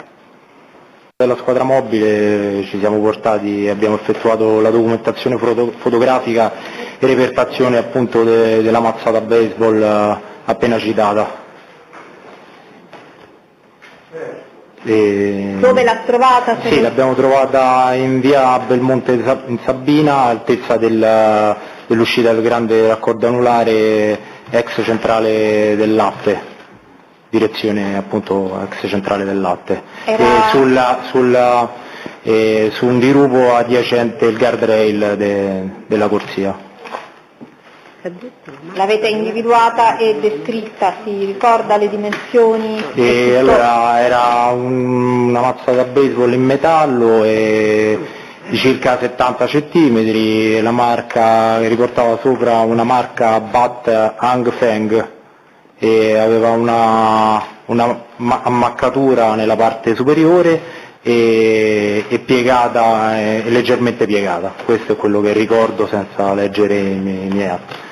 Della squadra mobile ci siamo portati, abbiamo effettuato la documentazione fotografica e repertazione appunto della mazzata baseball appena citata. Dove l'ha trovata? Sì, l'abbiamo trovata in via Belmonte in Sabina, all'altezza dell'uscita del grande raccordo anulare ex centrale del latte, direzione appunto ex centrale del latte, e su un dirupo adiacente il guardrail della corsia. L'avete individuata e descritta, si ricorda le dimensioni? Allora era una mazza da baseball in metallo di circa 70 centimetri, la marca che riportava sopra una marca Bat Hang Feng e aveva una ammaccatura nella parte superiore e piegata, leggermente piegata. Questo è quello che ricordo senza leggere i miei atti.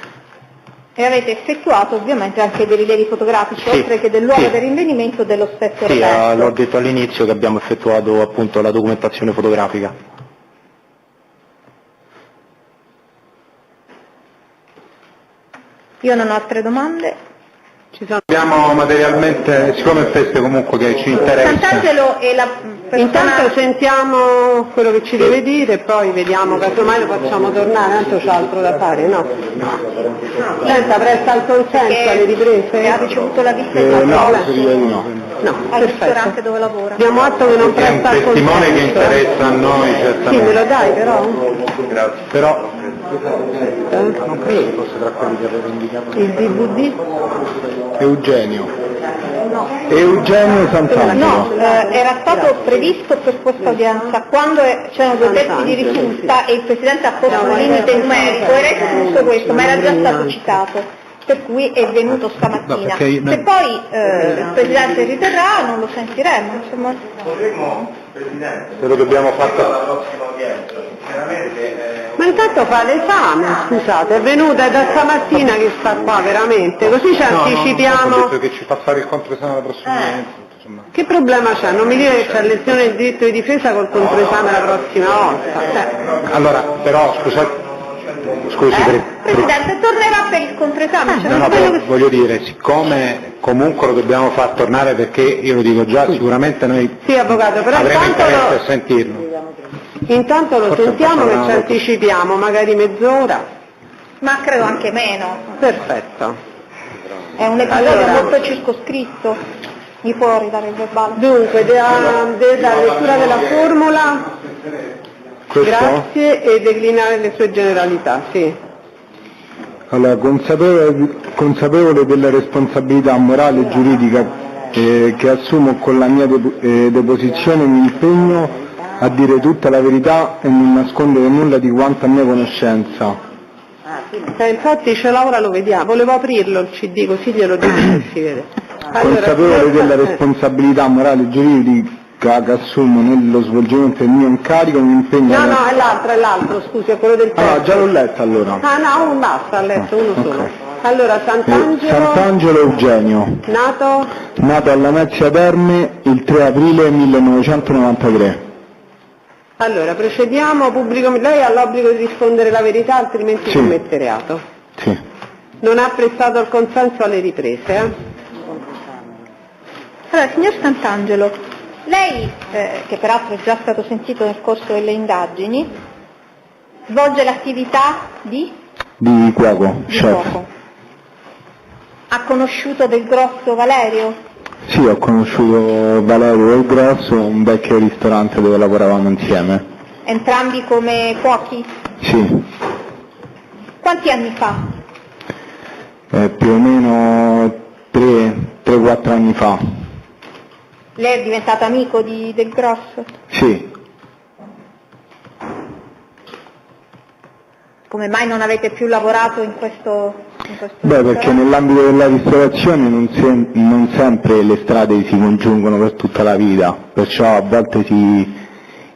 E avete effettuato ovviamente anche dei rilievi fotografici, oltre che del luogo del rinvenimento dello stesso Sì, reperto. l'ho detto all'inizio che abbiamo effettuato appunto la documentazione fotografica. Io non ho altre domande. Abbiamo materialmente, siccome è questo comunque che ci interessa. Sant'Angelo e la persona... Intanto sentiamo quello che ci deve dire e poi vediamo, casomai lo facciamo tornare, tanto c'ha altro da fare, no? Senta, presta il consenso alle riprese? Ha ricevuto la visita No, al ristorante dove lavora. Diamo atto che non presta il consenso. È un testimone che interessa a noi, certamente. Sì, me lo dai però? Grazie. Però non credo che fosse tra quelli che avevo indicato. Il DVD? Eugenio. No. Eugenio Sant'Angelo. No, era stato previsto per questa udienza, quando c'erano 2 terzi di risulta e il Presidente ha posto un limite numerico, era escluso questo, ma era già stato citato, per cui è venuto stamattina. Se poi il Presidente riterrà non lo sentiremo, insomma. Quello che abbiamo fatto. Ma intanto fa l'esame, scusate, è venuta da stamattina che sta qua veramente, così ci anticipiamo. Ho detto che ci fa fare il controesame la prossima volta. Che problema c'è? Non mi dire che c'è lezione di diritto di difesa col controesame la prossima volta. Allora, però scusi Presidente, tornerà per il controesame. però voglio dire, siccome comunque lo dobbiamo far tornare perché io lo dico già, sicuramente noi Sì, avvocato, però avremo interesse a sentirlo. intanto lo sentiamo che ci anticipiamo, magari mezz'ora. Ma credo anche meno. Perfetto. È un episodio molto circoscritto. Gli può ridare il verbale? Dunque, deve dare lettura della formula. Questo? Grazie, e declinare le sue generalità, sì. Allora, consapevole della responsabilità morale e giuridica che assumo con la mia deposizione, mi impegno a dire tutta la verità e non nascondere nulla di quanto a mia conoscenza. Infatti ce l'ha, ora lo vediamo, volevo aprirlo il CD così glielo dico che si vede. Consapevole della responsabilità morale e giuridica che assumo nello svolgimento del mio incarico, mi impegno No, è l'altro, scusi, è quello del testo. Ah, già l'ho letto allora. Ah no, un basta, ha letto uno solo. Allora, Sant'Angelo Eugenio, nato alla Lamezia Terme il 3 aprile 1993. Allora, procediamo, lei ha l'obbligo di rispondere la verità, altrimenti commette reato. Sì. Non ha prestato il consenso alle riprese, Allora, signor Sant'Angelo, lei, che peraltro è già stato sentito nel corso delle indagini, Svolge l'attività di? Di cuoco, chef. Cuoco. Ha conosciuto Del Grosso Valerio? Sì, ho conosciuto Valerio Del Grosso, un vecchio ristorante dove lavoravamo insieme. Entrambi come cuochi? Sì. Quanti anni fa? Più o meno 3-4 anni fa. Lei è diventato amico di Del Grosso? Sì. Come mai non avete più lavorato in questo Perché nell'ambito della ristorazione non sempre le strade si congiungono per tutta la vita, perciò a volte si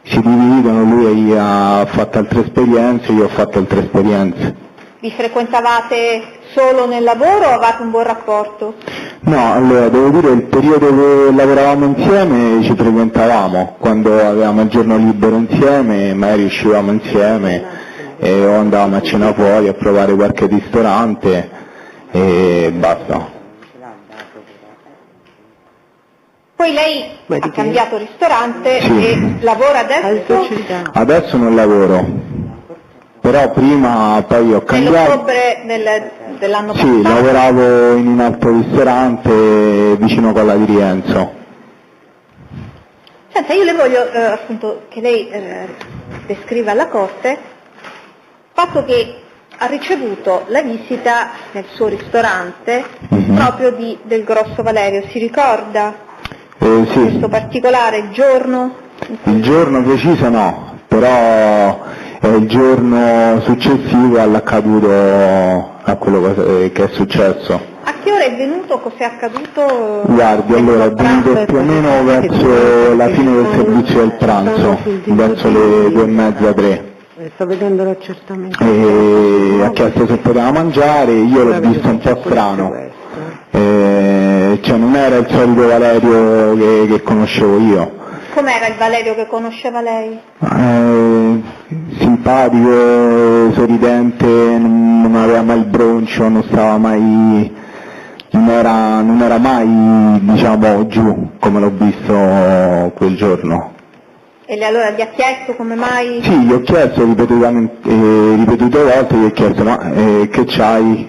dividono, lui ha fatto altre esperienze, io ho fatto altre esperienze. Vi frequentavate solo nel lavoro o avevate un buon rapporto? No, allora devo dire il periodo che lavoravamo insieme ci frequentavamo, quando avevamo il giorno libero insieme, magari uscivamo insieme o andavamo a cena fuori a provare qualche ristorante e basta. Poi lei ha cambiato ristorante Sì. e lavora adesso? Adesso non lavoro, però prima poi ho cambiato. Nell'ottobre dell'anno passato? Sì, lavoravo in un altro ristorante vicino Colla di Rienzo. Senta, io le voglio appunto che lei descriva alla Corte il fatto che ha ricevuto la visita nel suo ristorante proprio di Del Grosso Valerio, si ricorda Sì. questo particolare giorno? Il giorno preciso no, però è il giorno successivo all'accaduto, a quello che è successo. A che ora è venuto? Cos'è accaduto? Guardi, allora è venuto più o meno verso la fine del servizio del pranzo, verso le 2:30, 3. Sto vedendo l'accertamento. E ha chiesto se poteva mangiare, io l'ho visto un po' strano, cioè non era il solito Valerio che conoscevo io. Com'era il Valerio che conosceva lei? Simpatico, sorridente, non aveva mai il broncio, non stava mai, non era mai diciamo giù come l'ho visto quel giorno. E lei allora gli ha chiesto come mai? Sì, gli ho chiesto ripetute volte, gli ho chiesto ma che c'hai,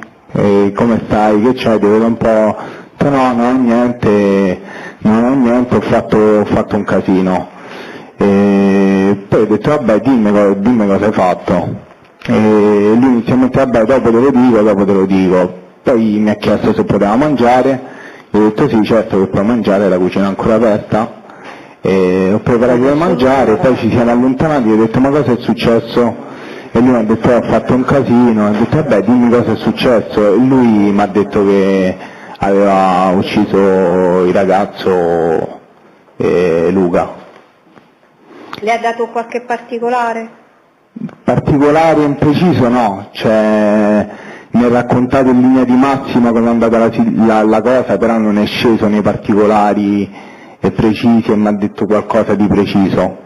come stai, che c'hai, ti vedo un po', non ho niente, ho fatto un casino. Poi ho detto vabbè dimmi cosa hai fatto. Lui inizialmente vabbè dopo te lo dico. Poi mi ha chiesto se poteva mangiare, gli ho detto sì certo che puoi mangiare, la cucina è ancora aperta. Ho preparato da mangiare, poi ci siamo allontanati e ho detto ma cosa è successo? E lui mi ha detto ho fatto un casino, ho detto vabbè dimmi cosa è successo, e lui mi ha detto che aveva ucciso il ragazzo Luca. Le ha dato qualche particolare? Particolare in preciso no, cioè mi ha raccontato in linea di massima come è andata la cosa, però non è sceso nei particolari precisi e mi ha detto qualcosa di preciso.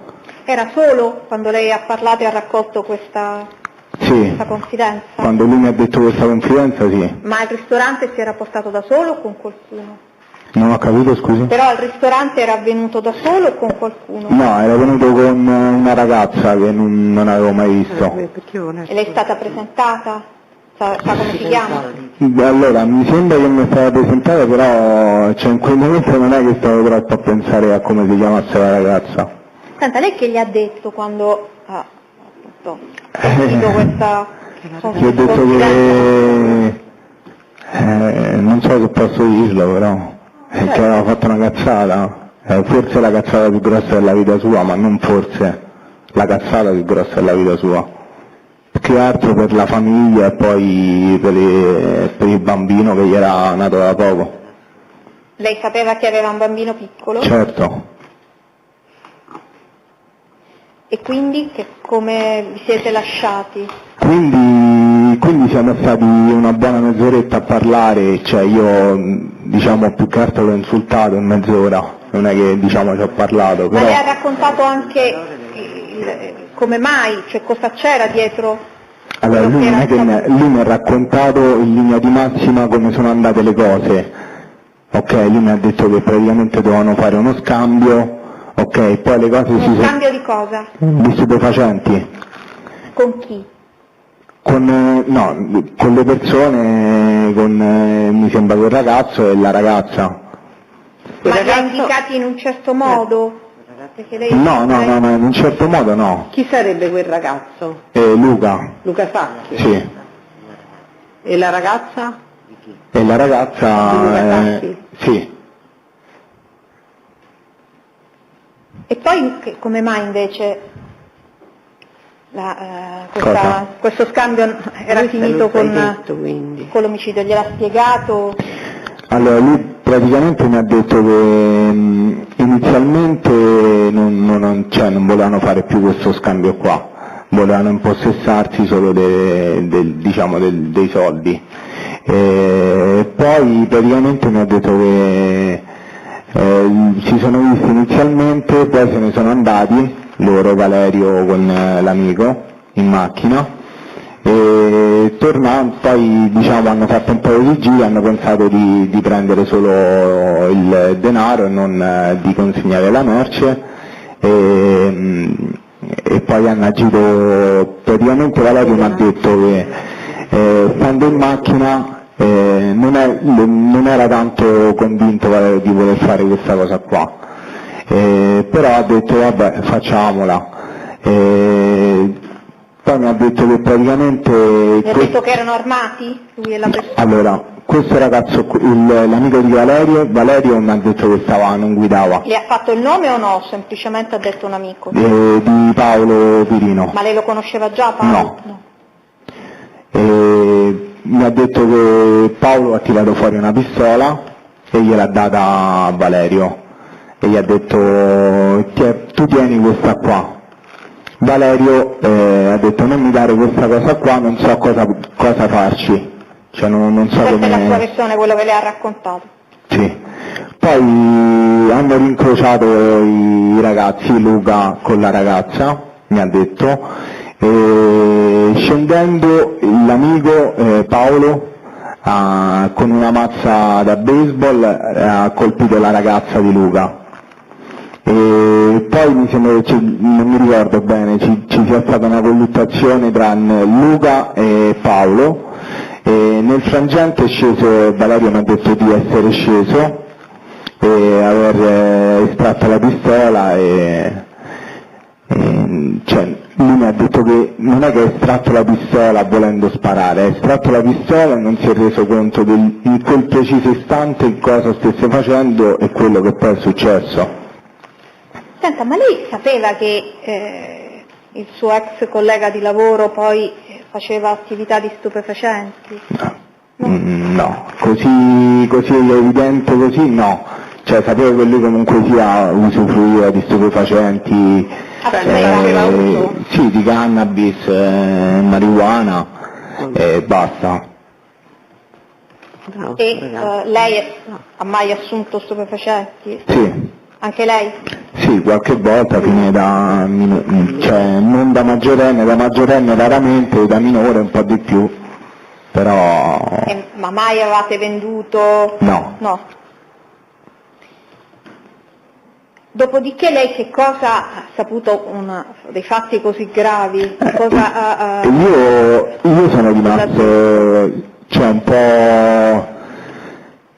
Era solo quando lei ha parlato e ha raccolto questa confidenza? Quando lui mi ha detto questa confidenza sì. Ma al ristorante si era portato da solo o con qualcuno? Non ho capito, scusi? Però al ristorante era venuto da solo o con qualcuno? No, era venuto con una ragazza che non avevo mai visto. E lei è stata presentata? Sa come si chiama? Allora, mi sembra che mi è stata presentata, però cioè, in quel momento non è che stavo troppo a pensare a come si chiamasse la ragazza. Senta, lei che gli ha detto quando ha sentito questa Gli ho detto che non so se posso dirlo, però che aveva fatto una cazzata, forse la cazzata più grossa della vita sua, ma non forse, la cazzata più grossa della vita sua. Più che altro per la famiglia e poi per il bambino che gli era nato da poco. Lei sapeva che aveva un bambino piccolo? Certo. E quindi come vi siete lasciati? Quindi siamo stati una buona mezz'oretta a parlare, cioè io diciamo più che altro l'ho insultato in mezz'ora, non è che diciamo ci ho parlato. Però... Ma lei ha raccontato anche come mai, cioè cosa c'era dietro? Allora lui mi ha raccontato in linea di massima come sono andate le cose, ok? Lui mi ha detto che praticamente dovevano fare uno scambio, ok? Poi le cose Uno scambio di cosa? Di stupefacenti. con chi? Con le persone, mi sembra quel ragazzo e la ragazza. Ma li ha indicati in un certo modo? No, in un certo modo no. Chi sarebbe quel ragazzo? Luca. Luca Sacchi? Sì. E la ragazza? E la ragazza... sì. E poi come mai invece questo scambio era finito con l'omicidio? Gliel'ha spiegato? Allora lui praticamente mi ha detto che inizialmente non volevano fare più questo scambio qua, volevano impossessarsi solo dei soldi. E poi praticamente mi ha detto che si sono visti inizialmente, poi se ne sono andati, loro, Valerio con l'amico, in macchina, e tornando poi hanno fatto un paio di giri, hanno pensato di prendere solo il denaro e non di consegnare la merce, e poi hanno agito. Praticamente Valerio mi ha detto che stando in macchina non era tanto convinto Valerio di voler fare questa cosa qua, però ha detto vabbè, facciamola. Poi mi ha detto che praticamente... Mi ha detto che erano armati? Lui e la persona? Allora, questo ragazzo, l'amico di Valerio mi ha detto che non guidava. Le ha fatto il nome o no? Semplicemente ha detto un amico? Di Paolo Pirino. Ma lei lo conosceva già Paolo? No. Mi ha detto che Paolo ha tirato fuori una pistola e gliel'ha data a Valerio e gli ha detto tu tieni questa qua. Valerio ha detto non mi dare questa cosa qua, non so cosa farci, cioè non so come... Questa è la sua versione, quello che le ha raccontato? Sì. Poi hanno rincrociato i ragazzi, Luca con la ragazza, mi ha detto, e scendendo l'amico Paolo con una mazza da baseball ha colpito la ragazza di Luca. E poi mi sembra non mi ricordo bene, ci sia stata una colluttazione tra Luca e Paolo, e nel frangente è sceso, Valerio mi ha detto di essere sceso e aver estratto la pistola lui mi ha detto che non è che ha estratto la pistola volendo sparare, ha estratto la pistola e non si è reso conto in quel preciso istante cosa stesse facendo e quello che poi è successo. Senta, ma lei sapeva che il suo ex collega di lavoro poi faceva attività di stupefacenti? No, così evidente così no, cioè sapevo che lui comunque sia usufruiva di stupefacenti, sì, di cannabis, marijuana e basta. E lei ha mai assunto stupefacenti? Sì. Anche lei? Sì, qualche volta, non da maggiorenne raramente, da minore un po' di più, però... Ma mai avevate venduto? No. Dopodiché lei che cosa ha saputo dei fatti così gravi? Io sono rimasto, un po'...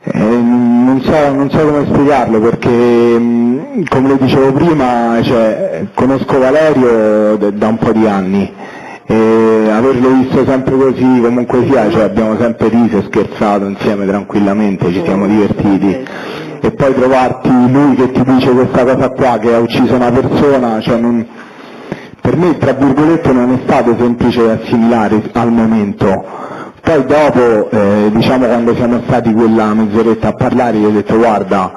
non so come spiegarlo, perché come le dicevo prima, conosco Valerio da un po' di anni e averlo visto sempre così, comunque sia, abbiamo sempre riso e scherzato insieme tranquillamente, ci siamo divertiti, e poi trovarti lui che ti dice questa cosa qua, che ha ucciso una persona, per me tra virgolette non è stato semplice assimilare al momento. Poi dopo, quando siamo stati quella mezz'oretta a parlare, gli ho detto guarda,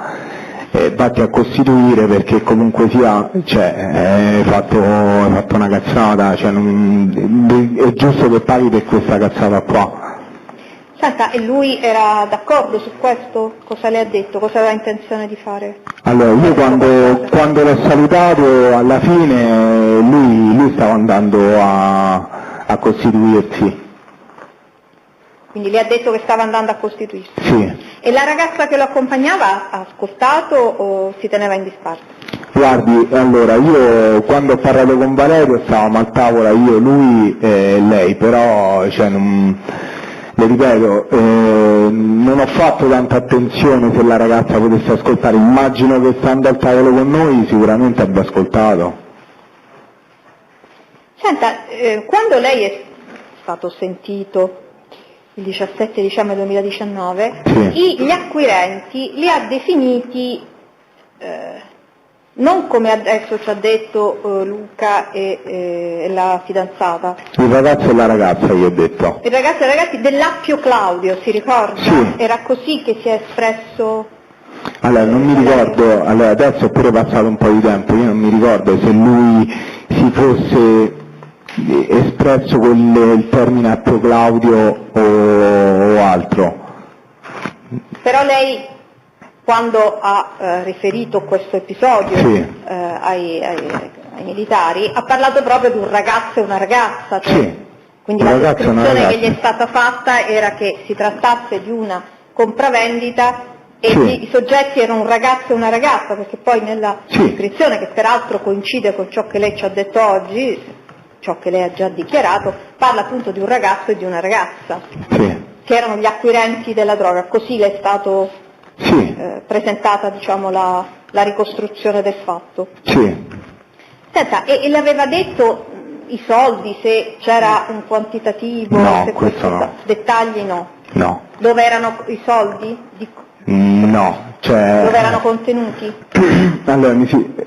vatti a costituire perché comunque sia, hai fatto una cazzata, è giusto che paghi per questa cazzata qua. Senta, e lui era d'accordo su questo? Cosa le ha detto? Cosa aveva intenzione di fare? Allora, io quando l'ho salutato, alla fine lui stava andando a costituirsi. Quindi le ha detto che stava andando a costituirsi? Sì. E la ragazza che lo accompagnava ha ascoltato o si teneva in disparte? Guardi, allora io quando ho parlato con Valerio stavamo a tavola io, lui e lei, però cioè, le ripeto, non ho fatto tanta attenzione se la ragazza potesse ascoltare, immagino che stando al tavolo con noi sicuramente abbia ascoltato. Senta, quando lei è stato sentito il 17 dicembre 2019, sì, gli acquirenti li ha definiti non come adesso ci ha detto Luca e la fidanzata. Il ragazzo e la ragazza, gli ho detto. Il ragazzo e i ragazzi dell'Appio Claudio, si ricorda? Sì. Era così che si è espresso? Allora, non mi ricordo, allora adesso è pure passato un po' di tempo, io non mi ricordo se lui si fosse espresso con il termine Appio Claudio o altro. Però lei, quando ha riferito questo episodio sì, ai militari, ha parlato proprio di un ragazzo e una ragazza, cioè, sì, quindi la descrizione che gli è stata fatta era che si trattasse di una compravendita e i soggetti erano un ragazzo e una ragazza, perché poi nella descrizione, che peraltro coincide con ciò che lei ci ha detto oggi, ciò che lei ha già dichiarato, parla appunto di un ragazzo e di una ragazza, che erano gli acquirenti della droga. Così le è stato presentata, diciamo, la ricostruzione del fatto. Senta, e le aveva detto i soldi, se c'era un quantitativo? No, se questo no. Dettagli no. No. Dove erano i soldi? No, cioè... Dove erano contenuti?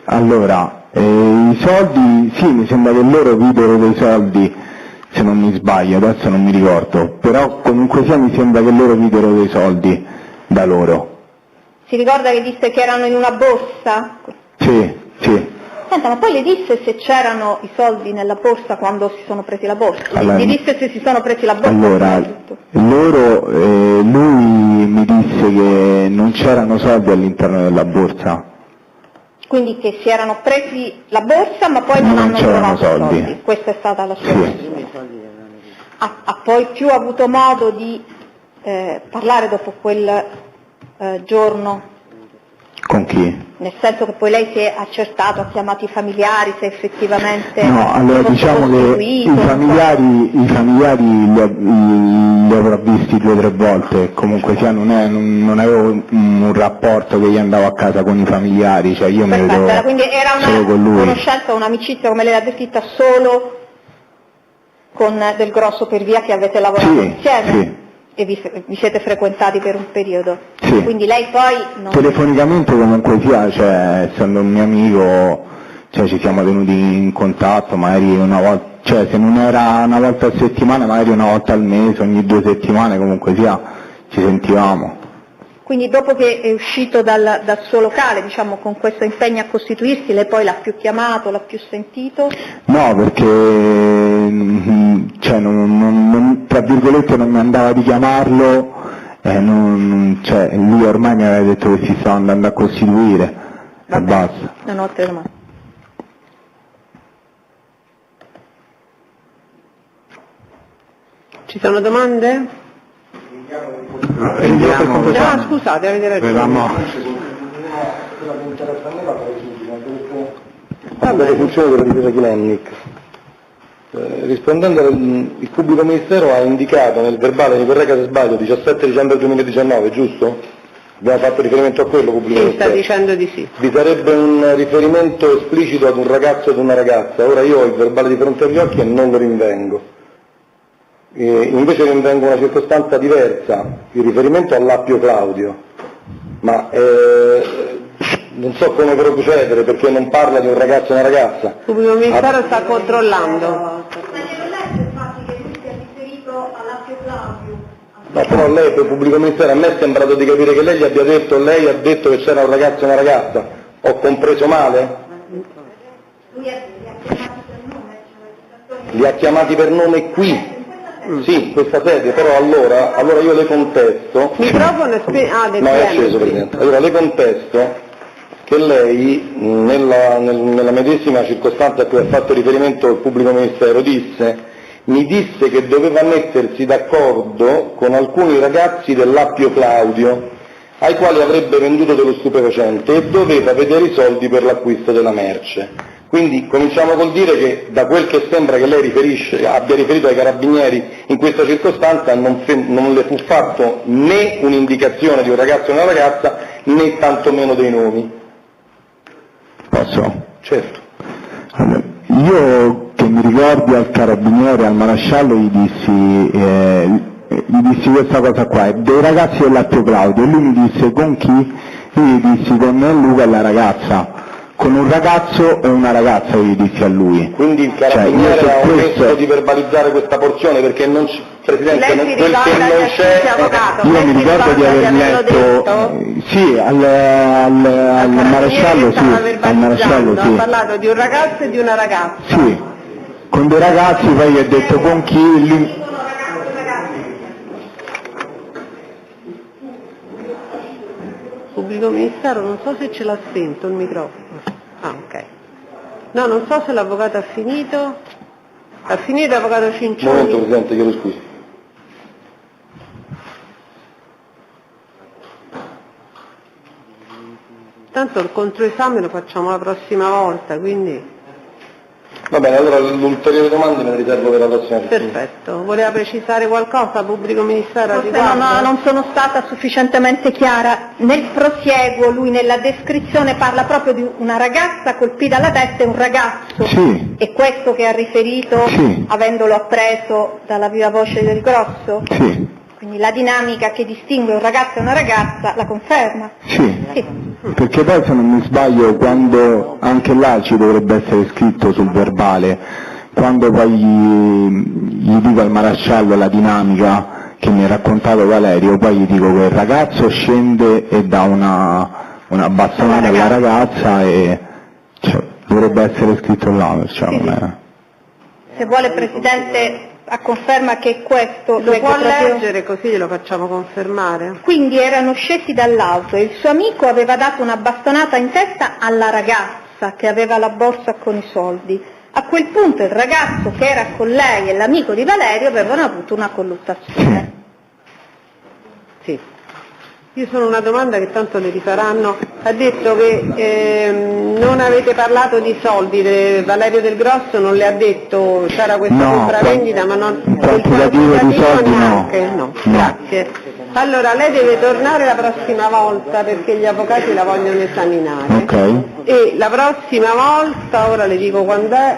Allora, i soldi, sì, mi sembra che loro videro dei soldi, se non mi sbaglio, adesso non mi ricordo, però comunque sia mi sembra che loro videro dei soldi da loro. Si ricorda che disse che erano in una borsa? Sì. Senta, ma poi le disse se c'erano i soldi nella borsa quando si sono presi la borsa? Allora, gli disse se si sono presi la borsa? Allora, lui mi disse che non c'erano soldi all'interno della borsa. Quindi che si erano presi la borsa ma poi non hanno trovato soldi. Questa è stata la sua versione. Ha poi più avuto modo di parlare dopo quel giorno? Con chi? Nel senso che poi lei si è accertato, ha chiamato i familiari, se effettivamente... No, allora diciamo che i familiari li avrò visti 2 o 3 volte, comunque sia non avevo un rapporto che io andavo a casa con i familiari, cioè io mi vedevo quindi era solo con lui. Conoscenza, un'amicizia, come lei l'ha descritta, solo con Del Grosso per via, che avete lavorato insieme? Sì. E vi siete frequentati per un periodo? Sì. Quindi lei poi... Telefonicamente comunque sia, cioè, essendo un mio amico, cioè, ci siamo tenuti in contatto, magari una volta, cioè se non era una volta a settimana, magari una volta al mese, ogni 2 settimane comunque sia, ci sentivamo. Quindi dopo che è uscito dal suo locale, diciamo, con questo impegno a costituirsi, lei poi l'ha più chiamato, l'ha più sentito? No, perché cioè, tra virgolette non mi andava di chiamarlo, cioè, lui ormai mi aveva detto che si stava andando a costituire e basta. Non ho altre domande. Ci sono domande? Scusate, avete ragione. Le funzioni della difesa Chilennic. Rispondendo, il pubblico ministero ha indicato nel verbale, mi corregga se sbaglio, 17 dicembre 2019, giusto? Abbiamo fatto riferimento a quello, pubblico ministero. Sta dicendo di sì. Vi sarebbe un riferimento esplicito ad un ragazzo e ad una ragazza. Ora io ho il verbale di fronte agli occhi e non lo rinvengo. Invece rinvengo una circostanza diversa, il riferimento all'Appio Claudio, ma non so come procedere perché non parla di un ragazzo e una ragazza. Il pubblico ministero sta controllando. No, però lei per pubblico ministero, a me è sembrato di capire che lei gli abbia detto, lei ha detto che c'era un ragazzo e una ragazza, ho compreso male? Li ha chiamati per nome qui? Sì, questa sede, però allora io le contesto... Microfono no, è acceso, Presidente. Allora le contesto che lei, nella medesima circostanza a cui ha fatto riferimento il pubblico ministero, mi disse che doveva mettersi d'accordo con alcuni ragazzi dell'Appio Claudio ai quali avrebbe venduto dello stupefacente e doveva vedere i soldi per l'acquisto della merce. Quindi cominciamo col dire che da quel che sembra che lei abbia riferito ai carabinieri in questa circostanza non le fu fatto né un'indicazione di un ragazzo e una ragazza né tantomeno dei nomi. Posso? Certo. Allora, io che mi ricordi al carabiniere, al maresciallo, gli dissi questa cosa qua, dei ragazzi dell'Atteo Claudio, e lui mi disse con chi? Io gli dissi con Luca e la ragazza. Con un ragazzo e una ragazza, io gli dissi a lui. Quindi il carabiniere ha omesso di verbalizzare questa porzione perché non Presidente, quel che non c'è. Io mi ricordo di aver letto, sì, al maresciallo, sì, al maresciallo, sì. Ha parlato di un ragazzo e di una ragazza. Sì, con dei ragazzi, poi gli ha detto con chi. Pubblico ministero, non so se ce l'ha spento il microfono. Ah, ok. No, non so se l'avvocato ha finito. Ha finito l'avvocato Cincioni? Un momento, Presidente, chiedo scusa. Tanto il controesame lo facciamo la prossima volta, quindi. Va bene, allora l'ulteriore domande me le riservo per la prossima settimana. Perfetto. Voleva precisare qualcosa, pubblico ministero? Forse non sono stata sufficientemente chiara. Nel prosieguo lui nella descrizione parla proprio di una ragazza colpita alla testa e un ragazzo. Sì. E questo che ha riferito, sì, avendolo appreso dalla viva voce del Grosso? Sì. Quindi la dinamica che distingue un ragazzo e una ragazza la conferma? Sì. Perché poi, se non mi sbaglio, quando anche là ci dovrebbe essere scritto sul verbale, quando poi gli dico al maresciallo la dinamica che mi ha raccontato Valerio, poi gli dico che il ragazzo scende e dà una bastonata alla ragazza, e cioè, dovrebbe essere scritto là, perciò non è. Se vuole, Presidente, a conferma che questo lo può leggere, così glielo facciamo confermare. Quindi erano scesi dall'auto e il suo amico aveva dato una bastonata in testa alla ragazza che aveva la borsa con i soldi. A quel punto il ragazzo che era con lei e l'amico di Valerio avevano avuto una colluttazione. Sì. Io sono una domanda che tanto le rifaranno. Ha detto che non avete parlato di soldi, Valerio Del Grosso non le ha detto c'era questa compravendita, ma non quantitativo di soldi neanche. No. Grazie. Allora lei deve tornare la prossima volta perché gli avvocati la vogliono esaminare. Okay. E la prossima volta, ora le dico quando è,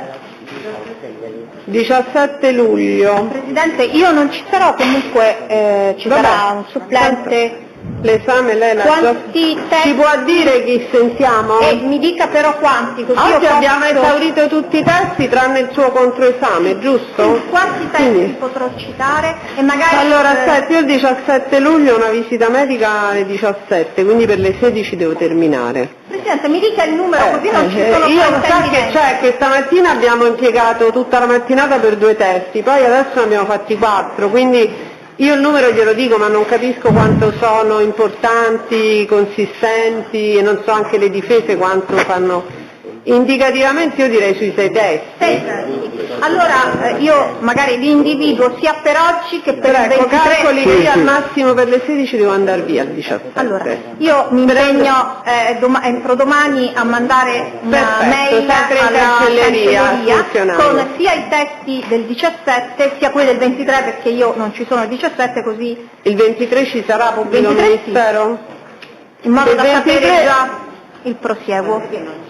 17 luglio. Presidente, io non ci sarò, comunque ci sarà un supplente. L'esame lei l'ha già... Ci può dire chi sentiamo? E mi dica però quanti, così oggi abbiamo esaurito tutti i testi tranne il suo controesame, giusto? Sì, quanti testi potrò citare? E magari... Allora, aspetta, io il 17 luglio ho una visita medica alle 17, quindi per le 16 devo terminare. Presidente, mi dica il numero, così non ci sono io so che c'è che stamattina abbiamo impiegato tutta la mattinata per 2 testi, poi adesso ne abbiamo fatti 4, quindi io il numero glielo dico, ma non capisco quanto sono importanti, consistenti, e non so anche le difese quanto fanno. Indicativamente io direi sui 6 testi. 6 testi. Allora io magari li individuo sia per oggi che per il 23. Calcoli che io al massimo per le 16 devo andare via al 17. Allora, io mi impegno entro domani a mandare una mail alla cancelleria con sia i testi del 17 sia quelli del 23, perché io non ci sono il 17, così... Il 23 ci sarà pubblico ministero? Sì. In modo da sapere già il prosieguo.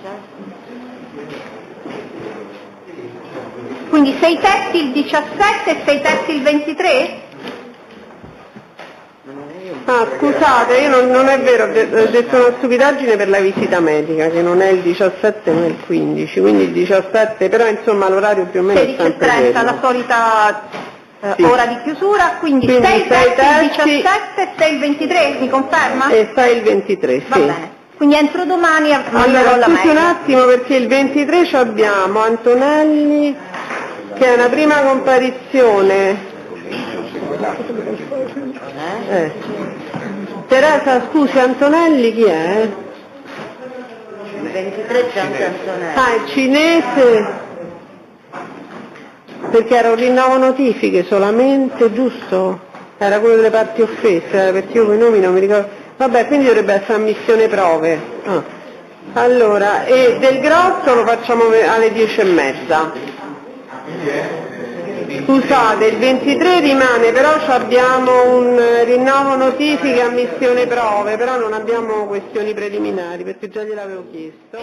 Quindi 6 testi il 17 e 6 testi il 23? Ah, scusate, io non è vero, ho detto una stupidaggine per la visita medica, che non è il 17 ma è il 15, quindi il 17, però insomma l'orario più o meno è sempre 16:30, la solita ora di chiusura, quindi 6 testi il 17 e 6 il 23, mi conferma? E 6 il 23, sì. Va bene. Quindi entro domani allora, la scusi un attimo, perché il 23 abbiamo Antonelli, che è una prima comparizione. Teresa, scusi, Antonelli chi è? Il 23 c'è anche Antonelli. Ah, è cinese, perché era un rinnovo notifiche solamente, giusto? Era quello delle parti offese, perché io con i nomi non mi ricordo. Vabbè, quindi dovrebbe essere ammissione prove. Ah. Allora, e del grosso lo facciamo alle 10:30. Scusate, il 23 rimane, però abbiamo un rinnovo notifiche, ammissione prove, però non abbiamo questioni preliminari, perché già gliel'avevo chiesto.